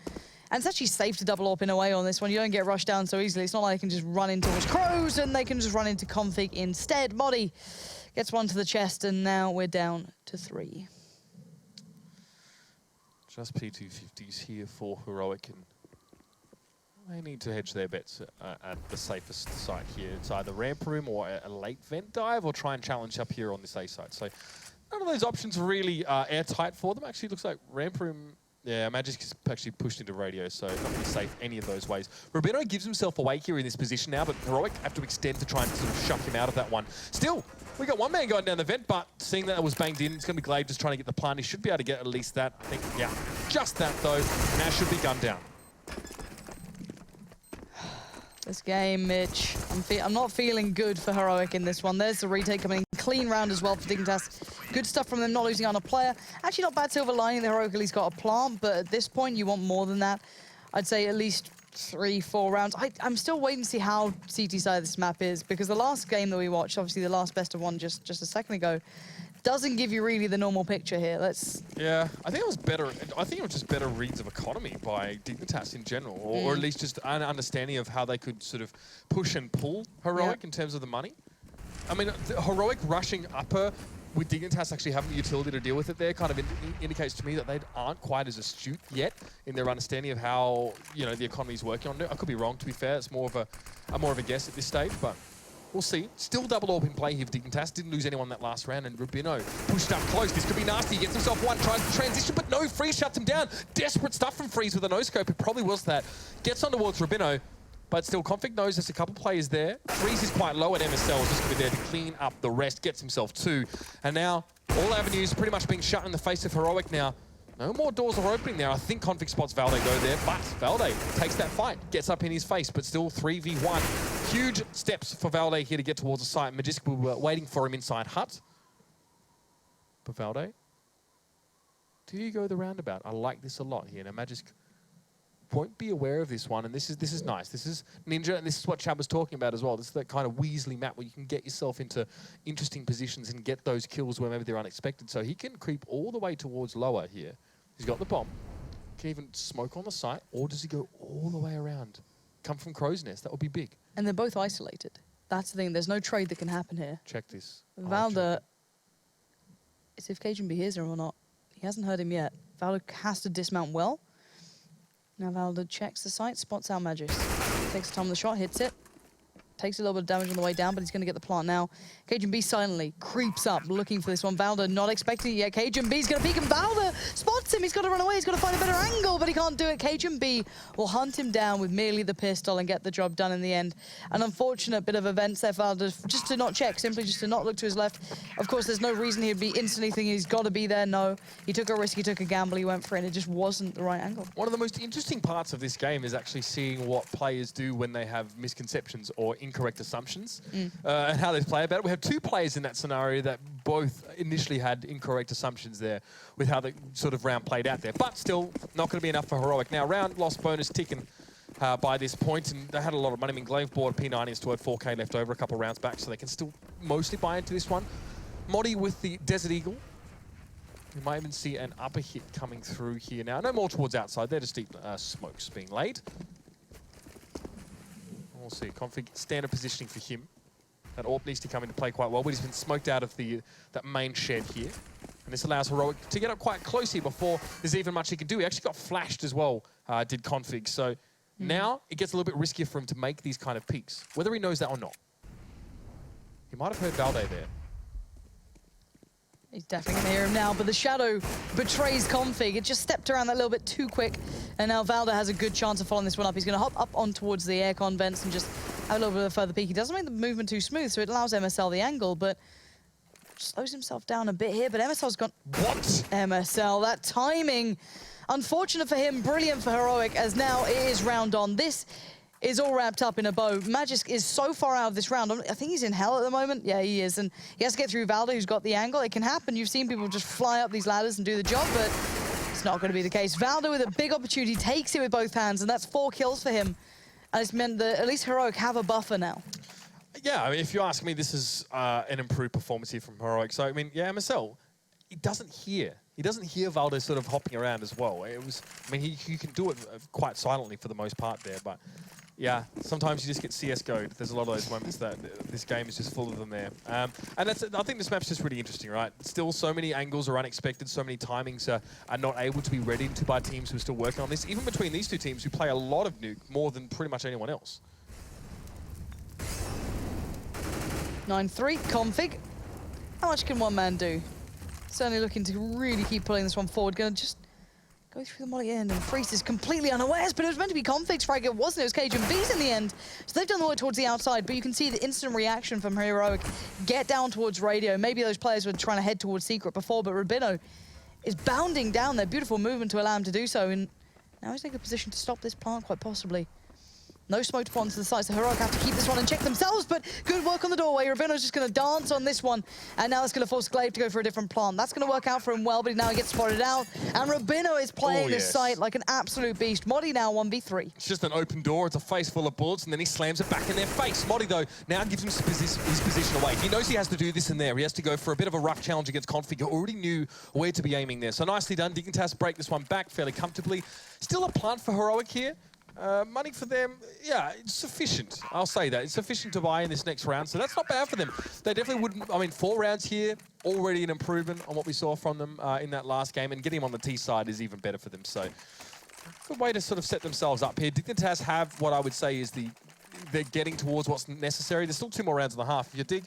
And it's actually safe to double AWP in a way on this one. You don't get rushed down so easily. It's not like they can just run in towards Crows and they can just run into Config instead. Modi gets one to the chest, and now we're down to 3. Just P250s here for Heroic, and they need to hedge their bets at the safest site here. It's either ramp room or a late vent dive, or try and challenge up here on this A site. So none of those options are really airtight for them. Actually, it looks like ramp room, yeah, Magic is actually pushed into radio, so not going to be safe any of those ways. Rubino gives himself away here in this position now, but Heroic have to extend to try and sort of shut him out of that one. Still, we got one man going down the vent, but seeing that it was banged in, it's going to be Glade just trying to get the plant. He should be able to get at least that. I think, yeah, just that though. Now should be gunned down. This game, Mitch, I'm not feeling good for Heroic in this one. There's the retake coming in. Clean round as well for Dignitas. Good stuff from them, not losing on a player. Actually not bad silver lining. The Heroic at least got a plant, but at this point you want more than that. I'd say at least 3-4 rounds. I'm still waiting to see how CT side this map is, because the last game that we watched, obviously the last best of one just a second ago, doesn't give you really the normal picture here. Yeah, I think it was better. I think it was just better reads of economy by Dignitas in general, or at least just an understanding of how they could sort of push and pull Heroic in terms of the money. I mean, the Heroic rushing upper with Dignitas actually having the utility to deal with it there kind of indicates to me that they aren't quite as astute yet in their understanding of how, you know, the economy is working on it. I could be wrong, to be fair. It's more of a guess at this stage, but we'll see. Still double AWP in play here for Dignitas. Didn't lose anyone that last round, and Rubino pushed up close. This could be nasty. He gets himself one, tries to transition, but no, Freeze shuts him down. Desperate stuff from Freeze with a no-scope. It probably was that. Gets on towards Rubino, but still Config knows there's a couple players there. Freeze is quite low, and MSL is just going to be there to clean up the rest. Gets himself 2. And now all avenues pretty much being shut in the face of Heroic now. No more doors are opening there. I think Config spots Valde go there, but Valde takes that fight, gets up in his face, but still 3v1. Huge steps for Valde here to get towards the site. Magisk were waiting for him inside hut. But Valde, do you go the roundabout? I like this a lot here. Now Magisk won't be aware of this one, and this is nice. This is Ninja, and this is what Chad was talking about as well. This is that kind of Weasley map where you can get yourself into interesting positions and get those kills where maybe they're unexpected. So he can creep all the way towards lower here. He's got the bomb. Can even smoke on the site, or does he go all the way around? Come from Crow's Nest, that would be big. And they're both isolated. That's the thing, there's no trade that can happen here. Check this. Valde, it's if Cajun.B hears him or not. He hasn't heard him yet. Valde has to dismount well. Now Valde checks the site, spots out Magis. Takes time on the shot, hits it. Takes a little bit of damage on the way down, but he's going to get the plant now. Cajun.B silently creeps up, looking for this one. Valde not expecting it yet. Cajun.B's going to peek him. Valde spots him. He's got to run away. He's got to find a better angle, but he can't do it. Cajun.B will hunt him down with merely the pistol and get the job done in the end. An unfortunate bit of events there, Valde, just to not check, simply just to not look to his left. Of course, there's no reason he'd be instantly thinking he's got to be there. No, he took a risk. He took a gamble. He went for it, and it just wasn't the right angle. One of the most interesting parts of this game is actually seeing what players do when they have misconceptions or incorrect assumptions. And how they play about it. We have 2 players in that scenario that both initially had incorrect assumptions there with how the sort of round played out there. But still, not going to be enough for Heroic. Now, round loss bonus ticking by this point, and they had a lot of money. I mean, Glaive bought P90 and still had 4K left over a couple of rounds back, so they can still mostly buy into this one. Modi with the Desert Eagle. We might even see an upper hit coming through here now. No more towards outside. They're just deep smokes being laid. We'll see. Config standard positioning for him. That AWP needs to come into play quite well, but he's been smoked out of that main shed here. And this allows Heroic to get up quite close here before there's even much he can do. He actually got flashed as well, did Config. So now it gets a little bit riskier for him to make these kind of peaks, whether he knows that or not. He might have heard Valde there. He's definitely going to hear him now, but the shadow betrays Config. It just stepped around that little bit too quick, and now Valde has a good chance of following this one up. He's going to hop up on towards the aircon vents and just have a little bit of a further peek. He doesn't make the movement too smooth, so it allows MSL the angle, but slows himself down a bit here, but MSL's gone... What? MSL, that timing. Unfortunate for him, brilliant for Heroic, as now it is round on. This is all wrapped up in a bow. Magisk is so far out of this round. I think he's in hell at the moment. Yeah, he is. And he has to get through Valde, who's got the angle. It can happen. You've seen people just fly up these ladders and do the job, but it's not going to be the case. Valde with a big opportunity, takes it with both hands, and that's 4 kills for him. And it's meant that at least Heroic have a buffer now. Yeah, I mean, if you ask me, this is an improved performance here from Heroic. So, I mean, yeah, MSL, he doesn't hear Valde sort of hopping around as well. It was, I mean, he can do it quite silently for the most part there, but yeah, sometimes you just get CS:GO'd. There's a lot of those moments that this game is just full of them there. And that's, I think this map's just really interesting, right? Still, so many angles are unexpected, so many timings are not able to be read into by teams who are still working on this, even between these two teams who play a lot of Nuke, more than pretty much anyone else. 9-3, Config. How much can one man do? Certainly looking to really keep pulling this one forward. Gonna just go through the molly end, and Freeze is completely unawares, but it was meant to be Config's frag, it wasn't, it was Cage and B's in the end. So they've done the work towards the outside, but you can see the instant reaction from Heroic. Get down towards radio. Maybe those players were trying to head towards Secret before, but Rubino is bounding down there. Beautiful movement to allow him to do so, and now he's in a good position to stop this plant quite possibly. No smoke to put onto the side, so Heroic have to keep this one and check themselves, but good work on the doorway. Rubino's just going to dance on this one, and now it's going to force Glaive to go for a different plant. That's going to work out for him well, but now he gets spotted out, and Rubino is playing this site like an absolute beast. Modi now 1v3. It's just an open door, it's a face full of bullets, and then he slams it back in their face. Modi, though, now gives him his position away. He knows he has to do this in there. He has to go for a bit of a rough challenge against Config. He already knew where to be aiming there. So nicely done. Dignitas break this one back fairly comfortably. Still a plant for Heroic here. Money for them, yeah, it's sufficient. I'll say that. It's sufficient to buy in this next round, so that's not bad for them. They definitely wouldn't, I mean, 4 rounds here, already an improvement on what we saw from them in that last game, and getting them on the T side is even better for them, so good way to sort of set themselves up here. Dignitas have what I would say is they're getting towards what's necessary. There's still 2 more rounds and a half. If you dig,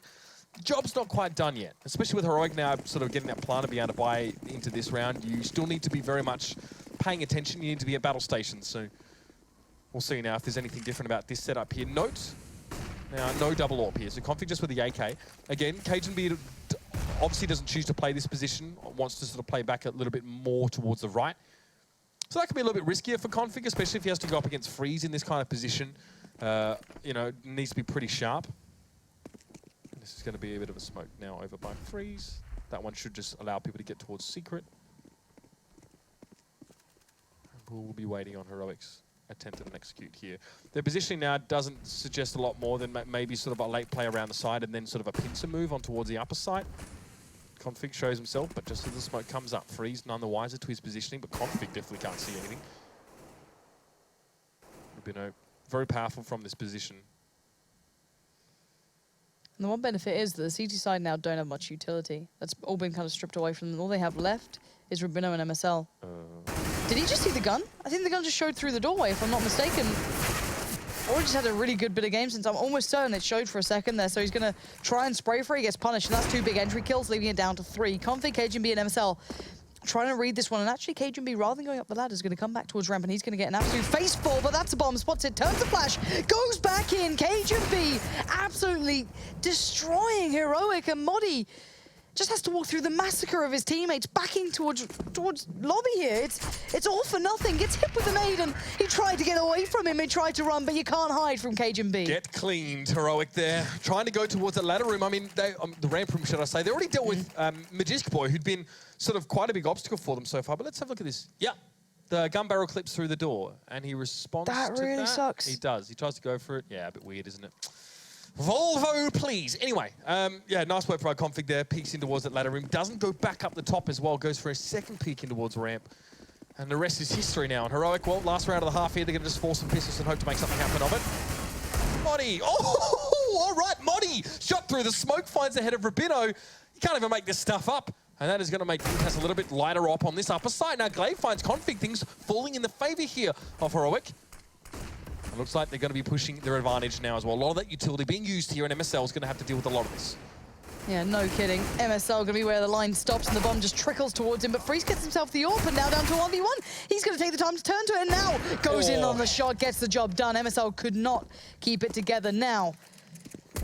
job's not quite done yet, especially with Heroic now sort of getting that plan to be able to buy into this round. You still need to be very much paying attention. You need to be at battle stations, so we'll see now if there's anything different about this setup here. Note, now no double AWP here, so Config just with the AK. Again, Cajun B obviously doesn't choose to play this position, wants to sort of play back a little bit more towards the right. So that could be a little bit riskier for Config, especially if he has to go up against Freeze in this kind of position. You know, needs to be pretty sharp. And this is going to be a bit of a smoke now over by Freeze. That one should just allow people to get towards Secret. And we'll be waiting on Heroics attempt and execute here. Their positioning now doesn't suggest a lot more than maybe sort of a late play around the side and then sort of a pincer move on towards the upper side. Config shows himself, but just as the smoke comes up, Freeze none the wiser to his positioning, but Config definitely can't see anything. Rubino, very powerful from this position. And the one benefit is that the CT side now don't have much utility. That's all been kind of stripped away from them. All they have left is Rubino and MSL. Did he just see the gun? I think the gun just showed through the doorway, if I'm not mistaken. Or just had a really good bit of game since I'm almost certain it showed for a second there. So he's going to try and spray for it. He gets punished, and that's 2 big entry kills, leaving it down to 3. Config, Cajun B, and MSL trying to read this one. And actually, Cajun B, rather than going up the ladder, is going to come back towards ramp, and he's going to get an absolute face fall. But that's a bomb. Spots it, turns the flash, goes back in. Cajun B absolutely destroying Heroic, and Modi just has to walk through the massacre of his teammates, backing towards lobby here. It's all for nothing. Gets hit with a nade, and he tried to get away from him. He tried to run, but you can't hide from Cajun B. Get cleaned, Heroic there. Trying to go towards the ladder room. I mean, the ramp room, should I say. They already dealt with Magisk Boy, who'd been sort of quite a big obstacle for them so far. But let's have a look at this. Yeah, the gun barrel clips through the door, and he responds to that. That really sucks. He does. He tries to go for it. Yeah, a bit weird, isn't it? Volvo, please. Anyway, yeah, nice work for our Config there. Peeks in towards that ladder room. Doesn't go back up the top as well. Goes for a second peek in towards ramp. And the rest is history now. And Heroic, well, last round of the half here, they're going to just force some pistols and hope to make something happen of it. Modi. Oh, all right, Modi. Boogie shot through the smoke, finds the head of Rabino. You can't even make this stuff up. And that is going to make Dignitas a little bit lighter up on this upper side. Now Glaive finds Config, things falling in the favor here of Heroic. It looks like they're going to be pushing their advantage now as well. A lot of that utility being used here, and MSL is going to have to deal with a lot of this. Yeah, no kidding. MSL going to be where the line stops and the bomb just trickles towards him, but Freeze gets himself the AWP and now down to 1v1. He's going to take the time to turn to it and now goes in on the shot, gets the job done. MSL could not keep it together now.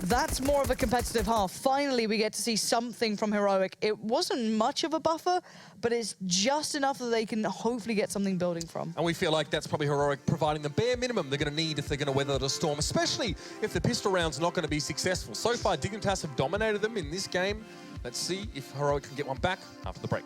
That's more of a competitive half. Finally, we get to see something from Heroic. It wasn't much of a buffer, but it's just enough that they can hopefully get something building from. And we feel like that's probably Heroic providing the bare minimum they're going to need if they're going to weather the storm, especially if the pistol round's not going to be successful. So far, Dignitas have dominated them in this game. Let's see if Heroic can get one back after the break.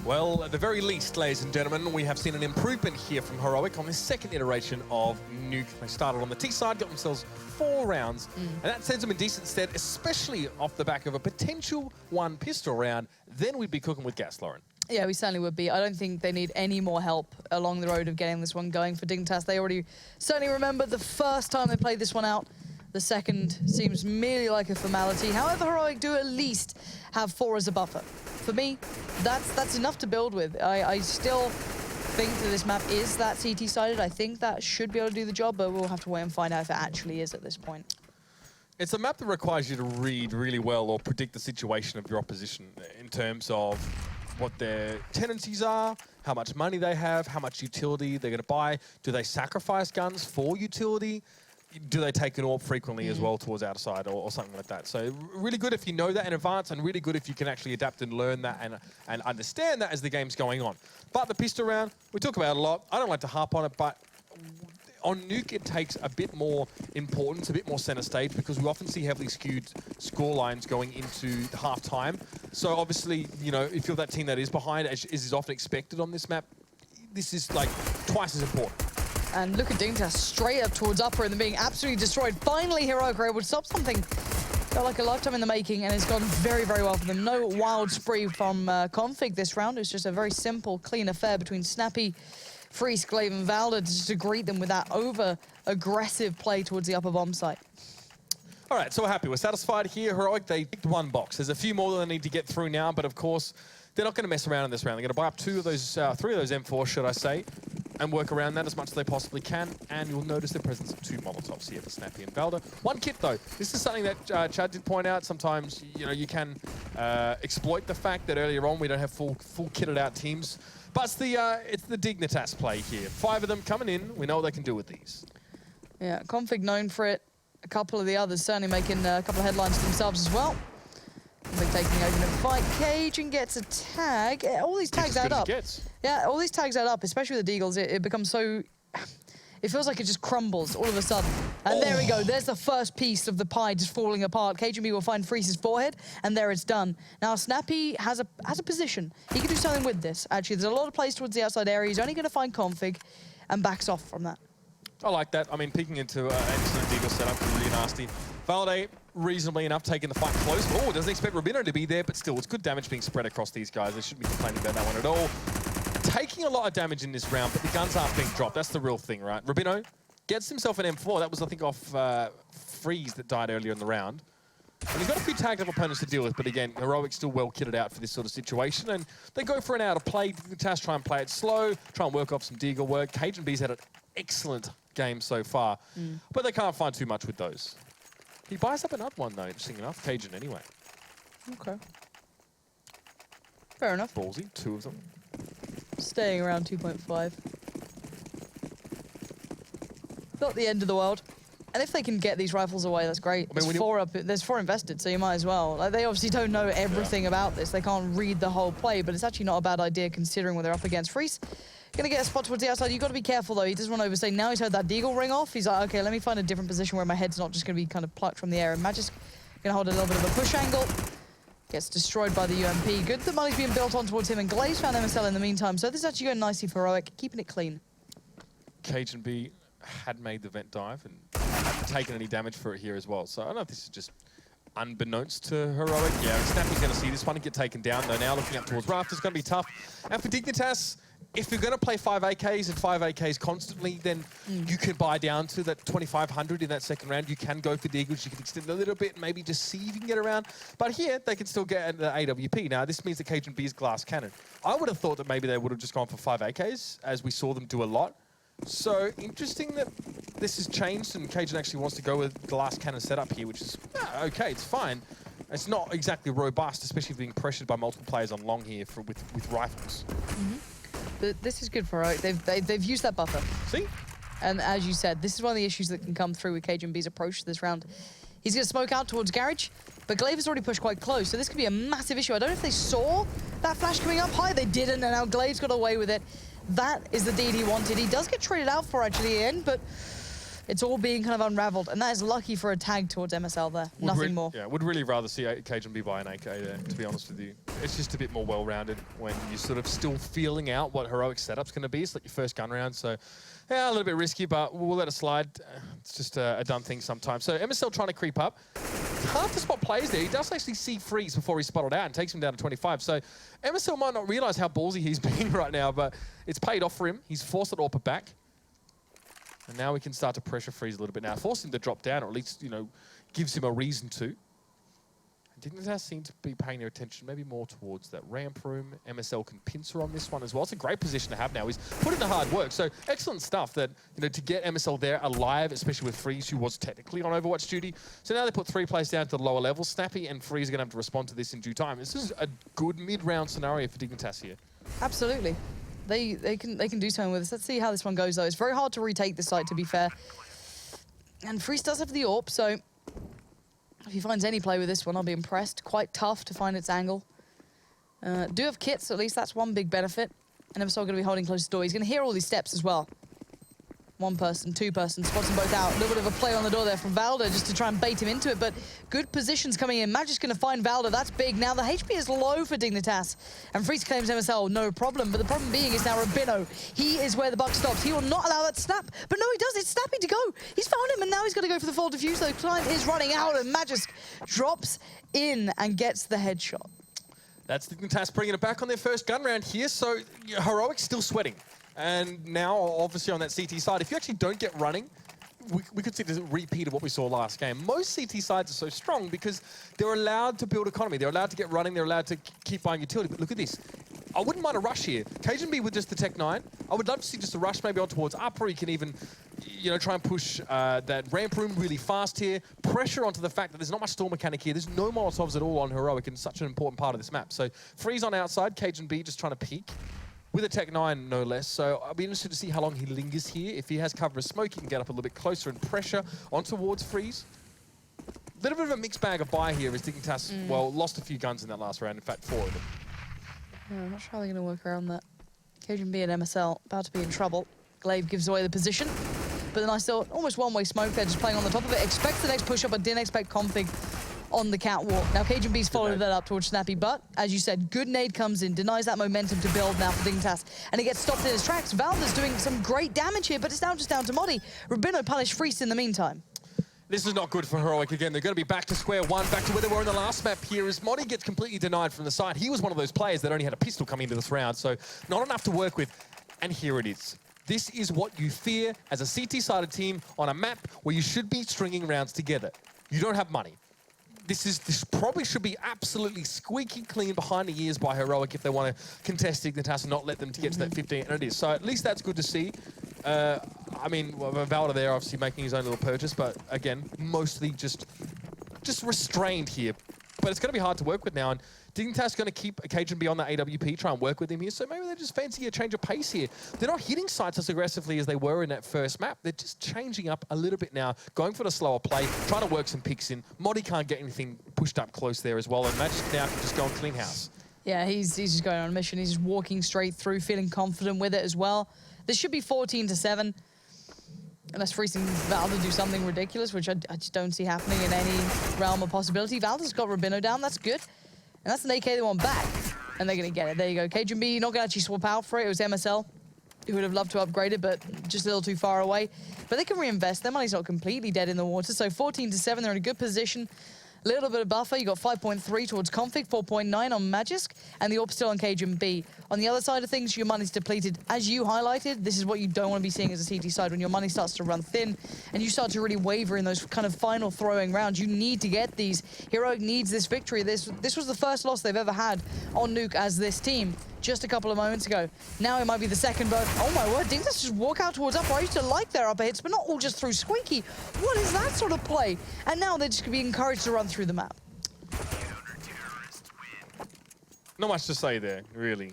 Well, at the very least, ladies and gentlemen, we have seen an improvement here from Heroic on this second iteration of Nuke. They started on the T side, got themselves 4 rounds, and that sends them in decent stead, especially off the back of a potential 1 pistol round. Then we'd be cooking with gas, Lauren. Yeah, we certainly would be. I don't think they need any more help along the road of getting this one going for Dignitas. They already certainly remember the first time they played this one out. The second seems merely like a formality. However, Heroic do at least have 4 as a buffer. For me, that's enough to build with. I still think that this map is that CT-sided. I think that should be able to do the job, but we'll have to wait and find out if it actually is at this point. It's a map that requires you to read really well or predict the situation of your opposition in terms of what their tendencies are, how much money they have, how much utility they're going to buy. Do they sacrifice guns for utility? Do they take an AWP frequently as well towards outside or something like that? So really good if you know that in advance, and really good if you can actually adapt and learn that and understand that as the game's going on. But the pistol round, we talk about it a lot. I don't like to harp on it, but on Nuke it takes a bit more importance, a bit more center stage, because we often see heavily skewed score lines going into half-time. So obviously, you know, if you're that team that is behind, as is often expected on this map, this is like twice as important. And look at Dignitas straight up towards upper and then being absolutely destroyed. Finally, Heroic are able to stop something Felt like a lifetime in the making, and it's gone very, very well for them. No wild spree from Config this round. It's just a very simple, clean affair between Snappy, Freeze, Glaive, and Valda just to greet them with that over-aggressive play towards the upper bomb site. All right, so we're happy. We're satisfied here. Heroic, they picked one box. There's a few more that they need to get through now, but of course, they're not going to mess around in this round. They're going to buy up three of those M4s, should I say, and work around that as much as they possibly can. And you'll notice the presence of 2 Molotovs here for Snappy and Valda. 1 kit, though. This is something that Chad did point out. Sometimes, you know, you can exploit the fact that earlier on we don't have full kitted out teams. But it's the Dignitas play here. 5 of them coming in. We know what they can do with these. Yeah, Config known for it. A couple of the others certainly making a couple of headlines themselves as well. They're taking the opening fight. Cajun gets a tag. All these tags add up. Yeah, all these tags add up, especially with the Deagles. It becomes so... It feels like it just crumbles all of a sudden. And there we go. There's the first piece of the pie just falling apart. Cajun B will find Freeze's forehead, and there it's done. Now, Snappy has a position. He can do something with this. Actually, there's a lot of plays towards the outside area. He's only going to find Config and backs off from that. I like that. I mean, peeking into an excellent Deagle setup is really nasty. Valde, reasonably enough, taking the fight close. Oh, doesn't expect Rubino to be there, but still, it's good damage being spread across these guys. They shouldn't be complaining about that one at all. Taking a lot of damage in this round, but the guns aren't being dropped. That's the real thing, right? Rubino gets himself an M4. That was, I think, off Freeze that died earlier in the round. And he's got a few tagged up opponents to deal with, but again, Heroic's still well kitted out for this sort of situation, and they go for an out of play. Dignitas try and play it slow, try and work off some Deagle work. Cajun B's had an excellent game so far, but they can't find too much with those. He buys up another one, though, interesting enough. Cajun, anyway. Okay. Fair enough. Ballsy, 2 of them. Staying around 2.5. Not the end of the world. And if they can get these rifles away, that's great. I mean, there's 4 invested, so you might as well. Like, they obviously don't know everything about this. They can't read the whole play, but it's actually not a bad idea considering what they're up against. Freeze, gonna get a spot towards the outside. You've got to be careful, though. He doesn't want to overstay. Now he's heard that Deagle ring off. He's like, okay, let me find a different position where my head's not just going to be kind of plucked from the air. And Magic's gonna hold a little bit of a push angle. Gets destroyed by the UMP. Good that money's being built on towards him, and Glaze found MSL in the meantime. So this is actually going nicely for Heroic, keeping it clean. Cajun B had made the vent dive and hadn't taken any damage for it here as well. So I don't know if this is just unbeknownst to Heroic. Yeah, Snappy's going to see this one and get taken down. Though now looking up towards Raft is going to be tough. And for Dignitas, if you're going to play 5 AKs and 5 AKs constantly, then you can buy down to that 2,500 in that second round. You can go for Deagles. You can extend a little bit, maybe just see if you can get around. But here, they can still get an AWP. Now, this means that Cajun B's glass cannon. I would have thought that maybe they would have just gone for 5 AKs, as we saw them do a lot. So, interesting that this has changed and Cajun actually wants to go with glass cannon setup here, which is, okay, it's fine. It's not exactly robust, especially being pressured by multiple players on long here with rifles. This is good for Heroic. They've used that buffer. See? And as you said, this is one of the issues that can come through with Cajun B's approach to this round. He's going to smoke out towards Garage, but Glaive has already pushed quite close, so this could be a massive issue. I don't know if they saw that flash coming up high. They didn't, and now Glaive's got away with it. That is the deed he wanted. He does get traded out for actually in, but it's all being kind of unraveled, and that is lucky for a tag towards MSL there. Nothing more. Yeah, would really rather see Cajun B buy an AK there, to be honest with you. It's just a bit more well-rounded when you're sort of still feeling out what Heroic setup's going to be. It's like your first gun round, so yeah, a little bit risky, but we'll let it slide. It's just a done thing sometimes. So MSL trying to creep up. It's hard to spot players there. He does actually see Freeze before he's spotted out and takes him down to 25. So MSL might not realize how ballsy he's being right now, but it's paid off for him. He's forced it AWP back. And now we can start to pressure Freeze a little bit now. Force him to drop down, or at least, you know, gives him a reason to. Dignitas seem to be paying their attention maybe more towards that ramp room. MSL can pincer on this one as well. It's a great position to have now. He's put in the hard work. So excellent stuff that, you know, to get MSL there alive, especially with Freeze, who was technically on Overwatch duty. So now they put 3 players down to the lower level. Snappy and Freeze are going to have to respond to this in due time. This is a good mid-round scenario for Dignitas here. Absolutely. They can do something with this. Let's see how this one goes, though. It's very hard to retake this site, to be fair. And Freeze does have the AWP, so if he finds any play with this one, I'll be impressed. Quite tough to find its angle. Do have kits, at least that's one big benefit. And MSL going to be holding close to the door. He's going to hear all these steps as well. One person, two person, spots them both out. A little bit of a play on the door there from Valda just to try and bait him into it, but good positions coming in. Magic's going to find Valda. That's big. Now the HP is low for Dignitas, and Freeze claims MSL, no problem. But the problem being is now Rabino. He is where the buck stops. He will not allow that to snap, but no, he does. It's snapping to go. He's found him, and now he's got to go for the full defuse. So the client is running out, and Magisk drops in and gets the headshot. That's Dignitas bringing it back on their first gun round here, so Heroic's still sweating. And now, obviously, on that CT side, if you actually don't get running, we could see this repeat of what we saw last game. Most CT sides are so strong because they're allowed to build economy. They're allowed to get running. They're allowed to keep buying utility. But look at this. I wouldn't mind a rush here. KGB with just the Tech 9. I would love to see just a rush maybe on towards upper. You can even, try and push that ramp room really fast here. Pressure onto the fact that there's not much stall mechanic here. There's no Molotovs at all on Heroic and such an important part of this map. So Freeze on outside, KGB just trying to peek. With a Tech 9, no less. So I'll be interested to see how long he lingers here. If he has cover of smoke, he can get up a little bit closer and pressure on towards Freeze. A little bit of a mixed bag of buy here as Dignitas, well, lost a few guns in that last round. In fact, 4 of them. Yeah, I'm not sure how they're going to work around that. KGB and MSL about to be in trouble. Glaive gives away the position. But then I saw almost one-way smoke there, just playing on the top of it. Expects the next push-up, but didn't expect config on the catwalk. Now KGB's followed that up towards Snappy, but as you said, good nade comes in, denies that momentum to build now for Dignitas, and it gets stopped in his tracks. Valda's doing some great damage here, but it's now just down to Modi. Rabino punished Freeze in the meantime. This is not good for Heroic again. They're going to be back to square one, back to where they were in the last map here as Modi gets completely denied from the side. He was one of those players that only had a pistol coming into this round, so not enough to work with. And here it is. This is what you fear as a CT-sided team on a map where you should be stringing rounds together. You don't have money. This probably should be absolutely squeaky clean behind the ears by Heroic if they want to contest Dignitas and not let them to get to that 15, and it is. So at least that's good to see. I mean, Valda there obviously making his own little purchase, but again, mostly just restrained here. But it's going to be hard to work with now, and Dignitas going to keep KGB on that AWP, try and work with him here, so maybe they just fancy a change of pace here. They're not hitting sites as aggressively as they were in that first map. They're just changing up a little bit now, going for the slower play, trying to work some picks in. Modi can't get anything pushed up close there as well, and Magic now can just go and clean house. Yeah, he's just going on a mission. He's just walking straight through, feeling confident with it as well. This should be 14-7. Unless Freeze and Valda do something ridiculous, which I just don't see happening in any realm of possibility. Valda's got Rabino down, that's good. And that's an AK they want back. And they're going to get it. There you go. KGB not going to actually swap out for it. It was MSL who would have loved to upgrade it, but just a little too far away. But they can reinvest. Their money's not completely dead in the water. So 14-7, they're in a good position. A little bit of buffer. You got 5.3 towards Config, 4.9 on Magisk, and the AWP still on KGB. On the other side of things, your money's depleted. As you highlighted, this is what you don't want to be seeing as a CT side. When your money starts to run thin and you start to really waver in those kind of final throwing rounds, you need to get these. Heroic needs this victory. This was the first loss they've ever had on Nuke as this team just a couple of moments ago. Now it might be the second, but oh my word, Dignitas just walk out towards upper. I used to like their upper hits, but not all just through Squeaky. What is that sort of play? And now they're just going to be encouraged to run through the map. Not much to say there, really.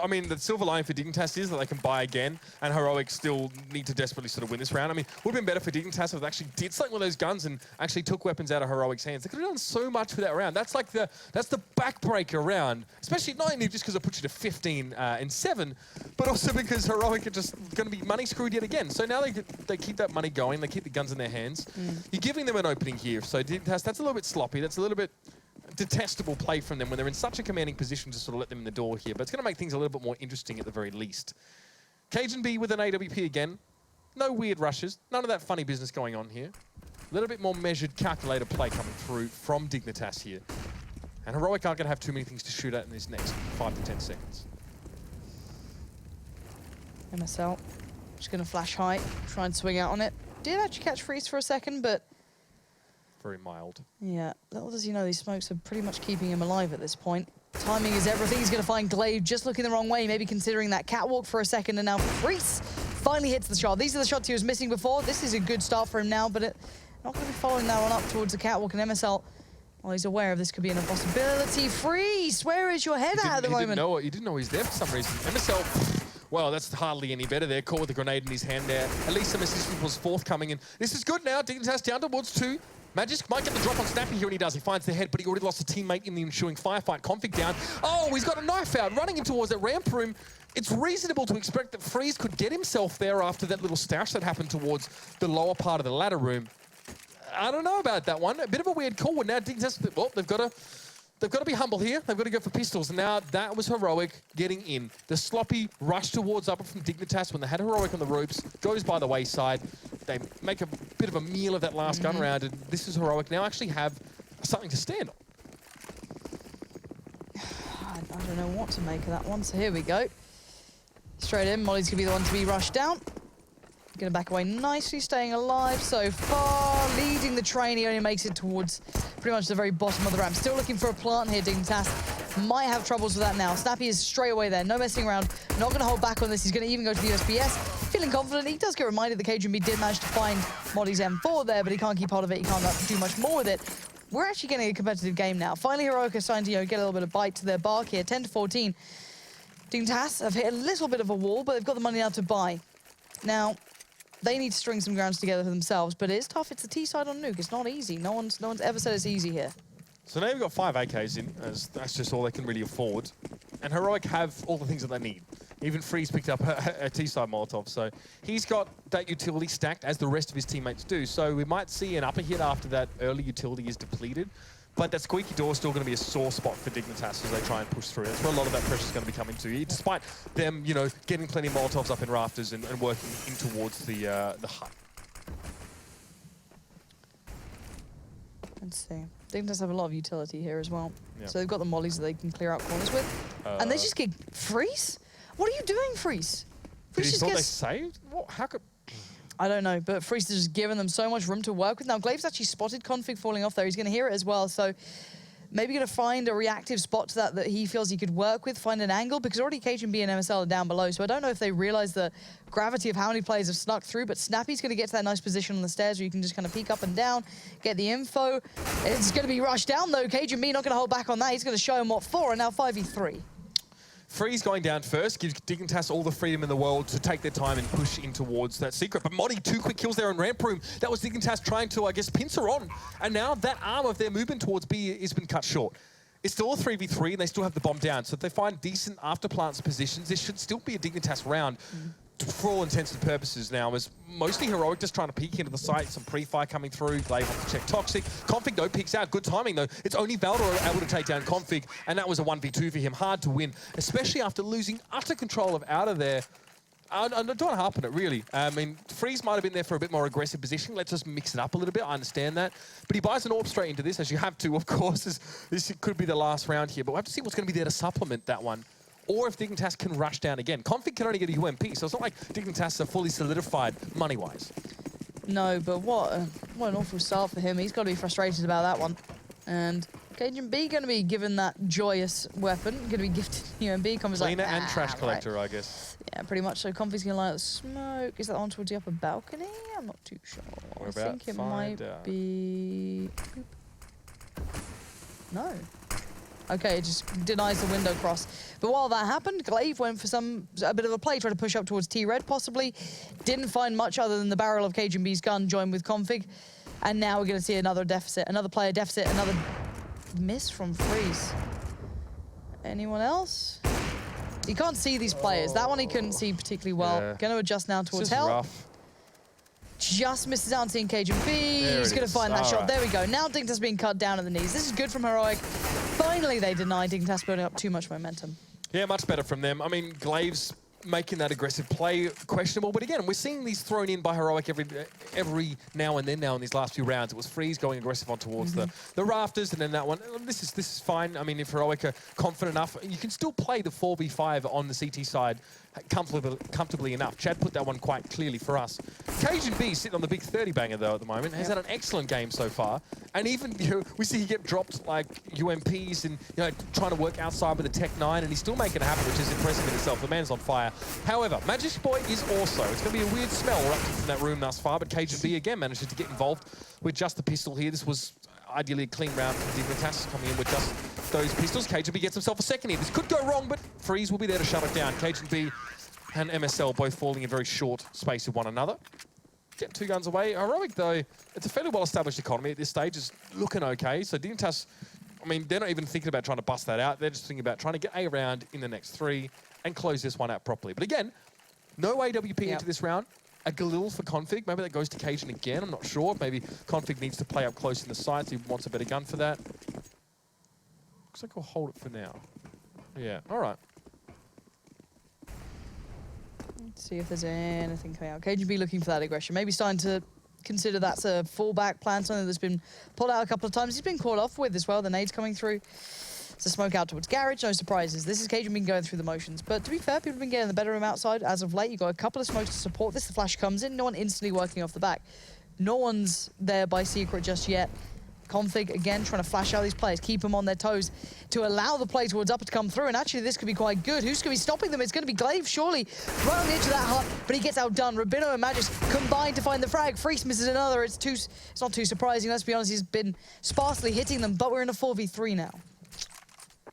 I mean, the silver line for Dignitas is that they can buy again, and Heroic still need to desperately sort of win this round. I mean, it would have been better for Dignitas if they actually did something with those guns and actually took weapons out of Heroic's hands. They could have done so much with that round. That's like that's the backbreaker round, especially not only just because it puts you to 15 and 7, but also because Heroic are just going to be money screwed yet again. So now they keep that money going. They keep the guns in their hands. You're giving them an opening here. So Dignitas, that's a little bit sloppy. That's a little bit detestable play from them when they're in such a commanding position to sort of let them in the door here. But it's going to make things a little bit more interesting at the very least. KGB with an AWP again. No weird rushes. None of that funny business going on here. A little bit more measured, calculated play coming through from Dignitas here. And Heroic aren't going to have too many things to shoot at in these next 5 to 10 seconds. MSL just going to flash high, try and swing out on it. Did actually catch Freeze for a second, but very mild. Yeah, little does he know these smokes are pretty much keeping him alive at this point. Timing is everything. He's going to find Glaive just looking the wrong way, maybe considering that catwalk for a second, and now Freeze finally hits the shot. These are the shots he was missing before. This is a good start for him now, but not going to be following that one up towards the catwalk, and MSL, well, he's aware of this could be an impossibility. Freeze, where is your head at the moment? He didn't know he's there for some reason. MSL, well, that's hardly any better there. Caught with a grenade in his hand there. At least some assistance was forthcoming, and this is good now. Dignitas down towards 2. Magisk might get the drop on Snappy here, and he does. He finds the head, but he already lost a teammate in the ensuing firefight. Config down. Oh, he's got a knife out, running him towards that ramp room. it's reasonable to expect that Freeze could get himself there after that little stash that happened towards the lower part of the ladder room. I don't know about that one. A bit of a weird call. Now Dignitas, well, they've got to be humble here. They've got to go for pistols. And now that was Heroic getting in. The sloppy rush towards upper from Dignitas when they had Heroic on the ropes goes by the wayside. They make a bit of a meal of that last gun round, and this is Heroic now actually have something to stand on. I don't know what to make of that one, so here we go. Straight in, Molly's going to be the one to be rushed down. Going to back away nicely, staying alive so far. Leading the train, he only makes it towards pretty much the very bottom of the ramp. Still looking for a plant here, Dignitas. Might have troubles with that now. Snappy is straight away there, no messing around. Not going to hold back on this. He's going to even go to the USBS. Feeling confident. He does get reminded that KGB did manage to find Molly's M4 there, but he can't keep hold of it. He can't do much more with it. We're actually getting a competitive game now. Finally, Heroic are starting to get a little bit of bite to their bark here. 10-14. Dignitas have hit a little bit of a wall, but they've got the money now to buy. Now, they need to string some grounds together for themselves, but it is tough. It's the T side on Nuke. It's not easy. No one's ever said it's easy here. So now you've got 5 AKs in, as that's just all they can really afford. And Heroic have all the things that they need. Even Freeze picked up a T-side Molotov, so he's got that utility stacked as the rest of his teammates do. So we might see an upper hit after that early utility is depleted. But that squeaky door is still going to be a sore spot for Dignitas as they try and push through. That's where a lot of that pressure is going to be coming to. Despite them, you know, getting plenty of Molotovs up in rafters and working in towards the hut. Let's see. Dignitas have a lot of utility here as well. Yep. So they've got the mollies that they can clear out corners with. And they just get Freeze? What are you doing, Freeze? Freeze just thought they saved? What? How could... I don't know, but Freeze has just given them so much room to work with. Now, Glaive's actually spotted Config falling off there. He's going to hear it as well, so maybe going to find a reactive spot to that he feels he could work with, find an angle, because already KGB and MSL are down below, so I don't know if they realize the gravity of how many players have snuck through, but Snappy's going to get to that nice position on the stairs where you can just kind of peek up and down, get the info. It's going to be rushed down, though. KGB not going to hold back on that. He's going to show him what for, and now 5v3. Freeze going down first gives Dignitas all the freedom in the world to take their time and push in towards that secret. But Modi, 2 quick kills there in ramp room. That was Dignitas trying to, I guess, pincer on. And now that arm of their movement towards B has been cut short. It's still a 3v3 and they still have the bomb down. So if they find decent after plants positions, this should still be a Dignitas round. For all intents and purposes now, is mostly Heroic just trying to peek into the site, some pre-fire coming through, Glaive wants to check Toxic. Config, though, peeks out. Good timing, though. It's only Valdor able to take down Config, and that was a 1v2 for him. Hard to win, especially after losing utter control of out of there. I don't want to harp on it, really. I mean, Freeze might have been there for a bit more aggressive position. Let's just mix it up a little bit. I understand that. But he buys an AWP straight into this, as you have to, of course. This could be the last round here, but we'll have to see what's going to be there to supplement that one. Or if Dignitas can rush down again. Config can only get a UMP, so it's not like Dignitas are fully solidified money-wise. No, but what an awful start for him. He's got to be frustrated about that one. And Cajun B going to be given that joyous weapon. Going to be gifted UMP. Config's Cleaner like, and trash collector, right. I guess. Yeah, pretty much. So Config's going to line up the smoke. Is that on towards the upper balcony? I'm not too sure. We're I think it might be... No. Okay, it just denies the window cross. But while that happened, Glaive went for a bit of a play, tried to push up towards T-Red possibly. Didn't find much other than the barrel of KGB's gun joined with Config. And now we're going to see another deficit, another player deficit, another miss from Freeze. Anyone else? You can't see these players. That one he couldn't see particularly well. Yeah. Going to adjust now towards Hell. Rough. Just misses out on seeing Cajun B. He's going to find that shot. There we go. Now Dignitas being cut down at the knees. This is good from Heroic. Finally, they deny Dignitas building up too much momentum. Yeah, much better from them. I mean, Glaive's making that aggressive play questionable, but again, we're seeing these thrown in by Heroic every now and then in these last few rounds. It was Freeze going aggressive on towards the rafters, and then that one. This is fine. I mean, if Heroic are confident enough, you can still play the 4v5 on the CT side comfortably enough. Chad put that one quite clearly for us. Cajun B sitting on the big 30 banger though at the moment. Has had an excellent game so far, and even we see he get dropped like UMPs and trying to work outside with the Tech 9, and he's still making it happen, which is impressive in itself. The man's on fire. However, Magic Boy is also. It's going to be a weird smell erupting from that room thus far, but Cajun B again manages to get involved with just the pistol here. This was ideally a clean round from Dignitas coming in with just those pistols. Cajun B gets himself a second here. This could go wrong, but Freeze will be there to shut it down. Cajun B and MSL both falling in very short space of one another. Get 2 guns away. Heroic, though, it's a fairly well-established economy at this stage. It's looking okay. So Dignitas I mean, they're not even thinking about trying to bust that out. They're just thinking about trying to get a round in the next 3 and close this one out properly. But again, no AWP into this round. A Galil for Config. Maybe that goes to Cajun again. I'm not sure. Maybe Config needs to play up close in the sights. He wants a better gun for that. Looks like I'll hold it for now. Yeah, all right. Let's see if there's anything coming out. Cajun be looking for that aggression. Maybe starting to consider that's a fallback plan, something that's been pulled out a couple of times. He's been caught off with as well. The nades coming through. It's a smoke out towards Garage, no surprises. This is Cajun been going through the motions. But to be fair, people have been getting the better room outside as of late. You've got a couple of smokes to support this. The flash comes in, no one instantly working off the back. No one's there by secret just yet. Config, again, trying to flash out these players, keep them on their toes to allow the play towards upper to come through. And actually, this could be quite good. Who's going to be stopping them? It's going to be Glaive, surely. Right on the edge of that hut, but he gets outdone. Rabino and Magis combine to find the frag. Freaks misses another. It's not too surprising. Let's be honest, he's been sparsely hitting them, but we're in a 4v3 now.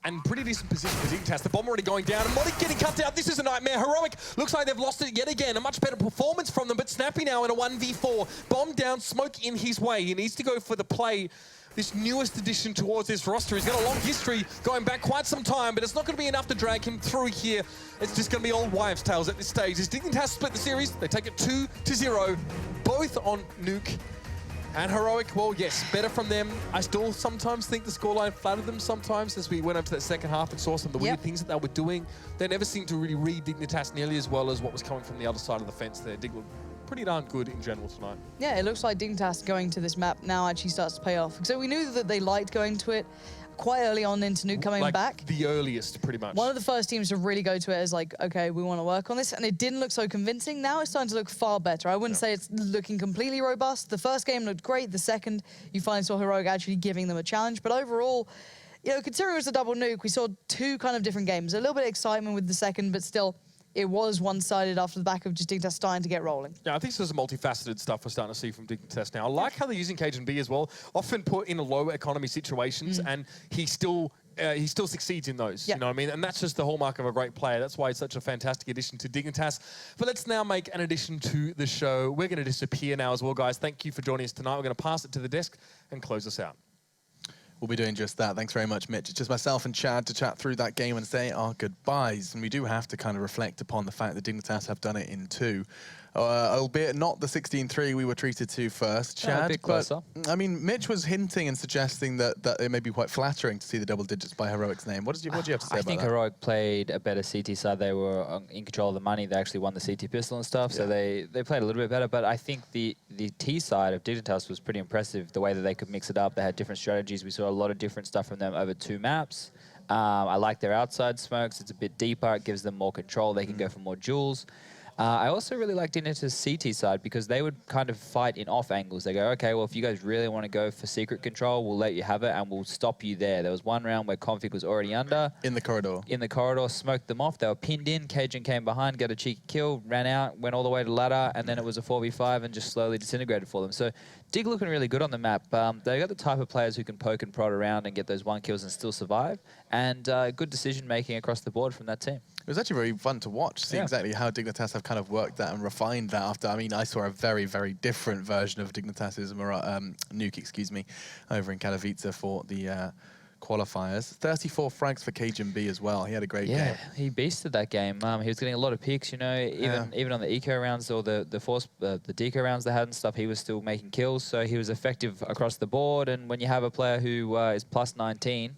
And pretty decent position for Dignitas. The bomb already going down. And Modik getting cut out. This is a nightmare. Heroic looks like they've lost it yet again. A much better performance from them, but Snappy now in a 1v4. Bomb down, smoke in his way. He needs to go for the play. This newest addition towards this roster. He's got a long history going back quite some time, but it's not going to be enough to drag him through here. It's just going to be all wives' tales at this stage. As Dignitas split the series, they take it 2-0, both on Nuke. And Heroic, well, yes, better from them. I still sometimes think the scoreline flattered them sometimes as we went up to that second half and saw some of the weird things that they were doing. They never seemed to really read Dignitas nearly as well as what was coming from the other side of the fence there. Dig looked pretty darn good in general tonight. Yeah, it looks like Dignitas going to this map now actually starts to pay off. So we knew that they liked going to it quite early on into Nuke coming back. The earliest, pretty much. One of the first teams to really go to it as like, okay, we want to work on this. And it didn't look so convincing. Now it's starting to look far better. I wouldn't say it's looking completely robust. The first game looked great. The second, you finally saw Heroic actually giving them a challenge. But overall, you know, considering it was a double nuke, we saw two kind of different games. A little bit of excitement with the second, but still, it was one-sided after the back of just Dignitas starting to get rolling. Yeah, I think this is multifaceted stuff we're starting to see from Dignitas now. I like how they're using Cajun B as well. Often put in low economy situations, and he still succeeds in those. You know what I mean? And that's just the hallmark of a great player. That's why he's such a fantastic addition to Dignitas. But let's now make an addition to the show. We're going to disappear now as well, guys. Thank you for joining us tonight. We're going to pass it to the desk and close us out. We'll be doing just that. Thanks very much, Mitch. It's just myself and Chad to chat through that game and say our goodbyes. And we do have to kind of reflect upon the fact that Dignitas have done it in 2. Albeit not the 16-3 we were treated to first, Chad. A bit closer. But, I mean, Mitch was hinting and suggesting that it may be quite flattering to see the double digits by Heroic's name. What do you have to say about that? I think Heroic played a better CT side. They were in control of the money. They actually won the CT pistol and stuff, so they played a little bit better. But I think the T side of Dignitas was pretty impressive, the way that they could mix it up. They had different strategies. We saw a lot of different stuff from them over 2 maps. I like their outside smokes. It's a bit deeper. It gives them more control. They can go for more duels. I also really like Dignitas' CT side because they would kind of fight in off angles. They go, okay, well, if you guys really want to go for secret control, we'll let you have it and we'll stop you there. There was one round where Config was already under. In the corridor. In the corridor, smoked them off. They were pinned in. Cajun came behind, got a cheeky kill, ran out, went all the way to ladder, and then it was a 4v5 and just slowly disintegrated for them. So Dig looking really good on the map. They got the type of players who can poke and prod around and get those 1 kills and still survive. And good decision making across the board from that team. It was actually very fun to watch, see exactly how Dignitas have kind of worked that and refined that after. I mean, I saw a very, very different version of Dignitas' Nuke, over in Katowice for the qualifiers. 34 frags for Cajun B as well. He had a great game. Yeah, he beasted that game. He was getting a lot of picks, you know, even on the eco rounds or the deco rounds they had and stuff, he was still making kills. So he was effective across the board. And when you have a player who is plus 19,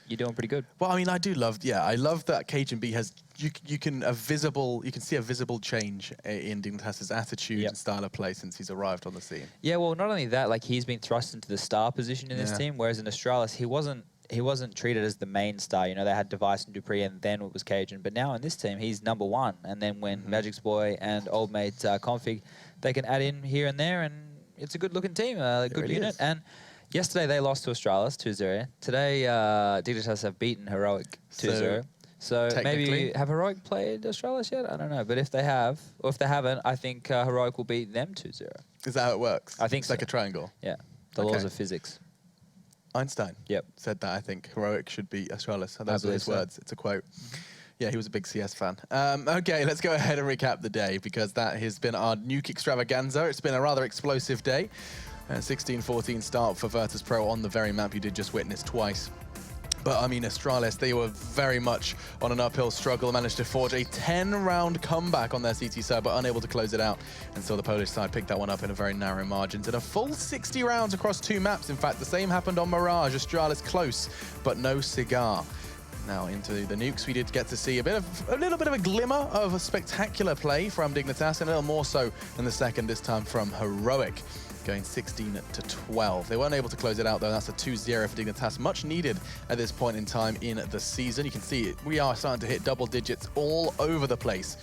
you're doing pretty good. Well, I mean, I love that Cajun B has, you can see a visible change in Dignitas' attitude and style of play since he's arrived on the scene. Yeah, well, not only that, like he's been thrust into the star position in this team, whereas in Astralis, he wasn't treated as the main star. You know, they had Device and Dupree, and then it was Cajun. But now in this team, he's #1. And then when Magic's Boy and old mate Config, they can add in here and there, and it's a good-looking team, a good unit. And yesterday, they lost to Astralis 2-0. Today, Dignitas have beaten Heroic 2-0. So maybe, have Heroic played Astralis yet? I don't know. But if they have, or if they haven't, I think Heroic will beat them 2-0. Is that how it works? I think it's like a triangle? Yeah. The laws of physics. Einstein said that, I think. Heroic should beat Astralis. Those are his words. It's a quote. Yeah, he was a big CS fan. Okay, let's go ahead and recap the day because that has been our Nuke extravaganza. It's been a rather explosive day. And 16-14 start for Virtus.Pro on the very map you did just witness twice. But, I mean, Astralis, they were very much on an uphill struggle, managed to forge a 10-round comeback on their CT side, but unable to close it out. And so the Polish side picked that one up in a very narrow margins. And a full 60 rounds across 2 maps. In fact, the same happened on Mirage. Astralis close, but no cigar. Now into the Nukes, we did get to see a little bit of a glimmer of a spectacular play from Dignitas, and a little more so than the second, this time from Heroic, going 16-12. They weren't able to close it out though. That's a 2-0 for Dignitas, much needed at this point in time in the season. You can see it, we are starting to hit double digits all over the place.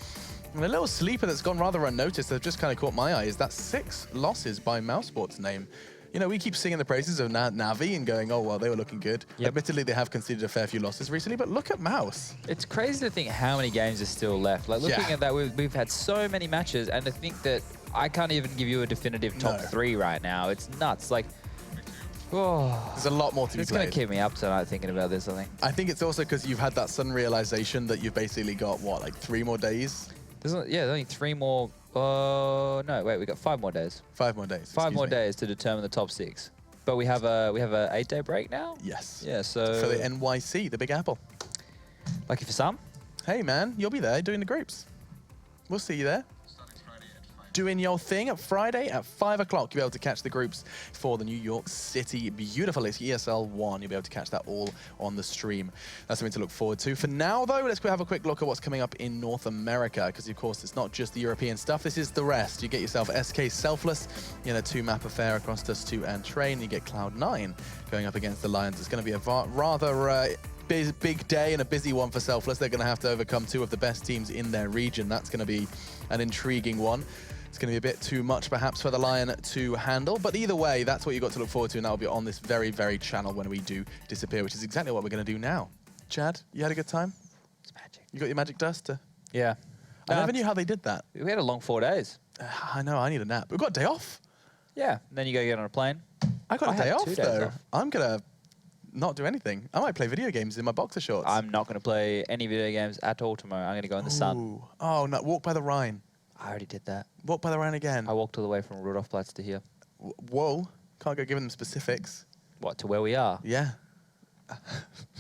And a little sleeper that's gone rather unnoticed that just kind of caught my eye is that 6 losses by Mousesport's name. You know, we keep singing the praises of Navi and going, oh, well, they were looking good. Yep. Admittedly, they have conceded a fair few losses recently, but look at Mouse. It's crazy to think how many games are still left. Like, looking at that, we've had so many matches, and to think that I can't even give you a definitive top 3 right now. It's nuts. Like, oh. There's a lot more to be played. It's going to keep me up tonight thinking about this, I think. I think it's also because you've had that sudden realization that you've basically got, what, like 3 more days? There's only 3 more. No, wait, we got 5 more days. 5 more days. 5 more days to determine the top 6. But we have a 8-day break now. Yes. Yeah. So for the NYC, the Big Apple. Lucky for some. Hey man, you'll be there doing the groups. We'll see you there. Doing your thing at Friday at 5 o'clock. You'll be able to catch the groups for the New York City Beautiful. It's ESL 1. You'll be able to catch that all on the stream. That's something to look forward to. For now, though, let's have a quick look at what's coming up in North America, because, of course, it's not just the European stuff. This is the rest. You get yourself SK Selfless in a 2-map affair across Dust 2 and Train. You get Cloud9 going up against the Lions. It's going to be a rather big day and a busy one for Selfless. They're going to have to overcome 2 of the best teams in their region. That's going to be an intriguing one. It's going to be a bit too much, perhaps, for the Lion to handle. But either way, that's what you've got to look forward to, and that'll be on this very, very channel when we do disappear, which is exactly what we're going to do now. Chad, you had a good time? It's magic. You got your magic dust? Yeah. I never knew how they did that. We had a long 4 days. I know, I need a nap. We've got a day off. Yeah, and then you go get on a plane. I got a day off, though. I'm going to not do anything. I might play video games in my boxer shorts. I'm not going to play any video games at all tomorrow. I'm going to go in the sun. Oh, no, walk by the Rhine. I already did that. Walk by the Rhine again. I walked all the way from Rudolfplatz to here. Whoa. Can't go give them specifics. What, to where we are? Yeah.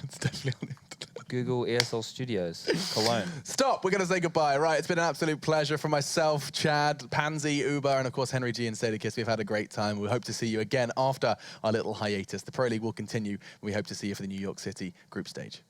It's definitely on it. Google ESL Studios, Cologne. Stop. We're going to say goodbye. Right. It's been an absolute pleasure for myself, Chad, Pansy, Uber, and, of course, Henry G and Sadakis. We've had a great time. We hope to see you again after our little hiatus. The Pro League will continue. We hope to see you for the New York City group stage.